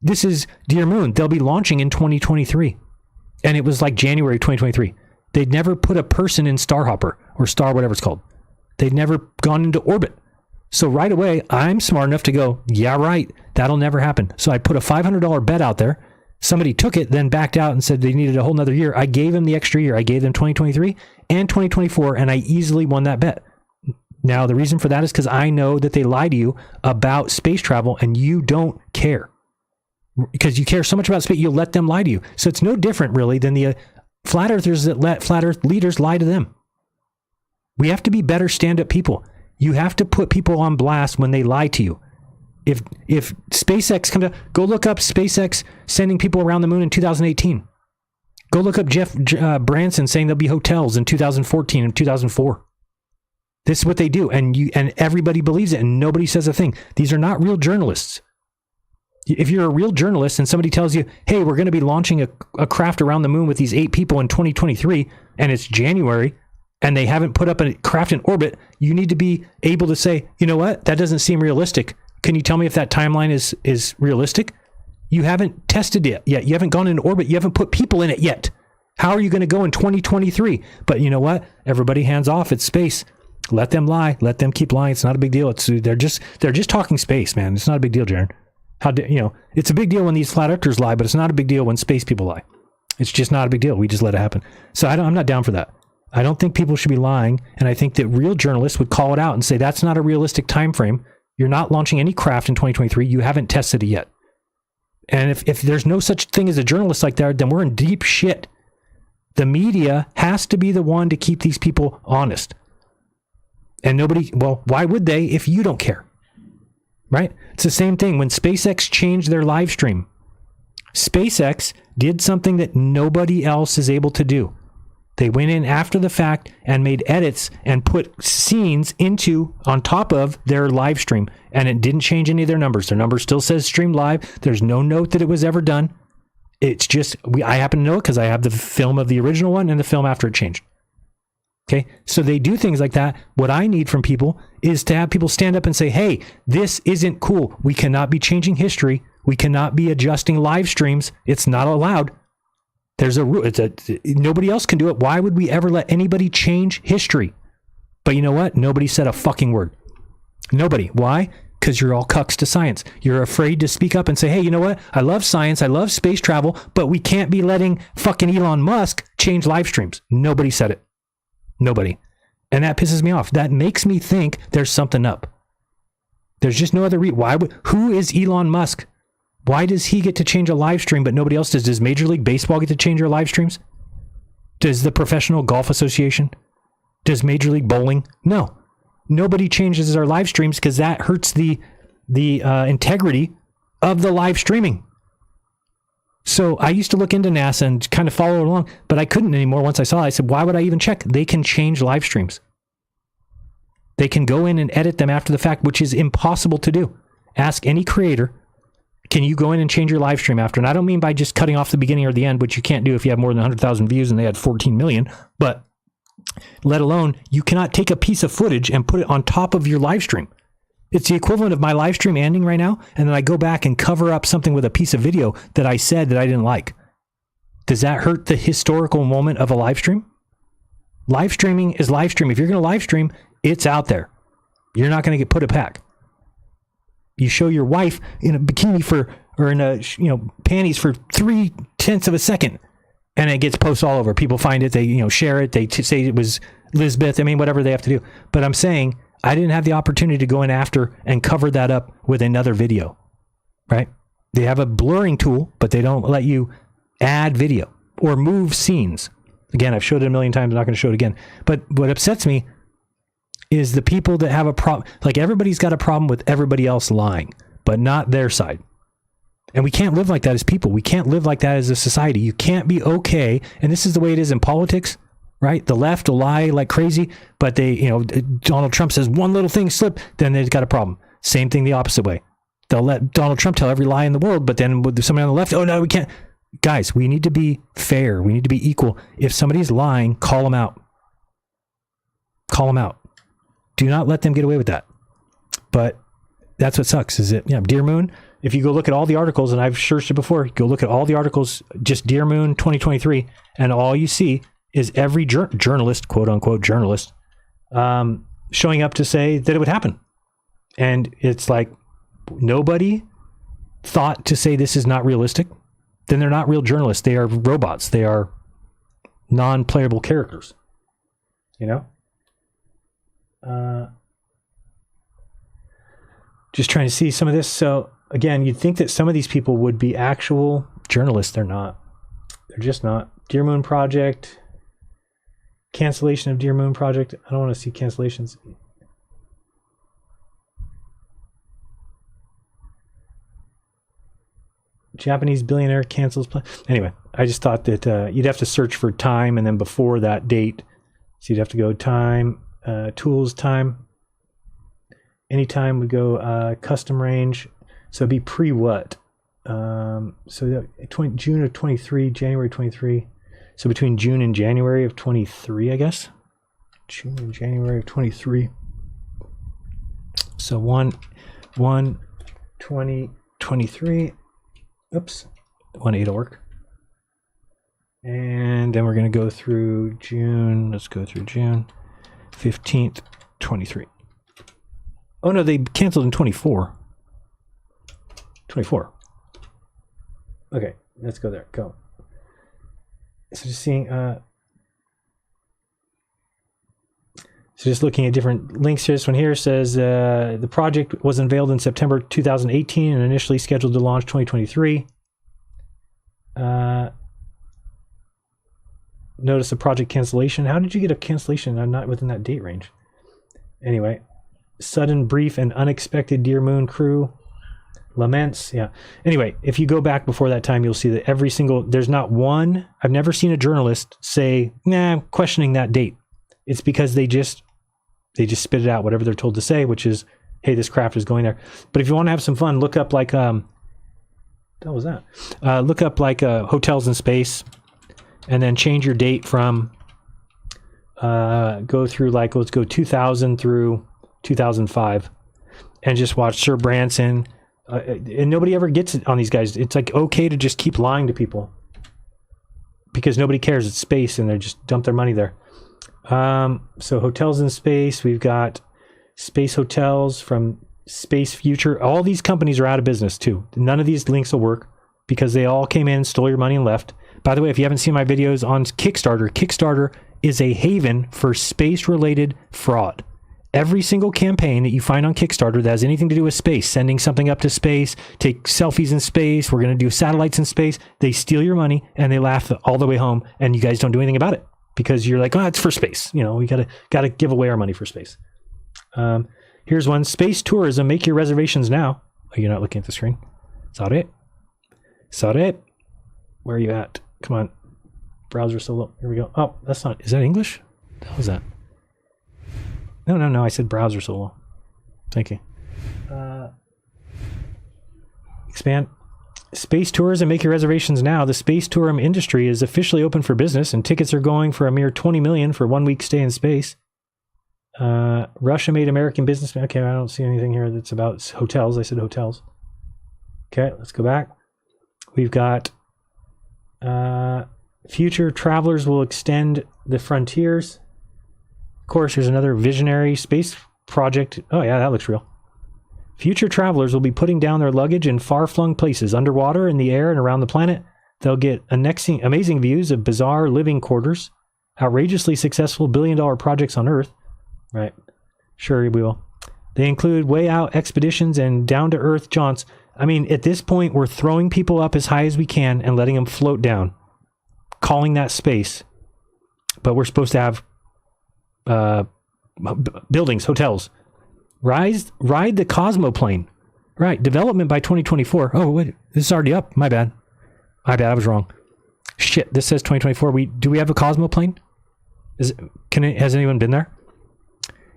this is Dear Moon, they'll be launching in 2023. And it was like January 2023. They'd never put a person in Starhopper or Star, whatever it's called. They'd never gone into orbit. So right away, I'm smart enough to go, yeah, right, that'll never happen. So I put a $500 bet out there. Somebody took it, then backed out and said they needed a whole nother year. I gave them the extra year. I gave them 2023 and 2024, and I easily won that bet. Now, the reason for that is because I know that they lie to you about space travel, and you don't care. Because you care so much about space, you'll let them lie to you. So it's no different, really, than the flat earthers that let flat earth leaders lie to them. We have to be better stand-up people. You have to put people on blast when they lie to you. If SpaceX comes out, go look up SpaceX sending people around the moon in 2018. Go look up Jeff Branson saying there'll be hotels in 2014 and 2004. This is what they do, and everybody believes it, and nobody says a thing. These are not real journalists. If you're a real journalist and somebody tells you, hey, we're going to be launching a craft around the moon with these 8 people in 2023, and it's January, and they haven't put up a craft in orbit, you need to be able to say, you know what, that doesn't seem realistic. Can you tell me if that timeline is realistic? You haven't tested it yet. You haven't gone into orbit. You haven't put people in it yet. How are you going to go in 2023? But you know what? Everybody hands off. It's space. Let them lie. Let them keep lying. It's not a big deal. They're just talking space, man. It's not a big deal, Jaron. It's a big deal when these flat earthers lie, but it's not a big deal when space people lie. It's just not a big deal. We just let it happen. So I'm not down for that. I don't think people should be lying, and I think that real journalists would call it out and say that's not a realistic time frame. You're not launching any craft in 2023. You haven't tested it yet. And if there's no such thing as a journalist like that, then we're in deep shit. The media has to be the one to keep these people honest. And why would they if you don't care? Right? It's the same thing when SpaceX changed their live stream. SpaceX did something that nobody else is able to do. They went in after the fact and made edits and put scenes on top of their live stream, and it didn't change any of their numbers. Their number still says stream live. There's no note that it was ever done. It's just, I happen to know it because I have the film of the original one and the film after it changed. Okay, so they do things like that. What I need from people is to have people stand up and say, hey, this isn't cool. We cannot be changing history. We cannot be adjusting live streams. It's not allowed. There's a rule. Nobody else can do it. Why would we ever let anybody change history? But you know what? Nobody said a fucking word. Nobody. Why? Because you're all cucks to science. You're afraid to speak up and say, hey, you know what? I love science. I love space travel, but we can't be letting fucking Elon Musk change live streams. Nobody said it. Nobody. And that pisses me off. That makes me think there's something up. There's just no other reason. Who is Elon Musk? Why does he get to change a live stream, but nobody else does? Does Major League Baseball get to change their live streams? Does the Professional Golf Association? Does Major League Bowling? No. Nobody changes their live streams because that hurts the integrity of the live streaming. So I used to look into NASA and kind of follow along, but I couldn't anymore once I saw it. I said, why would I even check? They can change live streams. They can go in and edit them after the fact, which is impossible to do. Ask any creator. Can you go in and change your live stream after? And I don't mean by just cutting off the beginning or the end, which you can't do if you have more than 100,000 views and they had 14 million. But let alone, you cannot take a piece of footage and put it on top of your live stream. It's the equivalent of my live stream ending right now, and then I go back and cover up something with a piece of video that I said that I didn't like. Does that hurt the historical moment of a live stream? Live streaming is live stream. If you're going to live stream, it's out there. You're not going to get put back. You show your wife in a bikini or in a panties for 0.3 of a second, and it gets posted all over. People find it, they share it, they say it was Lisbeth. I mean, whatever they have to do. But I'm saying I didn't have the opportunity to go in after and cover that up with another video, right? They have a blurring tool, but they don't let you add video or move scenes. Again, I've showed it a million times. I'm not going to show it again. But what upsets me is the people that have a problem. Like, everybody's got a problem with everybody else lying, but not their side. And we can't live like that as people. We can't live like that as a society. You can't be okay. And this is the way it is in politics, right? The left will lie like crazy, but Donald Trump says one little thing slip, then they've got a problem. Same thing the opposite way. They'll let Donald Trump tell every lie in the world, but then with somebody on the left, oh no, we can't. Guys, we need to be fair. We need to be equal. If somebody's lying, call them out. Call them out. Do not let them get away with that. But that's what sucks, is it? Yeah, Dear Moon. If you go look at all the articles, and I've searched it before, go look at all the articles, just Dear Moon 2023, and all you see is every journalist, quote unquote journalist, showing up to say that it would happen. And it's like, nobody thought to say this is not realistic. Then they're not real journalists. They are robots. They are non-playable characters. Just trying to see some of this. So again, you'd think that some of these people would be actual journalists. They're not. They're just not. Dear Moon Project. Cancellation of Dear Moon Project. I don't want to see cancellations. Japanese billionaire cancels plan. Anyway, I just thought that you'd have to search for time and then before that date. So you'd have to go time, tools, time. Anytime we go custom range. So it'd be pre what? So June of 23, January 23. So between June and January of 23, I guess. June and January of 23. So 1/20/23. Oops, 1/8 will work. And then we're going to go through June. Let's go through June 15th, 23. Oh, no, they canceled in 24. 24. Okay, let's go there. Go. So just seeing... So just looking at different links here. This one here says the project was unveiled in September 2018 and initially scheduled to launch 2023. Notice a project cancellation. How did you get a cancellation? I'm not within that date range. Anyway, sudden, brief, and unexpected Dear Moon crew laments. Yeah. Anyway, if you go back before that time, you'll see that there's not one. I've never seen a journalist say, "Nah, I'm questioning that date." It's because they just spit it out, whatever they're told to say, which is, hey, this craft is going there. But if you want to have some fun, look up like, what was that? Look up like hotels in space, and then change your date from, go through like, let's go 2000 through 2005, and just watch Sir Branson. And nobody ever gets it on these guys. It's like okay to just keep lying to people because nobody cares. It's space, and they just dump their money there. So hotels in space, we've got space hotels from Space Future. All these companies are out of business too. None of these links will work because they all came in, stole your money, and left. By the way, if you haven't seen my videos on Kickstarter is a haven for space-related fraud. Every single campaign that you find on Kickstarter that has anything to do with space, sending something up to space, take selfies in space, we're going to do satellites in space, they steal your money and they laugh all the way home, and you guys don't do anything about it. Because you're like, oh, it's for space. We gotta give away our money for space. Here's one: space tourism. Make your reservations now. Oh, you're not looking at the screen. Sorry. Where are you at? Come on. Browser solo. Here we go. Oh, that's not. Is that English? What the hell is that? No. I said browser solo. Thank you. Expand. Space tourism, make your reservations now. The space tourism industry is officially open for business, and tickets are going for a mere $20 million for 1 week stay in space. Russia made American businessmen. Okay, I don't see anything here that's about hotels. I said hotels. Okay, let's go back. We've got future travelers will extend the frontiers. Of course, there's another visionary space project. Oh yeah, that looks real. Future travelers will be putting down their luggage in far-flung places, underwater, in the air, and around the planet. They'll get amazing views of bizarre living quarters, outrageously successful billion-dollar projects on Earth. Right. Sure, we will. They include way-out expeditions and down-to-earth jaunts. I mean, at this point, we're throwing people up as high as we can and letting them float down, calling that space. But we're supposed to have buildings, hotels. Ride the Cosmoplane. Right. Development by 2024. Oh, wait. This is already up. My bad. I was wrong. Shit. This says 2024. Do we have a Cosmoplane? Has anyone been there?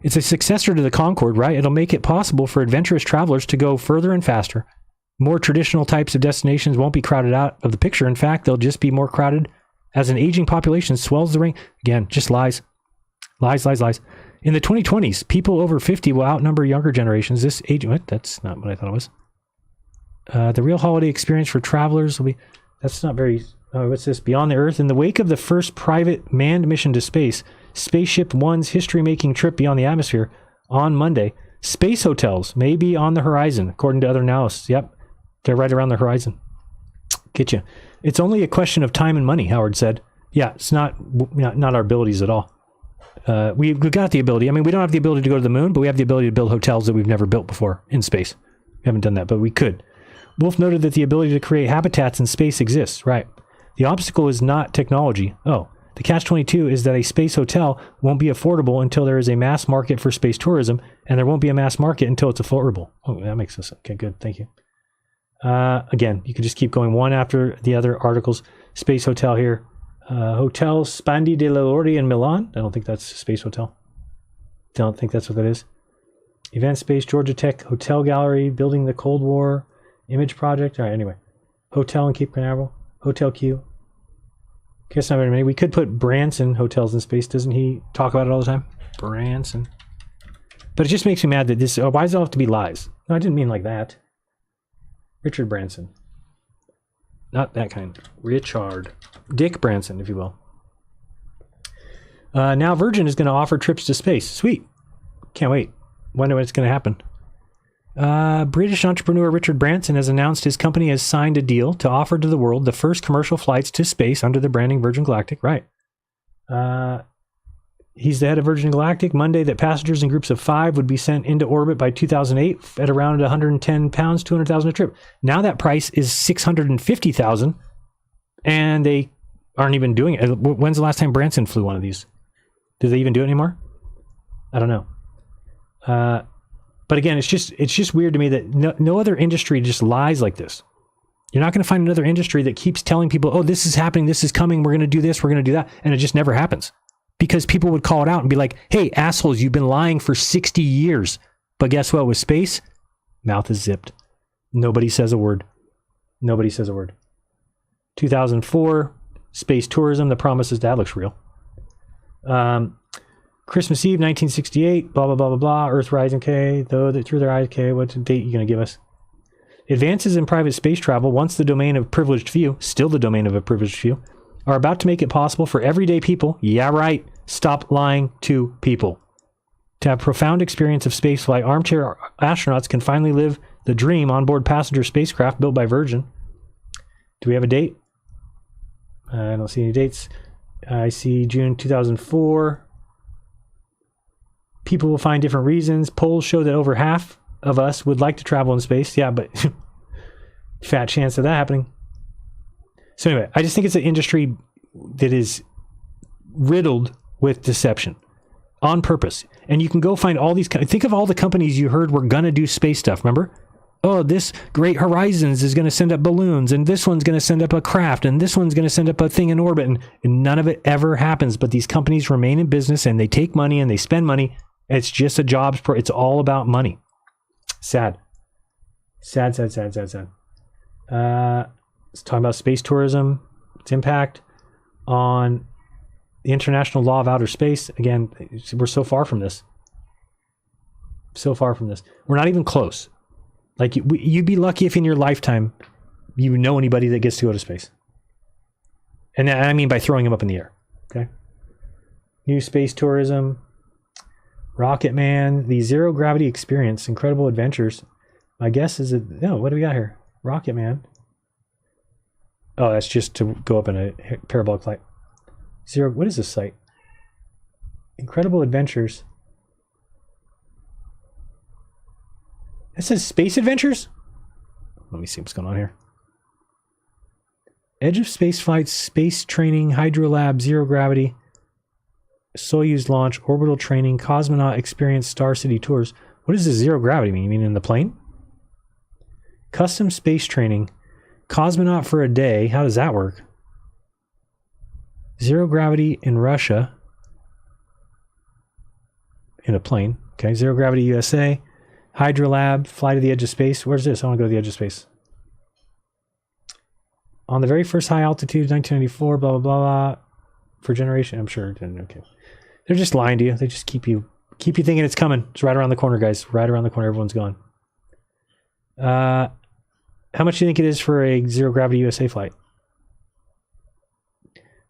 It's a successor to the Concorde, right? It'll make it possible for adventurous travelers to go further and faster. More traditional types of destinations won't be crowded out of the picture. In fact, they'll just be more crowded as an aging population swells the ring. Again, just lies. Lies. In the 2020s, people over 50 will outnumber younger generations. This age... What? That's not what I thought it was. The real holiday experience for travelers will be... That's not very... Oh, what's this? Beyond the Earth. In the wake of the first private manned mission to space, Spaceship One's history-making trip beyond the atmosphere on Monday, space hotels may be on the horizon, according to other analysts. Yep, they're right around the horizon. Get you. It's only a question of time and money, Howard said. Yeah, it's not our abilities at all. We've got the ability. I mean, we don't have the ability to go to the moon, but we have the ability to build hotels that we've never built before in space. We haven't done that, but we could. Wolf noted that the ability to create habitats in space exists. Right. The obstacle is not technology. Oh, the catch-22 is that a space hotel won't be affordable until there is a mass market for space tourism, and there won't be a mass market until it's affordable. Oh, that makes sense. Okay, good. Thank you. Again, you could just keep going one after the other articles. Space hotel here. Hotel Spandi de Lordi in Milan. I don't think that's a space hotel. Don't think that's what that is. Event Space, Georgia Tech Hotel Gallery, Building the Cold War, Image Project. All right, anyway. Hotel in Cape Canaveral. Hotel Q. Guess not very many. We could put Branson hotels in space. Doesn't he talk about it all the time? Branson. But it just makes me mad that this... why does it all have to be lies? No, I didn't mean like that. Richard Branson. Not that kind. Richard. Dick Branson, if you will. Now Virgin is going to offer trips to space. Sweet. Can't wait. Wonder when it's going to happen. British entrepreneur Richard Branson has announced his company has signed a deal to offer to the world the first commercial flights to space under the branding Virgin Galactic. Right. He's the head of Virgin Galactic. Monday, that passengers in groups of 5 would be sent into orbit by 2008 at around 110 pounds, 200,000 a trip. Now that price is 650,000, and they aren't even doing it. When's the last time Branson flew one of these? Do they even do it anymore? I don't know. But again, it's just weird to me that no other industry just lies like this. You're not going to find another industry that keeps telling people, oh, this is happening, this is coming, we're going to do this, we're going to do that, and it just never happens. Because people would call it out and be like, hey, assholes, you've been lying for 60 years. But guess what? With space, mouth is zipped. Nobody says a word. 2004, space tourism, the promises, that looks real. Christmas Eve, 1968, blah, blah, blah, blah, blah, Earth rising, okay, though that through their eyes, okay, what date are you going to give us? Advances in private space travel, once the domain of privileged few, still the domain of a privileged few, are about to make it possible for everyday people, yeah, right, stop lying to people, to have profound experience of spaceflight. Armchair astronauts can finally live the dream onboard passenger spacecraft built by Virgin. Do we have a date? I don't see any dates. I see June 2004. People will find different reasons. Polls show that over half of us would like to travel in space. Yeah, but fat chance of that happening. So anyway, I just think it's an industry that is riddled with deception on purpose. And you can go find all these... Think of all the companies you heard were going to do space stuff, remember? Oh, this Great Horizons is going to send up balloons, and this one's going to send up a craft, and this one's going to send up a thing in orbit, and none of it ever happens. But these companies remain in business, and they take money, and they spend money. It's just a jobs... It's all about money. Sad. Sad. It's talking about space tourism, its impact on the international law of outer space. Again, we're so far from this. We're not even close. Like, you'd be lucky if in your lifetime you know anybody that gets to go to space. And I mean by throwing them up in the air. Okay? New space tourism, Rocket Man, the zero gravity experience, incredible adventures. My guess is that... No, what do we got here? Rocket Man. Oh, that's just to go up in a parabolic flight. Zero... What is this site? Incredible adventures. It says Space Adventures? Let me see what's going on here. Edge of space flights, space training, Hydrolab, zero gravity, Soyuz launch, orbital training, cosmonaut experience, Star City tours. What does this zero gravity mean? You mean in the plane? Custom space training. Cosmonaut for a day. How does that work? Zero gravity in Russia. In a plane. Okay, zero gravity USA. Hydra Lab. Fly to the edge of space. Where's this? I want to go to the edge of space. On the very first high altitude, 1994, blah, blah, blah, blah. For generation, I'm sure. Okay. They're just lying to you. They just keep you thinking it's coming. It's right around the corner, guys. Right around the corner. Everyone's gone. How much do you think it is for a zero gravity USA flight?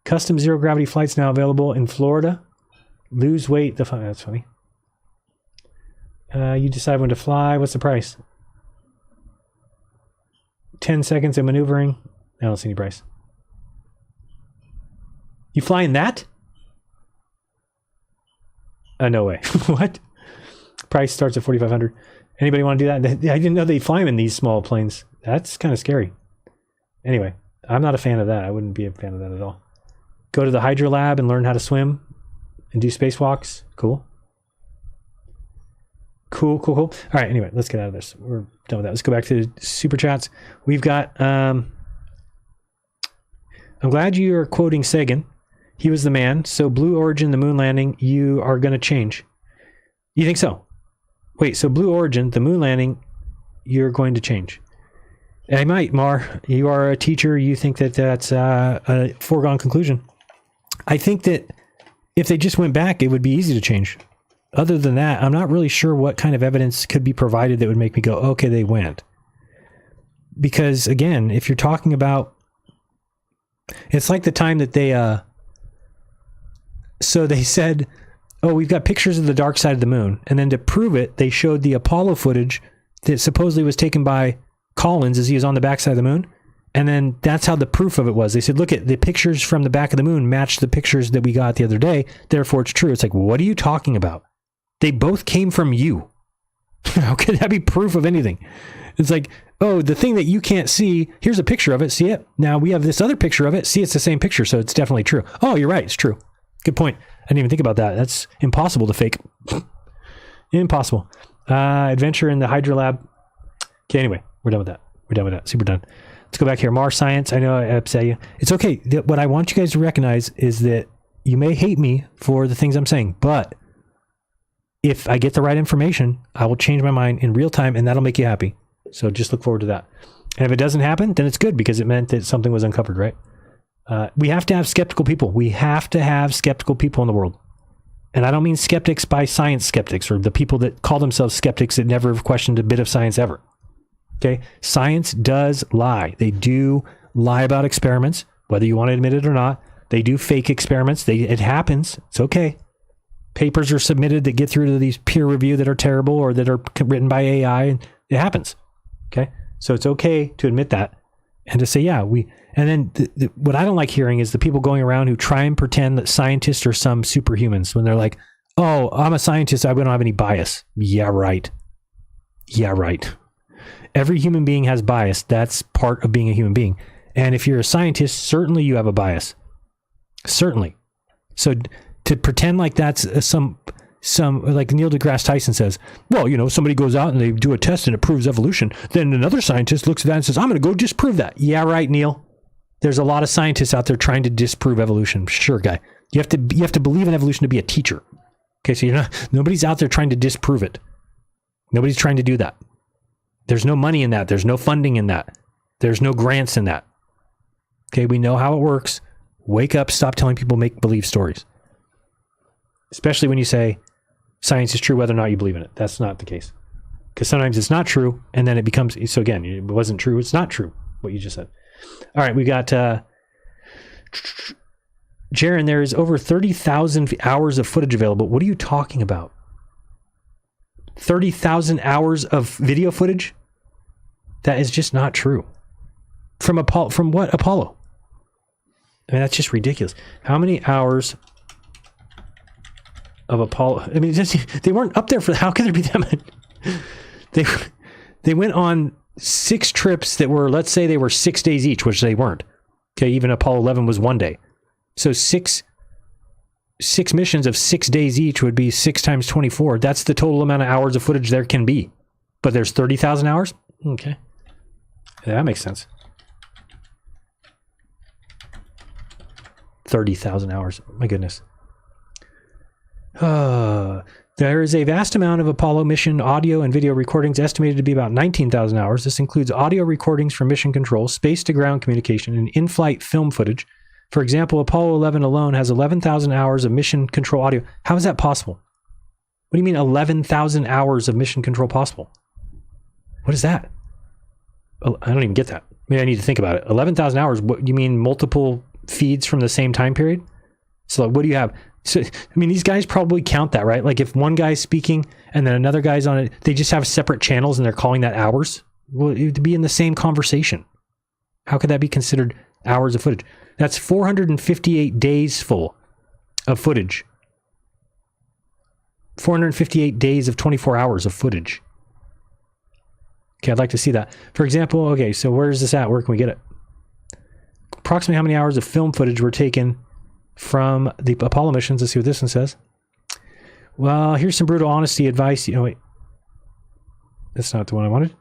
Custom zero gravity flights now available in Florida. Lose weight. That's funny. You decide when to fly. What's the price? 10 seconds of maneuvering. I don't see any price. You flying that? No way. What? Price starts at $4,500. Anybody want to do that? I didn't know they fly them in these small planes. That's kind of scary. Anyway, I'm not a fan of that. I wouldn't be a fan of that at all. Go to the Hydra Lab and learn how to swim and do spacewalks. Cool. Cool. All right, anyway, let's get out of this. We're done with that. Let's go back to Super Chats. We've got... I'm glad you are quoting Sagan. He was the man. So Blue Origin, the moon landing, you are going to change. You think so? Wait, so Blue Origin, the moon landing, you're going to change. I might, Mar. You are a teacher. You think that that's a foregone conclusion. I think that if they just went back, it would be easy to change. Other than that, I'm not really sure what kind of evidence could be provided that would make me go, okay, they went. Because, again, if you're talking about... It's like the time that they... So they said, oh, we've got pictures of the dark side of the moon. And then to prove it, they showed the Apollo footage that supposedly was taken by Collins as he was on the backside of the moon. And then that's how the proof of it was. They said, look at the pictures from the back of the moon match the pictures that we got the other day. Therefore, it's true. It's like, what are you talking about? They both came from you. How could that be proof of anything? It's like, oh, the thing that you can't see, here's a picture of it. See it? Now we have this other picture of it. See, it's the same picture. So it's definitely true. Oh, you're right. It's true. Good point. I didn't even think about that. That's impossible to fake. Impossible. Adventure in the Hydra Lab. Okay, anyway, we're done with that. Super done. Let's go back here. Mars Science. I know I upset you. It's okay. What I want you guys to recognize is that you may hate me for the things I'm saying, but if I get the right information, I will change my mind in real time, and that'll make you happy. So just look forward to that. And if it doesn't happen, then it's good because it meant that something was uncovered, right? We have to have skeptical people. We have to have skeptical people in the world. And I don't mean skeptics by science skeptics or the people that call themselves skeptics that never have questioned a bit of science ever. Okay? Science does lie. They do lie about experiments, whether you want to admit it or not. They do fake experiments. It happens. It's okay. Papers are submitted that get through to these peer review that are terrible or that are written by AI. And it happens. Okay? So it's okay to admit that and to say, yeah, and then what I don't like hearing is the people going around who try and pretend that scientists are some superhumans when they're like, oh, I'm a scientist. I don't have any bias. Yeah, right. Yeah, right. Every human being has bias. That's part of being a human being. And if you're a scientist, certainly you have a bias. Certainly. So to pretend like that's some like Neil deGrasse Tyson says, well, somebody goes out and they do a test and it proves evolution. Then another scientist looks at that and says, I'm going to go disprove that. Yeah, right, Neil. There's a lot of scientists out there trying to disprove evolution. Sure, guy. You have to believe in evolution to be a teacher. Okay, so nobody's out there trying to disprove it. Nobody's trying to do that. There's no money in that. There's no funding in that. There's no grants in that. Okay, we know how it works. Wake up, stop telling people make-believe stories. Especially when you say science is true whether or not you believe in it. That's not the case. Because sometimes it's not true, and then it becomes... So again, it wasn't true. It's not true, what you just said. All right, we got... Jaron, there is over 30,000 hours of footage available. What are you talking about? 30,000 hours of video footage? That is just not true. From what Apollo? I mean, that's just ridiculous. How many hours of Apollo? I mean, they weren't up there for... How can there be that much? They went on 6 trips that were, let's say they were 6 days each, which they weren't. Okay, even Apollo 11 was 1 day. So six missions of 6 days each would be 6 times 24. That's the total amount of hours of footage there can be. But there's 30,000 hours? Okay. Yeah, that makes sense. 30,000 hours. My goodness. There is a vast amount of Apollo mission audio and video recordings estimated to be about 19,000 hours. This includes audio recordings from mission control, space-to-ground communication, and in-flight film footage. For example, Apollo 11 alone has 11,000 hours of mission control audio. How is that possible? What do you mean 11,000 hours of mission control possible? What is that? I don't even get that. Maybe I need to think about it. 11,000 hours, what, you mean multiple feeds from the same time period? So what do you have? So, I mean, these guys probably count that, right? Like if one guy's speaking and then another guy's on it, they just have separate channels and they're calling that hours. Well, it would be in the same conversation. How could that be considered hours of footage? That's 458 days full of footage. 458 days of 24 hours of footage. Okay, I'd like to see that. For example, okay, so where is this at? Where can we get it? Approximately how many hours of film footage were taken from the Apollo missions? Let's see what this one says. Well, here's some brutal honesty advice. You know, wait. That's not the one I wanted.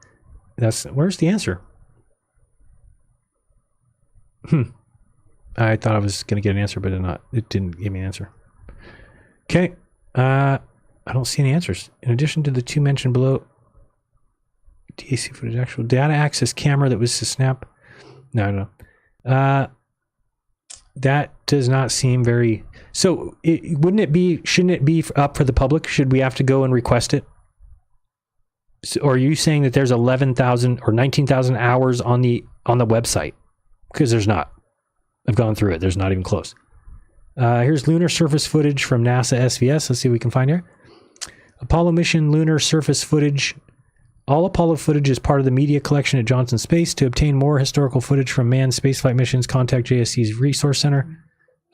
Where's the answer? I thought I was going to get an answer, but it didn't give me an answer. Okay. I don't see any answers. In addition to the two mentioned below, DAC footage, actual data access camera that was to snap. No. That does not seem very... So, shouldn't it be up for the public? Should we have to go and request it? So, or are you saying that there's 11,000 or 19,000 hours on the website? Because there's not. I've gone through it. There's not even close. Here's lunar surface footage from NASA SVS. Let's see what we can find here. Apollo mission lunar surface footage. All Apollo footage is part of the media collection at Johnson Space. To obtain more historical footage from manned spaceflight missions, contact JSC's Resource Center.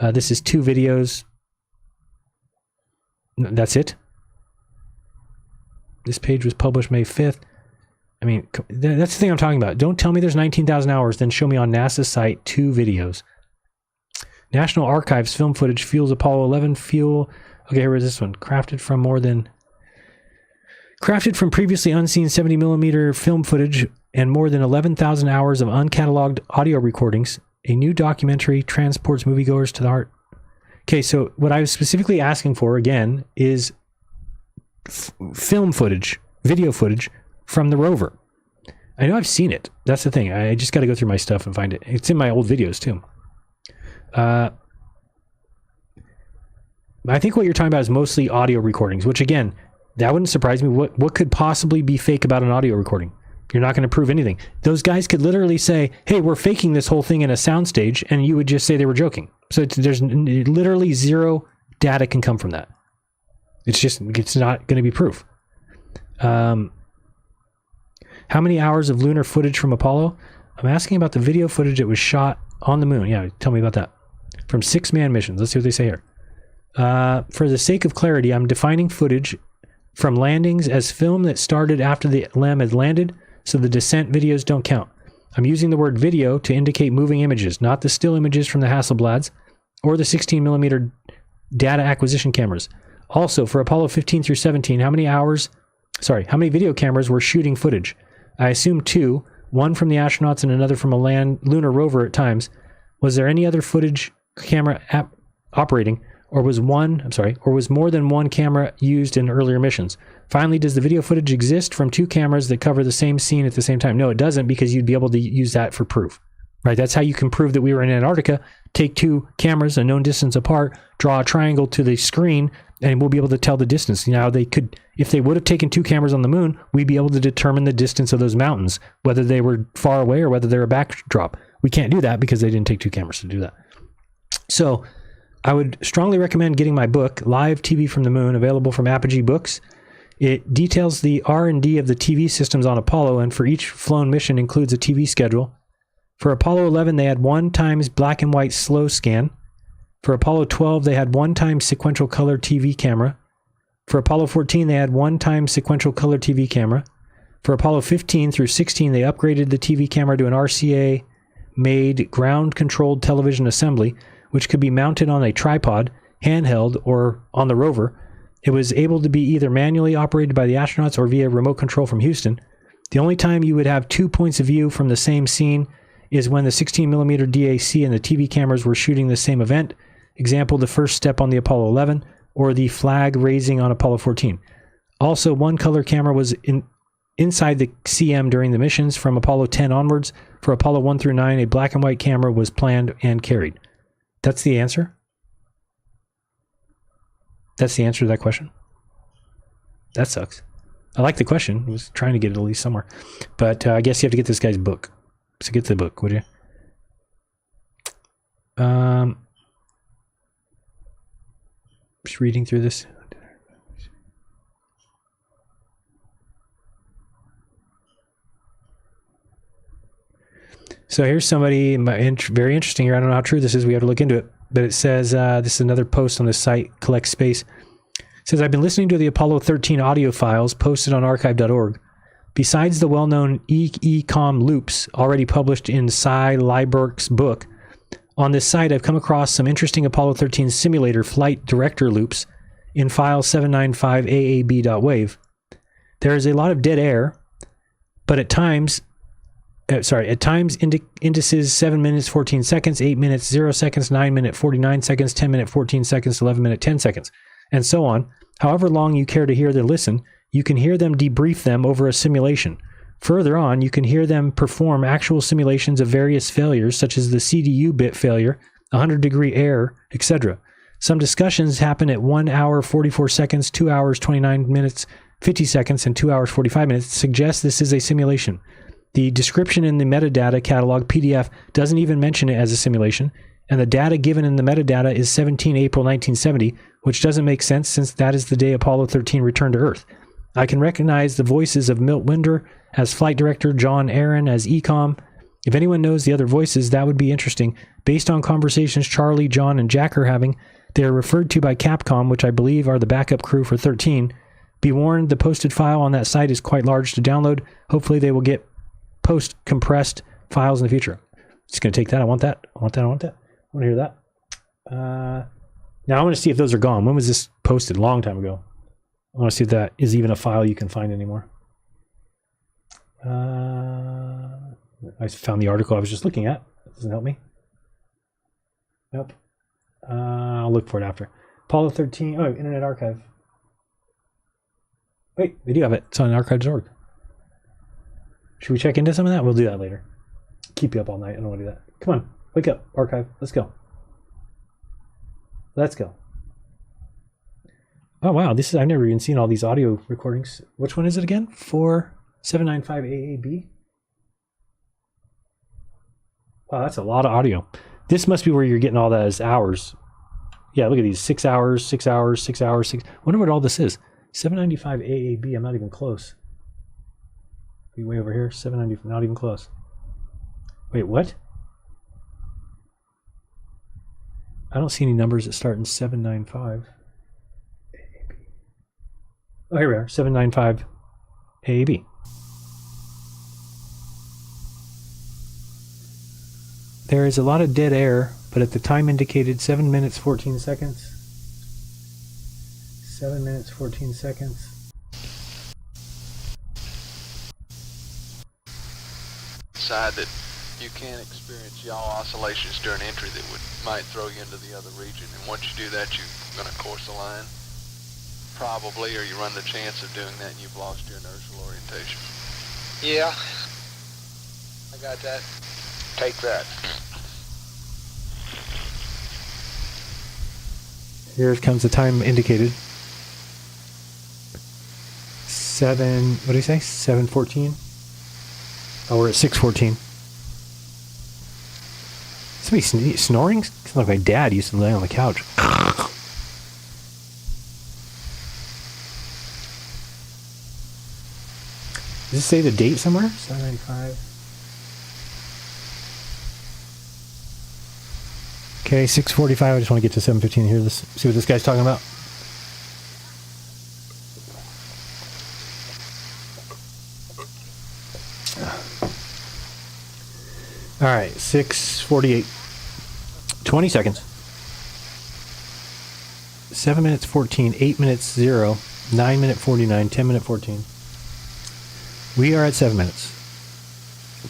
This is 2 videos. That's it. This page was published May 5th. I mean, that's the thing I'm talking about. Don't tell me there's 19,000 hours, then show me on NASA's site 2 videos. National Archives film footage fuels Apollo 11 fuel. Okay, where's this one? Crafted from previously unseen 70mm film footage and more than 11,000 hours of uncatalogued audio recordings, a new documentary transports moviegoers to the heart. Okay, so what I was specifically asking for, again, is film footage, video footage from the rover. I know I've seen it. That's the thing. I just got to go through my stuff and find it. It's in my old videos, too. I think what you're talking about is mostly audio recordings, which, again... That wouldn't surprise me. What could possibly be fake about an audio recording? You're not going to prove anything. Those guys could literally say, hey, we're faking this whole thing in a soundstage, and you would just say they were joking. So there's literally zero data can come from that. It's not going to be proof. How many hours of lunar footage from Apollo? I'm asking about the video footage that was shot on the moon. Yeah, tell me about that. From 6 manned missions. Let's see what they say here. For the sake of clarity, I'm defining footage from landings as film that started after the LEM had landed, so the descent videos don't count. I'm using the word video to indicate moving images, not the still images from the Hasselblads or the 16mm data acquisition cameras. Also, for Apollo 15 through 17, how many video cameras were shooting footage? I assume 2, one from the astronauts and another from a lunar rover at times. Was there any other footage camera operating? Or was more than one camera used in earlier missions? Finally, does the video footage exist from 2 cameras that cover the same scene at the same time? No, it doesn't, because you'd be able to use that for proof, right? That's how you can prove that we were in Antarctica. Take 2 cameras a known distance apart, draw a triangle to the screen, and we'll be able to tell the distance. Now, if they would have taken 2 cameras on the moon, we'd be able to determine the distance of those mountains, whether they were far away or whether they're a backdrop. We can't do that because they didn't take 2 cameras to do that. So, I would strongly recommend getting my book, Live TV from the Moon, available from Apogee Books. It details the R&D of the TV systems on Apollo, and for each flown mission includes a TV schedule. For Apollo 11, they had 1x black and white slow scan. For Apollo 12, they had 1x sequential color TV camera. For Apollo 14, they had 1x sequential color TV camera. For Apollo 15 through 16, they upgraded the TV camera to an RCA-made ground-controlled television assembly, which could be mounted on a tripod, handheld, or on the rover. It was able to be either manually operated by the astronauts or via remote control from Houston. The only time you would have 2 points of view from the same scene is when the 16mm DAC and the TV cameras were shooting the same event. Example, the first step on the Apollo 11 or the flag raising on Apollo 14. Also, one color camera was inside the CM during the missions from Apollo 10 onwards. For Apollo 1 through 9, a black and white camera was planned and carried. That's the answer? That's the answer to that question? That sucks. I like the question. I was trying to get it at least somewhere. But I guess you have to get this guy's book. So get the book, would you? Just reading through this. So here's somebody very interesting here. I don't know how true this is. We have to look into it. But it says, this is another post on this site, Collect Space. It says, I've been listening to the Apollo 13 audio files posted on archive.org. Besides the well-known EECOM loops already published in Cy Leiberg's book, on this site I've come across some interesting Apollo 13 simulator flight director loops in file 795aab.wave. There is a lot of dead air, but at times indices 7 minutes 14 seconds, 8 minutes 0 seconds, 9 minute 49 seconds, 10 minute 14 seconds, 11 minute 10 seconds, and so on. However long you care to hear their listen, you can hear them debrief them over a simulation. Further on, you can hear them perform actual simulations of various failures, such as the CDU bit failure, 100-degree error, etc. Some discussions happen at 1 hour 44 seconds, 2 hours 29 minutes 50 seconds, and 2 hours 45 minutes suggest this is a simulation. The description in the metadata catalog PDF doesn't even mention it as a simulation, and the data given in the metadata is 17 April 1970, which doesn't make sense since that is the day Apollo 13 returned to Earth. I can recognize the voices of Milt Winder as flight director, John Aaron as ECOM. If anyone knows the other voices, that would be interesting. Based on conversations Charlie, John, and Jack are having, they are referred to by Capcom, which I believe are the backup crew for 13. Be warned, the posted file on that site is quite large to download. Hopefully they will get post-compressed files in the future. Just going to take that. I want that. I want to hear that. Now I want to see if those are gone. When was this posted? A long time ago. I want to see if that is even a file you can find anymore. I found the article I was just looking at. That doesn't help me. Nope. I'll look for it after. Apollo 13. Oh, Internet Archive. Wait, we do have it. It's on archives.org. Should we check into some of that? We'll do that later. Keep you up all night. I don't want to do that. Come on. Wake up. Archive. Let's go. Let's go. Oh, wow. I've never even seen all these audio recordings. Which one is it again? 4795AAB? Wow, that's a lot of audio. This must be where you're getting all that as hours. Yeah, look at these. 6 hours, 6 hours, 6 hours, 6. I wonder what all this is. 795AAB. I'm not even close. Be way over here. 790. Not even close. Wait, what? I don't see any numbers that start in 795. Oh, here we are. 795 AAB. There is a lot of dead air, but at the time indicated 7 minutes 14 seconds. 7 minutes 14 seconds. Decide that you can experience yaw oscillations during entry that might throw you into the other region, and once you do that, you're going to course a line. Probably, or you run the chance of doing that and you've lost your inertial orientation. Yeah. I got that. Take that. Here comes the time indicated. what do you say? 7:14? Oh, we're at 6:14. Somebody snoring? It's like my dad used to lay on the couch. Does it say the date somewhere? 795. Okay, 6:45. I just want to get to 7:15 and hear this. See what this guy's talking about. All right, 6:48. 20 seconds. 7 minutes 14, 8 minutes 0, 9 minute 49, 10 minute 14. We are at 7 minutes.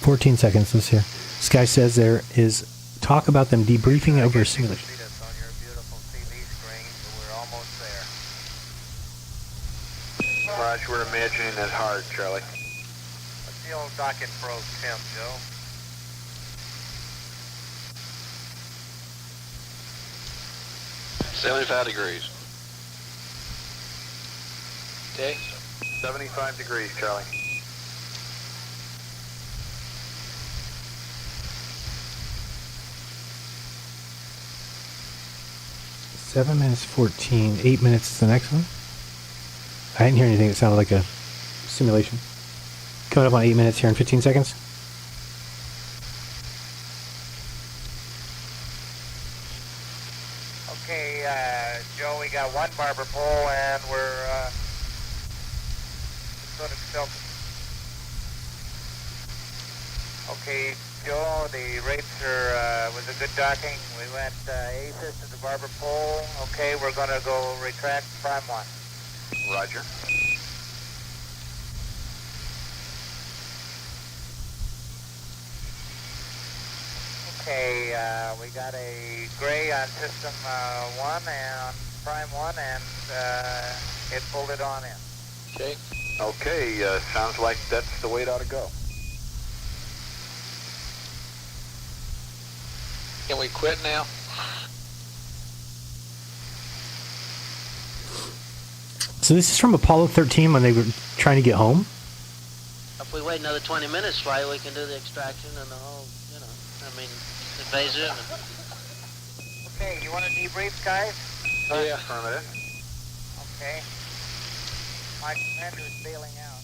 14 seconds. Let's hear. This guy says there is talk about them debriefing over a simulation. Roger, we're imagining it hard, Charlie. What's the old dock and pro temp, Joe? $75. Okay. 75 degrees, Charlie. Seven minutes 14. 8 minutes is the next one. I didn't hear anything that sounded like a simulation. Coming up on 8 minutes here in 15 seconds. Okay, Joe, we got one barber pole and we're sort of self. Okay, Joe, the rates are was a good docking. We went aces to the barber pole. Okay, we're going to go retract prime one. Roger. Okay, we got a gray on system 1 and prime 1, and it pulled it on in. Okay. Okay, sounds like that's the way it ought to go. Can we quit now? So this is from Apollo 13 when they were trying to get home. If we wait another 20 minutes, right, we can do the extraction and the whole, the phaser. Okay, you want to debrief, guys? Yeah. Affirmative. Okay. My commander is bailing out.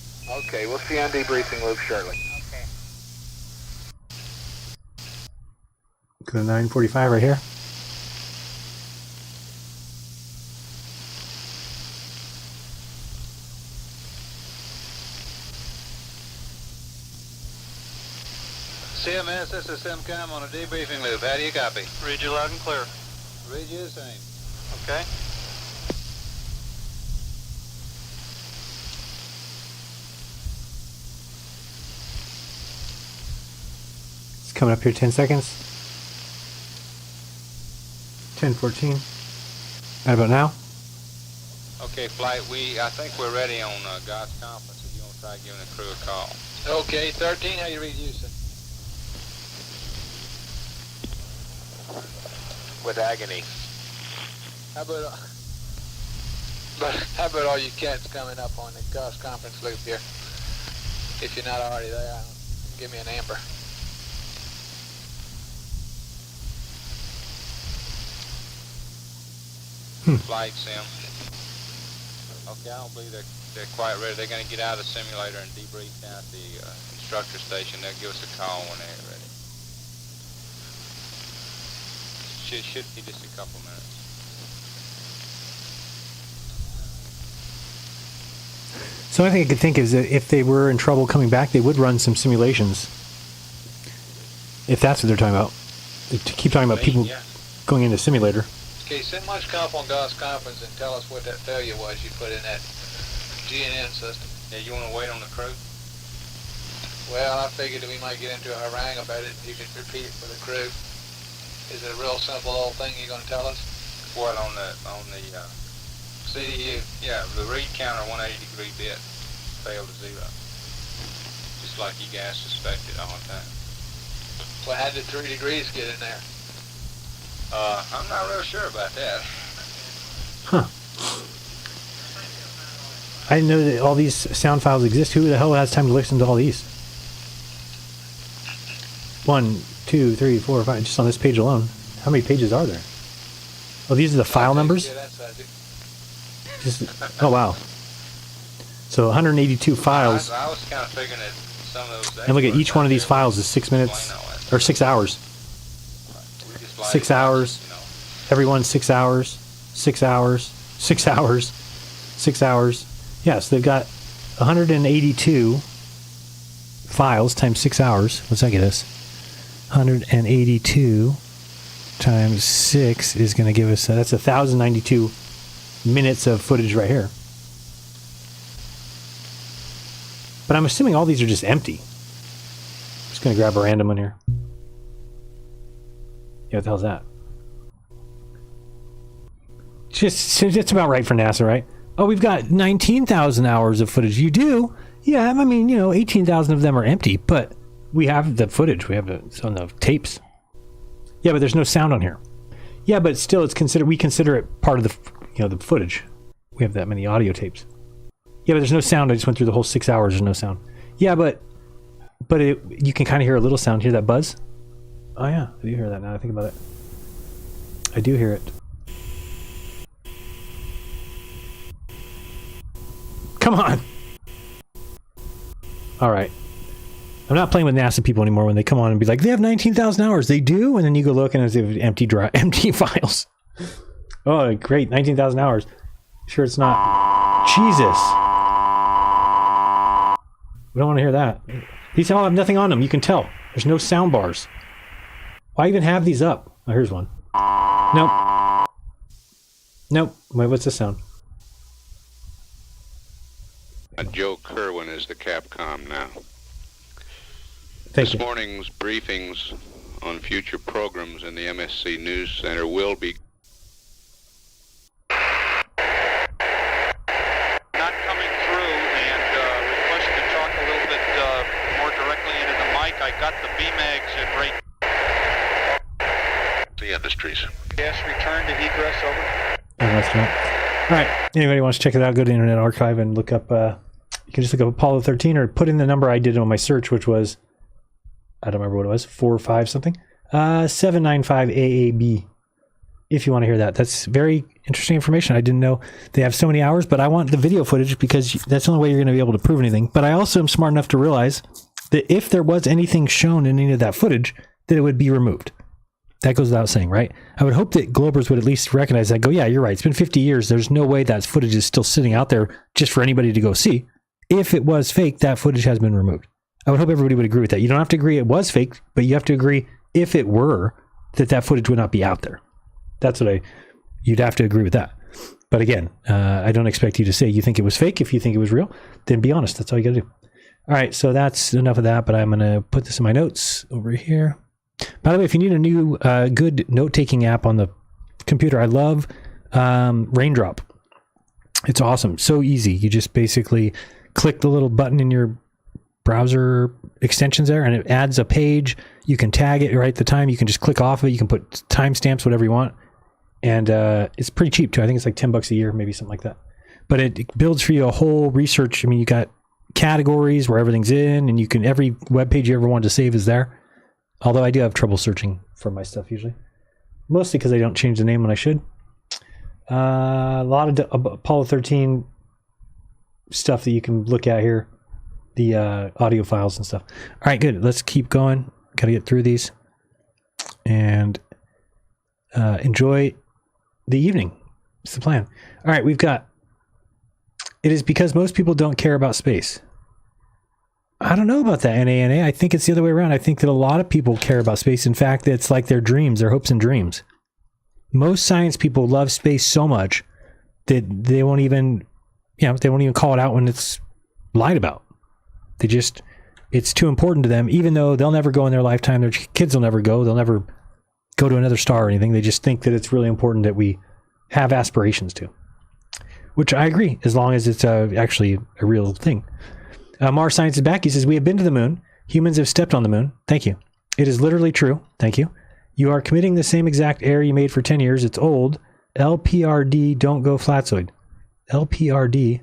Okay, we'll see you on debriefing loop shortly. Okay. Go to 9:45 right here. CMS, this is SimCom on a debriefing loop. How do you copy? Read you loud and clear. Read you the same. Okay. It's coming up here 10 seconds. 10:14. Right about now. Okay, flight, I think we're ready on God's conference if you want to try giving the crew a call. Okay, 13, how you read Houston? With agony. How about all you cats coming up on the God's conference loop here? If you're not already there, give me an amber. Flight sim. Okay, I don't believe they're quite ready. They're going to get out of the simulator and debrief down at the instructor station. They'll give us a call when they're ready. Should be just a couple minutes. So the only thing I could think is that if they were in trouble coming back, they would run some simulations. If that's what they're talking about. To keep talking about people going into simulator. Okay, send much comp on God's conference and tell us what that failure was you put in that GNN system. Yeah, you want to wait on the crew? Well, I figured that we might get into a harangue about it. You could repeat it for the crew. Is it a real simple old thing you're going to tell us? What, on the CDU? Yeah, the read counter 180 degree bit failed to zero. Just like you guys suspected all the time. Well, how did 3 degrees get in there? I'm not real sure about that. Huh. I didn't know that all these sound files exist. Who the hell has time to listen to all these? 1, 2, 3, 4, 5. Just on this page alone. How many pages are there? Oh, these are the file numbers? Yeah, that's what I do. Oh, wow. So 182 files. I was kind of figuring that some of those... And look at each one of these files is 6 minutes. Or 6 hours. 6 hours. Every one 6 hours. 6 hours. 6 hours. 6 hours. Yes, they've got 182 files times 6 hours. What's that get us? 182 times 6 is going to give us, that's 1,092 minutes of footage right here. But I'm assuming all these are just empty. I'm just going to grab a random one here. Yeah, what the hell's that? It's about right for NASA, right? Oh, we've got 19,000 hours of footage. You do? Yeah, I mean, 18,000 of them are empty, but we have the footage. We have it's on the tapes. Yeah, but there's no sound on here. Yeah, but still, we consider it part of the, the footage. We have that many audio tapes. Yeah, but there's no sound. I just went through the whole 6 hours. There's no sound. Yeah, but you can kind of hear a little sound. Hear that buzz? Oh yeah, I do hear that now. I think about it. I do hear it. Come on. All right. I'm not playing with NASA people anymore when they come on and be like, they have 19,000 hours. They do? And then you go look and it's empty files. Oh, great. 19,000 hours. Sure it's not. Jesus. We don't want to hear that. These all have nothing on them. You can tell. There's no sound bars. Why even have these up? Oh, here's one. Nope. Nope. Wait, what's this sound? Joe Kerwin is the Capcom now. This morning's briefings on future programs in the MSC News Center will be Not coming through, and request to talk a little bit more directly into the mic. I got the BMAGs in rate. the industries. Yes, return to egress, over. Restaurant. All right. Anybody wants to check it out, go to Internet Archive and look up, you can just look up Apollo 13 or put in the number I did on my search, which was, I don't remember what it was, 4 or 5 something. 795 AAB. If you want to hear that. That's very interesting information. I didn't know they have so many hours, but I want the video footage because that's the only way you're going to be able to prove anything. But I also am smart enough to realize that if there was anything shown in any of that footage, that it would be removed. That goes without saying, right? I would hope that Globers would at least recognize that, go, yeah, you're right. It's been 50 years. There's no way that footage is still sitting out there just for anybody to go see. If it was fake, that footage has been removed. I would hope everybody would agree with that. You don't have to agree it was fake, but you have to agree if it were, that footage would not be out there. That's what you'd have to agree with that. But again, I don't expect you to say you think it was fake. If you think it was real, then be honest. That's all you got to do. All right, so that's enough of that, but I'm going to put this in my notes over here. By the way, if you need a new good note-taking app on the computer, I love Raindrop. It's awesome. So easy. You just basically click the little button in your browser extensions there, and it adds a page. You can tag it right at the time. You can just click off of it. You can put timestamps, whatever you want. And it's pretty cheap, too. I think it's like $10 a year, maybe something like that. But it builds for you a whole research. I mean, you got categories where everything's in, and you can, every web page you ever want to save is there. Although I do have trouble searching for my stuff usually. Mostly because I don't change the name when I should. A lot of Apollo 13 stuff that you can look at here. The audio files and stuff. All right, good. Let's keep going. Got to get through these. And enjoy the evening. It's the plan. All right, we've got, it is because most people don't care about space. I don't know about that, NANA. I think it's the other way around. I think that a lot of people care about space. In fact, it's like their dreams, their hopes and dreams. Most science people love space so much that they won't even, they won't even call it out when it's lied about. They just, it's too important to them, even though they'll never go in their lifetime. Their kids will never go. They'll never go to another star or anything. They just think that it's really important that we have aspirations to, which I agree, as long as it's actually a real thing. Mars Science is back. He says, we have been to the moon. Humans have stepped on the moon. Thank you. It is literally true. Thank you. You are committing the same exact error you made for 10 years. It's old. LPRD, don't go flatsoid. LPRD.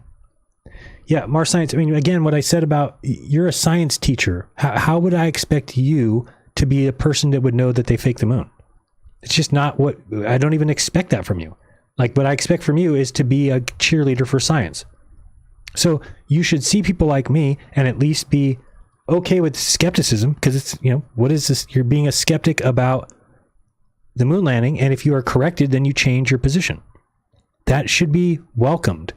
Yeah, Mars Science. I mean, again, what I said about you're a science teacher. How would I expect you to be a person that would know that they faked the moon? It's just not what, I don't even expect that from you. Like, what I expect from you is to be a cheerleader for science. So you should see people like me and at least be okay with skepticism, because it's, what is this? You're being a skeptic about the moon landing. And if you are corrected, then you change your position. That should be welcomed.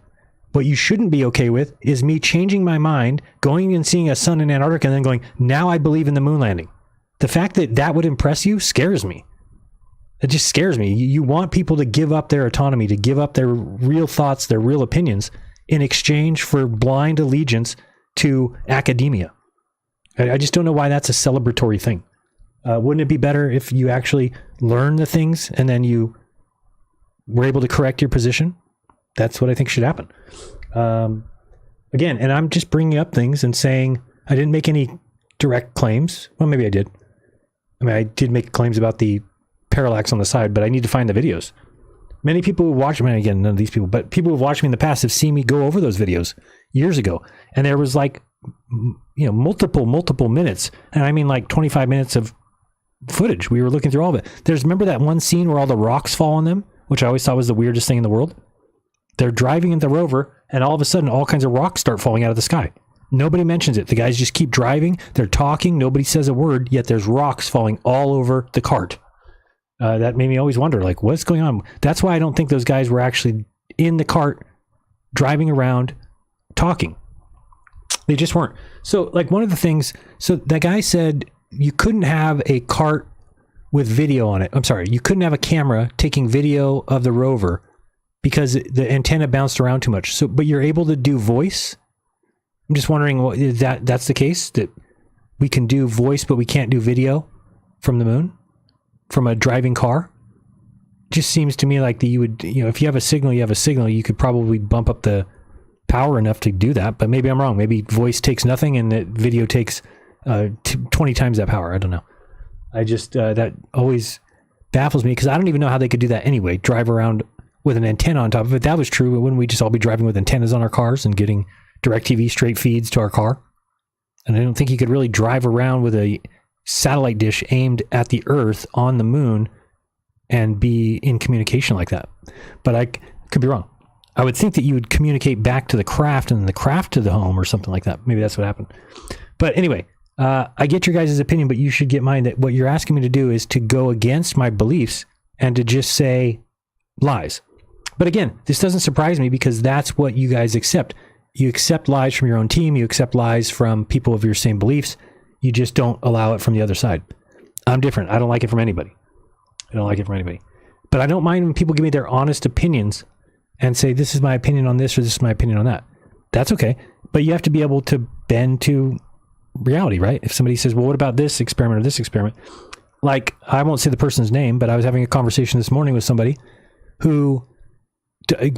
What you shouldn't be okay with is me changing my mind, going and seeing a sun in Antarctica and then going, now I believe in the moon landing. The fact that that would impress you scares me. It just scares me. You want people to give up their autonomy, to give up their real thoughts, their real opinions, in exchange for blind allegiance to academia. I just don't know why that's a celebratory thing. Wouldn't it be better if you actually learn the things and then you were able to correct your position? That's what I think should happen. Again, and I'm just bringing up things and saying I didn't make any direct claims. Well, maybe I did. I mean, I did make claims about the parallax on the side, but I need to find the videos. Many people who watch me, again, none of these people, but people who've watched me in the past have seen me go over those videos years ago. And there was like, multiple minutes. And I mean like 25 minutes of footage. We were looking through all of it. Remember that one scene where all the rocks fall on them, which I always thought was the weirdest thing in the world? They're driving in the rover and all of a sudden all kinds of rocks start falling out of the sky. Nobody mentions it. The guys just keep driving. They're talking. Nobody says a word, yet there's rocks falling all over the cart. That made me always wonder, like, what's going on? That's why I don't think those guys were actually in the cart driving around talking. They just weren't. So, like, one of the things, so that guy said you couldn't have a cart with video on it. I'm sorry, you couldn't have a camera taking video of the rover because the antenna bounced around too much. So, but you're able to do voice. I'm just wondering, is that's the case, that we can do voice, but we can't do video from the moon, from a driving car? Just seems to me like that you would, if you have a signal, you could probably bump up the power enough to do that. But maybe I'm wrong. Maybe voice takes nothing and the video takes 20 times that power. I don't know. I just, that always baffles me because I don't even know how they could do that anyway. Drive around with an antenna on top of it. If that was true, wouldn't we just all be driving with antennas on our cars and getting DirecTV straight feeds to our car? And I don't think you could really drive around with a satellite dish aimed at the Earth on the moon and be in communication like that. But I could be wrong. I would think that you would communicate back to the craft and then the craft to the home or something like that. Maybe that's what happened. But anyway, I get your guys' opinion, but you should get mine, that what you're asking me to do is to go against my beliefs and to just say lies. But again, this doesn't surprise me because that's what you guys accept. You accept lies from your own team. You accept lies from people of your same beliefs. You just don't allow it from the other side. I'm different. I don't like it from anybody. But I don't mind when people give me their honest opinions and say, this is my opinion on this or this is my opinion on that. That's okay. But you have to be able to bend to reality, right? If somebody says, well, what about this experiment or this experiment? Like, I won't say the person's name, but I was having a conversation this morning with somebody who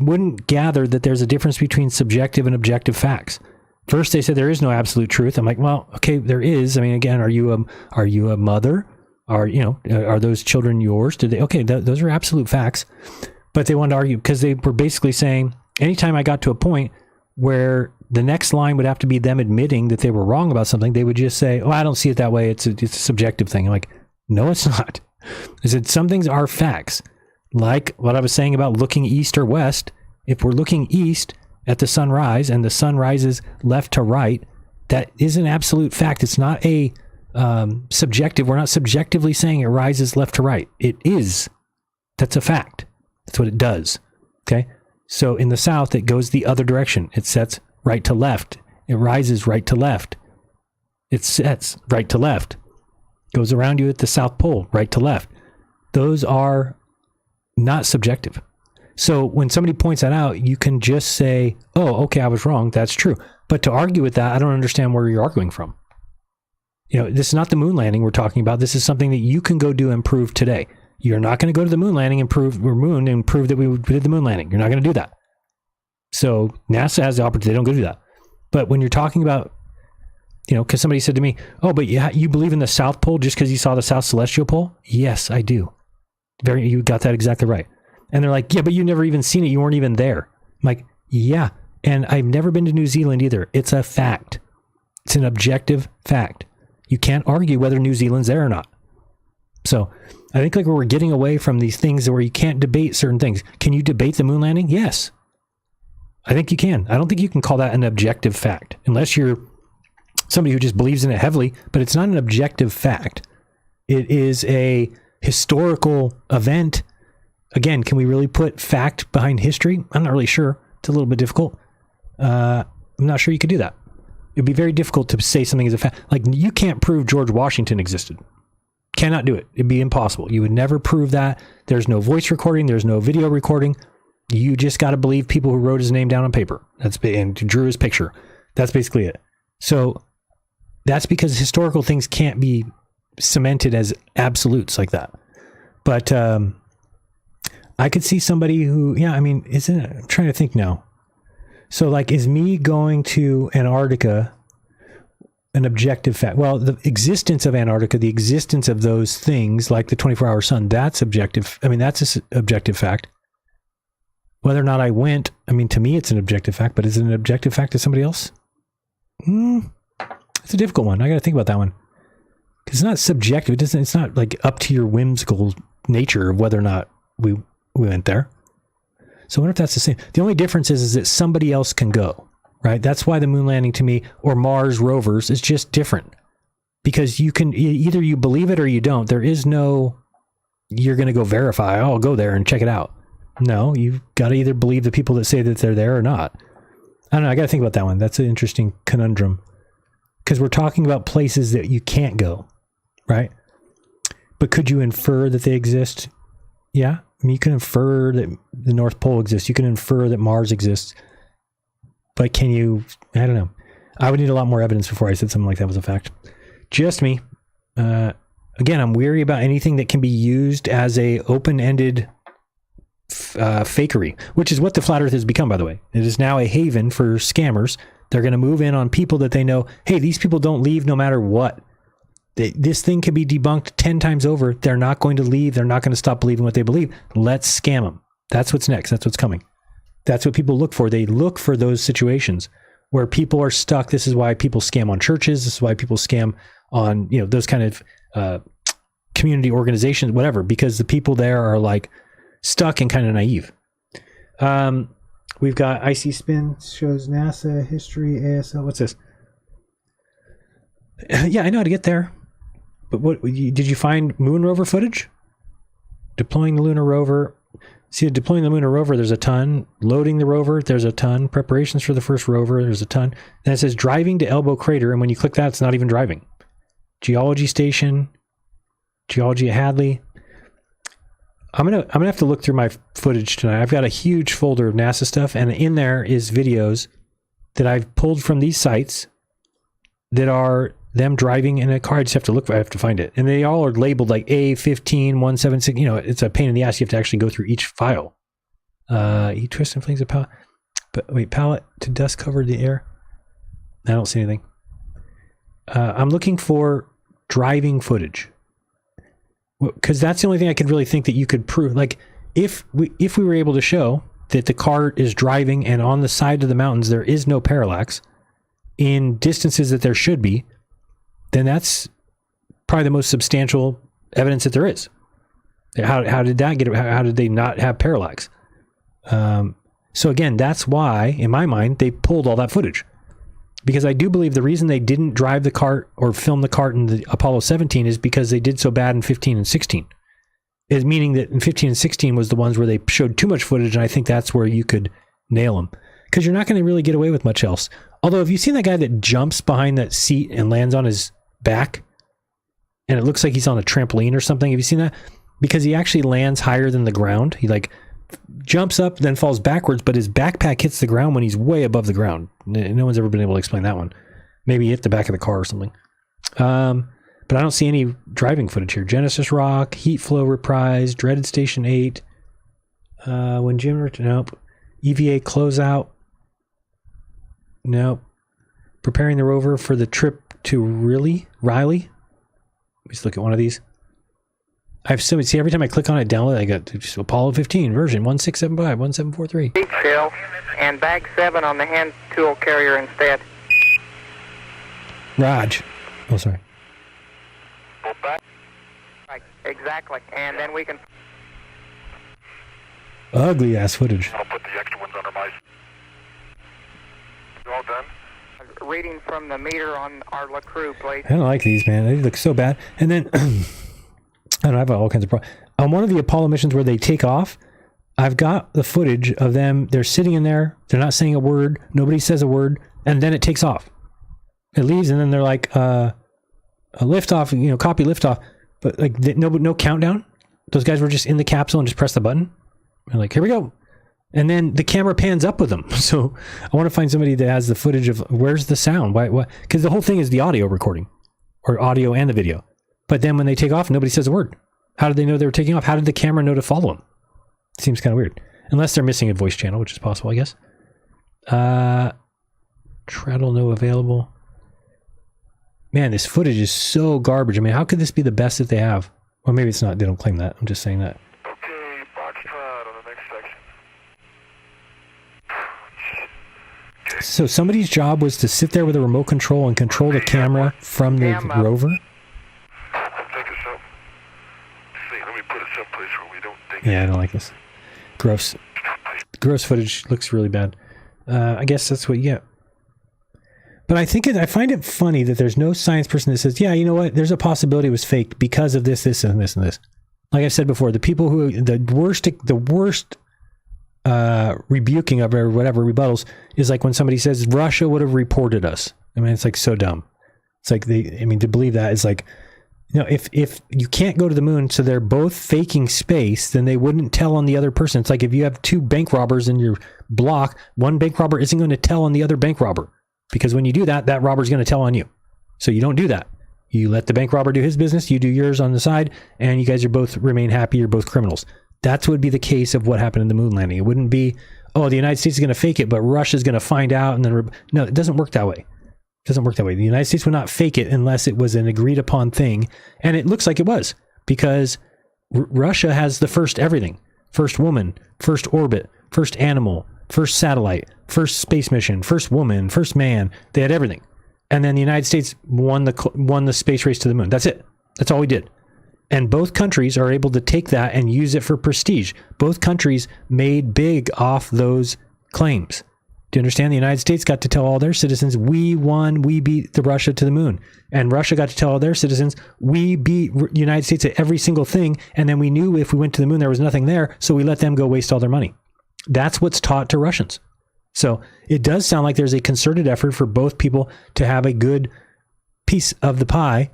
wouldn't gather that there's a difference between subjective and objective facts. First, they said there is no absolute truth. I'm like, well, okay, there is. I mean, again, are you a mother? Are those children yours? Those are absolute facts. But they wanted to argue because they were basically saying anytime I got to a point where the next line would have to be them admitting that they were wrong about something, they would just say, oh, I don't see it that way. It's a subjective thing. I'm like, no, it's not. I said, some things are facts. Like what I was saying about looking east or west. If we're looking east at the sunrise and the sun rises left to right, that is an absolute fact. It's not a subjective. We're not subjectively saying it rises left to right. It is. That's a fact. That's what it does. Okay. So in the south, it goes the other direction. It sets right to left. It rises right to left. It sets right to left. Goes around you at the South Pole, right to left. Those are not subjective. So when somebody points that out, you can just say, oh, okay, I was wrong. That's true. But to argue with that, I don't understand where you're arguing from. This is not the moon landing we're talking about. This is something that you can go do and prove today. You're not going to go to the moon landing and prove that we did the moon landing. You're not going to do that. So NASA has the opportunity. They don't go do that. But when you're talking about, because somebody said to me, oh, but you believe in the South Pole just because you saw the South Celestial Pole? Yes, I do. You got that exactly right. And they're like, yeah, but you never even seen it. You weren't even there. I'm like, yeah. And I've never been to New Zealand either. It's a fact. It's an objective fact. You can't argue whether New Zealand's there or not. So I think we're getting away from these things where you can't debate certain things. Can you debate the moon landing? Yes. I think you can. I don't think you can call that an objective fact unless you're somebody who just believes in it heavily, but it's not an objective fact. It is a historical event. Again, can we really put fact behind history? I'm not really sure. It's a little bit difficult. I'm not sure you could do that. It'd be very difficult to say something is a fact. Like, you can't prove George Washington existed. Cannot do it. It'd be impossible. You would never prove that. There's no voice recording. There's no video recording. You just got to believe people who wrote his name down on paper. And drew his picture. That's basically it. So that's because historical things can't be cemented as absolutes like that. But I could see somebody who, I'm trying to think now. So like, is me going to Antarctica an objective fact? Well, the existence of Antarctica, the existence of those things like the 24-hour sun, that's objective. I mean, that's an objective fact. Whether or not I went, to me, it's an objective fact, but is it an objective fact to somebody else? It's a difficult one. I got to think about that one. Because it's not subjective. It's not like up to your whimsical nature of whether or not we went there. So I wonder if that's the same. The only difference is that somebody else can go, right? That's why the moon landing to me, or Mars rovers, is just different. Because you can, either you believe it or you don't. There is no, you're going to go verify, I'll go there and check it out. No, you've got to either believe the people that say that they're there or not. I don't know, I got to think about that one. That's an interesting conundrum. Because we're talking about places that you can't go, right? But could you infer that they exist? Yeah. You can infer that the North Pole exists. You can infer that Mars exists. But can you, I don't know. I would need a lot more evidence before I said something like that was a fact. Just me. Again, I'm weary about anything that can be used as a open-ended fakery, which is what the flat earth has become, by the way. It is now a haven for scammers. They're going to move in on people that they know, hey, these people don't leave no matter what. This thing can be debunked 10 times over. They're not going to leave. They're not going to stop believing what they believe. Let's scam them. That's what's next. That's what's coming. That's what people look for. They look for those situations where people are stuck. This is why people scam on churches. This is why people scam on, those kind of community organizations, whatever, because the people there are like stuck and kind of naive. We've got IC Spin shows NASA history, ASL. What's this? Yeah, I know how to get there. But what did you find moon rover footage? Deploying the lunar rover. See, deploying the lunar rover, there's a ton. Loading the rover, there's a ton. Preparations for the first rover, there's a ton. Then it says driving to Elbow Crater, and when you click that, it's not even driving. Geology station, geology at Hadley. I'm gonna have to look through my footage tonight. I've got a huge folder of NASA stuff, and in there is videos that I've pulled from these sites that are them driving in a car. I just have to look. I have to find it, and they all are labeled like A15176. It's a pain in the ass. You have to actually go through each file. He twists and flings a pallet. But wait, pallet to dust covered the air. I don't see anything. I'm looking for driving footage. Because that's the only thing I could really think that you could prove. Like, if we were able to show that the car is driving and on the side of the mountains there is no parallax in distances that there should be, then that's probably the most substantial evidence that there is. How did that get? How did they not have parallax? So again, that's why, in my mind, they pulled all that footage. Because I do believe the reason they didn't drive the cart or film the cart in the Apollo 17 is because they did so bad in 15 and 16. Is meaning that in 15 and 16 was the ones where they showed too much footage, and I think that's where you could nail them. Because you're not going to really get away with much else. Although, have you seen that guy that jumps behind that seat and lands on his back? And it looks like he's on a trampoline or something. Have you seen that? Because he actually lands higher than the ground. He jumps up, then falls backwards, but his backpack hits the ground when he's way above the ground. No one's ever been able to explain that one. Maybe he hit the back of the car or something. But I don't see any driving footage here. Genesis Rock, Heat Flow Reprise, Dreaded Station 8. When Jim returned, nope. EVA Closeout. Nope. Preparing the rover for the trip to Riley. Let's look at one of these. I've so see every time I click on it, download, I got just Apollo 15 version 1675 1743. Deep chill and bag 7 on the hand tool carrier instead. Raj. Oh, sorry. Right, exactly. And then we can. Ugly ass footage. I'll put the extra ones under my. You all done? Reading from the meter on our LaCrue, please. I don't like these, man. They look so bad. And then. I don't know, I've got all kinds of problems. On one of the Apollo missions where they take off, I've got the footage of them. They're sitting in there. They're not saying a word. Nobody says a word. And then it takes off. It leaves, and then they're like, a liftoff, copy liftoff. But no countdown. Those guys were just in the capsule and just press the button. And like, here we go. And then the camera pans up with them. So I want to find somebody that has the footage of where's the sound? Why? Because the whole thing is the audio recording, or audio and the video. But then when they take off, nobody says a word. How did they know they were taking off? How did the camera know to follow them? It seems kind of weird. Unless they're missing a voice channel, which is possible, I guess. Treadle no available. Man, this footage is so garbage. I mean, how could this be the best that they have? Well, maybe it's not. They don't claim that. I'm just saying that. Okay, Foxtrot on the next section. So somebody's job was to sit there with a remote control and control the camera from the rover? Yeah, I don't like this. Gross. Gross footage. Looks really bad. I guess that's what you get. But I find it funny that there's no science person that says, yeah, you know what? There's a possibility it was faked because of this, this, and this, and this. Like I've said before, the people who, the worst rebuking of or whatever rebuttals is like when somebody says Russia would have reported us. I mean, it's like so dumb. It's like to believe that is like, you know, if you can't go to the moon, so they're both faking space, then they wouldn't tell on the other person. It's like if you have two bank robbers in your block, one bank robber isn't going to tell on the other bank robber. Because when you do that, that robber's going to tell on you. So you don't do that. You let the bank robber do his business, you do yours on the side, and you guys are both remain happy, you're both criminals. That would be the case of what happened in the moon landing. It wouldn't be, oh, the United States is going to fake it, but Russia's going to find out, and then... No, it doesn't work that way. It doesn't work that way. The United States would not fake it unless it was an agreed upon thing, and it looks like it was, because Russia has the first everything. First woman, first orbit, first animal, first satellite, first space mission, first woman, first man. They had everything. And then the United States won the space race to the moon. That's it. That's all we did. And both countries are able to take that and use it for prestige. Both countries made big off those claims. Do you understand? The United States got to tell all their citizens, we won, we beat the Russia to the moon. And Russia got to tell all their citizens, we beat the United States at every single thing. And then we knew if we went to the moon, there was nothing there. So we let them go waste all their money. That's what's taught to Russians. So it does sound like there's a concerted effort for both people to have a good piece of the pie.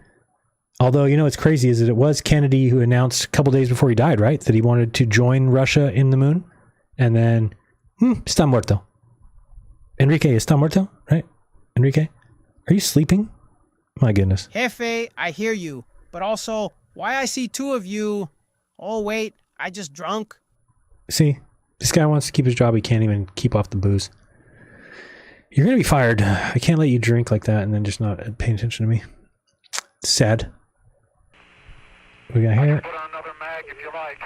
Although, you know, what's crazy is that it was Kennedy who announced a couple days before he died, right? That he wanted to join Russia in the moon. And then, está muerto. Enrique, está muerto, right? Enrique, are you sleeping? My goodness. Jefe, I hear you. But also, why I see two of you? Oh, wait, I just drunk. See? This guy wants to keep his job. He can't even keep off the booze. You're going to be fired. I can't let you drink like that and then just not pay attention to me. It's sad. What we got here? Put on another mag if you like.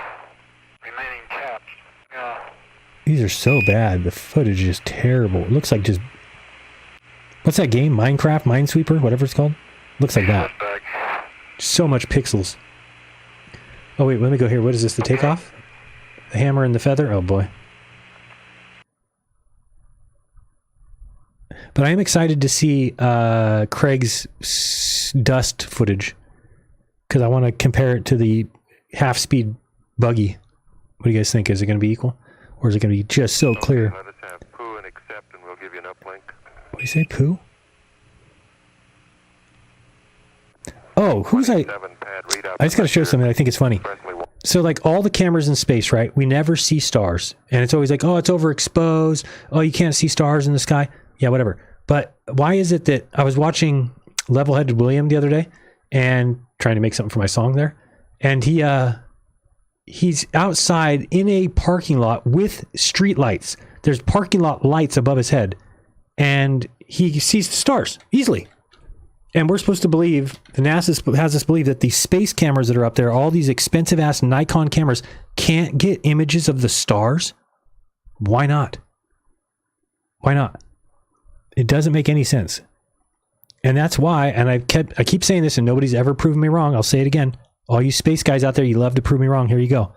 Remaining caps. These are so bad. The footage is terrible. It looks like just... What's that game? Minecraft? Minesweeper? Whatever it's called? Looks like that. So much pixels. Oh, wait. Let me go here. What is this? The takeoff? The hammer and the feather? Oh, boy. But I am excited to see Craig's dust footage. Because I want to compare it to the half-speed buggy. What do you guys think? Is it going to be equal? Or is it going to be just so clear? Let us have poo and accept, and we'll give you an uplink. What do you say, poo? Oh, who's I just got to show something. I think it's funny. So, like, all the cameras in space, right? We never see stars. And it's always like, oh, it's overexposed. Oh, you can't see stars in the sky. Yeah, whatever. But why is it that I was watching Level-Headed William the other day and trying to make something for my song there. And he's outside in a parking lot with street lights. There's parking lot lights above his head. And he sees the stars easily. And we're supposed to believe, the NASA has us believe that these space cameras that are up there, all these expensive ass Nikon cameras, can't get images of the stars. Why not? Why not? It doesn't make any sense. And that's why, and I keep saying this and nobody's ever proven me wrong. I'll say it again. All you space guys out there, you love to prove me wrong. Here you go.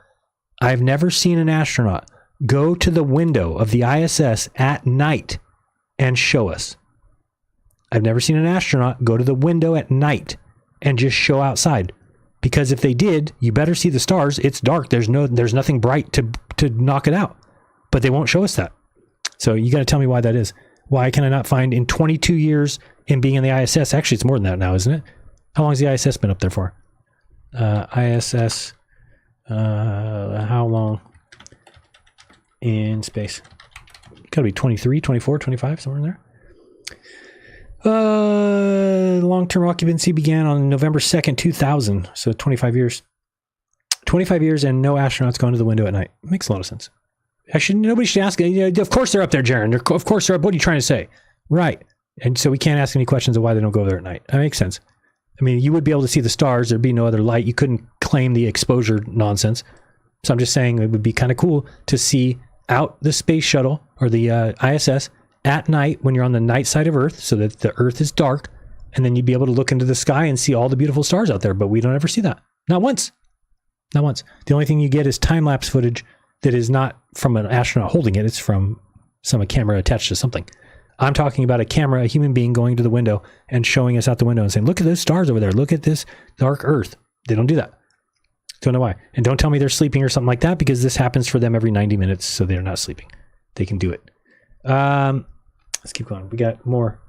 I've never seen an astronaut go to the window of the ISS at night and show us. I've never seen an astronaut go to the window at night and just show outside. Because if they did, you better see the stars. It's dark. There's nothing bright to knock it out. But they won't show us that. So you got to tell me why that is. Why can I not find in 22 years in being in the ISS? Actually, it's more than that now, isn't it? How long has the ISS been up there for? ISS, how long? in space. Gotta be 23, 24, 25, somewhere in there. Long-term occupancy began on November 2nd, 2000. So 25 years. 25 years and no astronauts going to the window at night. Makes a lot of sense. Actually, nobody should ask. Of course they're up there, Jaron. Of course they're up. What are you trying to say? Right. And so we can't ask any questions of why they don't go there at night. That makes sense. I mean, you would be able to see the stars. There'd be no other light. You couldn't claim the exposure nonsense. So I'm just saying it would be kind of cool to see out the space shuttle or the ISS at night when you're on the night side of Earth so that the Earth is dark. And then you'd be able to look into the sky and see all the beautiful stars out there. But we don't ever see that. Not once. Not once. The only thing you get is time-lapse footage that is not from an astronaut holding it. It's from some camera attached to something. I'm talking about a camera, a human being going to the window and showing us out the window and saying, look at those stars over there. Look at this dark Earth. They don't do that. Don't know why. And don't tell me they're sleeping or something like that, because this happens for them every 90 minutes, so they're not sleeping. They can do it. Let's keep going. We got more.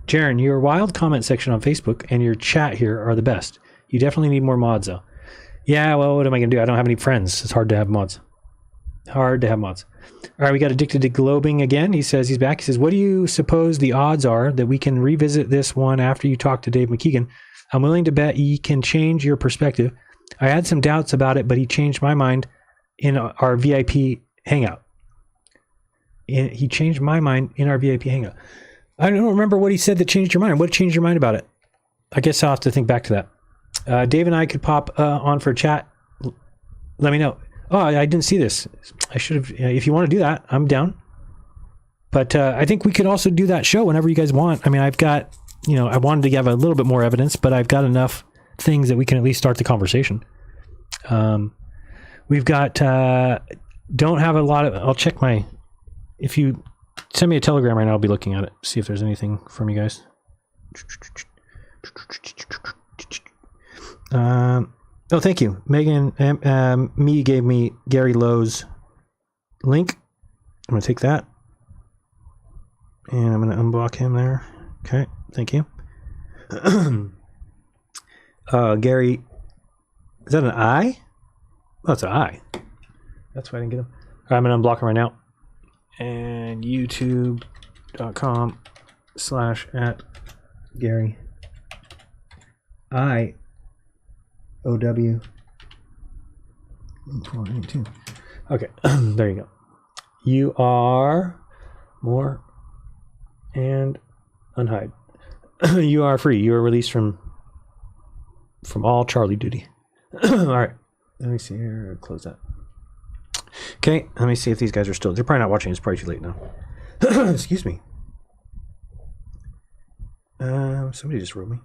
Jaron, your wild comment section on Facebook and your chat here are the best. You definitely need more mods, though. Yeah, well, what am I going to do? I don't have any friends. It's hard to have mods. Hard to have mods. All right, we got Addicted to Globing again. He says he's back. He says, what do you suppose the odds are that we can revisit this one after you talk to Dave McKeegan? I'm willing to bet he can change your perspective. I had some doubts about it, but he changed my mind in our VIP hangout. He changed my mind in our VIP hangout. I don't remember what he said that changed your mind. What changed your mind about it? I guess I'll have to think back to that. Dave and I could pop on for a chat. Let me know. Oh, I didn't see this. I should have. If you want to do that, I'm down. But I think we could also do that show whenever you guys want. I mean, I've got, I wanted to have a little bit more evidence, but I've got enough things that we can at least start the conversation. We've got, don't have a lot of, I'll check if you send me a telegram right now, I'll be looking at it, see if there's anything from you guys. Oh, thank you. Megan me gave me Gary Lowe's link. I'm going to take that. And I'm going to unblock him there. Okay, thank you. Gary, is that an I? Oh, it's an I. That's why I didn't get him. All right, I'm going to unblock him right now. And youtube.com/@Gary IOW 482. Okay, there you go. You are more and unhide. You are free. You are released from all Charlie duty. All right. Let me see here. Close that. Okay. Let me see if these guys are still. They're probably not watching. It's probably too late now. Excuse me. Somebody just wrote me.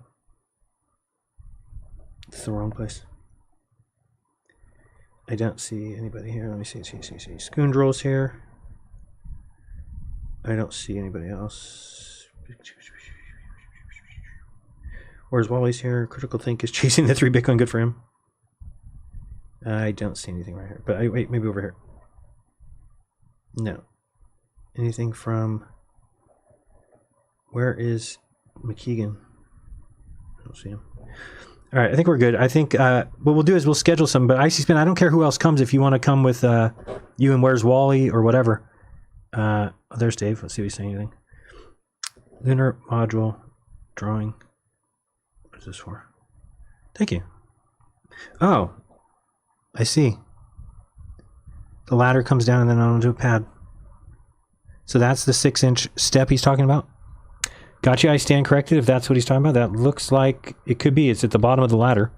It's the wrong place. I don't see anybody here. Let me see. Scoundrels here. I don't see anybody else. Where's Wally's here? Critical Think is chasing the 3 Bitcoin. Good for him. I don't see anything right here. But wait, maybe over here. No. Anything from... Where is McKeegan? I don't see him. All right, I think we're good. I think what we'll do is we'll schedule some. But Icy Spin, I don't care who else comes. If you want to come with you and Where's Wally or whatever. There's Dave. Let's see if he's saying anything. Lunar module drawing. What is this for? Thank you. Oh, I see. The ladder comes down and then onto a pad. So that's the 6-inch step he's talking about. Gotcha, I stand corrected if that's what he's talking about. That looks like it could be. It's at the bottom of the ladder.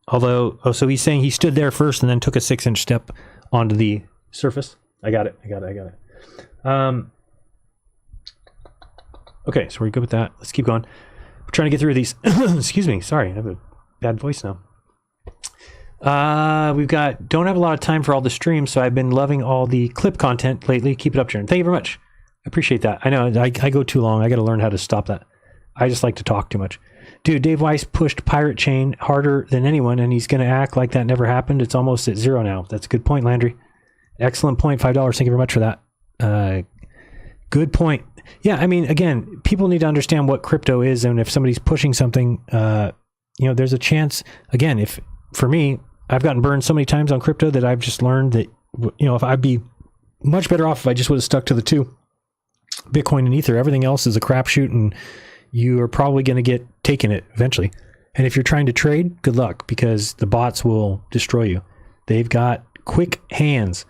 Although, so he's saying he stood there first and then took a 6-inch step onto the surface. I got it. Okay, so we're good with that. Let's keep going. We're trying to get through these. Excuse me. Sorry, I have a bad voice now. Don't have a lot of time for all the streams, so I've been loving all the clip content lately. Keep it up, Jaron. Thank you very much. I appreciate that. I know I go too long. I got to learn how to stop that. I just like to talk too much. Dude, Dave Weiss pushed Pirate Chain harder than anyone, and he's going to act like that never happened. It's almost at 0 now. That's a good point, Landry. Excellent point. $5. Thank you very much for that. Good point. Yeah, I mean, again, people need to understand what crypto is, and if somebody's pushing something, there's a chance. Again, if for me, I've gotten burned so many times on crypto that I've just learned that, if I'd be much better off if I just would have stuck to the two, Bitcoin and Ether. Everything else is a crapshoot, and you are probably going to get taken it eventually. And if you're trying to trade, good luck, because the bots will destroy you. They've got quick hands.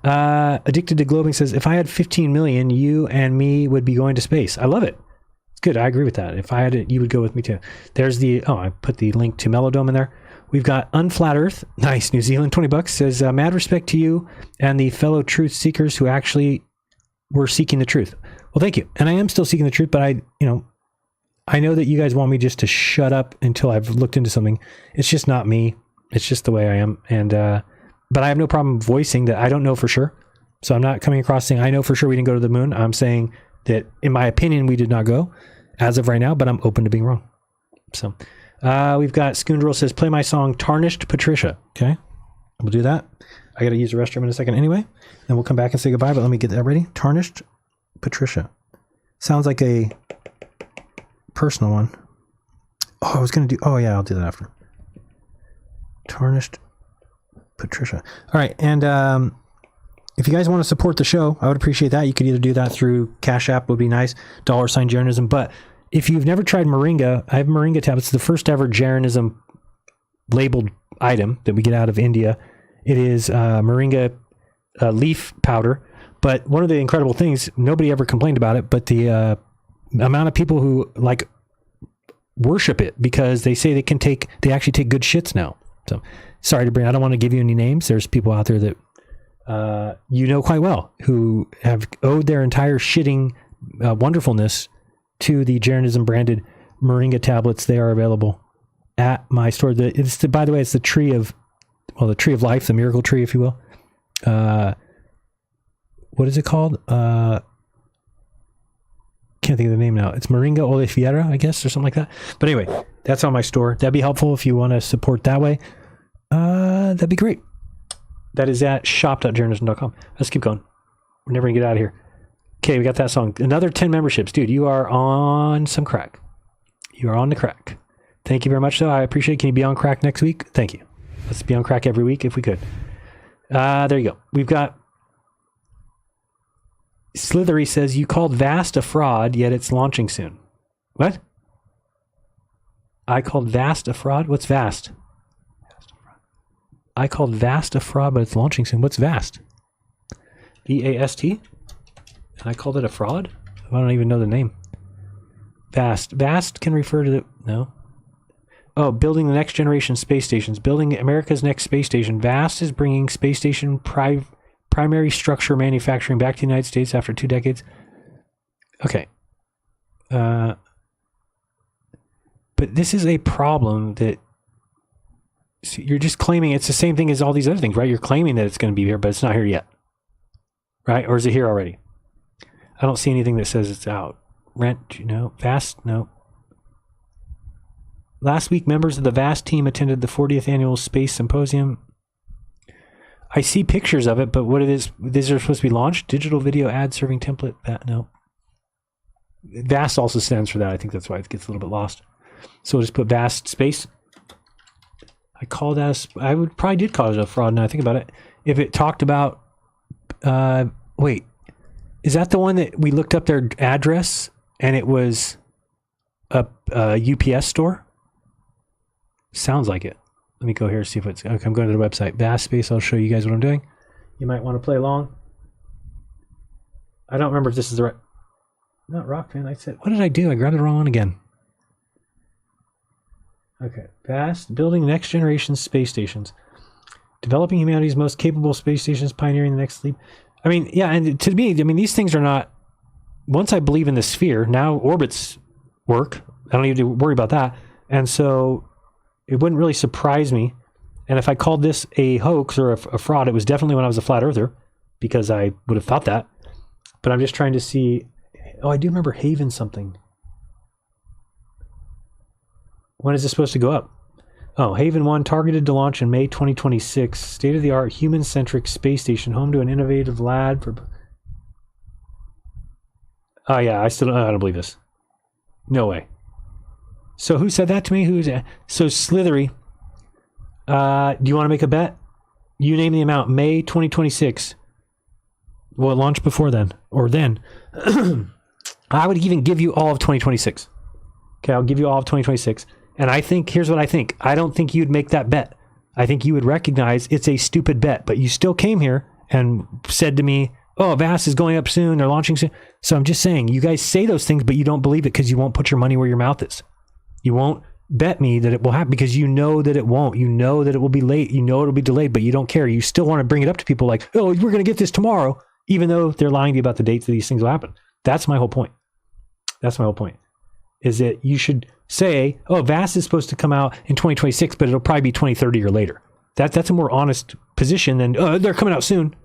Addicted to Globing says, if I had 15 million, you and me would be going to space. I love it. It's good. I agree with that. If I had it, you would go with me too. There's I put the link to Melodome in there. We've got Unflat Earth. Nice. New Zealand, $20 says, mad respect to you and the fellow truth seekers who actually were seeking the truth. Well, thank you. And I am still seeking the truth, but I know that you guys want me just to shut up until I've looked into something. It's just not me. It's just the way I am. And, but I have no problem voicing that I don't know for sure. So I'm not coming across saying I know for sure we didn't go to the moon. I'm saying that in my opinion, we did not go as of right now, but I'm open to being wrong. So, we've got Scoundrel says, play my song Tarnished Patricia. Okay. We'll do that. I got to use the restroom in a second anyway. Then we'll come back and say goodbye, but let me get that ready. Tarnished Patricia. Sounds like a personal one. Oh, I was going to do, I'll do that after. Tarnished Patricia. All right. And if you guys want to support the show, I would appreciate that. You could either do that through Cash App, would be nice. $sign Jeranism. But if you've never tried Moringa, I have Moringa tablets. It's the first ever Jeranism labeled item that we get out of India. It is Moringa leaf powder. But one of the incredible things, nobody ever complained about it, but the amount of people who worship it because they say they actually take good shits now. So sorry to bring, I don't want to give you any names. There's people out there that quite well who have owed their entire shitting wonderfulness to the Jeranism branded Moringa tablets. They are available at my store. By the way, it's the tree of life, the miracle tree, if you will. What is it called? Can't think of the name now. It's Moringa Oleifera, I guess, or something like that. But anyway, that's on my store. That'd be helpful if you want to support that way. That'd be great. That is at shop.jeranism.com. Let's keep going. We're never gonna get out of here. Okay, we got that song. Another 10 memberships. Dude, you are on some crack. You are on the crack. Thank you very much, though. I appreciate it. Can you be on crack next week? Thank you. Let's be on crack every week if we could. There you go. We've got Slithery says, you called Vast a fraud, yet it's launching soon. What? I called Vast a fraud? What's Vast? I called Vast a fraud, but it's launching soon. What's Vast? V-A-S-T? And I called it a fraud? I don't even know the name. Vast. Vast can refer to the... No. Oh, building the next generation space stations. Building America's next space station. Vast is bringing space station primary structure manufacturing back to the United States after 2 decades. Okay. But this is a problem that you're just claiming it's the same thing as all these other things, right? You're claiming that it's going to be here, but it's not here yet. Right? Or is it here already? I don't see anything that says it's out. Rent, Vast, no. Last week, members of the Vast team attended the 40th annual Space Symposium. I see pictures of it, but what it is, these are supposed to be launched? Digital video ad serving template? No. Vast also stands for that. I think that's why it gets a little bit lost. So we'll just put Vast space. I probably did call it a fraud now I think about it. If it talked about, wait, is that the one that we looked up their address and it was a UPS store? Sounds like it. Let me go here and see if it's... Okay, I'm going to the website. Vast Space. I'll show you guys what I'm doing. You might want to play along. I don't remember if this is the right... Not Rock Fan. I said... What did I do? I grabbed the wrong one again. Okay. Vast. Building next generation space stations. Developing humanity's most capable space stations. Pioneering the next leap. I mean, yeah, and to me, these things are not... Once I believe in the sphere, now orbits work. I don't need to worry about that. And so... It wouldn't really surprise me. And if I called this a hoax or a fraud, it was definitely when I was a flat earther, because I would have thought that. But I'm just trying to see. Oh, I do remember Haven something. When is this supposed to go up? Oh, Haven 1 targeted to launch in May 2026. State-of-the-art human-centric space station, home to an innovative lab for... Oh yeah, I don't believe this. No way. So who said that to me? So Slithery, Do you want to make a bet? You name the amount. May 2026. Will it launch before then? Or then? I would even give you all of 2026. Okay, I'll give you all of 2026. And I think, here's what I think. I don't think you'd make that bet. I think you would recognize it's a stupid bet, but you still came here and said to me, oh, VAST is going up soon. They're launching soon. So I'm just saying, you guys say those things, but you don't believe it because you won't put your money where your mouth is. You won't bet me that it will happen because you know that it won't. You know that it will be late. You know it'll be delayed, but you don't care. You still want to bring it up to people like, oh, we're going to get this tomorrow, even though they're lying to you about the dates that these things will happen. That's my whole point. That's my whole point. Is that you should say, oh, VAST is supposed to come out in 2026, but it'll probably be 2030 or later. That's a more honest position than, oh, they're coming out soon.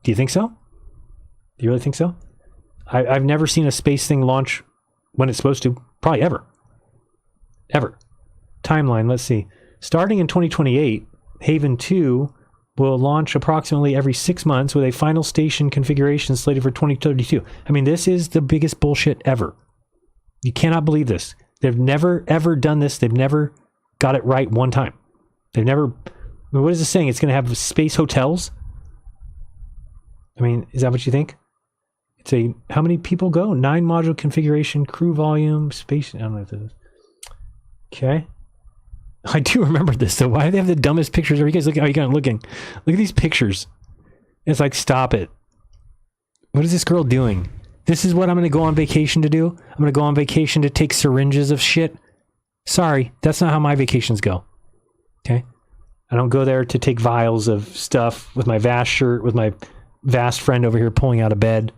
Do you think so? Do you really think so? I've never seen a space thing launch when it's supposed to. Probably ever. Ever. Timeline, let's see. Starting in 2028, Haven 2 will launch approximately every 6 months with a final station configuration slated for 2032. I mean, this is the biggest bullshit ever. You cannot believe this. They've never, ever done this. They've never got it right one time. They've never... I mean, what is this saying? It's going to have space hotels? I mean, is that what you think? It's a... How many people go? 9 module configuration, crew volume, space... I don't know if this is... Okay. I do remember this, though. Why do they have the dumbest pictures? Are you guys looking? Are you guys looking? Look at these pictures. It's like, stop it. What is this girl doing? This is what I'm going to go on vacation to do? I'm going to go on vacation to take syringes of shit? Sorry, that's not how my vacations go. Okay? I don't go there to take vials of stuff with my VAST shirt, with my VAST friend over here pulling out of bed.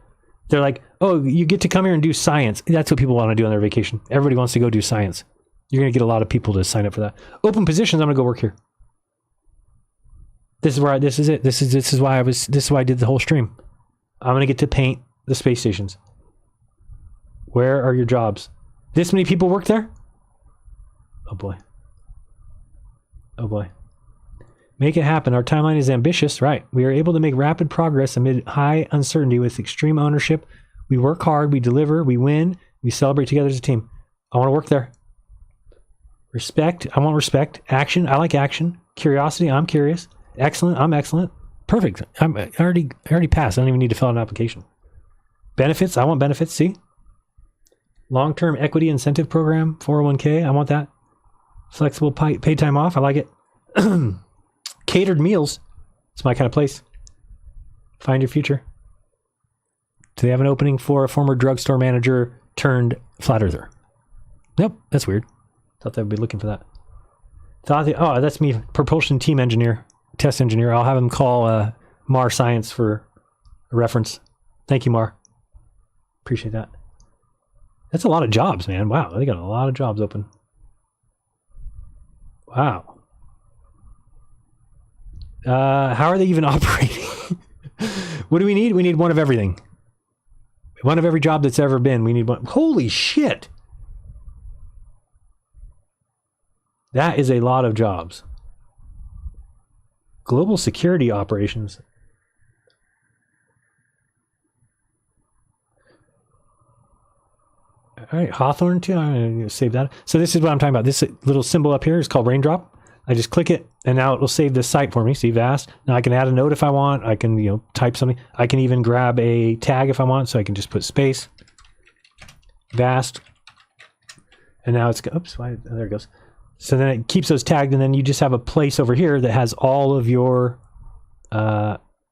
They're like, oh, you get to come here and do science. That's what people want to do on their vacation. Everybody wants to go do science. You're going to get a lot of people to sign up for that. Open positions, I'm going to go work here. This is where this is it. This is why I did the whole stream. I'm going to get to paint the space stations. Where are your jobs? This many people work there? Oh boy. Oh boy. Make it happen. Our timeline is ambitious, right? We are able to make rapid progress amid high uncertainty with extreme ownership. We work hard, we deliver, we win, we celebrate together as a team. I want to work there. Respect, I want respect. Action, I like action. Curiosity, I'm curious. Excellent, I'm excellent. Perfect. I already passed. I don't even need to fill out an application. Benefits, I want benefits, see? Long-term equity incentive program, 401k, I want that. Flexible paid time off, I like it. Catered meals, it's my kind of place. Find your future. Do they have an opening for a former drugstore manager turned flat earther? Nope, that's weird. Thought they would be looking for that. Oh, that's me, propulsion team engineer, test engineer. I'll have him call Mar Science for a reference. Thank you, Mar. Appreciate that. That's a lot of jobs, man. Wow, they got a lot of jobs open. Wow. How are they even operating? What do we need? We need one of everything. One of every job that's ever been. We need one. Holy shit. That is a lot of jobs. Global security operations. All right, Hawthorne too. I'm going to save that. So this is what I'm talking about. This little symbol up here is called Raindrop. I just click it, and now it will save this site for me. See, VAST. Now I can add a note if I want. I can, type something. I can even grab a tag if I want. So I can just put space, VAST, and now it's oops. Why? There it goes. So then it keeps those tagged, and then you just have a place over here that has all of your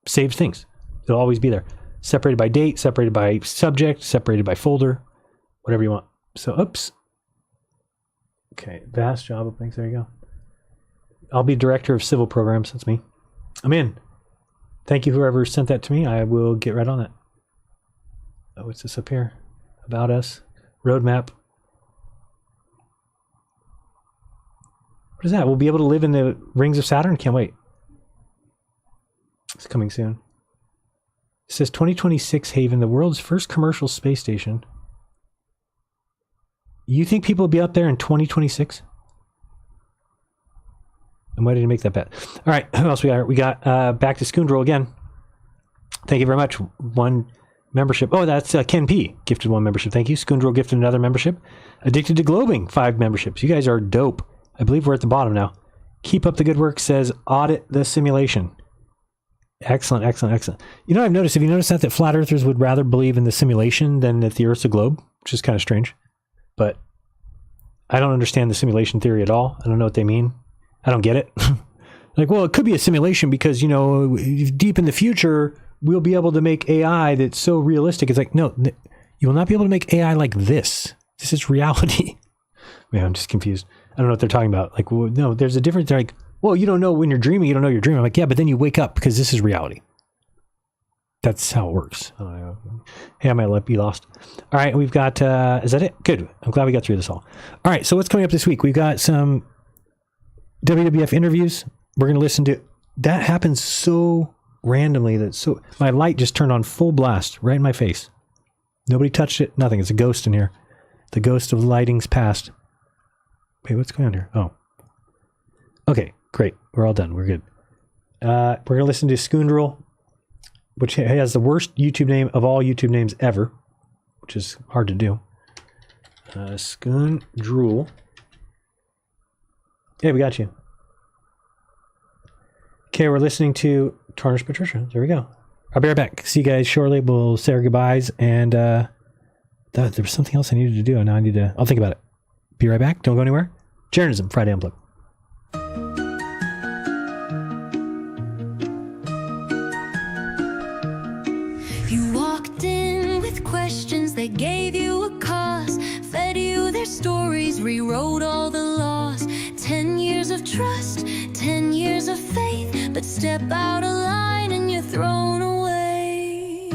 saved things. They'll always be there, separated by date, separated by subject, separated by folder, whatever you want. So, oops. Okay, VAST job openings. There you go. I'll be director of civil programs. That's me. I'm in. Thank you, whoever sent that to me. I will get right on that. Oh, what's this up here? About us. Roadmap. What is that? We'll be able to live in the rings of Saturn? Can't wait. It's coming soon. It says 2026 Haven, the world's first commercial space station. You think people will be up there in 2026? I'm ready to make that bet. All right, who else we got? We got back to Scoundrel again. Thank you very much. 1 membership. Oh, that's Ken P. Gifted 1 membership. Thank you. Scoundrel gifted another membership. Addicted to Globing, 5 memberships. You guys are dope. I believe we're at the bottom now. Keep up the good work says audit the simulation. Excellent. You know, I've noticed, have you noticed that flat earthers would rather believe in the simulation than that the Earth's a globe, which is kind of strange. But I don't understand the simulation theory at all. I don't know what they mean. I don't get it. Like, well, it could be a simulation because, you know, deep in the future, we'll be able to make AI that's so realistic. It's like, no, you will not be able to make AI like this. This is reality. Man, I'm just confused. I don't know what they're talking about. Like, well, no, there's a difference. They're like, well, you don't know when you're dreaming. You don't know you're dreaming. I'm like, yeah, but then you wake up because this is reality. That's how it works. I don't know. Hey, I might be lost. All right, we've got, is that it? Good. I'm glad we got through this all. All right, so what's coming up this week? We've got some WWF interviews. We're going to listen to, that happens so randomly that my light just turned on full blast right in my face. Nobody touched it. Nothing. It's a ghost in here. The ghost of lighting's past. Wait, what's going on here? Oh. Okay, great. We're all done. We're good. We're going to listen to Scoundrel, which has the worst YouTube name of all YouTube names ever, which is hard to do. Scoundrel. Yeah, we got you. Okay, we're listening to Tarnished Patricia. There we go. I'll be right back. See you guys shortly. We'll say our goodbyes. And there was something else I needed to do, and now I'll think about it. Be right back. Don't go anywhere. Jeranism, Friday Unplugged. You walked in with questions, they gave you a cause, fed you their stories, rewrote all the laws. 10 years of trust, 10 years of faith, but step out of line and you're thrown away.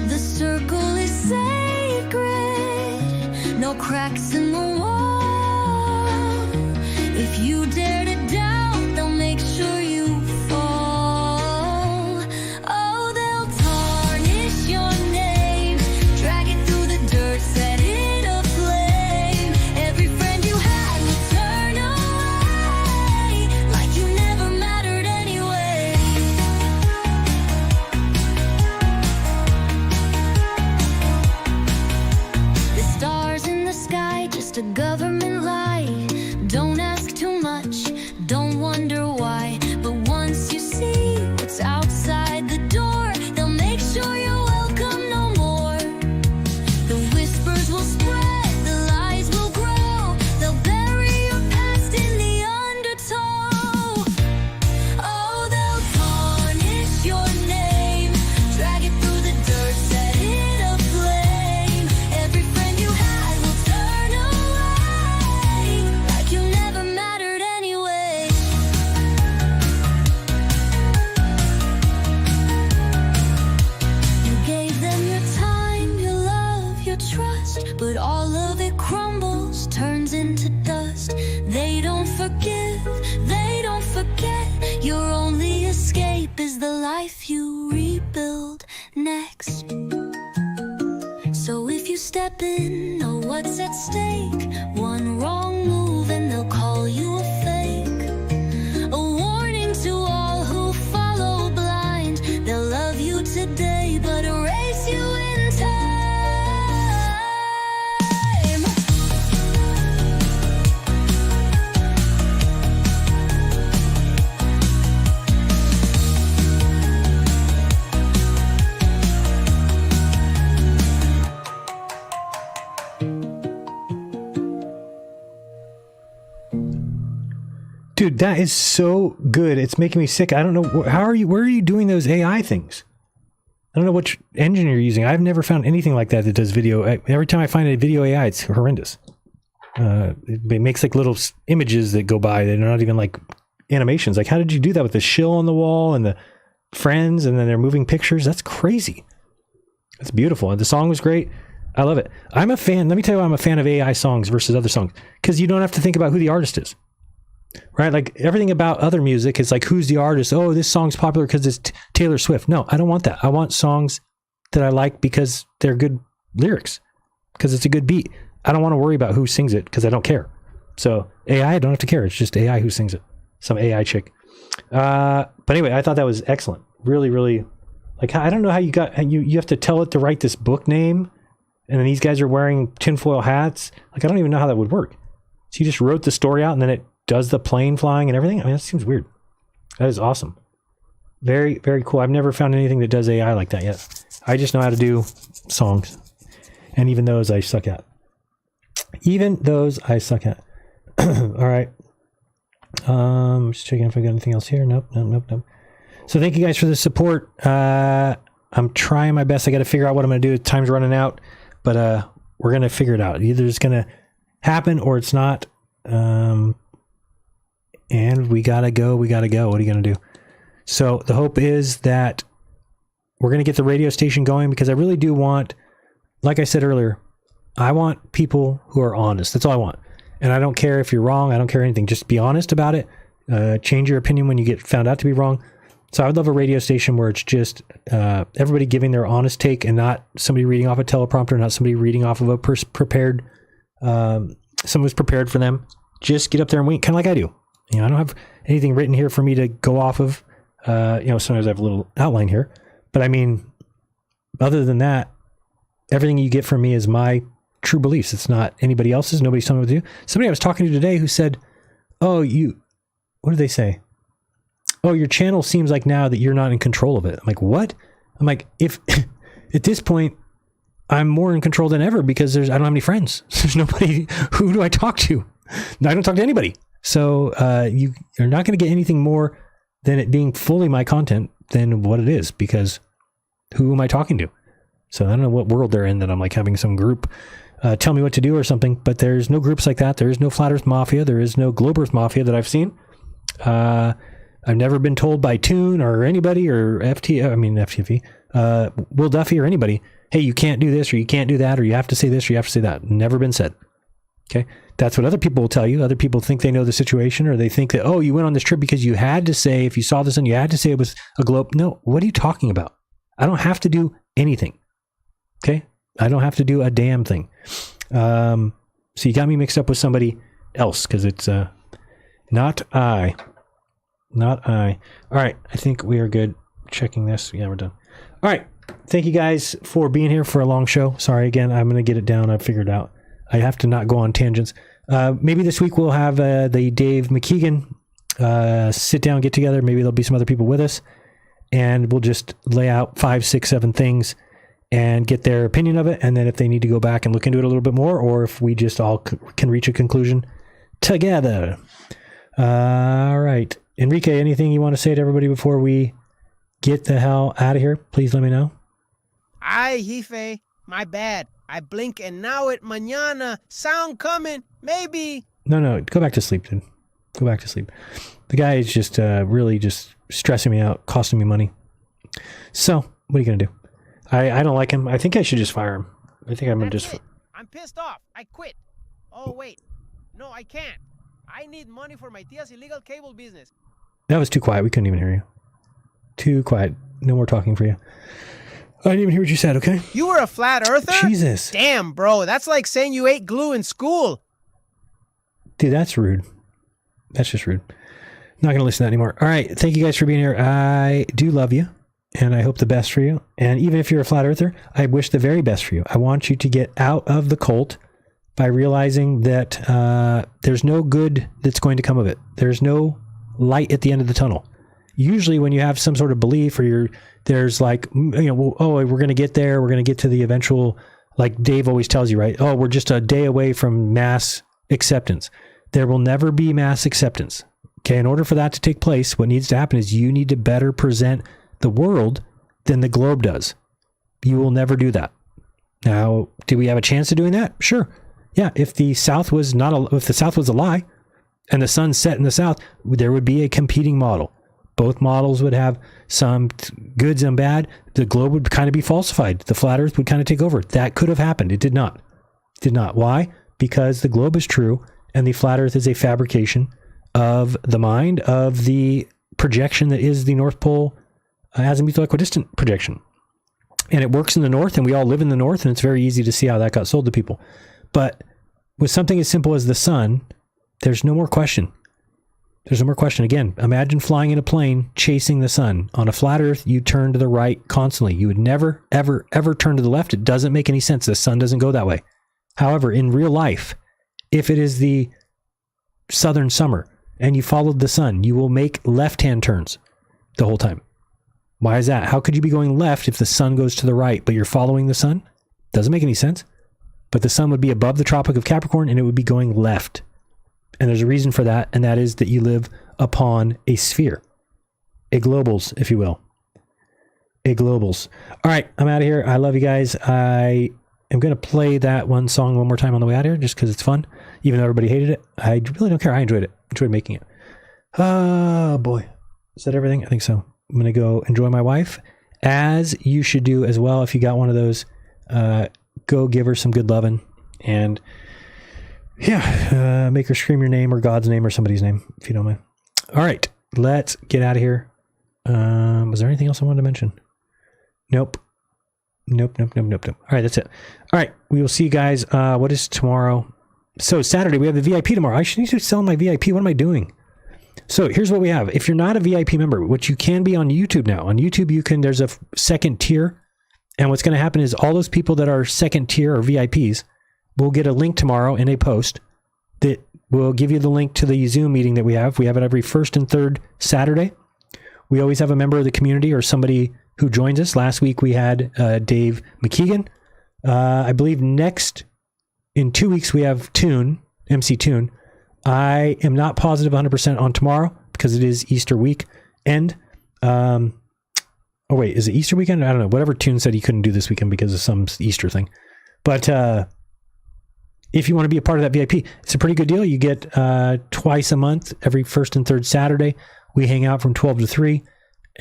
The circle is sacred, no cracks in the wall. If you dare to doubt, they'll make sure you fall. Oh, they'll tarnish your name, drag it through the dirt, set it aflame. Every friend you had will turn away, like you never mattered anyway. The stars in the sky, just a government lie. Don't ask too much, don't wonder why. But once you see what's outside the door, they'll make sure you're welcome no more. The whispers will spread, the lies will grow. They'll bury your past in the undertow. Oh, they'll tarnish your name, drag it through the dirt, set it aflame. Every friend you had will turn away, like you never mattered anyway. You gave them your time, your love, your trust, but all of it crumbles, turns into dust. They don't forgive, they don't forget. Your only escape is the life you rebuild next. So if you step in, know what's at stake. One wrong move and they'll call you a fake. A warning to all who follow blind. They'll love you today, but erase you in time. Dude, that is so good. It's making me sick. I don't know. Where are you doing those AI things? I don't know which engine you're using. I've never found anything like that does video. Every time I find a video AI, it's horrendous. It makes like little images that go by. They're not even like animations. Like, how did you do that with the shill on the wall and the friends and then they're moving pictures? That's crazy. That's beautiful. And the song was great. I love it. I'm a fan. Let me tell you why I'm a fan of AI songs versus other songs. Because you don't have to think about who the artist is. Right? Like everything about other music is like, who's the artist? Oh, this song's popular because it's Taylor Swift. No, I don't want that. I want songs that I like because they're good lyrics, because it's a good beat. I don't want to worry about who sings it because I don't care. So AI, I don't have to care. It's just AI who sings it. Some AI chick. But anyway, I thought that was excellent. Really, really. Like, I don't know how you have to tell it to write this book name. And then these guys are wearing tinfoil hats. Like, I don't even know how that would work. So you just wrote the story out and then it does the plane flying and everything. I mean, that seems weird. That is awesome. Very, very cool. I've never found anything that does AI like that yet. I just know how to do songs. And even those I suck at. All right. Just checking if I got anything else here. Nope. So thank you guys for the support. I'm trying my best. I got to figure out what I'm going to do. Time's running out, but we're going to figure it out. Either it's going to happen or it's not. And we got to go. What are you going to do? So the hope is that we're going to get the radio station going, because I really do want, like I said earlier, I want people who are honest. That's all I want. And I don't care if you're wrong. I don't care anything. Just be honest about it. Change your opinion when you get found out to be wrong. So I would love a radio station where it's just everybody giving their honest take, and not somebody reading off a teleprompter, not somebody reading off of a prepared, someone who's prepared for them. Just get up there and wing, kind of like I do. You know, I don't have anything written here for me to go off of. Sometimes I have a little outline here, but I mean, other than that, everything you get from me is my true beliefs. It's not anybody else's. Nobody's telling me what to do. Somebody I was talking to today who said, what did they say? Oh, your channel seems like now that you're not in control of it. I'm like, what? I'm like, if at this point I'm more in control than ever, because I don't have any friends. There's nobody. Who do I talk to? I don't talk to anybody. So you're not going to get anything more than it being fully my content than what it is, because who am I talking to? So I don't know what world they're in that I'm like having some group tell me what to do or something, but there's no groups like that. There is no Flat Earth Mafia. There is no Globe Earth Mafia that I've seen. I've never been told by Toon or anybody or FTV, Will Duffy or anybody, hey, you can't do this or you can't do that, or you have to say this or you have to say that. Never been said. Okay. That's what other people will tell you. Other people think they know the situation, or they think that, oh, you went on this trip because you had to say, if you saw this and you had to say it was a globe. No, what are you talking about? I don't have to do anything. Okay. I don't have to do a damn thing. So you got me mixed up with somebody else, because it's not I. All right. I think we are good. Checking this. Yeah, we're done. All right. Thank you guys for being here for a long show. Sorry again. I'm going to get it down. I've figured it out. I have to not go on tangents. Maybe this week we'll have the Dave McKeegan sit down, get together. Maybe there'll be some other people with us, and we'll just lay out 5, 6, 7 things and get their opinion of it. And then if they need to go back and look into it a little bit more, or if we just all can reach a conclusion together. All right. Enrique, anything you want to say to everybody before we get the hell out of here? Please let me know. Ay, Jefe, my bad. I blink and now it mañana. Sound coming. Maybe. No. Go back to sleep, dude. Go back to sleep. The guy is just really just stressing me out, costing me money. So, what are you going to do? I don't like him. I think I should just fire him. I think I'm going to just... I'm pissed off. I quit. Oh, wait. No, I can't. I need money for my tia's illegal cable business. That was too quiet. We couldn't even hear you. Too quiet. No more talking for you. I didn't even hear what you said, okay? You were a flat earther? Jesus. Damn, bro. That's like saying you ate glue in school. Dude, that's rude. That's just rude. Not going to listen to that anymore. All right. Thank you guys for being here. I do love you, and I hope the best for you. And even if you're a flat earther, I wish the very best for you. I want you to get out of the cult by realizing that there's no good that's going to come of it. There's no light at the end of the tunnel. Usually when you have some sort of belief, or there's like, we're going to get there. We're going to get to the eventual, like Dave always tells you, right? Oh, we're just a day away from mass acceptance. There will never be mass acceptance. Okay. In order for that to take place, what needs to happen is you need to better present the world than the globe does. You will never do that. Now, do we have a chance of doing that? Sure. Yeah. If the South was if the South was a lie and the sun set in the South, there would be a competing model. Both models would have some goods and bad. The globe would kind of be falsified. The flat earth would kind of take over. That could have happened. It did not. It did not. Why? Because the globe is true and the flat earth is a fabrication of the mind, of the projection that is the North Pole azimuthal equidistant projection. And it works in the North, and we all live in the North, and it's very easy to see how that got sold to people. But with something as simple as the sun, there's no more question. There's no more question. Again, imagine flying in a plane chasing the sun. On a flat earth, you turn to the right constantly. You would never, ever, ever turn to the left. It doesn't make any sense. The sun doesn't go that way. However, in real life, if it is the southern summer, and you followed the sun, you will make left-hand turns the whole time. Why is that? How could you be going left if the sun goes to the right, but you're following the sun? Doesn't make any sense. But the sun would be above the Tropic of Capricorn and it would be going left. And there's a reason for that, and that is that you live upon a sphere. A globals, if you will. A globals. All right, I'm out of here. I love you guys. I am going to play that one song one more time on the way out here just because it's fun, even though everybody hated it. I really don't care. I enjoyed it. Enjoyed making it. Oh, boy. Is that everything? I think so. I'm going to go enjoy my wife, as you should do as well. If you got one of those, go give her some good loving and make her scream your name or God's name or somebody's name, if you don't mind. All right, let's get out of here. Was there anything else I wanted to mention? Nope. All right, that's it. All right, we will see you guys. What is tomorrow? So Saturday, we have the VIP tomorrow. I should need to sell my VIP. What am I doing? So here's what we have. If you're not a VIP member, which you can be on YouTube now. On YouTube, there's a second tier. And what's going to happen is all those people that are second tier or VIPs will get a link tomorrow in a post that will give you the link to the Zoom meeting that we have. We have it every first and third Saturday. We always have a member of the community or somebody who joins us. Last week we had Dave McKeegan. I believe in 2 weeks we have MC Toon. I am not positive 100% on tomorrow because it is Easter week. And, oh wait, is it Easter weekend? I don't know. Whatever Toon said he couldn't do this weekend because of some Easter thing. But if you want to be a part of that VIP, it's a pretty good deal. You get twice a month, every first and third Saturday. We hang out from 12 to 3.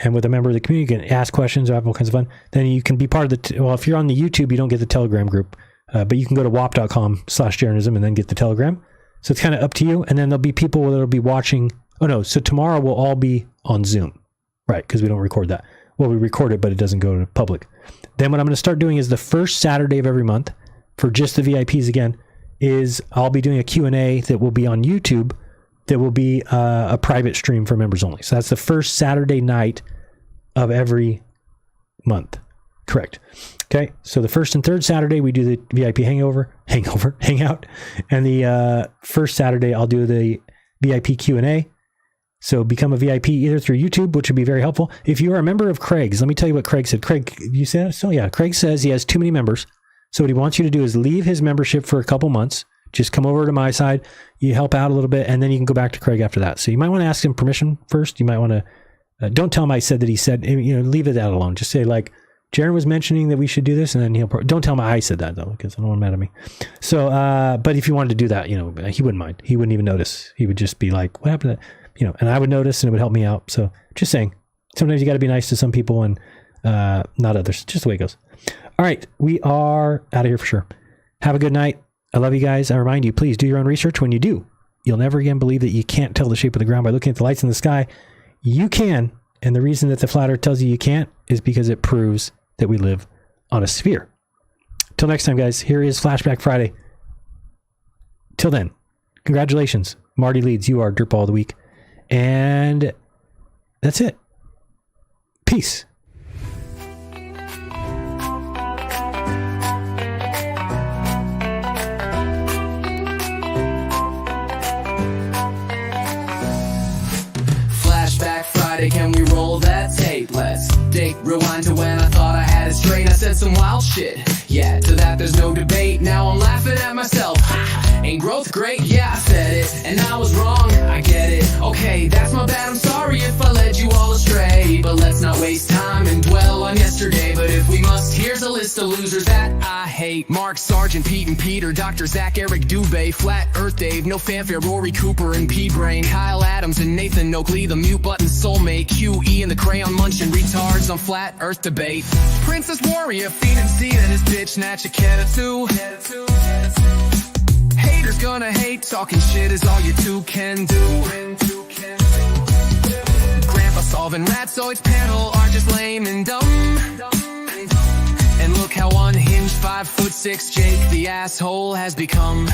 And with a member of the community, you can ask questions, have all kinds of fun. Then you can be part of the, well, if you're on the YouTube, you don't get the Telegram group. But you can go to wap.com/Jeranism and then get the Telegram. So it's kind of up to you. And then there'll be people that'll be watching. Oh no, so tomorrow we'll all be on Zoom. Right, because we don't record that. Well, we record it, but it doesn't go to public. Then what I'm going to start doing is the first Saturday of every month, for just the VIPs again, is I'll be doing a Q&A that will be on YouTube that will be a private stream for members only. So that's the first Saturday night of every month. Correct. Okay, so the first and third Saturday, we do the VIP hangout. And the first Saturday, I'll do the VIP Q&A. So become a VIP either through YouTube, which would be very helpful. If you are a member of Craig's, let me tell you what Craig said. Craig, you said so? Yeah, Craig says he has too many members. So what he wants you to do is leave his membership for a couple months. Just come over to my side. You help out a little bit, and then you can go back to Craig after that. So you might want to ask him permission first. You might want to, don't tell him I said that he said, leave it that alone. Just say like, Jaron was mentioning that we should do this, and then don't tell him I said that though, because I don't want him mad at me. So, but if you wanted to do that, he wouldn't mind. He wouldn't even notice. He would just be like, what happened to that? And I would notice and it would help me out. So just saying, sometimes you got to be nice to some people and not others. Just the way it goes. All right. We are out of here for sure. Have a good night. I love you guys. I remind you, please do your own research. When you do, you'll never again believe that you can't tell the shape of the ground by looking at the lights in the sky. You can. And the reason that the flat earth tells you can't is because it proves that we live on a sphere. Till next time, guys, here is Flashback Friday. Till then, congratulations. Marty leads. You are Derp of the Week. And that's it. Peace. Flashback Friday, can we roll that tape? Let's rewind to when I thought I had it straight. I said some wild shit. Yeah, to that there's no debate. Now I'm laughing at myself. Ain't growth great? Yeah, I said it, and I was wrong. I get it. Okay, that's my bad. I'm sorry if I led you all astray. But let's not waste time and dwell on yesterday. But if we must, here's a list of losers that I hate. Mark, Sargent, Pete and Peter, Dr. Zach, Eric Dubé, Flat Earth Dave, No Fanfare, Rory Cooper and P-Brain, Kyle Adams and Nathan Oakley, the mute button soulmate, QE and the crayon munching retards on Flat Earth Debate. Princess Warrior, Phoenix Z, and his bitch snatch a cat too. Haters gonna hate, talking shit is all you two can do. Grandpa solving ratoids panel are just lame and dumb. And look how unhinged 5'6" Jake the asshole has become.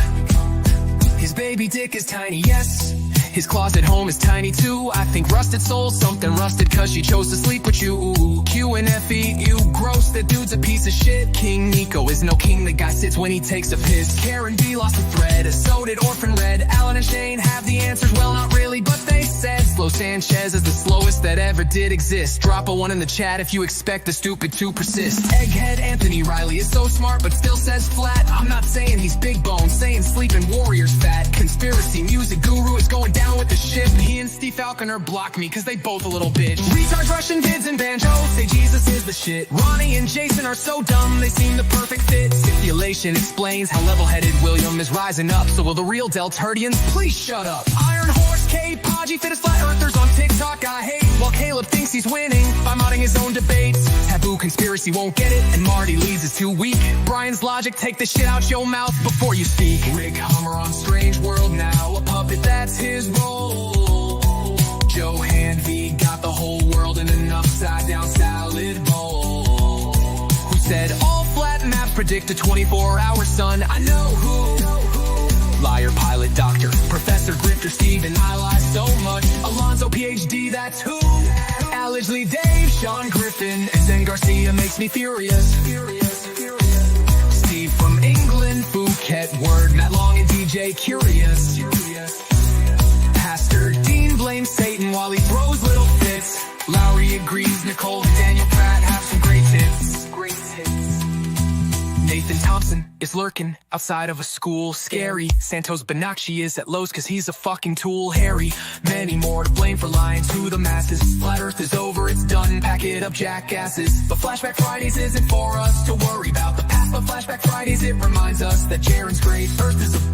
His baby dick is tiny, yes. His closet home is tiny too. I think rusted soul, something rusted cause she chose to sleep with you. Ooh, Q and F-E-U, gross, that dude's a piece of shit. King Nico is no king, the guy sits when he takes a piss. Karen B lost a thread, so did Orphan Red. Alan and Shane have the answers, well not really, but they said Slow Sanchez is the slowest that ever did exist. Drop a 1 in the chat if you expect the stupid to persist. Egghead Anthony Riley is so smart but still says flat. I'm not saying he's big bone, saying sleeping warriors fat. Conspiracy music guru is going down with the ship. He and Steve Falconer block me cause they both a little bitch. Retards Russian vids and banjo say Jesus is the shit. Ronnie and Jason are so dumb they seem the perfect fit. Stipulation explains how level-headed William is rising up. So will the real Deltardians please shut up? Iron Horse K, Podgy, fittest flat earthers on TikTok I hate. While Caleb thinks he's winning by modding his own debates. Taboo conspiracy won't get it and Marty Lees is too weak. Brian's logic, take the shit out your mouth before you speak. Rick Hummer on Strange World now, a puppet that's his role. Joe Hanvey got the whole world in an upside down salad bowl. Who said all flat maps predict a 24-hour sun? I know who. Liar, pilot, doctor, Professor Grifter, Steven, I lie so much. Alonzo, PhD, that's who. Allegedly Dave, Sean Griffin, and Zen Garcia makes me furious. Steve from England, Phuket, Word, Matt Long, and DJ Curious. Pastor Dean blames Satan while he throws little fits. Lowry agrees, Nicole and Daniel Pratt have some great tips. Nathan Thompson is lurking outside of a school. Scary. Santos Bonacci is at Lowe's cause he's a fucking tool. Harry. Many more to blame for lying to the masses. Flat Earth is over, it's done. Pack it up, jackasses. But Flashback Fridays isn't for us to worry about the past. But Flashback Fridays, it reminds us that Jaren's great. Earth is a